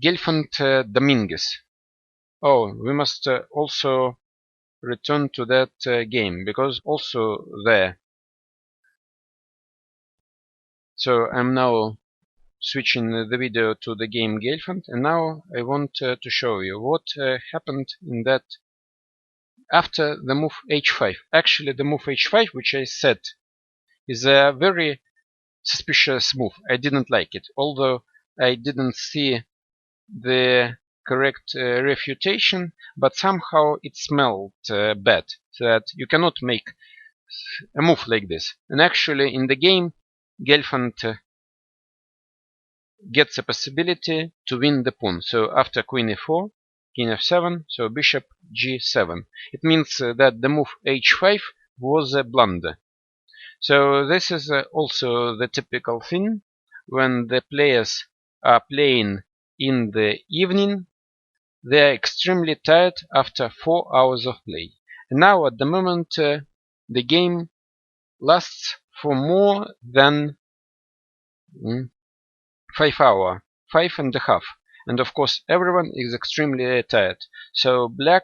Gelfand Dominguez. Oh, we must also return to that game, because also there. So I'm now switching the video to the game Gelfand, and now I want to show you what happened in that after the move h5. Actually, the move h5, which I said is a very suspicious move. I didn't like it, although I didn't see the correct refutation, but somehow it smelled bad, that you cannot make a move like this. And actually in the game, Gelfand gets a possibility to win the pawn. So after queen e4, king f7, so bishop g7. It means that the move h5 was a blunder. So this is also the typical thing when the players are playing in the evening. They are extremely tired after 4 hours of play. And now at the moment the game lasts for more than 5 hours, 5.5. And of course everyone is extremely tired. So black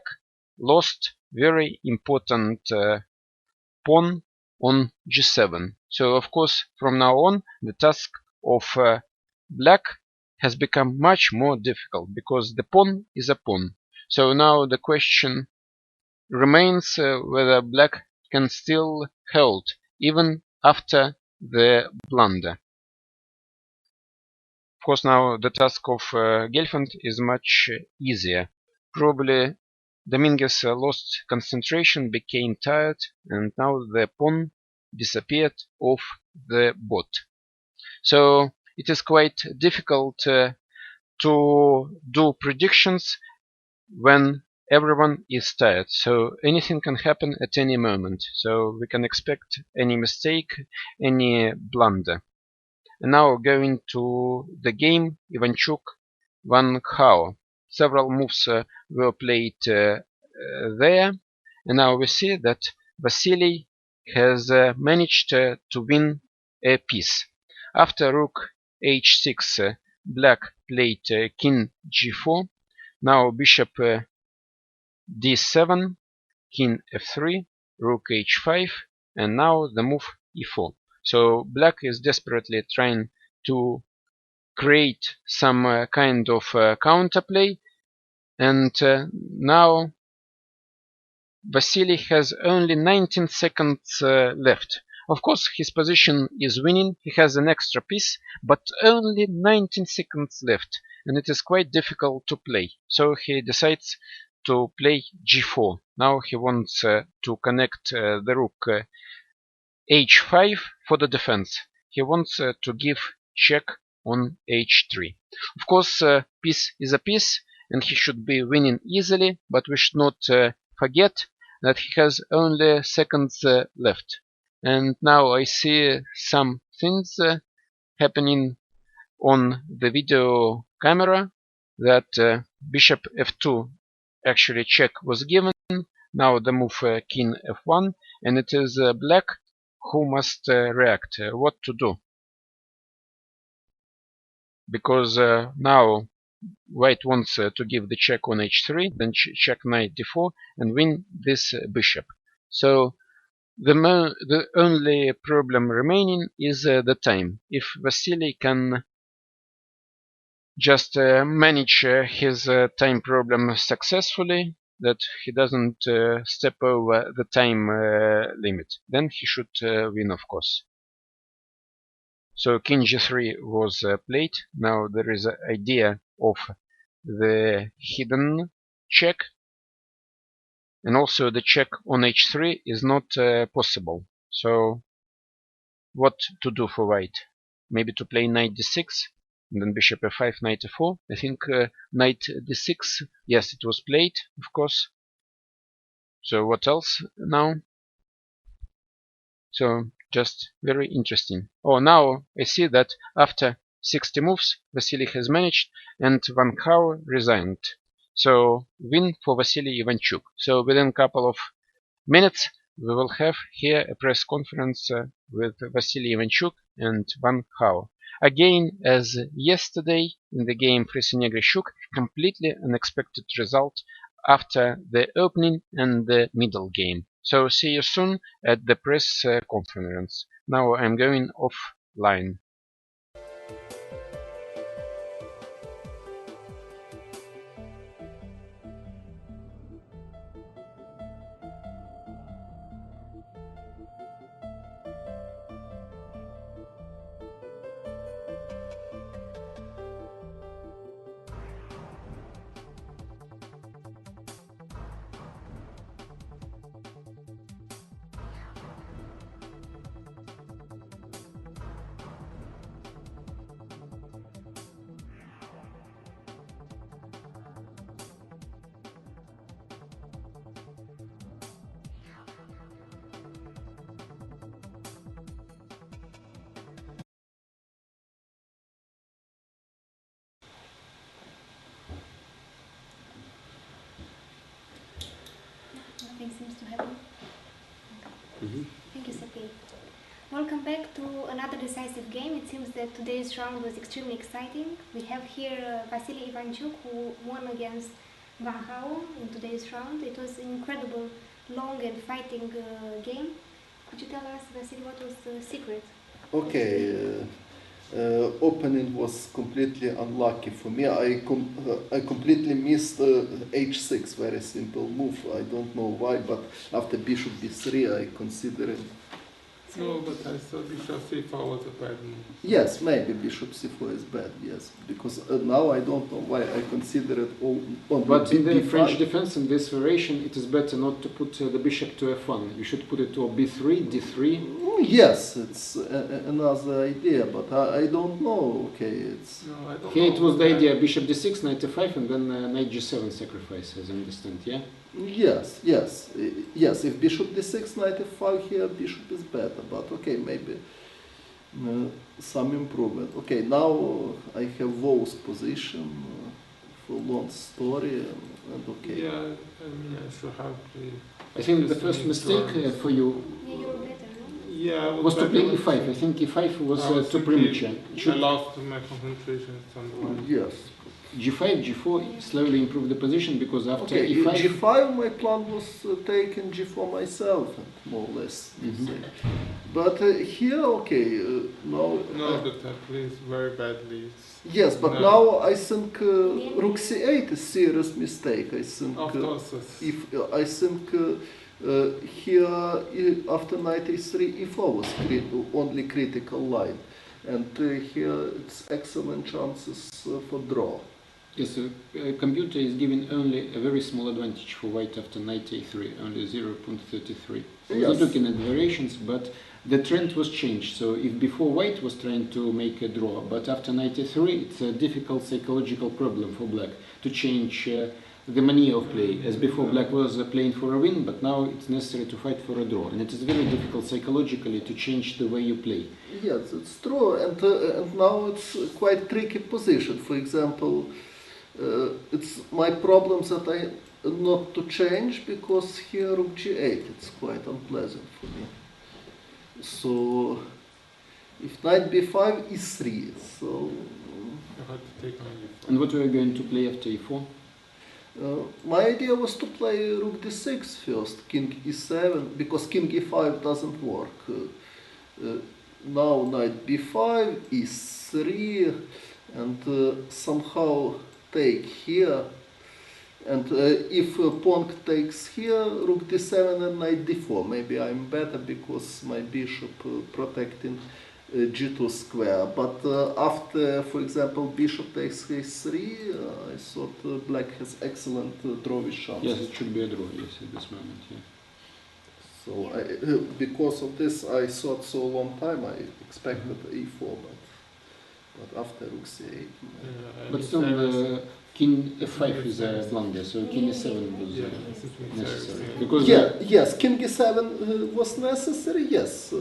lost very important pawn on g7. So of course from now on the task of black has become much more difficult, because the pawn is a pawn. So now the question remains whether black can still hold even after the blunder. Of course now the task of Gelfand is much easier. Probably Dominguez lost concentration, became tired, and now the pawn disappeared off the board. So it is quite difficult to do predictions when everyone is tired. So anything can happen at any moment. So we can expect any mistake, any blunder. And now going to the game, Ivanchuk, Van Hao. Several moves were played there. And now we see that Vasily has managed to win a piece. After rook h6, black played king g4. Now bishop d7, king f3, rook h5, and now the move e4. So black is desperately trying to create some kind of counterplay, and now Vasily has only 19 seconds left. Of course, his position is winning, he has an extra piece, but only 19 seconds left, and it is quite difficult to play. So he decides to play g4. Now he wants to connect the rook h5 for the defense. He wants to give check on h3. Of course, piece is a piece, and he should be winning easily, but we should not forget that he has only seconds left. And now I see some things happening on the video camera, that bishop f2 actually check was given. Now the move king f1, and it is black who must react, what to do. Because now white wants to give the check on h3, then check knight d4 and win this bishop. So the only problem remaining is the time. If Vasily can just manage his time problem successfully, that he doesn't step over the time limit, then he should win, of course. So king g3 was played. Now there is an idea of the hidden check, and also the check on h3 is not possible. So what to do for white? Maybe to play knight d6, and then bishop f5, knight e4. I think knight d6, yes, it was played, of course. So what else now? So just very interesting. Oh, now I see that after 60 moves, Vasily has managed, and Van Hao resigned. So win for Vasily Ivanchuk. So within a couple of minutes, we will have here a press conference with Vasily Ivanchuk and Van Hao. Again, as yesterday in the game Prix, completely unexpected result after the opening and the middle game. So see you soon at the press conference. Now I'm going offline. Nothing seems to happen. Thank you, Sergei. Welcome back to another decisive game. It seems that today's round was extremely exciting. We have here Vasily Ivanchuk, who won against Van Hao in today's round. It was an incredible, long and fighting game. Could you tell us, Vasily, what was the secret? Okay. Opening was completely unlucky for me. I completely missed h6, very simple move. I don't know why, but after bishop b3 I considered No, but I thought bishop c4 was a bad move. Yes, maybe bishop c4 is bad, yes. Because now I don't know why I consider it all on But in the b5. French defense, in this variation, it is better not to put the bishop to f1. You should put it to b3, d3. Yes, it's another idea, but I don't know. Okay, it's. No, I don't Here know it was the that. idea bishop d6, knight f5, and then knight g7 sacrifice, as I understand, yeah? Yes, yes, yes. If bishop d6, knight f5 here, bishop is better. But okay, maybe some improvement. Okay, now I have Wolf's position for long story, and okay. Yeah, I mean, I should have played. I think the first mistake for you Yeah, you're better, no? Yeah, I was to play better e5. I think e5 was I was too thinking premature. I Should lost my concentration on the one. Yes. g5, g4 slowly improve the position because after Okay, e5. g5, my plan was taking g4 myself, and more or less. But here, okay, now. No, but I played very badly. Yes, but No. now I think rook c8 is serious mistake. I think Of course, if I think here after knight a3 e4 was only critical line, and here it's excellent chances for draw. Yes, computer is giving only a very small advantage for white after knight a3, only 0.33. I was Yes. not looking at variations, but the trend was changed. So if before white was trying to make a draw, but after knight a3, it's a difficult psychological problem for black to change the manner of play. As before, black was playing for a win, but now it's necessary to fight for a draw. And it is very difficult psychologically to change the way you play. Yes, it's true, and now it's quite tricky position. For example, it's my problem that I not to change because here rook g8 it's quite unpleasant for me. So if knight b5 e3, so I had to take on e4. And what were you going to play after e4? my idea was to play rook d6 first, king e7, because king e5 doesn't work. Now knight b5, e3, and somehow take here. And if pawn takes here, rook d7 and knight d4, maybe I'm better because my bishop protecting g2 square. But after, for example, bishop takes h3, I thought black has excellent drawish chances. Yes, it should be a draw, yes, at this moment, yeah. So because of this, I thought so long time, I expected e4, but after rook c8. But still, king f5 is a blunder, so king e7 was necessary. Because yes, king e7 was necessary, yes.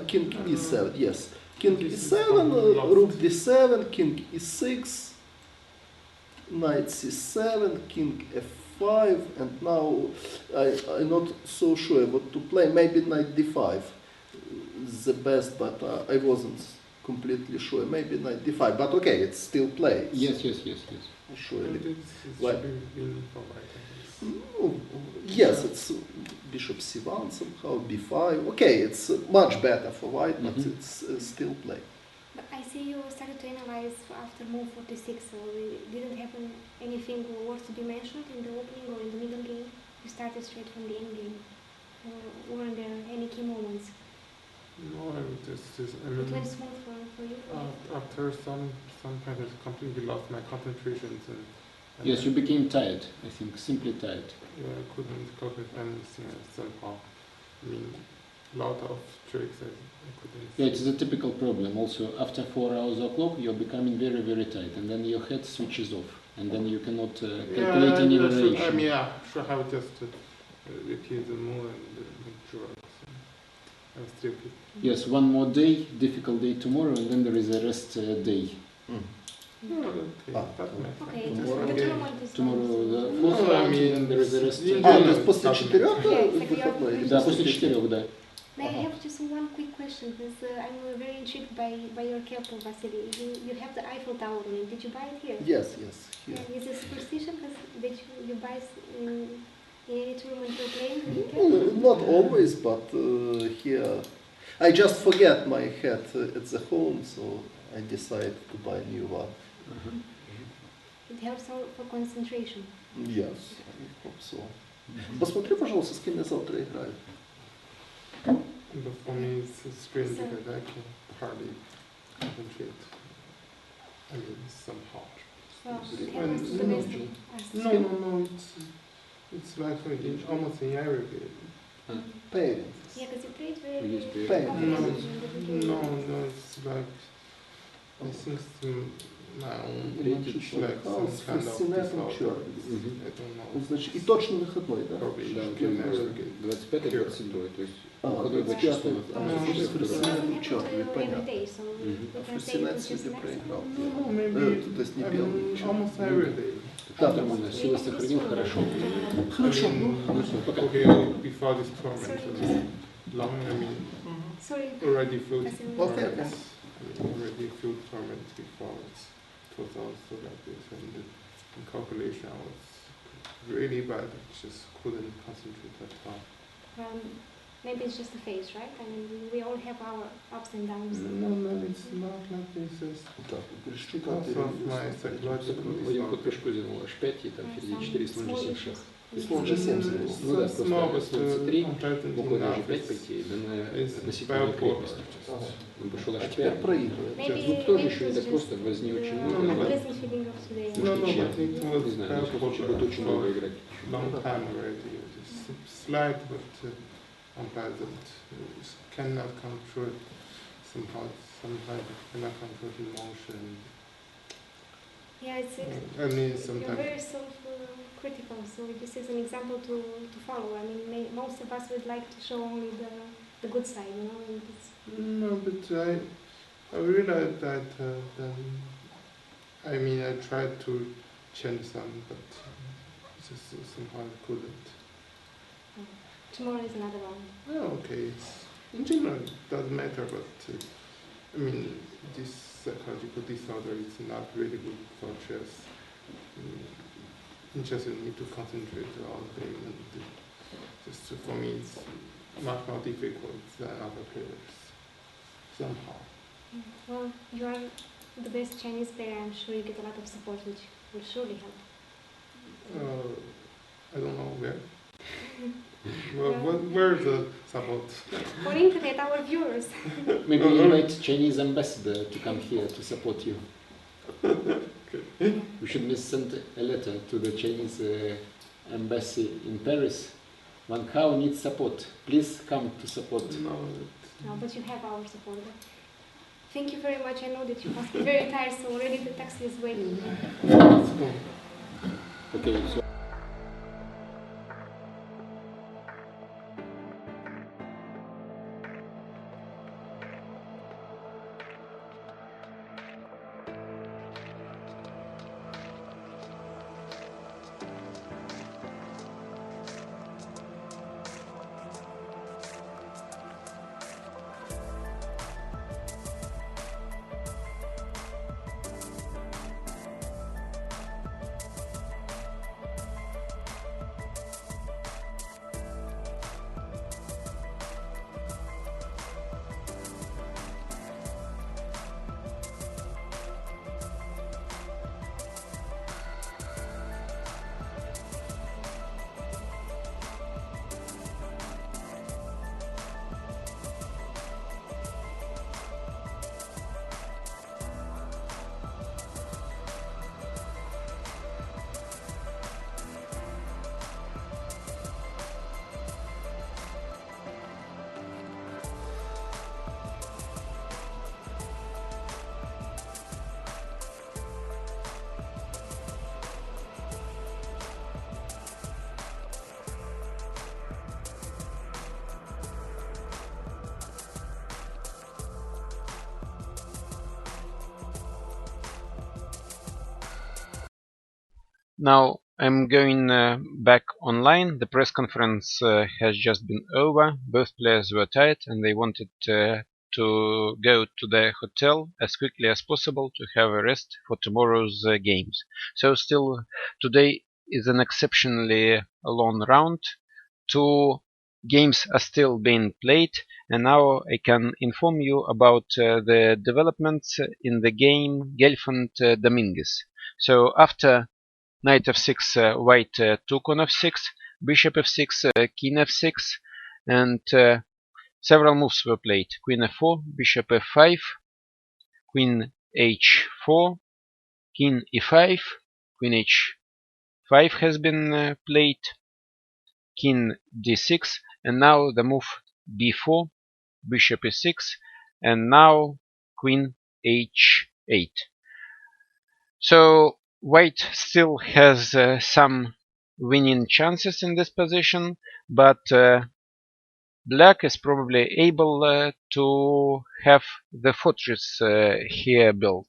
King e7, yes. King e7, rook d7, king e6, knight c7, king f5, and now I'm not so sure what to play. Maybe knight d5 is the best, but I wasn't completely sure. Maybe knight d5, but okay, it still plays. Yes. Surely. Why? Yes, it's bishop c1 somehow, b5. Okay, it's much better for white, but it's still play. But I see you started to analyze after move 46, so didn't happen anything worth to be mentioned in the opening or in the middle game? You started straight from the end game. Weren't there any key moments? No, I mean, It went smooth for you? after some kind of completely lost my concentration. And yes, you became tired, I think, simply tired. Yeah, I couldn't cope with anything somehow. I mean, a lot of tricks I couldn't. Yeah, it's a typical problem. Also, after 4 hours o'clock, you're becoming very, very tired, and then your head switches off, and then you cannot calculate any variation. I mean, yeah, should have just repeat the move and make sure. So I'm still good. Yes, one more day, difficult day tomorrow, and then there is a rest day. Okay, the tournament is Tomorrow the 4th round, and there is a rest day. то есть после 4? Да, после 4, да. May I have just one quick question, because I'm very intrigued by your capo, Vasily. You have the Eiffel Tower on it. Did you buy it here? Yes, here. Is it superstition that you buy in any tournament you're playing? Not always, but here. I just forget my hat at the home, so I decided to buy a new one. It helps for concentration. Yes, I hope so. Посмотри, пожалуйста, с кем я завтра играю. But for me, it's strange because I can hardly concentrate. I mean, somehow. Well, No, it's like almost in every game. Parents. Yeah, because you played very Parents. No, it's like I think my own Значит, like some с kind of фасцинатом disorder. черным. I don't know. Значит, и точно выходной, да? Probably Да, can never get 25-22, то есть выходной 25, 26 с фасцинатом черным, every понятно. day, so we can say it Фасцинат was just сегодня an проиграл. No, maybe То есть не I белый, mean, ничего. almost every day. Да, нормально, силы сохранил, хорошо. Хорошо, Ну все, пока. Okay, before this tournament was long, I mean, Sorry. already filled Okay. tournaments. I mean, already filled tournaments before it was also like this, and the calculation I was really bad. I just couldn't concentrate at all. Maybe it's just a phase, right? I mean, we all have our ups and downs. No, it's not like this. It's Так, пришли because of my psychological Вадим под disorder. прыжку сделал H5 и там впереди 4 слон G7 шах. Слон G7 сделал. Ну да, Small, просто but слон C3, unpleasant мог на enough. G5 пойти, да на It's относительную very крепость. poor. Он пошел А теперь H5. проигрывает. Ну тоже еще не так просто, возни очень много. Unpleasant feeling of today. No, Может, but чем? it was Не знаю, very но сейчас лучше будет очень много играть. long time already. It's slight but unpleasant. You cannot control somehow. Sometimes you cannot control emotion. Yeah, it's I mean, you're sometimes. very self-critical, so this is an example to follow. I mean, most of us would like to show only the good side, you know. And it's No, but I realized that I mean I tried to change some, but just somehow I couldn't. tomorrow is another round. Yeah, okay. In general, it doesn't matter, but I mean, this psychological disorder is not really good for chess. In chess, you need to concentrate on them, and just for me, it's much more difficult than other players. Somehow. Well, you are the best Chinese player. I'm sure you get a lot of support, which will surely help. I don't know where. Where's the support? For internet, our viewers. Maybe invite Chinese ambassador to come here to support you. We should send a letter to the Chinese embassy in Paris. Van Hao needs support. Please come to support. No, but you have our support. Thank you very much. I know that you must be very tired, so already the taxi is waiting. Okay, so now I'm going back online. The press conference has just been over. Both players were tired and they wanted to go to their hotel as quickly as possible to have a rest for tomorrow's games. So still today is an exceptionally long round. 2 games are still being played, and now I can inform you about the developments in the game Gelfand Dominguez. So after Knight f6, white took on f6, bishop f6, king f6, and several moves were played. Queen f4, bishop f5, queen h4, king e5, queen h5 has been played, king d6, and now the move b4, bishop e6, and now queen h8. So white still has some winning chances in this position, but black is probably able to have the fortress here built.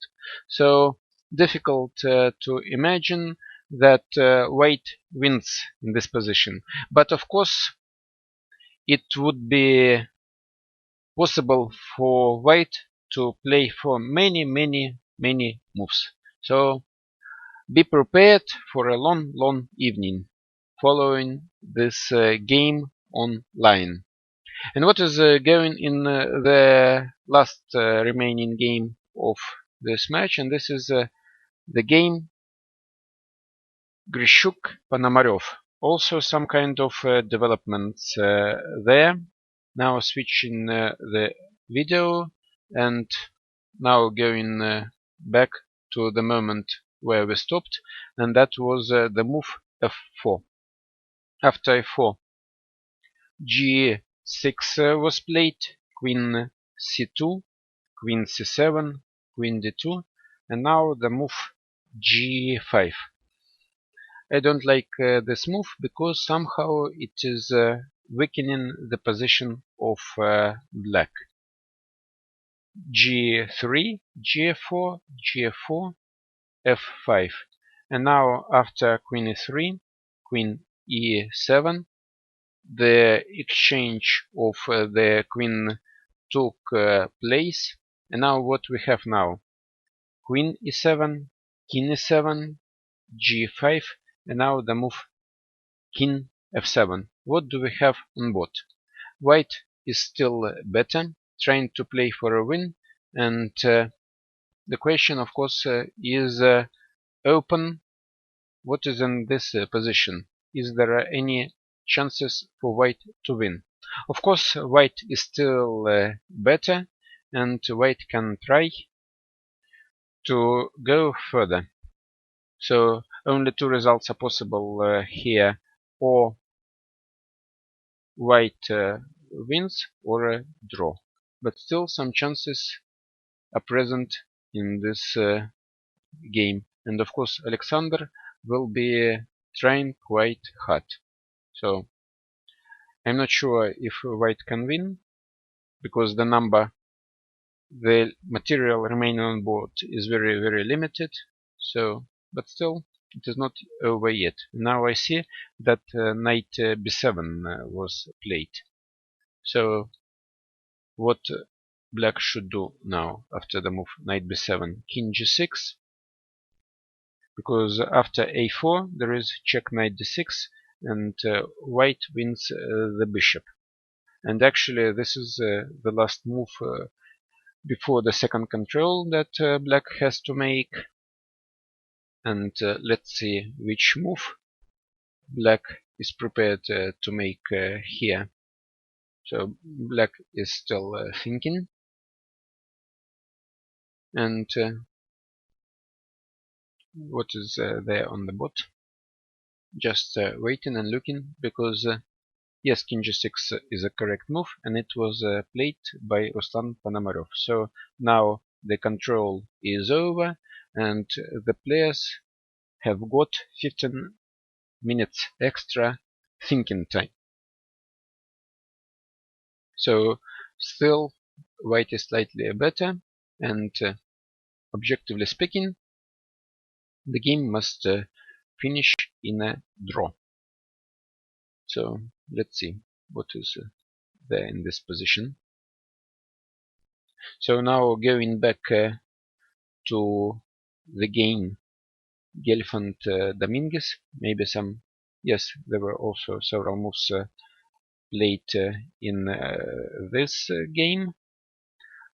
So difficult to imagine that white wins in this position. But of course it would be possible for white to play for many moves. So be prepared for a long evening following this game online. And what is going in the last remaining game of this match? And this is the game Grishuk-Ponomarev. Also some kind of developments there. Now switching the video and now going back to the moment where we stopped, and that was the move f4. After f4, g6 was played, queen c2, queen c7, queen d2, and now the move g5. I don't like this move because somehow it is weakening the position of black. g3, g4, g4, f5. And now after queen e3, queen e7, the exchange of the queen took place. And now what we have now? Queen e7, king e7, g5, and now the move king f7. What do we have on board? White is still better, trying to play for a win, and the question of course is open. What is in this position? Is there any chances for white to win? Of course white is still better, and white can try to go further. So only two results are possible here, or white wins or a draw. But still some chances are present in this game. And of course Alexander will be trying quite hard. So I'm not sure if white can win, because the material remaining on board is very limited. So, but still it is not over yet. Now I see that knight b7 was played. So what black should do now after the move knight b7? King g6, because after a4 there is check knight d6, and white wins the bishop. And actually this is the last move before the second control that black has to make. And let's see which move black is prepared to make here. So black is still thinking, and what is there on the board? Just waiting and looking, because yes, king g6 is a correct move, and it was played by Ruslan Ponomarev. So now the control is over, and the players have got 15 minutes extra thinking time. So still white is slightly better, and objectively speaking, the game must finish in a draw. So let's see what is there in this position. So now going back to the game Gelfand Dominguez, maybe some, yes, there were also several moves played in this game.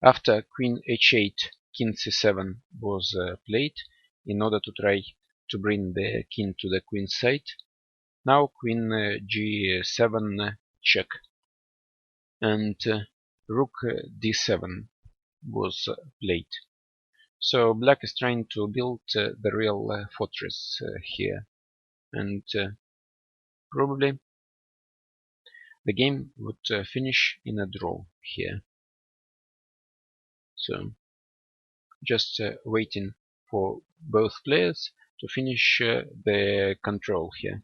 After queen h8, king c7 was played in order to try to bring the king to the queen side. Now queen g7 check, and rook d7 was played. So black is trying to build the real fortress here, and probably the game would finish in a draw here. So just waiting for both players to finish the control here.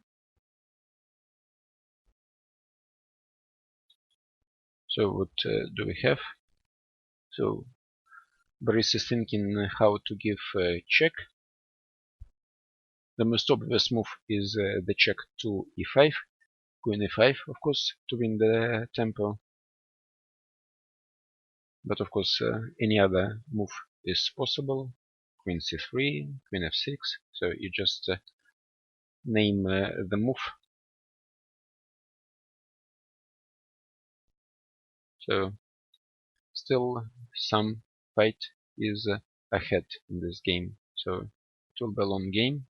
So what do we have? So Boris is thinking how to give check. The most obvious move is the check to e5, queen e5, of course, to win the tempo. But of course, any other move is possible. Queen c3, queen f6. So you just name the move. So still some fight is ahead in this game. So it will be a long game.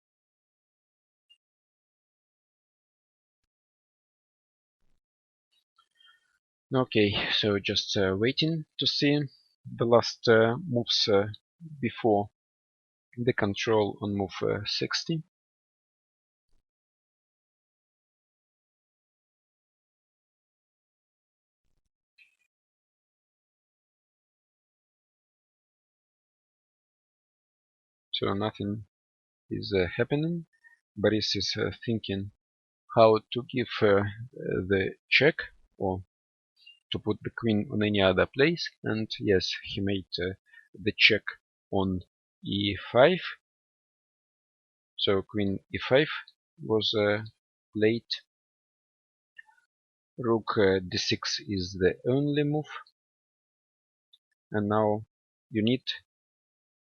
Okay, so just waiting to see the last moves before the control on move 60. So nothing is happening. Boris is thinking how to give the check or to put the queen on any other place, and yes, he made the check on e5. So queen e5 was played. Rook d6 is the only move, and now you need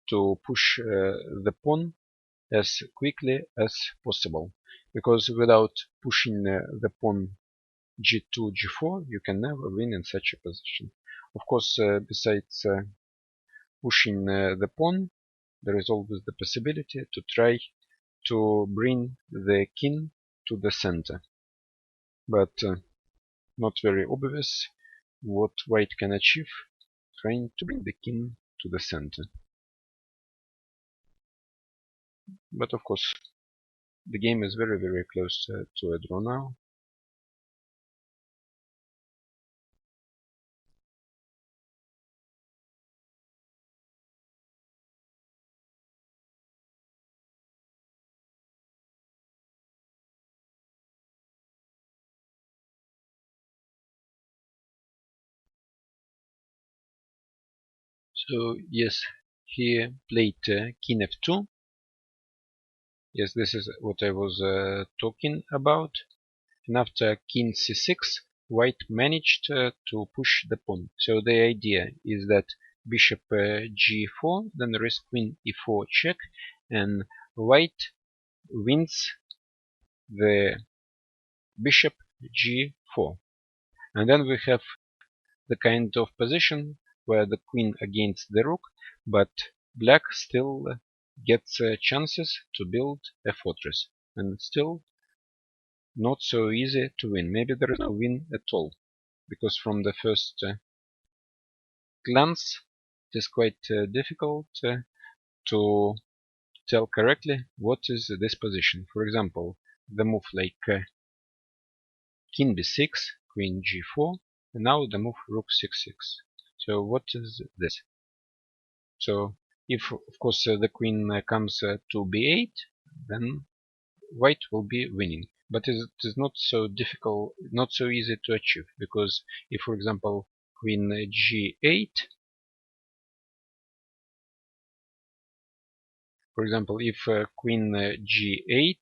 to push the pawn as quickly as possible, because without pushing the pawn g2, g4, you can never win in such a position. Of course, besides pushing the pawn, there is always the possibility to try to bring the king to the center, but not very obvious what white can achieve trying to bring the king to the center. But of course, the game is very, very close to a draw now. So yes, he played king f2. Yes, this is what I was talking about. And after king c6, white managed to push the pawn. So the idea is that bishop g4, then there is queen e4 check, and white wins the bishop g4. And then we have the kind of position where the queen against the rook, but black still gets chances to build a fortress, and still not so easy to win. Maybe there is no win at all, because from the first glance it is quite difficult to tell correctly what is this position. For example, the move like king b6, queen g4, and now the move rook c6. So what is this? So if of course the queen comes to b8, then white will be winning. But it is not so difficult, not so easy to achieve, because if, for example, queen g8, for example, if queen g8,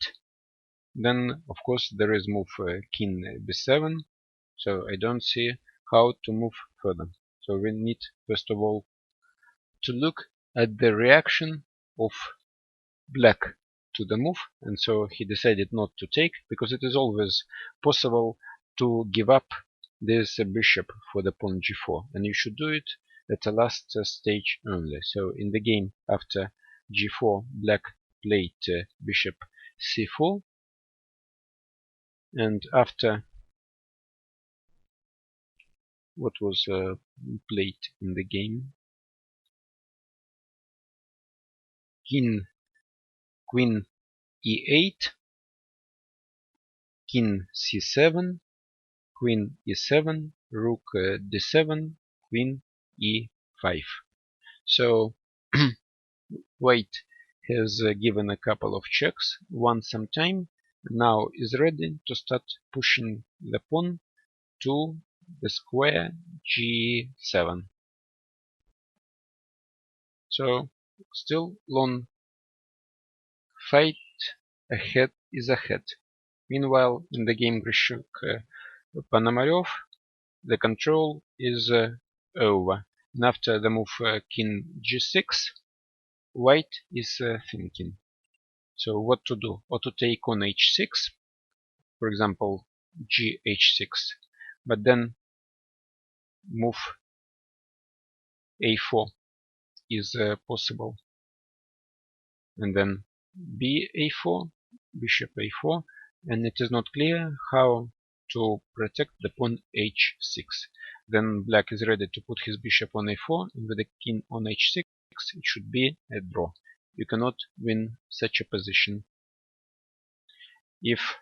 then of course there is move king b7. So I don't see how to move further. So we need first of all to look at the reaction of black to the move, and so he decided not to take, because it is always possible to give up this bishop for the pawn g4, and you should do it at the last stage only. So in the game after g4, black played bishop c4, and after what was played in the game. King, Queen e8, King c7, Queen e7, Rook d7, Queen e5. So White has given a couple of checks, won some time, now is ready to start pushing the pawn to the square g7. So still long fight ahead is ahead. Meanwhile, in the game Grishuk-Ponomarev, the control is over. And after the move King g6, White is thinking. So what to do? Or to take on h6, for example, gh6, but then move a4 is possible, and then ba4, bishop a4, and it is not clear how to protect the pawn h6. Then black is ready to put his bishop on a4, and with the king on h6 it should be a draw. You cannot win such a position. If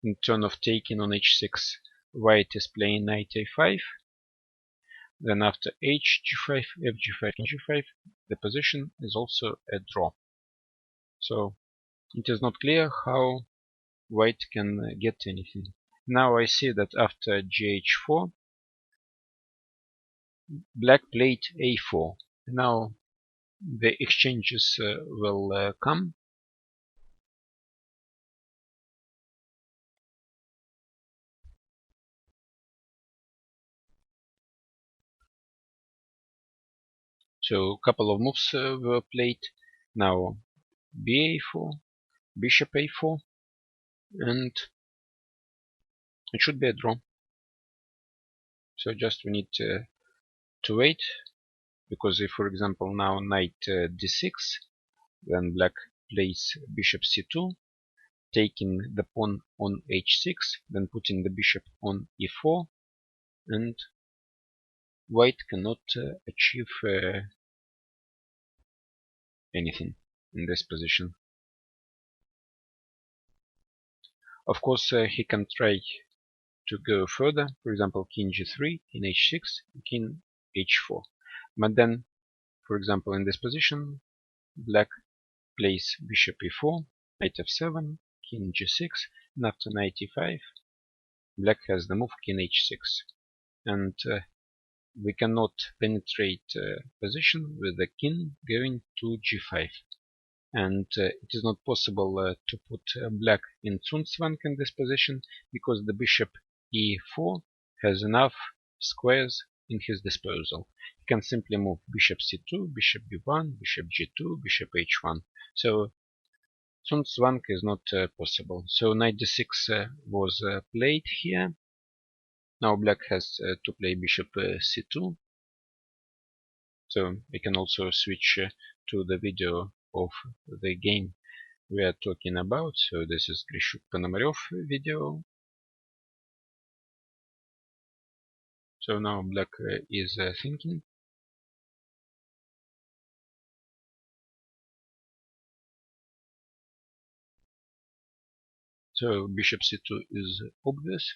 in turn of taking on h6 white is playing knight a5, then after h, g5, f, g5, g5, the position is also a draw. So it is not clear how white can get anything. Now I see that after gh4, black played a4. Now the exchanges will come. So a couple of moves were played. Now ba4, bishop a4, and it should be a draw. So just we need to wait, because if, for example, now knight d6, then black plays bishop c2, taking the pawn on h6, then putting the bishop on e4, and white cannot achieve anything in this position. Of course, he can try to go further, for example, king g3, king h6, king h4. But then, for example, in this position, black plays bishop e4, knight f7, king g6, and after knight e5, black has the move king h6. And we cannot penetrate position with the king going to g5. And it is not possible to put black in Zugzwang in this position, because the bishop e4 has enough squares in his disposal. He can simply move bishop c2, bishop b1, bishop g2, bishop h1. So Zugzwang is not possible. So knight d6 was played here. Now black has to play bishop c2. So we can also switch to the video of the game we are talking about. So this is Grishuk-Ponomarev video. So now black is thinking. So bishop c2 is obvious,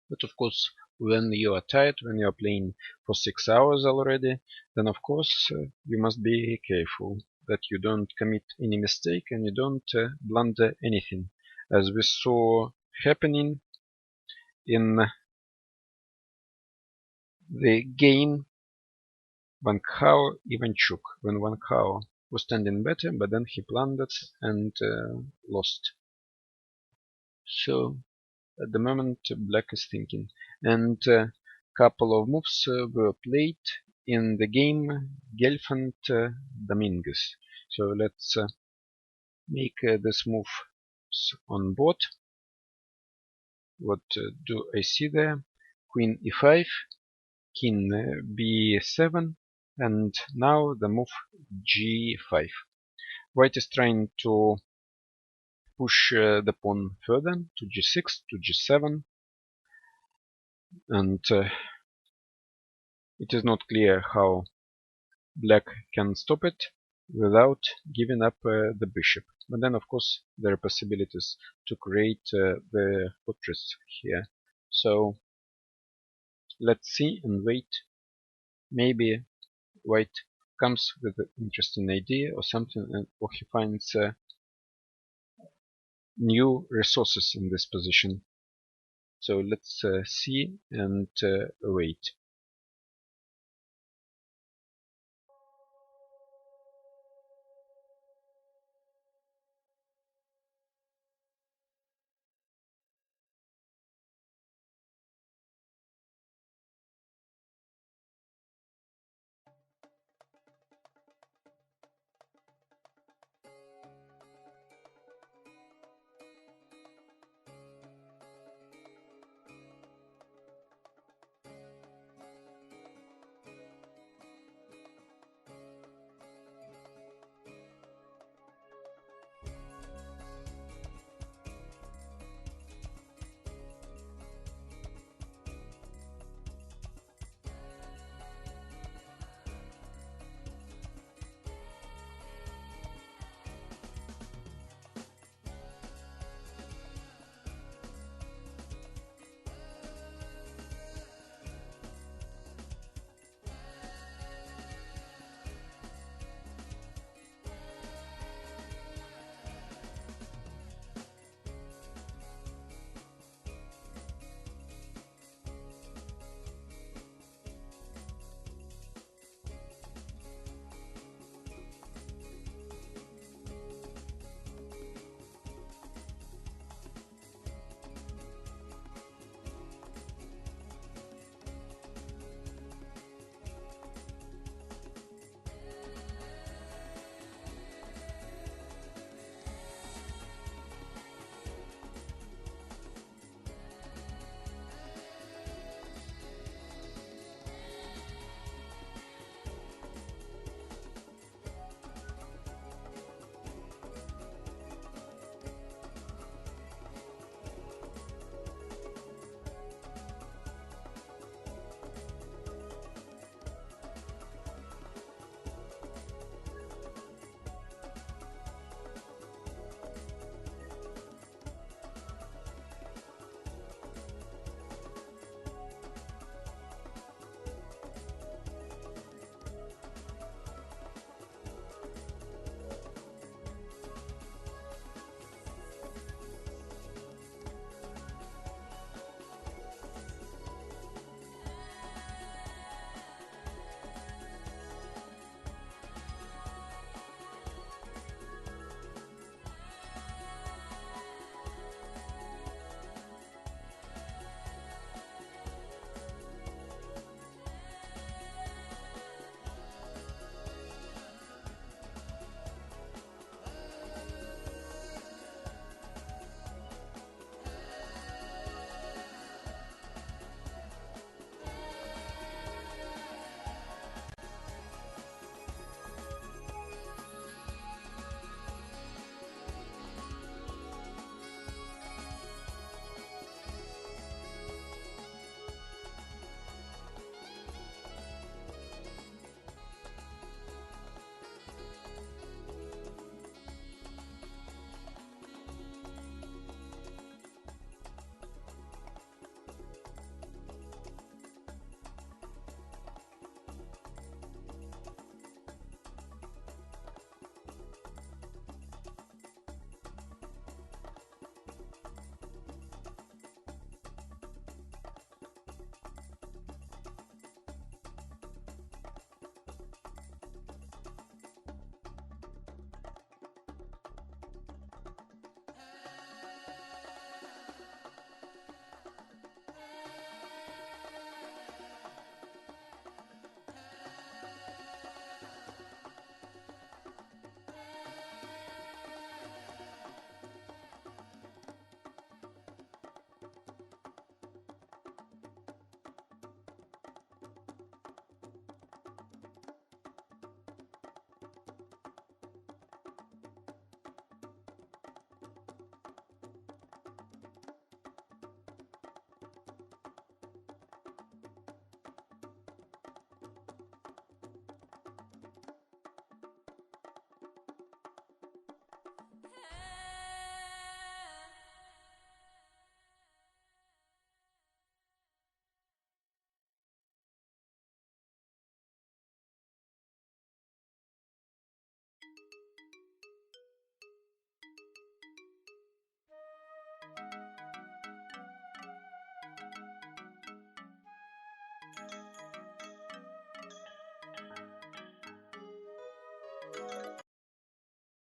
but of course when you are tired, when you are playing for 6 hours already, then of course you must be careful that you don't commit any mistake and you don't blunder anything, as we saw happening in the game Van Khao Ivanchuk, when Van Khao was standing better, but then he blundered and lost. So at the moment black is thinking, and couple of moves were played in the game Gelfand Dominguez. So let's make this move on board. What do I see there? Queen e5, king b7, and now the move g5. White is trying to push the pawn further to g6, to g7, and It is not clear how black can stop it without giving up the bishop. But then, of course, there are possibilities to create the fortress here. So let's see and wait. Maybe white comes with an interesting idea or something, or he finds new resources in this position. So let's see and wait.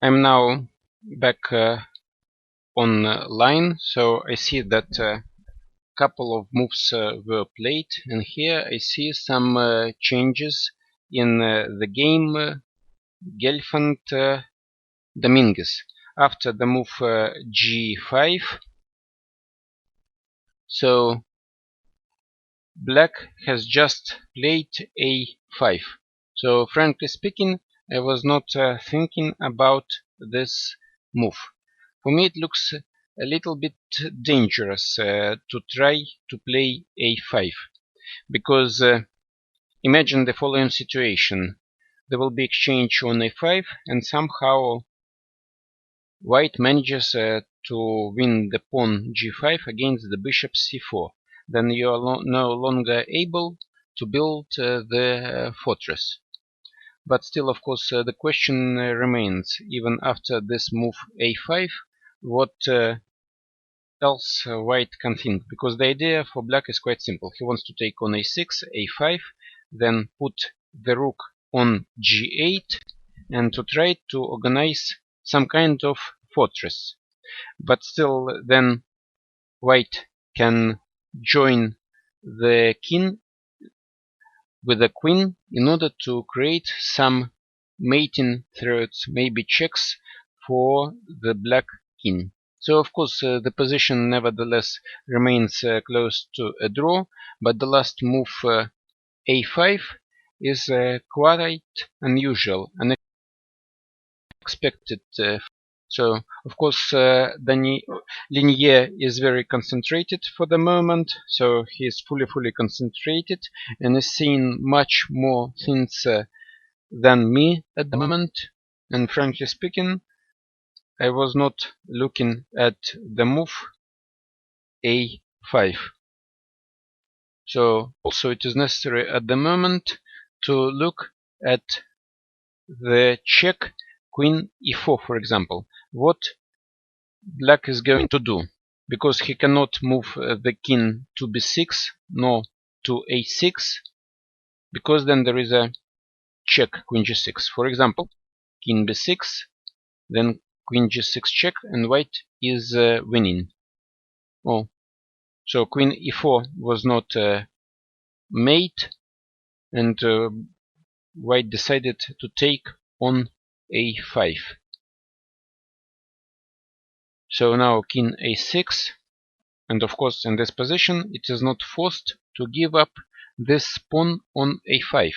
I'm now back online, so I see that couple of moves were played, and here I see some changes in the game Gelfand Dominguez after the move g5. So black has just played a5. So frankly speaking, I was not thinking about this move. For me it looks a little bit dangerous to try to play a5, because imagine the following situation. There will be exchange on a5, and somehow white manages to win the pawn g5 against the bishop c4. Then you are no longer able to build the fortress. But still, of course, the question remains, even after this move a5, what else white can think, because the idea for black is quite simple. He wants to take on a6, a5, then put the rook on g8, and to try to organize some kind of fortress. But still, then white can join the king with the queen in order to create some mating threats, maybe checks for the black king. So of course the position nevertheless remains close to a draw, but the last move a5 is quite unusual and unexpected. So of course Linier is very concentrated for the moment, so he is fully concentrated and is seeing much more things than me at the moment. And frankly speaking, I was not looking at the move a5. So also it is necessary at the moment to look at the check queen e4, for example. What black is going to do, because he cannot move the king to b6 nor to a6, because then there is a check queen g6. For example, king b6, then queen g6 check, and white is winning. Oh, so queen e4 was not made, and white decided to take on a5. So now king a6, and of course in this position it is not forced to give up this pawn on a5.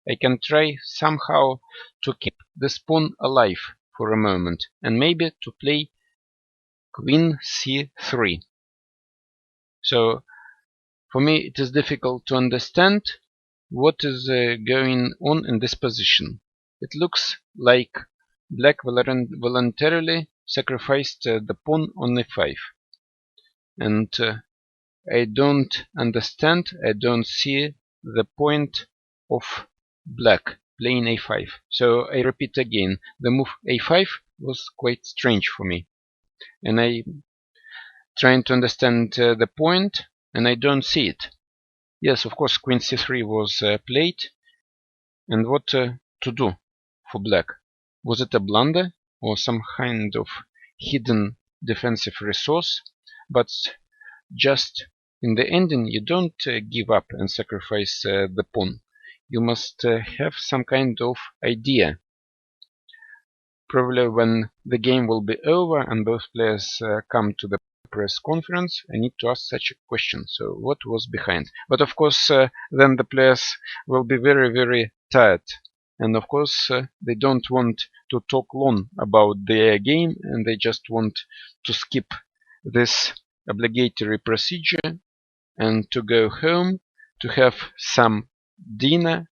I can try somehow to keep this pawn alive for a moment, and maybe to play queen c3. So for me it is difficult to understand what is going on in this position. It looks like black voluntarily sacrificed the pawn on a5, and I don't understand, I don't see the point of black playing a5. So I repeat again, the move a5 was quite strange for me, and I trying to understand the point, and I don't see it. Yes, of course queen c3 was played, and what to do for black? Was it a blunder or some kind of hidden defensive resource? But just in the ending you don't give up and sacrifice the pawn. You must have some kind of idea. Probably when the game will be over and both players come to the press conference, I need to ask such a question. So what was behind? But of course then the players will be very tired, and of course they don't want to talk long about their game, and they just want to skip this obligatory procedure and to go home to have some dinner,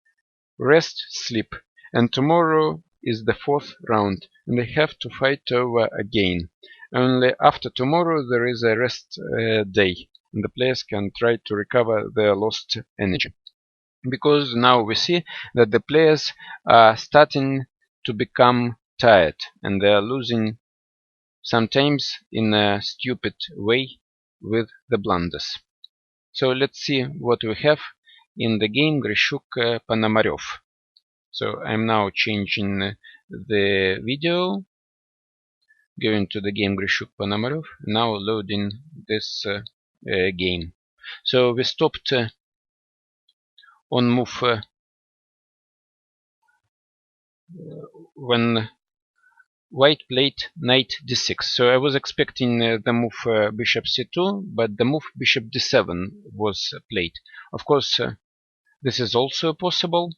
rest, sleep. And tomorrow is the fourth round, and they have to fight over again. Only after tomorrow there is a rest day, and the players can try to recover their lost energy. Because now we see that the players are starting to become tired, and they are losing sometimes in a stupid way with the blunders. So let's see what we have in the game Grishuk-Ponomarev. So I'm now changing the video, going to the game Grishuk Ponomarev, now loading this game. So we stopped on move when white played knight d6. So I was expecting the move bishop c2, but the move bishop d7 was played. Of course, this is also possible.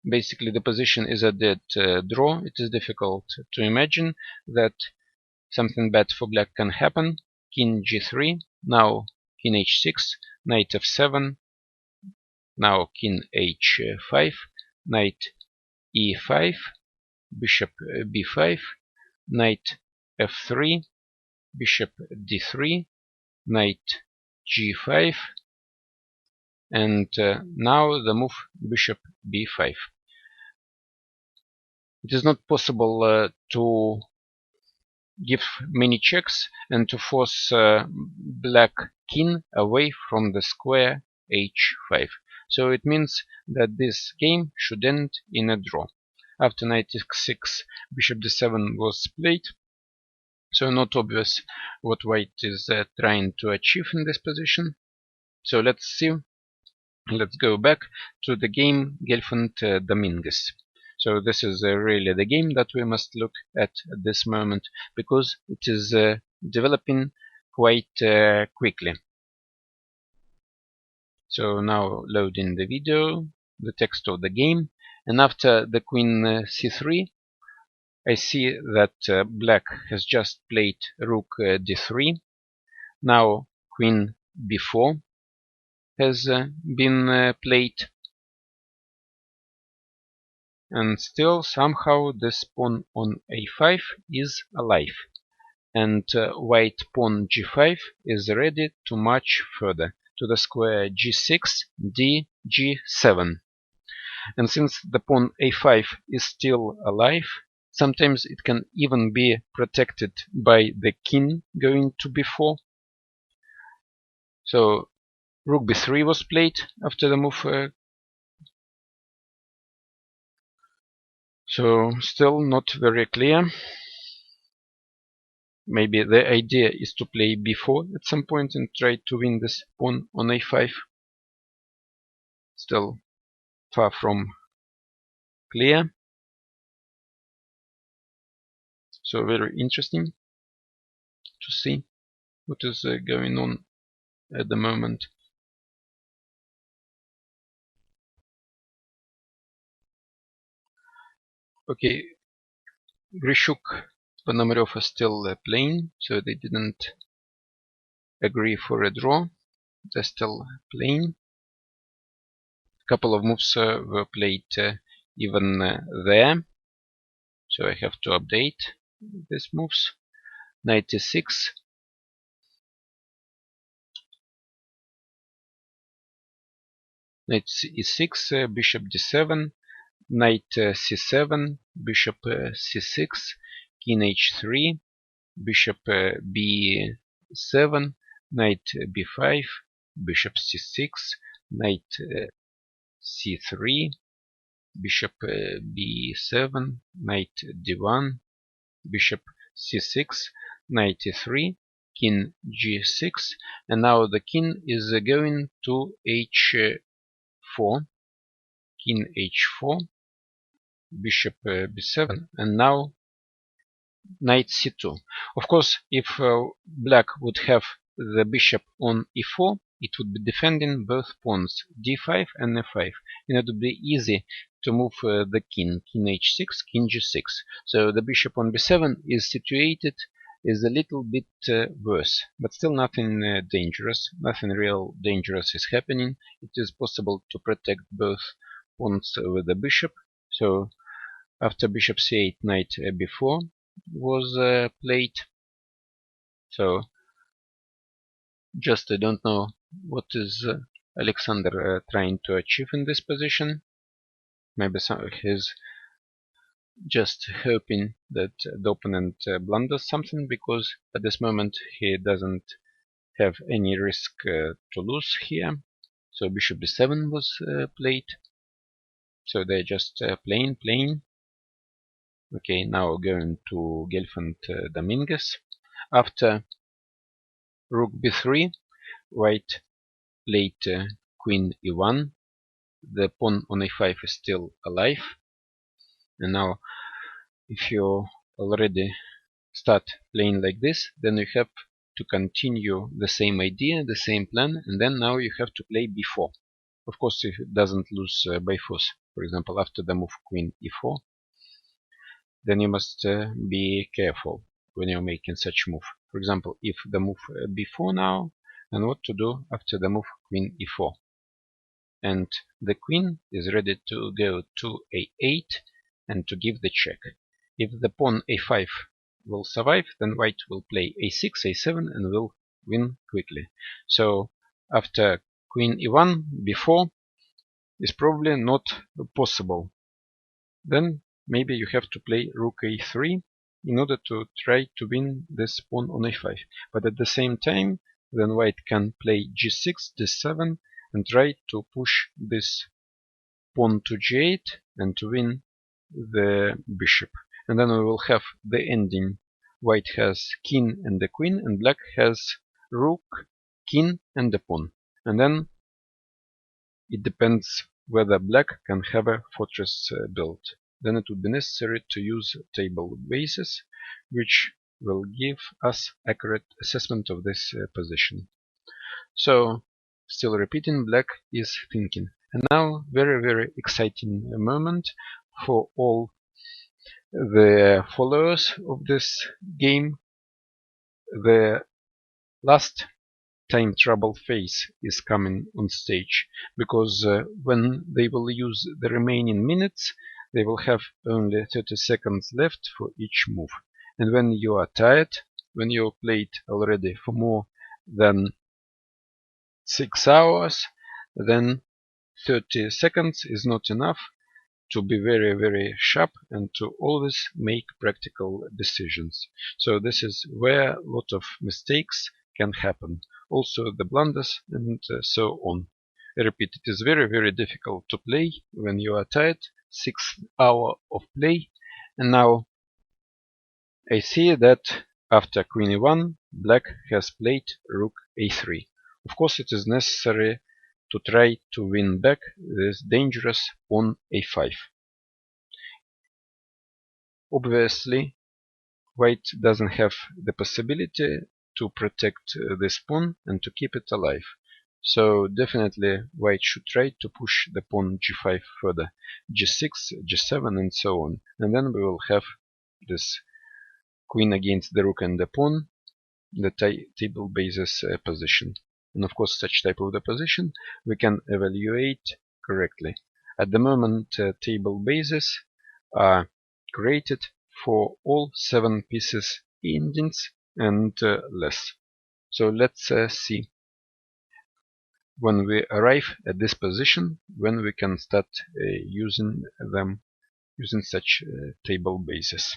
Basically, the position is a dead draw. It is difficult to imagine that something bad for black can happen. King g3, now king h6, knight f7, now king h5, knight e5, bishop b5, knight f3, bishop d3, knight g5, and now the move bishop b5. It is not possible to give many checks and to force black king away from the square h5. So it means that this game should end in a draw. After knight x6, bishop d7 was played, so not obvious what white is trying to achieve in this position. So let's see. Let's go back to the game Gelfand-Dominguez. So this is really the game that we must look at this moment, because it is developing quite quickly. So now loading the video, the text of the game, and after the queen c3, I see that black has just played rook d3. Now queen b4 has been played, and still somehow this pawn on a5 is alive, and white pawn g5 is ready to march further to the square g6, d, g7. And since the pawn a5 is still alive, sometimes it can even be protected by the king going to b4. So rook b3 was played after the move. So still not very clear. Maybe the idea is to play b4 at some point and try to win this pawn on a5. Still far from clear. So very interesting to see what is going on at the moment. Okay, Grishuk Ponomarev are still playing, so they didn't agree for a draw. They're still playing. A couple of moves were played even there, so I have to update these moves. Knight e6, knight e6, bishop d7, knight c7, bishop c6, king h3, bishop b7, knight b5, bishop c6, knight c3, bishop b7, knight d1, bishop c6, knight e3, king g6, and now the king is going to h4, king h4, bishop b7, and now knight c2. Of course, if black would have the bishop on e4, it would be defending both pawns d5 and f5, and it would be easy to move the king h6, king g6. So the bishop on b7 is situated, is a little bit worse, but still nothing dangerous. Nothing real dangerous is happening. It is possible to protect both pawns with the bishop. So after bishop c8, knight b4 was played. So just I don't know what is Alexander trying to achieve in this position. Maybe he's just hoping that the opponent blunders something, because at this moment he doesn't have any risk to lose here. So bishop b7 was played. So they're just playing. Okay, now going to Gelfand Dominguez. After rook b3, white played queen e1. The pawn on a5 is still alive. And now, if you already start playing like this, then you have to continue the same idea, the same plan, and then now you have to play b4. Of course, if it doesn't lose by force, for example, after the move queen e4, then you must be careful when you're making such move. For example, if the move b4 now, and what to do after the move queen e4. And the queen is ready to go to a8 and to give the check. If the pawn a5 will survive, then white will play a6, a7 and will win quickly. So after queen e1, b4 is probably not possible. Then maybe you have to play rook a3 in order to try to win this pawn on a5. But at the same time, then white can play g6, d7 and try to push this pawn to g8 and to win the bishop. And then we will have the ending. White has king and the queen, and black has rook, king and the pawn. And then it depends whether black can have a fortress built. Then it would be necessary to use table bases, which will give us accurate assessment of this position. So, still repeating, black is thinking. And now, very exciting moment for all the followers of this game. The last time trouble phase is coming on stage, because when they will use the remaining minutes, they will have only 30 seconds left for each move. And when you are tired, when you played already for more than 6 hours, then 30 seconds is not enough to be very sharp and to always make practical decisions. So this is where a lot of mistakes can happen. Also the blunders and so on. I repeat, it is very difficult to play when you are tired. 6 hours of play. And now I see that after queen e1, black has played rook a3. Of course, it is necessary to try to win back this dangerous pawn a5. Obviously, white doesn't have the possibility to protect this pawn and to keep it alive. So definitely white should try to push the pawn g5 further, g6, g7 and so on. And then we will have this queen against the rook and the pawn, the table basis position. And of course such type of the position we can evaluate correctly. At the moment table bases are created for all 7 pieces endings and less. So let's see when we arrive at this position, when we can start using such table bases.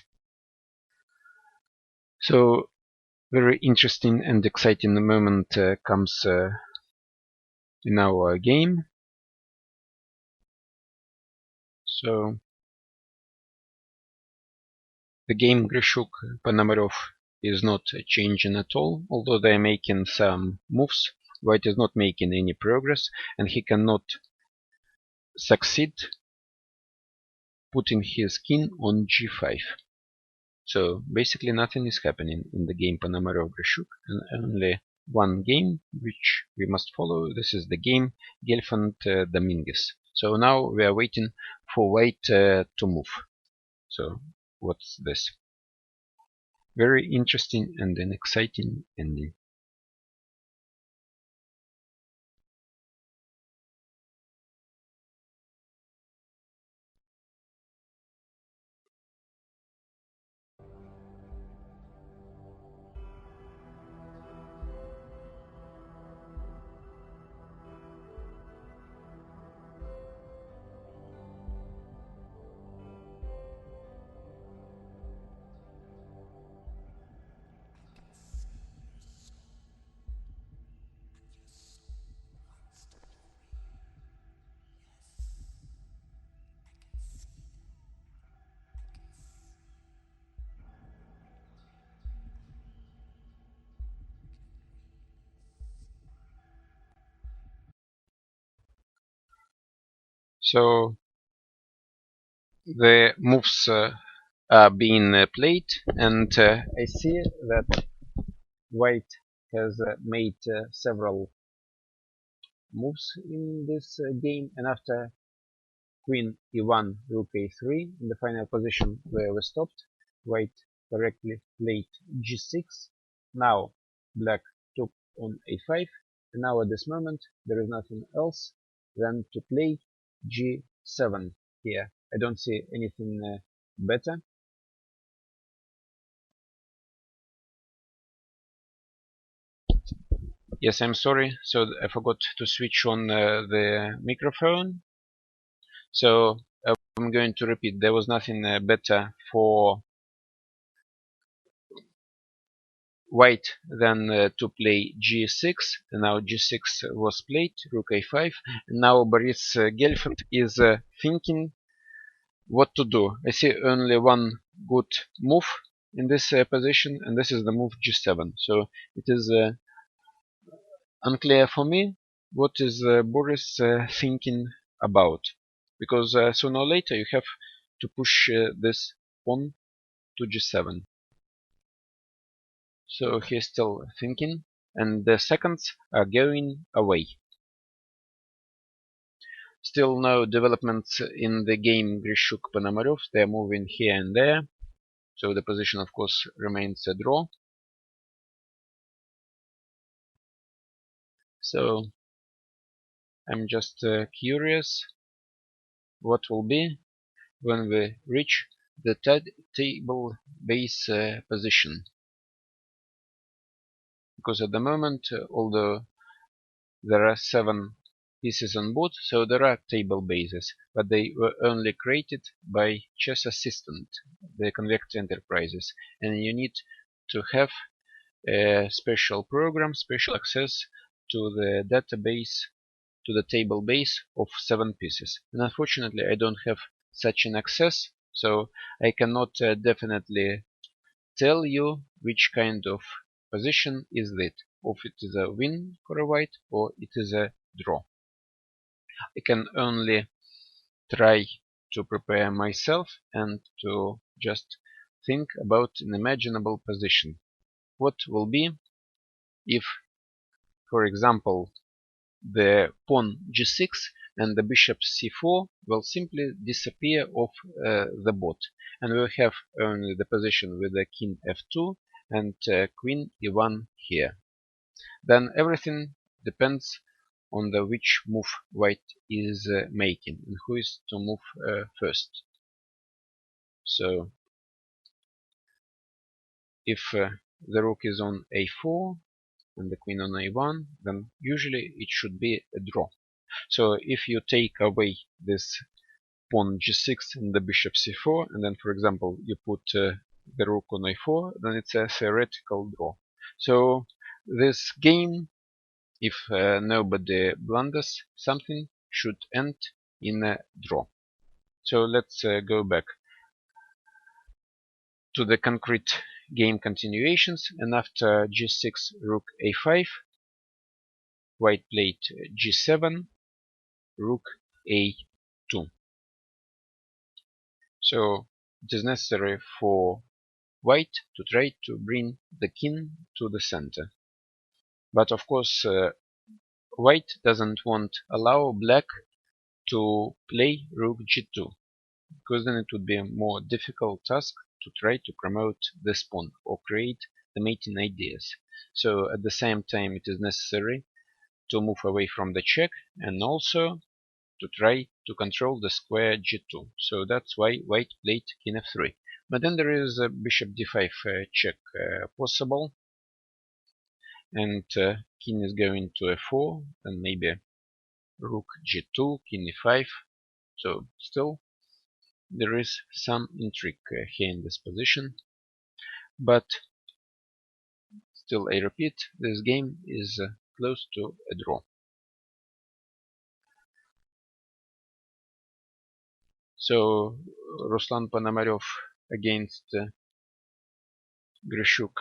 So very interesting and exciting moment comes in our game. So the game Grishuk-Ponomarev is not changing at all, although they are making some moves. White is not making any progress, and he cannot succeed putting his king on g5. So basically nothing is happening in the game Ponomarev-Grishuk, and only one game which we must follow. This is the game Gelfand-Dominguez. So now we are waiting for white to move. So what's this? Very interesting and an exciting ending. So the moves are being played, and I see that white has made several moves in this game, and after queen e1, rook a3 in the final position where we stopped, white correctly played g6. Now black took on a5, and now at this moment there is nothing else than to play g7 here. I don't see anything better. Yes, I'm sorry, so I forgot to switch on the microphone. So I'm going to repeat, there was nothing better for white than to play g6, and now g6 was played, rook a5, and now Boris Gelfand is thinking what to do. I see only one good move in this position, and this is the move g7. So it is unclear for me what is Boris thinking about, because sooner or later you have to push this pawn to g7. So he's still thinking, and the seconds are going away. Still no developments in the game Grishuk-Ponomarev. They are moving here and there, so the position of course remains a draw. So I'm just curious what will be when we reach the table base position, because at the moment, although there are 7 pieces on board, so there are table bases, but they were only created by Chess Assistant, the Convector Enterprises, and you need to have a special program, special access to the database, to the table base of 7 pieces. And unfortunately I don't have such an access, so I cannot definitely tell you which kind of position is it, if it is a win for a white or it is a draw. I can only try to prepare myself and to just think about an imaginable position. What will be if, for example, the pawn g6 and the bishop c4 will simply disappear off the board, and we'll have only the position with the king f2 and queen e1 here. Then everything depends on the which move white is making and who is to move first. So if the rook is on a4 and the queen on a1, then usually it should be a draw. So if you take away this pawn g6 and the bishop c4, and then for example you put the rook on a4, then it's a theoretical draw. So this game, if nobody blunders something, should end in a draw. So let's go back to the concrete game continuations, and after g6 rook a5, white played g7 rook a2. So it is necessary for white to try to bring the king to the center, but of course white doesn't want allow black to play rook g2, because then it would be a more difficult task to try to promote this pawn or create the mating ideas. So at the same time it is necessary to move away from the check and also to try to control the square g2. So that's why white played king f3. But then there is a bishop d5 check possible, and king is going to f4, and maybe rook g2, king e5. So still there is some intrigue here in this position, but still I repeat, this game is close to a draw. So Ruslan Ponomarev against Grishuk.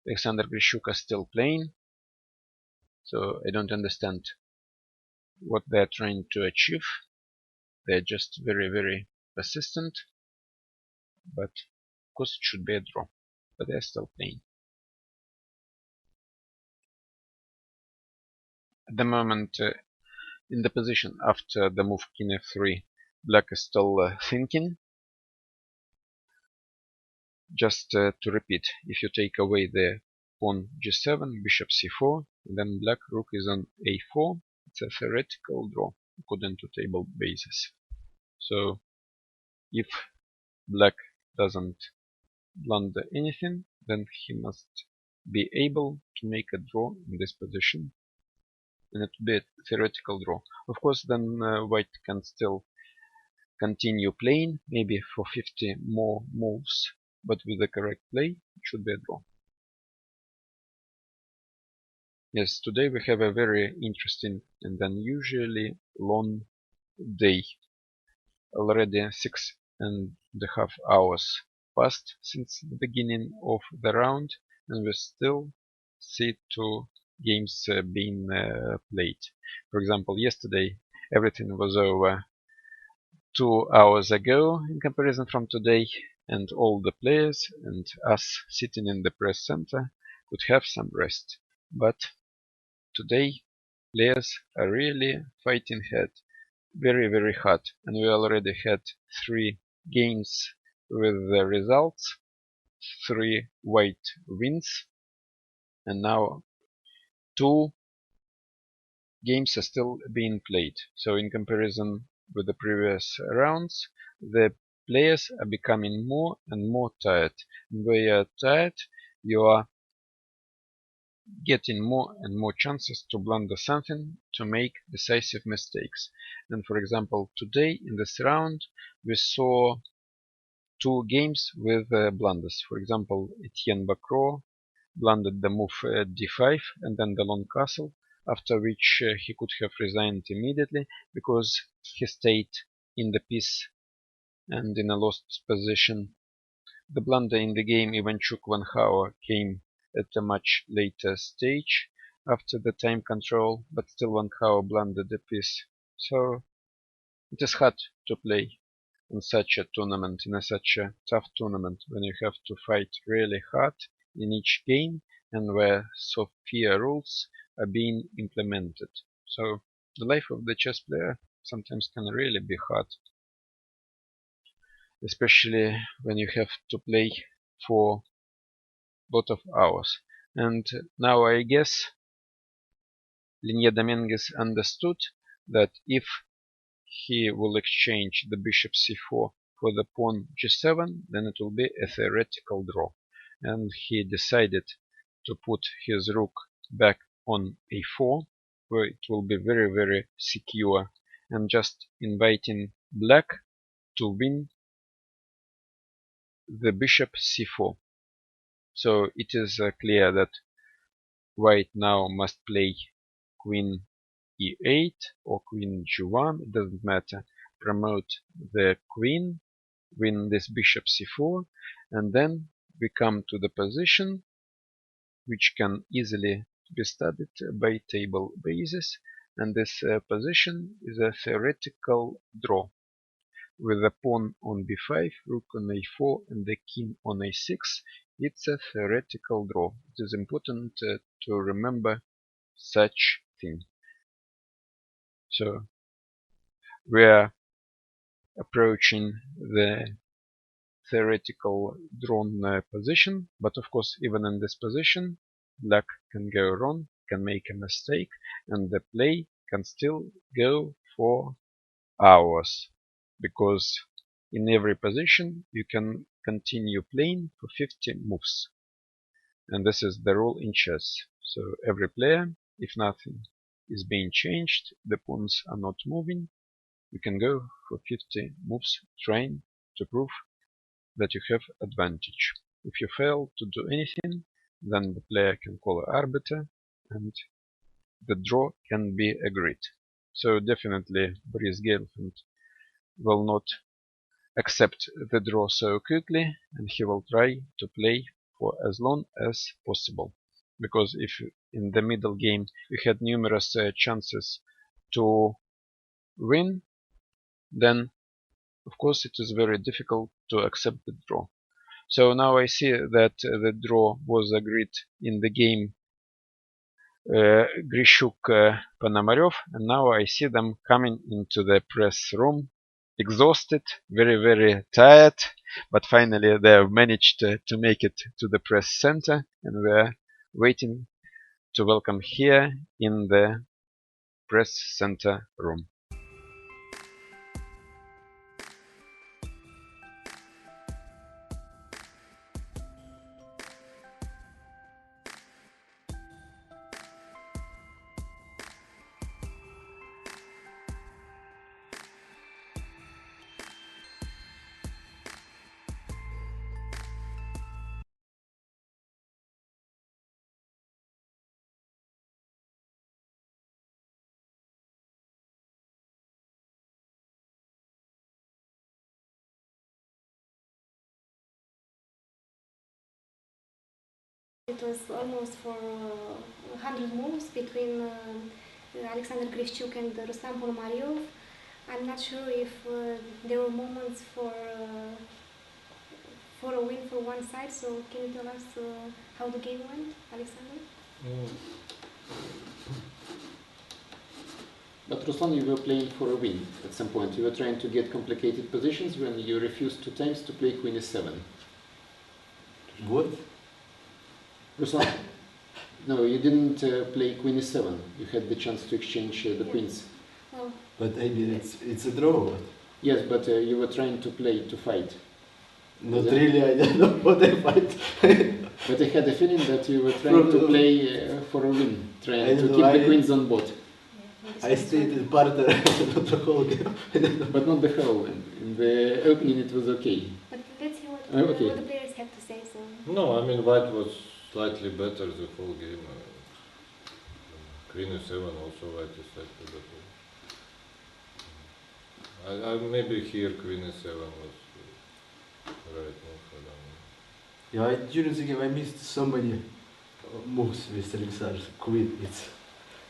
Alexander Grishuk are still playing, so I don't understand what they're trying to achieve. They're just very persistent, but of course it should be a draw. But they're still playing. At the moment, in the position after the move king f3, black is still thinking. Just to repeat, if you take away the pawn g7, bishop c4, then black rook is on a4. It's a theoretical draw according to table basis. So if black doesn't blunder anything, then he must be able to make a draw in this position, and it will be a theoretical draw. Of course, then white can still continue playing, maybe for 50 more moves, but with the correct play, it should be a draw. Yes, today we have a very interesting and unusually long day. Already 6.5 hours passed since the beginning of the round, and we still see 2 games being played. For example, yesterday everything was over 2 hours ago in comparison from today, and all the players and us sitting in the press center could have some rest. But today players are really fighting hard, very hard, and we already had 3 games with the results, 3 white wins, and now 2 games are still being played. So in comparison with the previous rounds, the players are becoming more and more tired. And when you are tired, you are getting more and more chances to blunder something, to make decisive mistakes. And for example, today in this round, we saw 2 games with blunders. For example, Etienne Bacro blundered the move d5 and then the long castle, after which he could have resigned immediately because he stayed in the piece and in a lost position. The blunder in the game Ivanchuk-Van Hauer came at a much later stage after the time control, but still Van Hauer blundered the piece. So it is hard to play in such a tournament, in such a tough tournament, when you have to fight really hard in each game and where so few rules are being implemented. So the life of the chess player sometimes can really be hard, especially when you have to play for a lot of hours. And now I guess Linea Dominguez understood that if he will exchange the bishop c4 for the pawn g7, then it will be a theoretical draw. And he decided to put his rook back on a4, where it will be very secure, and just inviting black to win the bishop c4. So it is clear that white now must play queen e8 or queen g1, it doesn't matter, promote the queen, win this bishop c4, and then we come to the position which can easily be studied by table basis, and this position is a theoretical draw with the pawn on b5, rook on a4, and the king on a6. It's a theoretical draw. It is important to remember such thing. So we are approaching the theoretical drawn position, but of course even in this position black can go wrong, can make a mistake, and the play can still go for hours, because in every position you can continue playing for 50 moves, and this is the rule in chess. So every player, if nothing is being changed, the pawns are not moving, you can go for 50 moves trying to prove that you have advantage. If you fail to do anything, then the player can call an arbiter and the draw can be agreed. So definitely Boris Gelfand will not accept the draw so quickly, and he will try to play for as long as possible. Because if in the middle game you had numerous chances to win, then of course it is very difficult to accept the draw. So now I see that the draw was agreed in the game Grishuk-Ponomarev, and now I see them coming into the press room, exhausted, very tired, but finally they have managed to make it to the press center, and we're waiting to welcome here in the press center room. It was almost for 100 moves between Alexander Grishchuk and Ruslan Ponomarev. I'm not sure if there were moments for a win for one side, so can you tell us how the game went, Alexander? But Ruslan, you were playing for a win at some point. You were trying to get complicated positions when you refused 2 times to play Queen e7. What? Ruslan, no, you didn't play Queen e7. You had the chance to exchange the queens. Well, But I mean, it's a draw. Yes, but you were trying to play to fight. Not really, I don't know what I fight. But I had a feeling that you were trying to play for a win, trying to keep the queens on board. I stayed in partner not the whole game. But not the whole. In the opening it was okay. but let's hear what, Okay. what the players have to say. So. No, I mean white was slightly better the whole game. Queen e7 also white is slightly better. Maybe here Queen e7 was right move. I don't know. Yeah, during the game I missed so many moves with Alexander. Queen, it's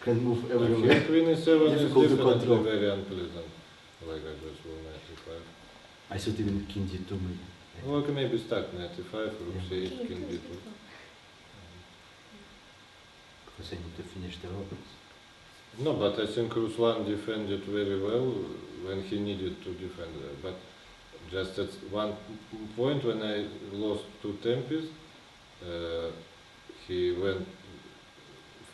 can move Here everywhere. Queen e7 is Difficult to definitely control. very unpleasant. Like I just won 95. I thought even King d2 maybe. Well, maybe start 95, rook Yeah. c8, king d2. Because I need to finish the robots. No, but I think Ruslan defended very well when he needed to defend. But just at one point when I lost 2 tempes, he went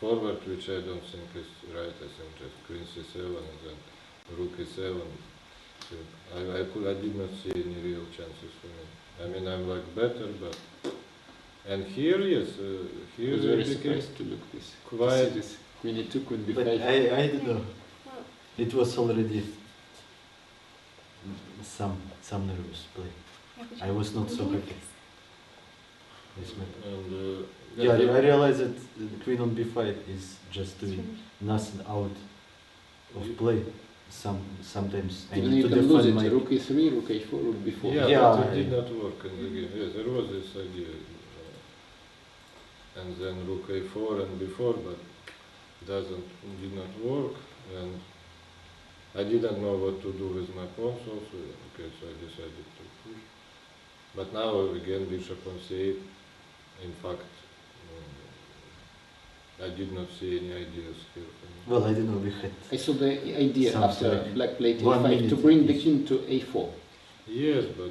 forward, which I don't think is right. I think just Queen c7 and then Rook e7. So I did not see any real chances for me. I mean, I'm like better, but and here, yes, here I was very it became surprised to look this. quite. This Queen e2, Queen But b5. I don't know. It was already some nervous play. I was not so happy. And, Yeah, I realized that the Queen on b5 is just doing nothing out of play. Sometimes I Even need you to can lose defend it. my. Rook e3, Rook a4, Rook b4. Yeah, but it did not work in the game. Yes, there was this idea. And then Rook a4 and b4, but did not work. And I didn't know what to do with my pawns also. Okay, so I decided to push. But now again Bishop on c8. In fact, I did not see any ideas here. Well, I don't know. We had. I saw the idea Some after like black played 1 a5 to minute bring the each. king to a4. Yes, but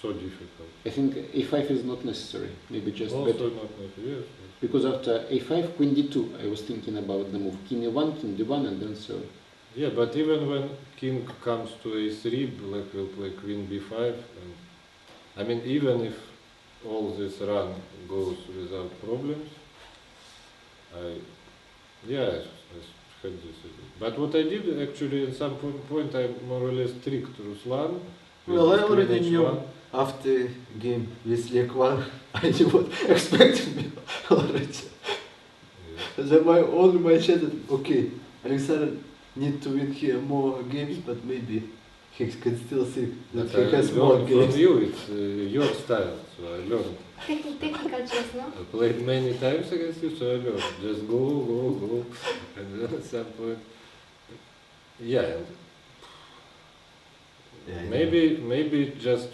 so difficult. I think a5 is not necessary. Maybe just Also better. not necessary. Yes. Because after a5, Queen d2, I was thinking about the move. King e1, King d1, and then so. Yeah, but even when king comes to a3, black will play queen b5. And I mean, even if all this run goes without problems, I had this idea. But what I did actually, at some point, I more or less tricked Ruslan. Well, I already knew after game with Lek 1, I knew what expected me already. Yeah. Then only my chat, okay, Alexander need to win here more games, but maybe he can still see that But he has more games. from you, it's your style, so I learned. Technical chess, no? I played many times against you, so I learned. Just go, and then at some point, yeah. Maybe just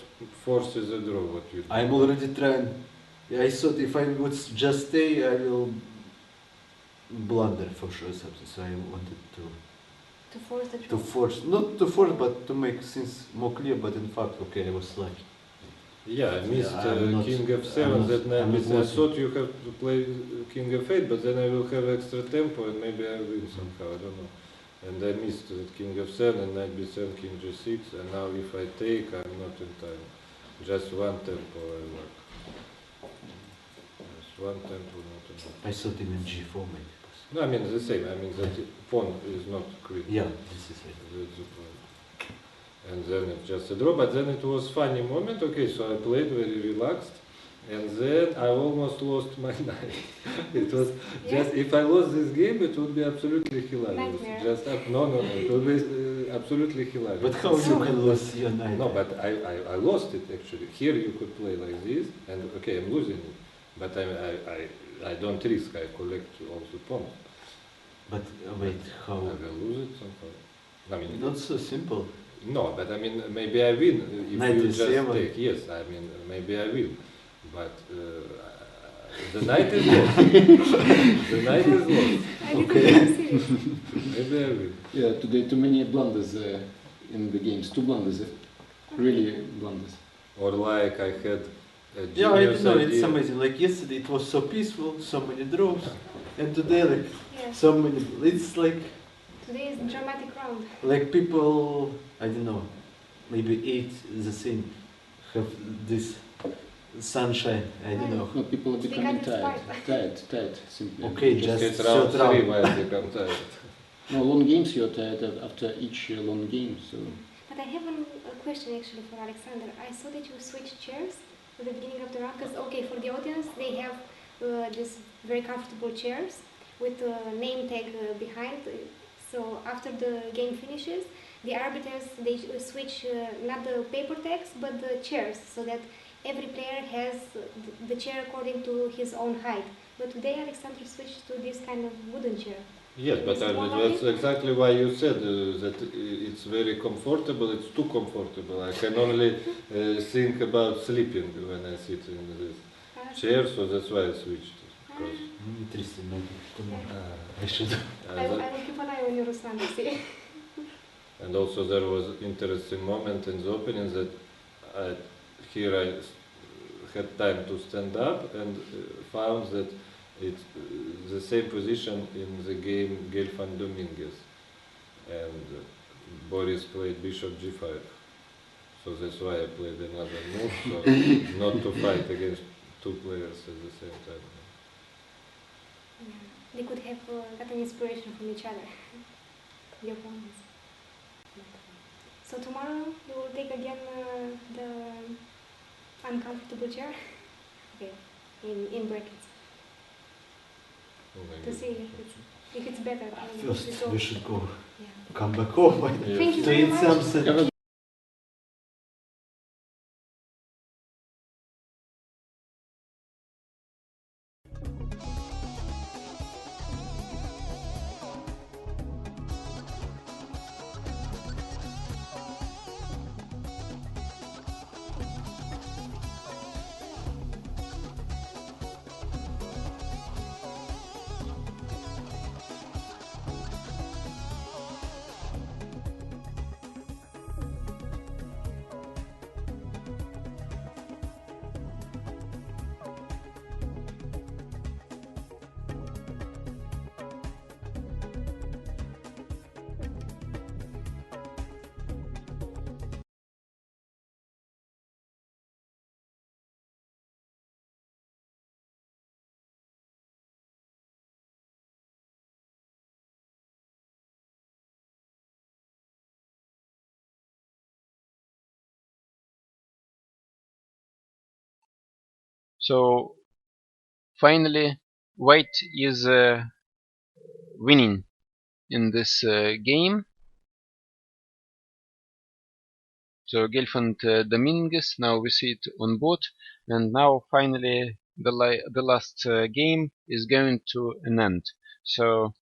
forces a draw. What you do. I'm already trying. I thought if I would just stay, I will blunder for sure something. So I wanted To force the to draw. force, not to force, but to make things more clear. But in fact, okay, I was lucky. Yeah, I missed I'm King not- f7 that night. I'm not I losing. thought you have to play King f8, but then I will have extra tempo and maybe I win somehow. I don't know. And I missed King f7 and knight b7, King g6. And now if I take, I'm not in time. Just one tempo I work. Just one tempo, not enough. I thought even g4 maybe. No, I mean the same. I mean that pawn is not queen. Yeah, this is it. That's the point. And then it's just a draw, but then it was funny moment. Okay, so I played very relaxed, and then I almost lost my knight. It was just if I lost this game, it would be absolutely hilarious. Nightmare. Just no, it would be absolutely hilarious. But how you can lose your knight? No, but I lost it actually. Here you could play like this, and okay, I'm losing it, but I don't risk. I collect all the pawns. But wait, how? I will lose it somehow. I mean, Not so simple. no, but I mean, maybe I win if Knight you is just seven. take. Yes, I mean, maybe I win, but the knight is lost. The knight is lost. Okay. Maybe I win. Yeah, today too many blunders in the games. Two blunders, really blunders. Or like I had a Yeah, I genius know, it's idea. amazing. Like yesterday it was so peaceful, so many draws, and today like Yes. so many. It's Today is a dramatic round. like people, I don't know, maybe eight the same have this sunshine. I don't know. No, people are It's becoming because it's tired, simply. Okay, just It's round third three round. while they come tired. No, long games you're tired after each long game, so... But I have a question actually for Alexander. I saw that you switched chairs at the beginning of the round. Because, okay, for the audience, they have these very comfortable chairs with a name tag behind. So after the game finishes, the arbiters, they switch not the paper tags, but the chairs, so that every player has the chair according to his own height. But today Alexander switched to this kind of wooden chair. Yes, but that's exactly why you said that it's very comfortable. It's too comfortable. I can only think about sleeping when I sit in this chair, so that's why I switched. Because Interesting, maybe tomorrow. I should. I will keep an eye on you, Ruslan, to see. And also there was an interesting moment in the opening that here I had time to stand up and found that it's the same position in the game Gelfand Dominguez, and Boris played bishop g5, so that's why I played another move, so not to fight against two players at the same time. Yeah. They could have gotten inspiration from each other, the opponents. So tomorrow you will take again the uncomfortable chair? Okay, in brackets. To see if it's better. First, we should go. Yeah. Come back home. Thank you To very eat much. something. So finally, white is winning in this game. So Gelfand Dominguez, now we see it on board, and now finally the last game is going to an end. So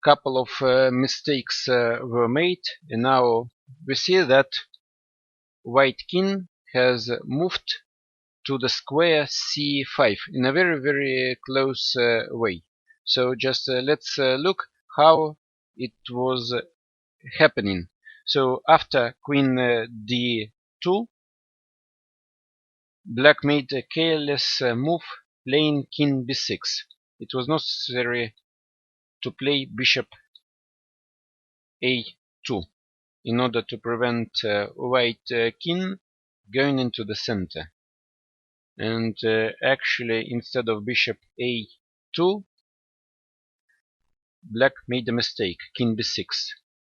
couple of mistakes were made, and now we see that white king has moved to the square c5 in a very close way. So just let's look how it was happening. So after queen d2, black made a careless move playing king b6. It was necessary to play bishop a2 in order to prevent white king going into the center. And actually, instead of bishop a2, black made a mistake, king b6.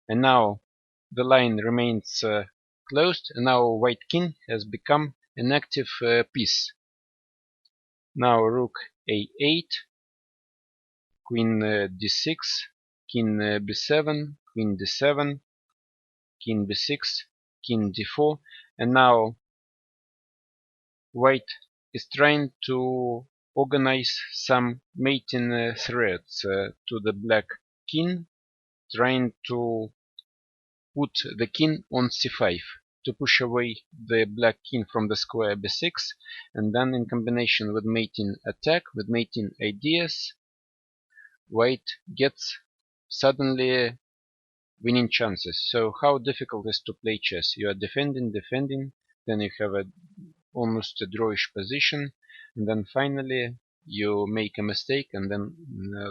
And now the line remains closed, and now white king has become an active piece. Now rook a8, queen d6, king b7, queen d7, king b6, king d4, and now white is trying to organize some mating threats to the black king, trying to put the king on c5 to push away the black king from the square b6, and then in combination with mating attack, with mating ideas, white gets suddenly winning chances. So how difficult is to play chess? You are defending, then you have a almost a drawish position, and then finally you make a mistake and then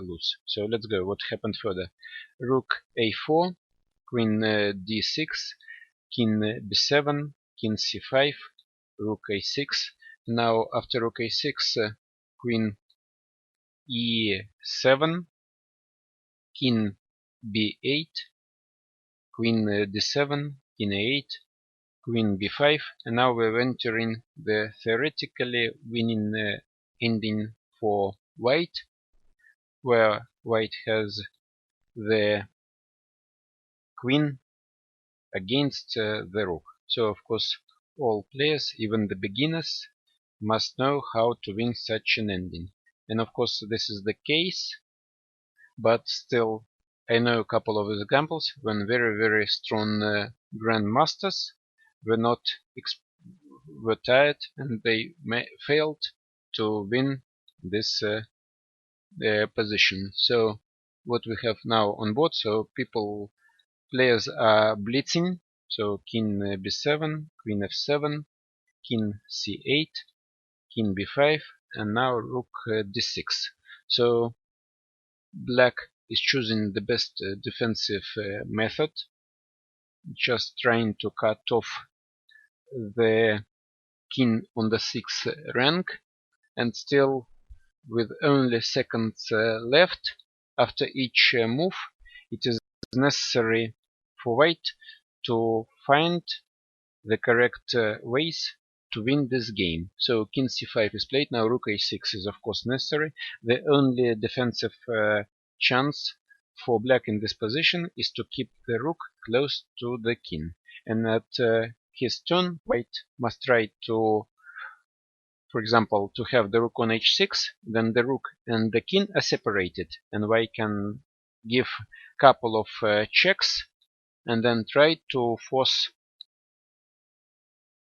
lose. So let's go. What happened further? Rook a4, queen d6, king b7, king c5, rook a6. Now after rook a6, queen e7, king b8, queen d7, king a8, queen b5, and now we're entering the theoretically winning ending for white, where white has the queen against the rook. So of course all players, even the beginners, must know how to win such an ending. And of course this is the case, but still I know a couple of examples when very strong grandmasters were not were tired and they failed to win this position. So what we have now on board, so players are blitzing, so king b7, queen f7, king c8, king b5, and now rook d6. So black is choosing the best defensive method, just trying to cut off the king on the 6th rank, and still with only seconds left after each move, it is necessary for white to find the correct ways to win this game. So king c5 is played, now rook a6 is of course necessary. The only defensive chance for black in this position is to keep the rook close to the king, and at his turn white must try to, for example, to have the rook on h6, then the rook and the king are separated, and white can give couple of checks and then try to force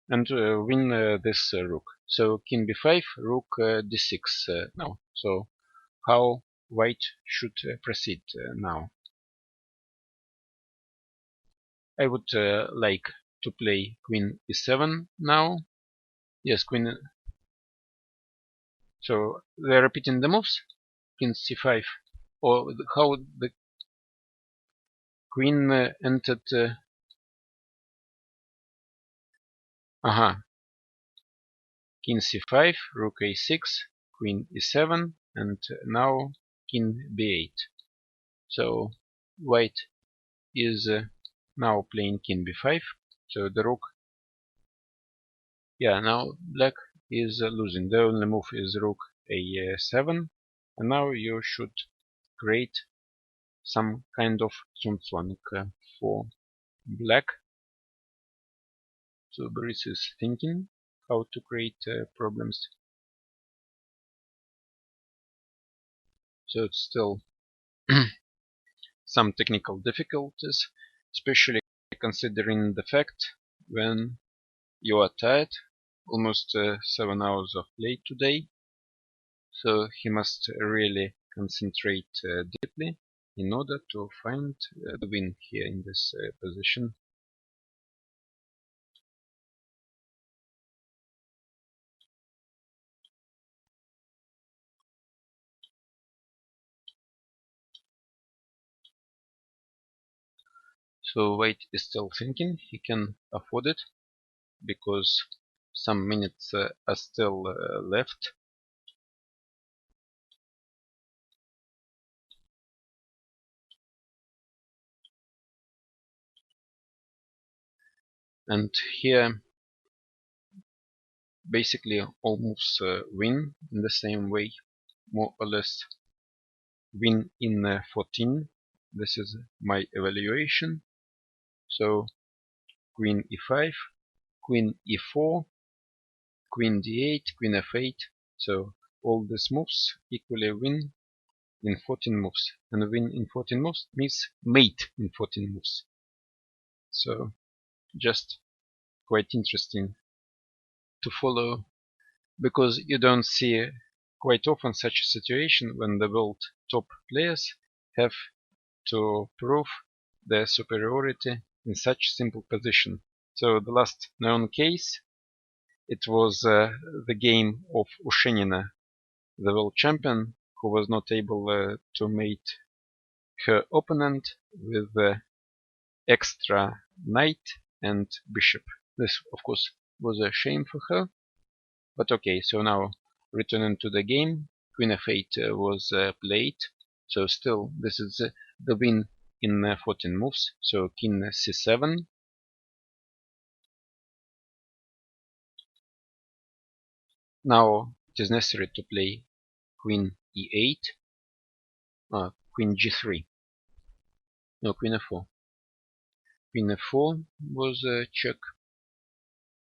and win this rook. So king b5, rook d6 now. So how white should proceed now? I would like to play queen e7 now. Yes, queen. So they're repeating the moves. King c5, or how the queen entered. King c5, rook a6, queen e7, and now king b8. So white is now playing king b5. So the rook. Yeah, now black is losing. The only move is rook a7, and now you should create some kind of Zugzwang for black. So Boris is thinking how to create problems. So it's still some technical difficulties, especially considering the fact when you are tired, almost 7 hours of play today, so he must really concentrate deeply in order to find the win here in this position. So White is still thinking he can afford it because some minutes are still left. And here basically all moves win in the same way, more or less win in 14. This is my evaluation. So Queen e5, Queen e4, Queen d8, Queen f8. So all these moves equally win in 14 moves. And win in 14 moves means mate in 14 moves. So just quite interesting to follow, because you don't see quite often such a situation when the world top players have to prove their superiority in such simple position. So the last known case, it was the game of Ushenina, the world champion, who was not able to mate her opponent with the extra knight and bishop. This, of course, was a shame for her. But okay, so now returning to the game, Queen f8 was played. So still, this is the win in 14 moves. So King c7. Now it is necessary to play Queen e8, Queen g3. No, Queen f4. Queen f4 was a check.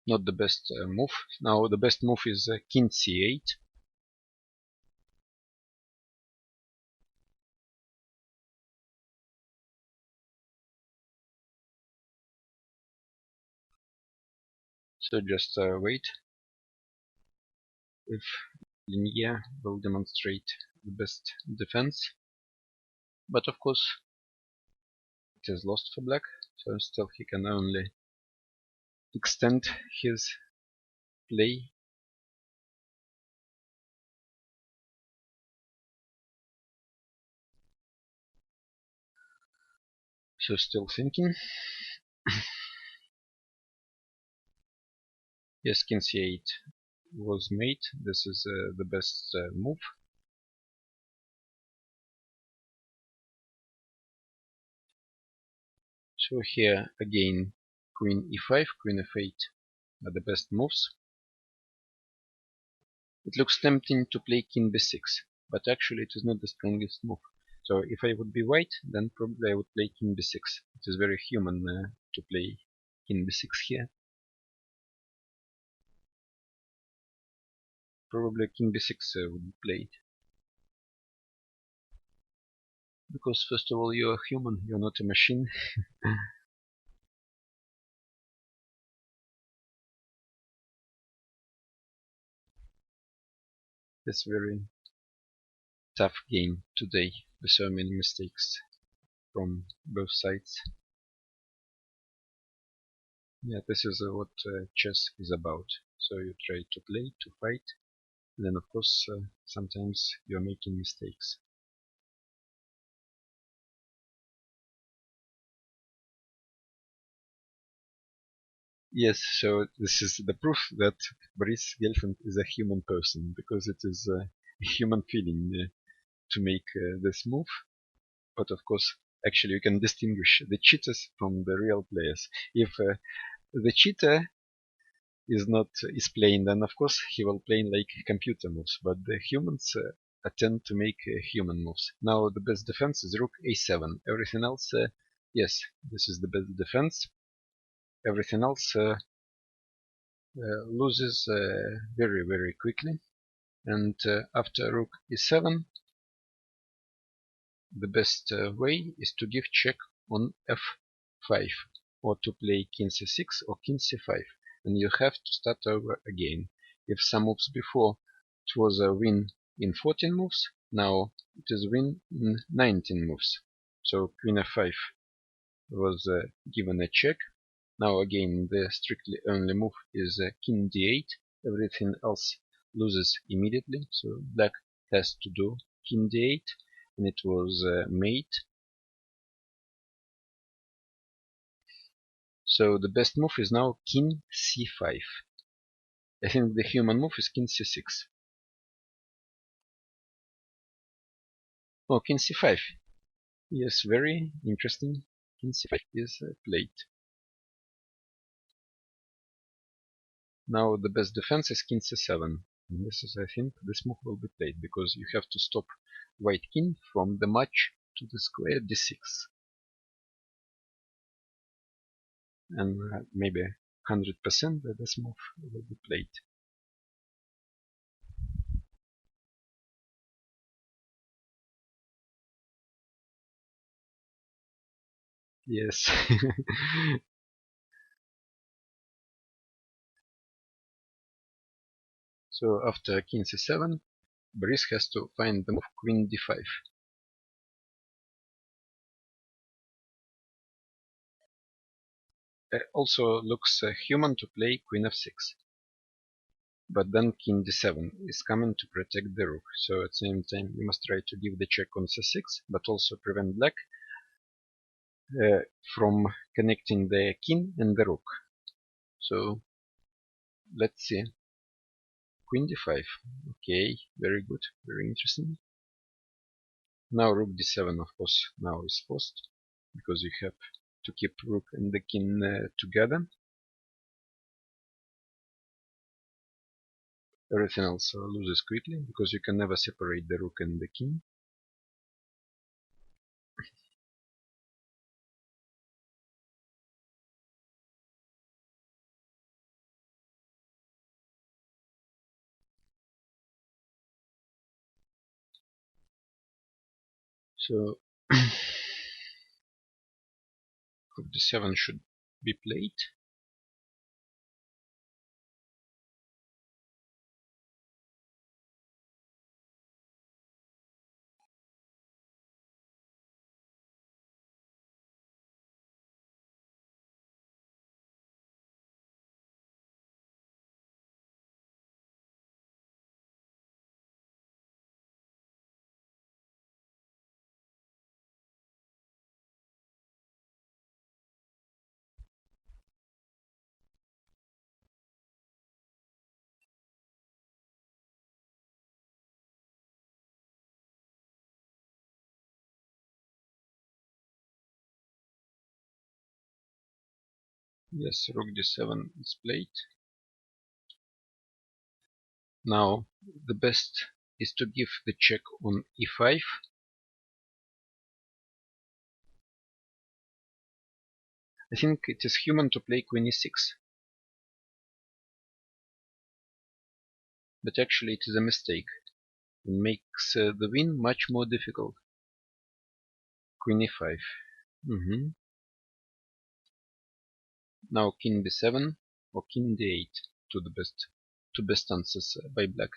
Not the best move. Now the best move is King c8. So just wait if Linia will demonstrate the best defense. But of course it is lost for black, so still he can only extend his play. So still thinking. Yes, King c8 was made. This is the best move. So here again Queen e5, Queen f8 are the best moves. It looks tempting to play King b6, but actually it is not the strongest move. So if I would be white, then probably I would play King b6. It is very human to play King b6 here. Probably King b6 would be played. Because first of all, you're a human, you're not a machine. It's very tough game today, with so many mistakes from both sides. Yeah, this is what chess is about. So you try to play, to fight, and then of course sometimes you're making mistakes. Yes, so this is the proof that Boris Gelfand is a human person, because it is a human feeling to make this move. But of course, actually you can distinguish the cheaters from the real players. If the cheater is playing, then of course he will play like computer moves, but the humans tend to make human moves. Now the best defense is Rook a7. Everything else, yes, this is the best defense. Everything else loses very, very quickly. And after Rook e7, the best way is to give check on f5, or to play King c6 or King c5. and you have to start over again. If some moves before it was a win in 14 moves, now it is win in 19 moves. So Queen f5 was given a check. Now again the strictly only move is King d8. Everything else loses immediately, so black has to do King d8, and it was mate. So the best move is now King c5. I think the human move is King c6. Oh, King c5. Yes, very interesting. King c5 is played. Now the best defense is King c7. And this is, I think, this move will be played because you have to stop white king from the match to the square d6. And maybe 100% that this move will be played. Yes. So after King c7, Boris has to find the move Queen d5. It also looks human to play Queen f6. But then King d7 is coming to protect the rook, so at the same time you must try to give the check on c6, but also prevent black from connecting the king and the rook. So let's see. Queen d5. Okay, very good, very interesting. Now rook d7, of course, now is forced, because you have to keep rook and the king together. Everything else loses quickly, because you can never separate the rook and the king. So rook d7 should be played. Yes, rook d7 is played. Now the best is to give the check on e5. I think it is human to play Queen e6. But actually it is a mistake. It makes the win much more difficult. Queen e5. Now King b7 or King d8 to the two best answers by black.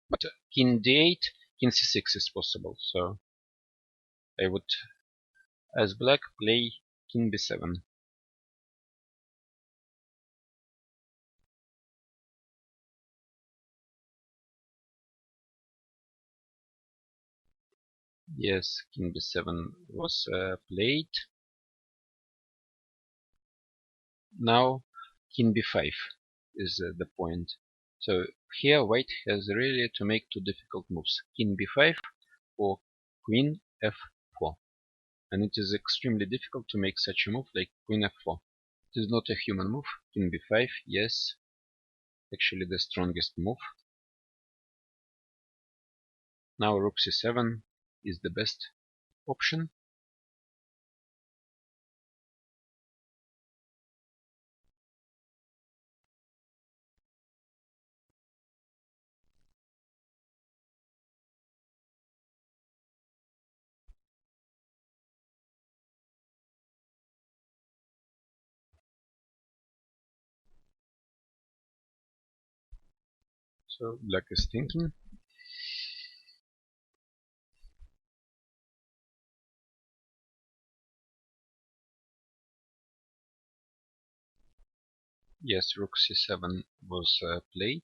But King d8, King c6 is possible, so I would, as black, play King b7. Yes, King b7 was played. Now King b5 is the point. So here white has really to make two difficult moves, King b5 or Queen f4. And it is extremely difficult to make such a move like Queen f4. It is not a human move. King b5, yes, actually the strongest move. Now rook c7 is the best option. So black is thinking. Yes, rook c7 was played.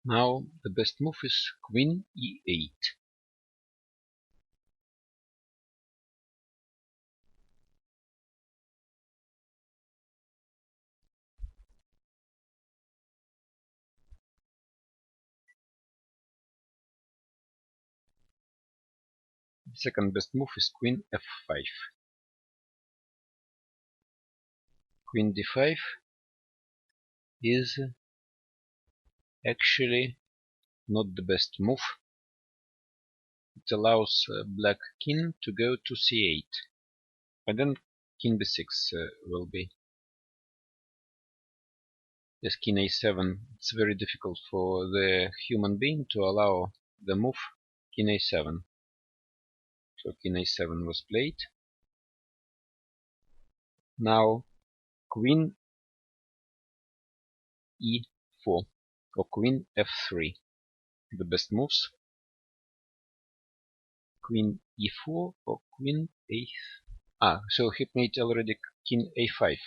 Now the best move is queen e8. The second best move is queen f5. Queen d5 is actually not the best move. It allows black king to go to c8, and then king b6 will be. Yes, king a7. It's very difficult for the human being to allow the move king a7. So king a7 was played. Now queen e4 or queen f3. The best moves: queen e4 or queen a. So he played already king a5.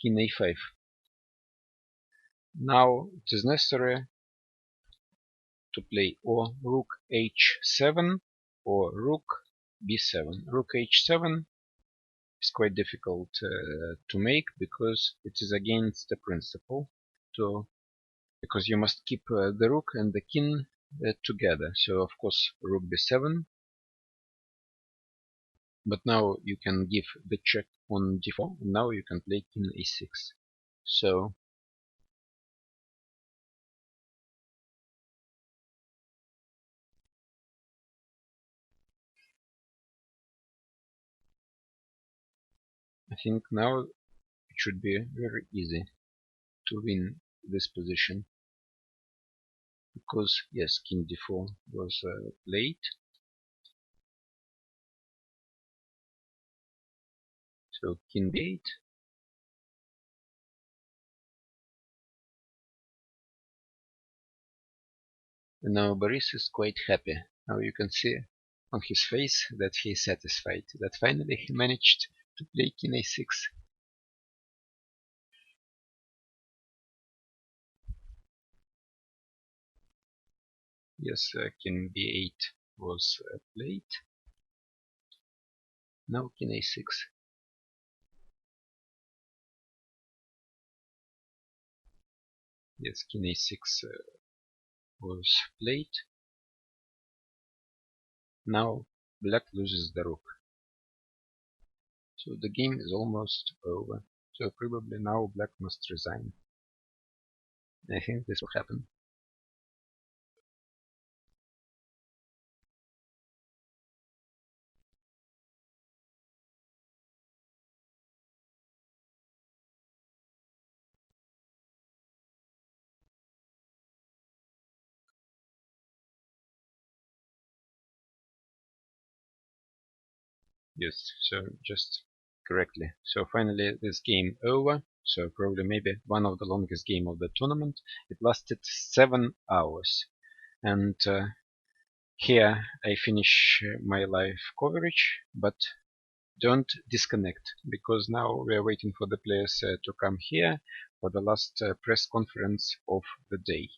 King a5. Now it is necessary to play or rook h7 or rook b7. Rook h7 is quite difficult to make because it is against the principle because you must keep the rook and the king together. So of course rook b7, but now you can give the check on d4, and now you can play king a6. So I think now it should be very easy to win this position, because yes, king d4 was played. So king b8. And now Boris is quite happy. Now you can see on his face that he is satisfied, that finally he managed to play king a6. Yes, king b8 was played. Now king a6. Yes, king a6 was played. Now black loses the rook. So the game is almost over. So probably now black must resign. I think this will happen. Yes, so just correctly. So finally this game over. So probably maybe one of the longest game of the tournament. It lasted 7 hours. And here I finish my live coverage, but don't disconnect, because now we are waiting for the players to come here for the last press conference of the day.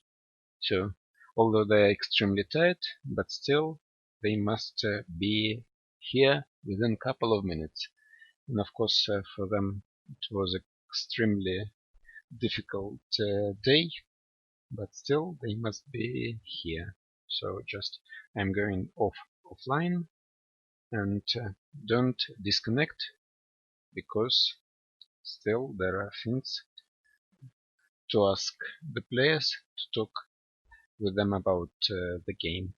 So although they are extremely tired, but still they must be here within a couple of minutes. And of course for them it was an extremely difficult day, but still they must be here. So just I'm going offline, and don't disconnect, because still there are things to ask the players, to talk with them about the game.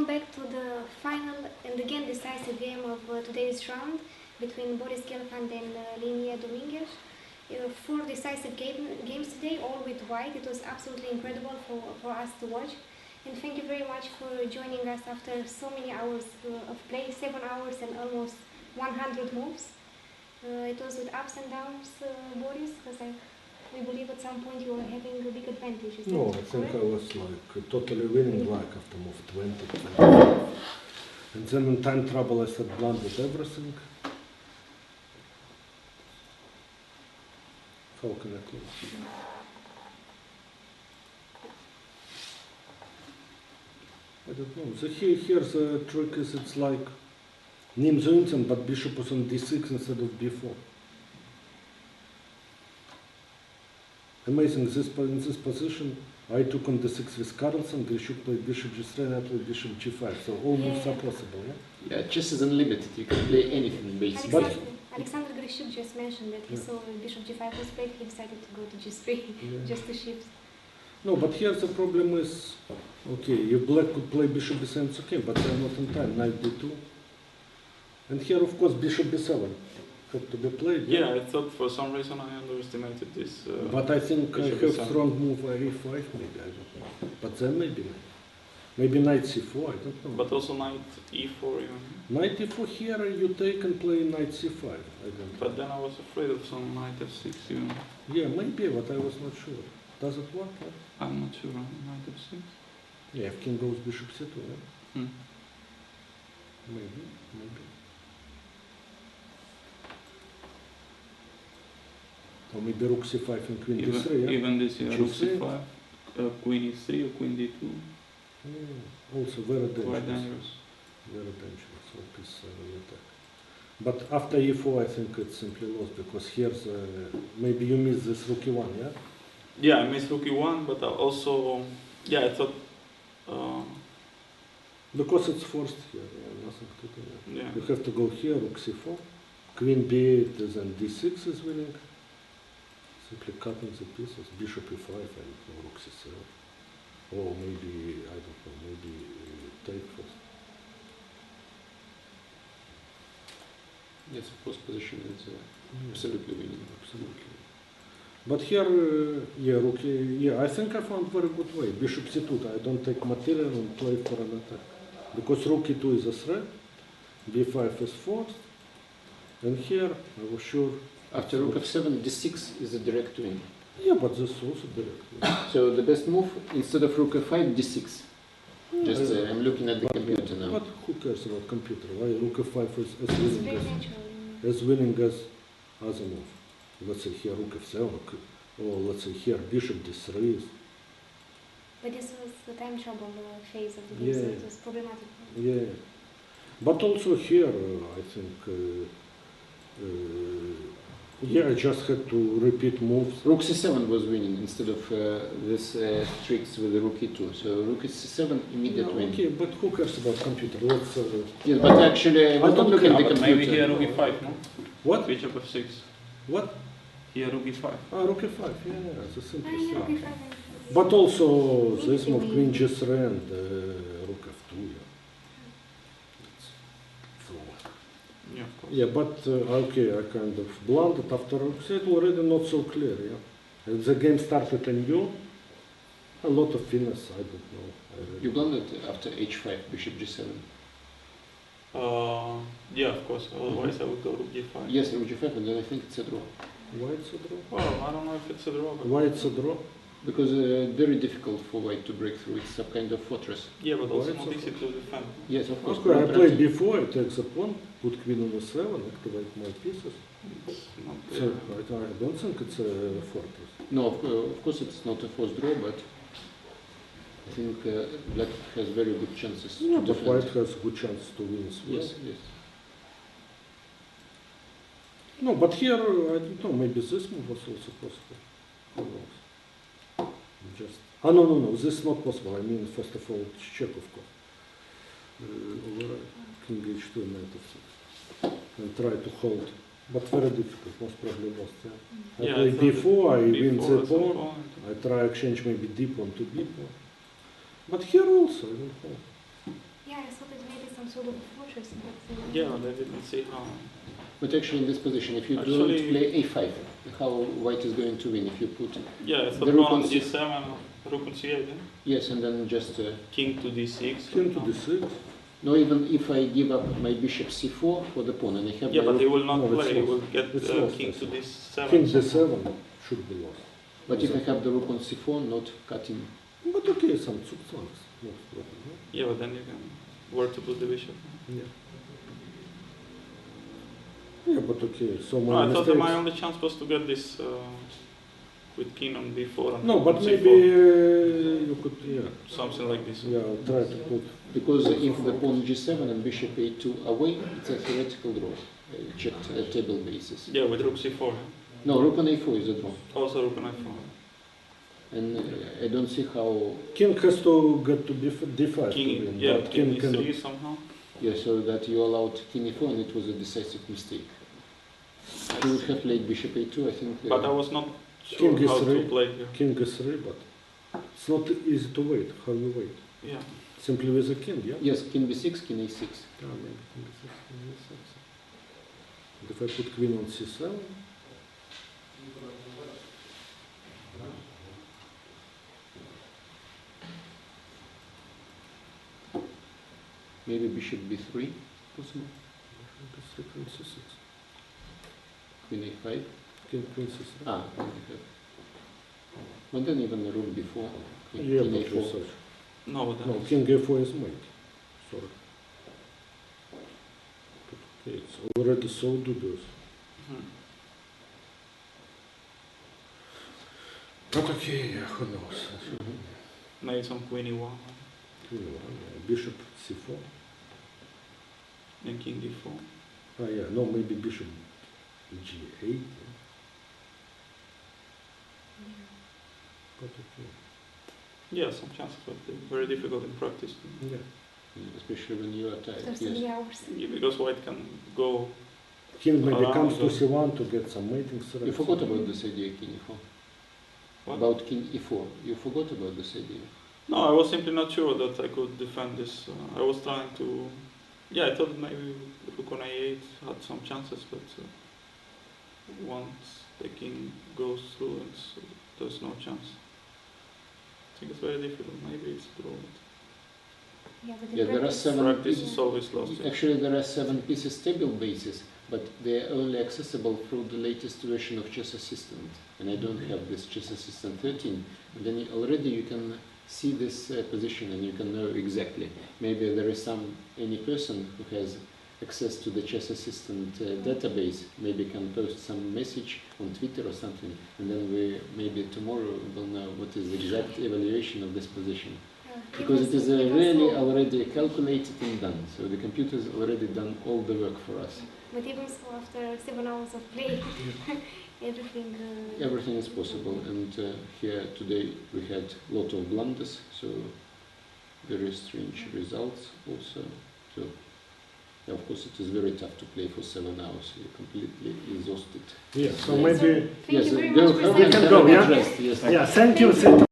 back to the final and again decisive game of today's round between Boris Gelfand and Linia Dominguez. 4 decisive games today, all with white. It was absolutely incredible for us to watch. And thank you very much for joining us after so many hours of play, 7 hours and almost 100 moves. It was with ups and downs, Boris, because we believe at some point you were having a big advantage. No, I think I was like totally winning like after move 20, 25. And then in time trouble I said blundered everything. How can I close? I don't know. Here the trick is it's like Nim Zuinsen, but bishop was on d6 instead of b4. Amazing, in this position, I took on d6 with Carlsen, Grishuk played bishop g3, and I played bishop g5, so all moves are possible, yeah? Yeah, chess is unlimited, you can play anything basically. Alexander Grishuk just mentioned that he saw bishop g5 was played, he decided to go to g3, just to shift. No, but here the problem is, okay, if black could play bishop b7, it's okay, but they're not in time, knight d2. And here, of course, bishop b7 had to be played. Yeah, I thought for some reason I underestimated this. But I think I have strong move e5, maybe, I don't know. But then maybe knight c4, I don't know. But also knight e4 even. Knight e4 here, you take and play knight c5, I don't know. But then I was afraid of some knight f6 even. Yeah, maybe, but I was not sure. Does it work? Right? I'm not sure, knight f6. Yeah, if king goes bishop c2, yeah? Maybe. Or maybe rook c5 and queen d3, yeah? Even this, yeah, rook c5, queen e3 or queen d2. Also very dangerous. Quite dangerous. Very dangerous, or piece 7 attack. But after e4, I think it's simply lost, because here's, maybe you miss this rook e1, yeah? Yeah, I missed rook e1, but also, yeah, I thought... because it's forced here, yeah, nothing to do. Yeah. You have to go here, rook c4, queen b8, then d6 is winning. Simply cutting the pieces, bishop e5 and rook c7. Or maybe, I don't know, maybe take first. Yes, of course, position is absolutely winning. Absolutely. But here, yeah, rook, yeah, I think I found very good way. Bishop c2, I don't take material and play for an attack. Because rook e2 is a threat, b5 is forced, and here I was sure. After rook f7, d6 is a direct win. Yeah, but this is also direct win. So the best move, instead of rook f5, d6. Just, I'm looking at the computer now. But who cares about computer? Why rook f5 is as winning as other move? Let's say here rook f7, or let's say here bishop d3. But this was the time trouble phase of the game, so it was problematic. Yeah, but also here, I think, yeah, I just had to repeat moves. Rook c7 was winning instead of this tricks with the rook e2. So rook c7 immediate win. Okay, but who cares about computer? Let's. Yes, but actually, I don't look at the computer. Maybe here rook e5, no? What? Bishop f6. What? Here rook e5. Ah, rook e5. Yeah, it's a simple thing. But also this move queen g3 and rook f2. Yeah. Yeah, of course. Yeah, but okay, I kind of blundered after it already not so clear, yeah. And the game started anew, a lot of finesse, I don't know. You blundered after h5, bishop g7. Yeah, of course, otherwise I would go rook g5. Yes, rook g5, and then I think it's a draw. Why it's a draw? Well, I don't know if it's a draw. But why it's a draw? Because very difficult for white to break through. It's some kind of fortress. Yeah, but also not easy to defend. Yes, of course. Okay, I played before, I take the pawn, put queen on e7, activate my pieces. So I don't think it's a fortress. No, of course it's not a forced draw, but I think black has very good chances yeah, to but defend. white has good chance to win as well. Yes, yes. No, but here, I don't know, maybe this move was also possible. Who knows? Just, no, this is not possible. I mean, first of all, check, of course. Override, king h2, knight f6. And try to hold. But very difficult, most probably lost, yeah. I play b4, I win the pawn. I try exchange maybe d pawn to b pawn. But here also, I don't know. Yeah, also look fortress. Yeah, but I didn't see how. But actually in this position, if you don't play a5, how white is going to win if you put yeah, it's the the rook pawn on d7, rook on c8, yeah? Yes, and then just king to d6. King to d6. No, even if I give up my bishop c4 for the pawn and I have Yeah, my but he will not No, it's play. He lost. will get It's lost, king I to think. d7. King somehow. d7 should be lost. But if I have the rook on c4, not cutting. But okay, some songs, not problem. No? Yeah, but then you can where to put the bishop. Yeah. Yeah, but okay, so No, my I thought that mistakes. my only chance was to get this with king on b4 and No, rook but on maybe c4. you could, yeah. Something like this. Yeah, try to put. Because if the pawn g7 and bishop a2 away, it's a theoretical draw, checked table basis. Yeah, with rook c4. No, rook on a4 is a draw. Also rook on f4. And I don't see how. King has to get to d5 King, to win, yeah, but king king cannot. e3 somehow. Yeah, so that you allowed king e4 and it was a decisive mistake. If you would have played bishop a2, I think. But I was not King sure how to e3, play here. king e3, but it's not easy to wait. How you wait? Yeah. Simply with a king, yeah? Yes, king b6, king a6. Yeah, maybe king b6, king a6. And if I put queen on c7, Maybe bishop b3, possible. b3, queen c6. Queen a5. Queen c6. Ah, queen a5. But then even the rook b4. Yeah, King but a4. research. No, that No, is- king a4 is mate. Sorry. But okay, it's already so dubious. Mhm. But okay, yeah, who knows? Maybe some queen e1 Queen one, yeah. Bishop c4. and king d4. Ah, yeah, no, maybe bishop g8. Yeah. But okay. Yeah, some chances, but very difficult in practice. Yeah. Especially when you are tired. After 3 hours. Yeah, because white can go. King maybe around comes to or- c1 to get some mating threats. You forgot about this idea, king e4. What? About king e4. You forgot about this idea. No, I was simply not sure that I could defend this. I was trying to. Yeah, I thought maybe rook on a8 had some chances, but once the king goes through, there's no chance. I think it's very difficult. Maybe it's draw. Yeah, but Yeah, there are 7 Practice pieces. is always lost. Yeah. Actually, there are 7 pieces table basis, but they are only accessible through the latest version of Chess Assistant. And I don't have this Chess Assistant 13. And then already you can see this position and you can know exactly. Maybe there is any person who has access to the Chess Assistant database, maybe can post some message on Twitter or something, and then we maybe tomorrow will know what is the exact evaluation of this position. Because it is really already calculated and done, so the computer has already done all the work for us. But even so, after 7 hours of play, everything. Everything is possible, and here today we had a lot of blunders, so very strange results also. So, yeah, of course, it is very tough to play for 7 hours. You're completely exhausted. Yeah, so maybe Yes, Thank you very go much for home we and can have go, a yeah? good rest. Yes. Yeah, thank you.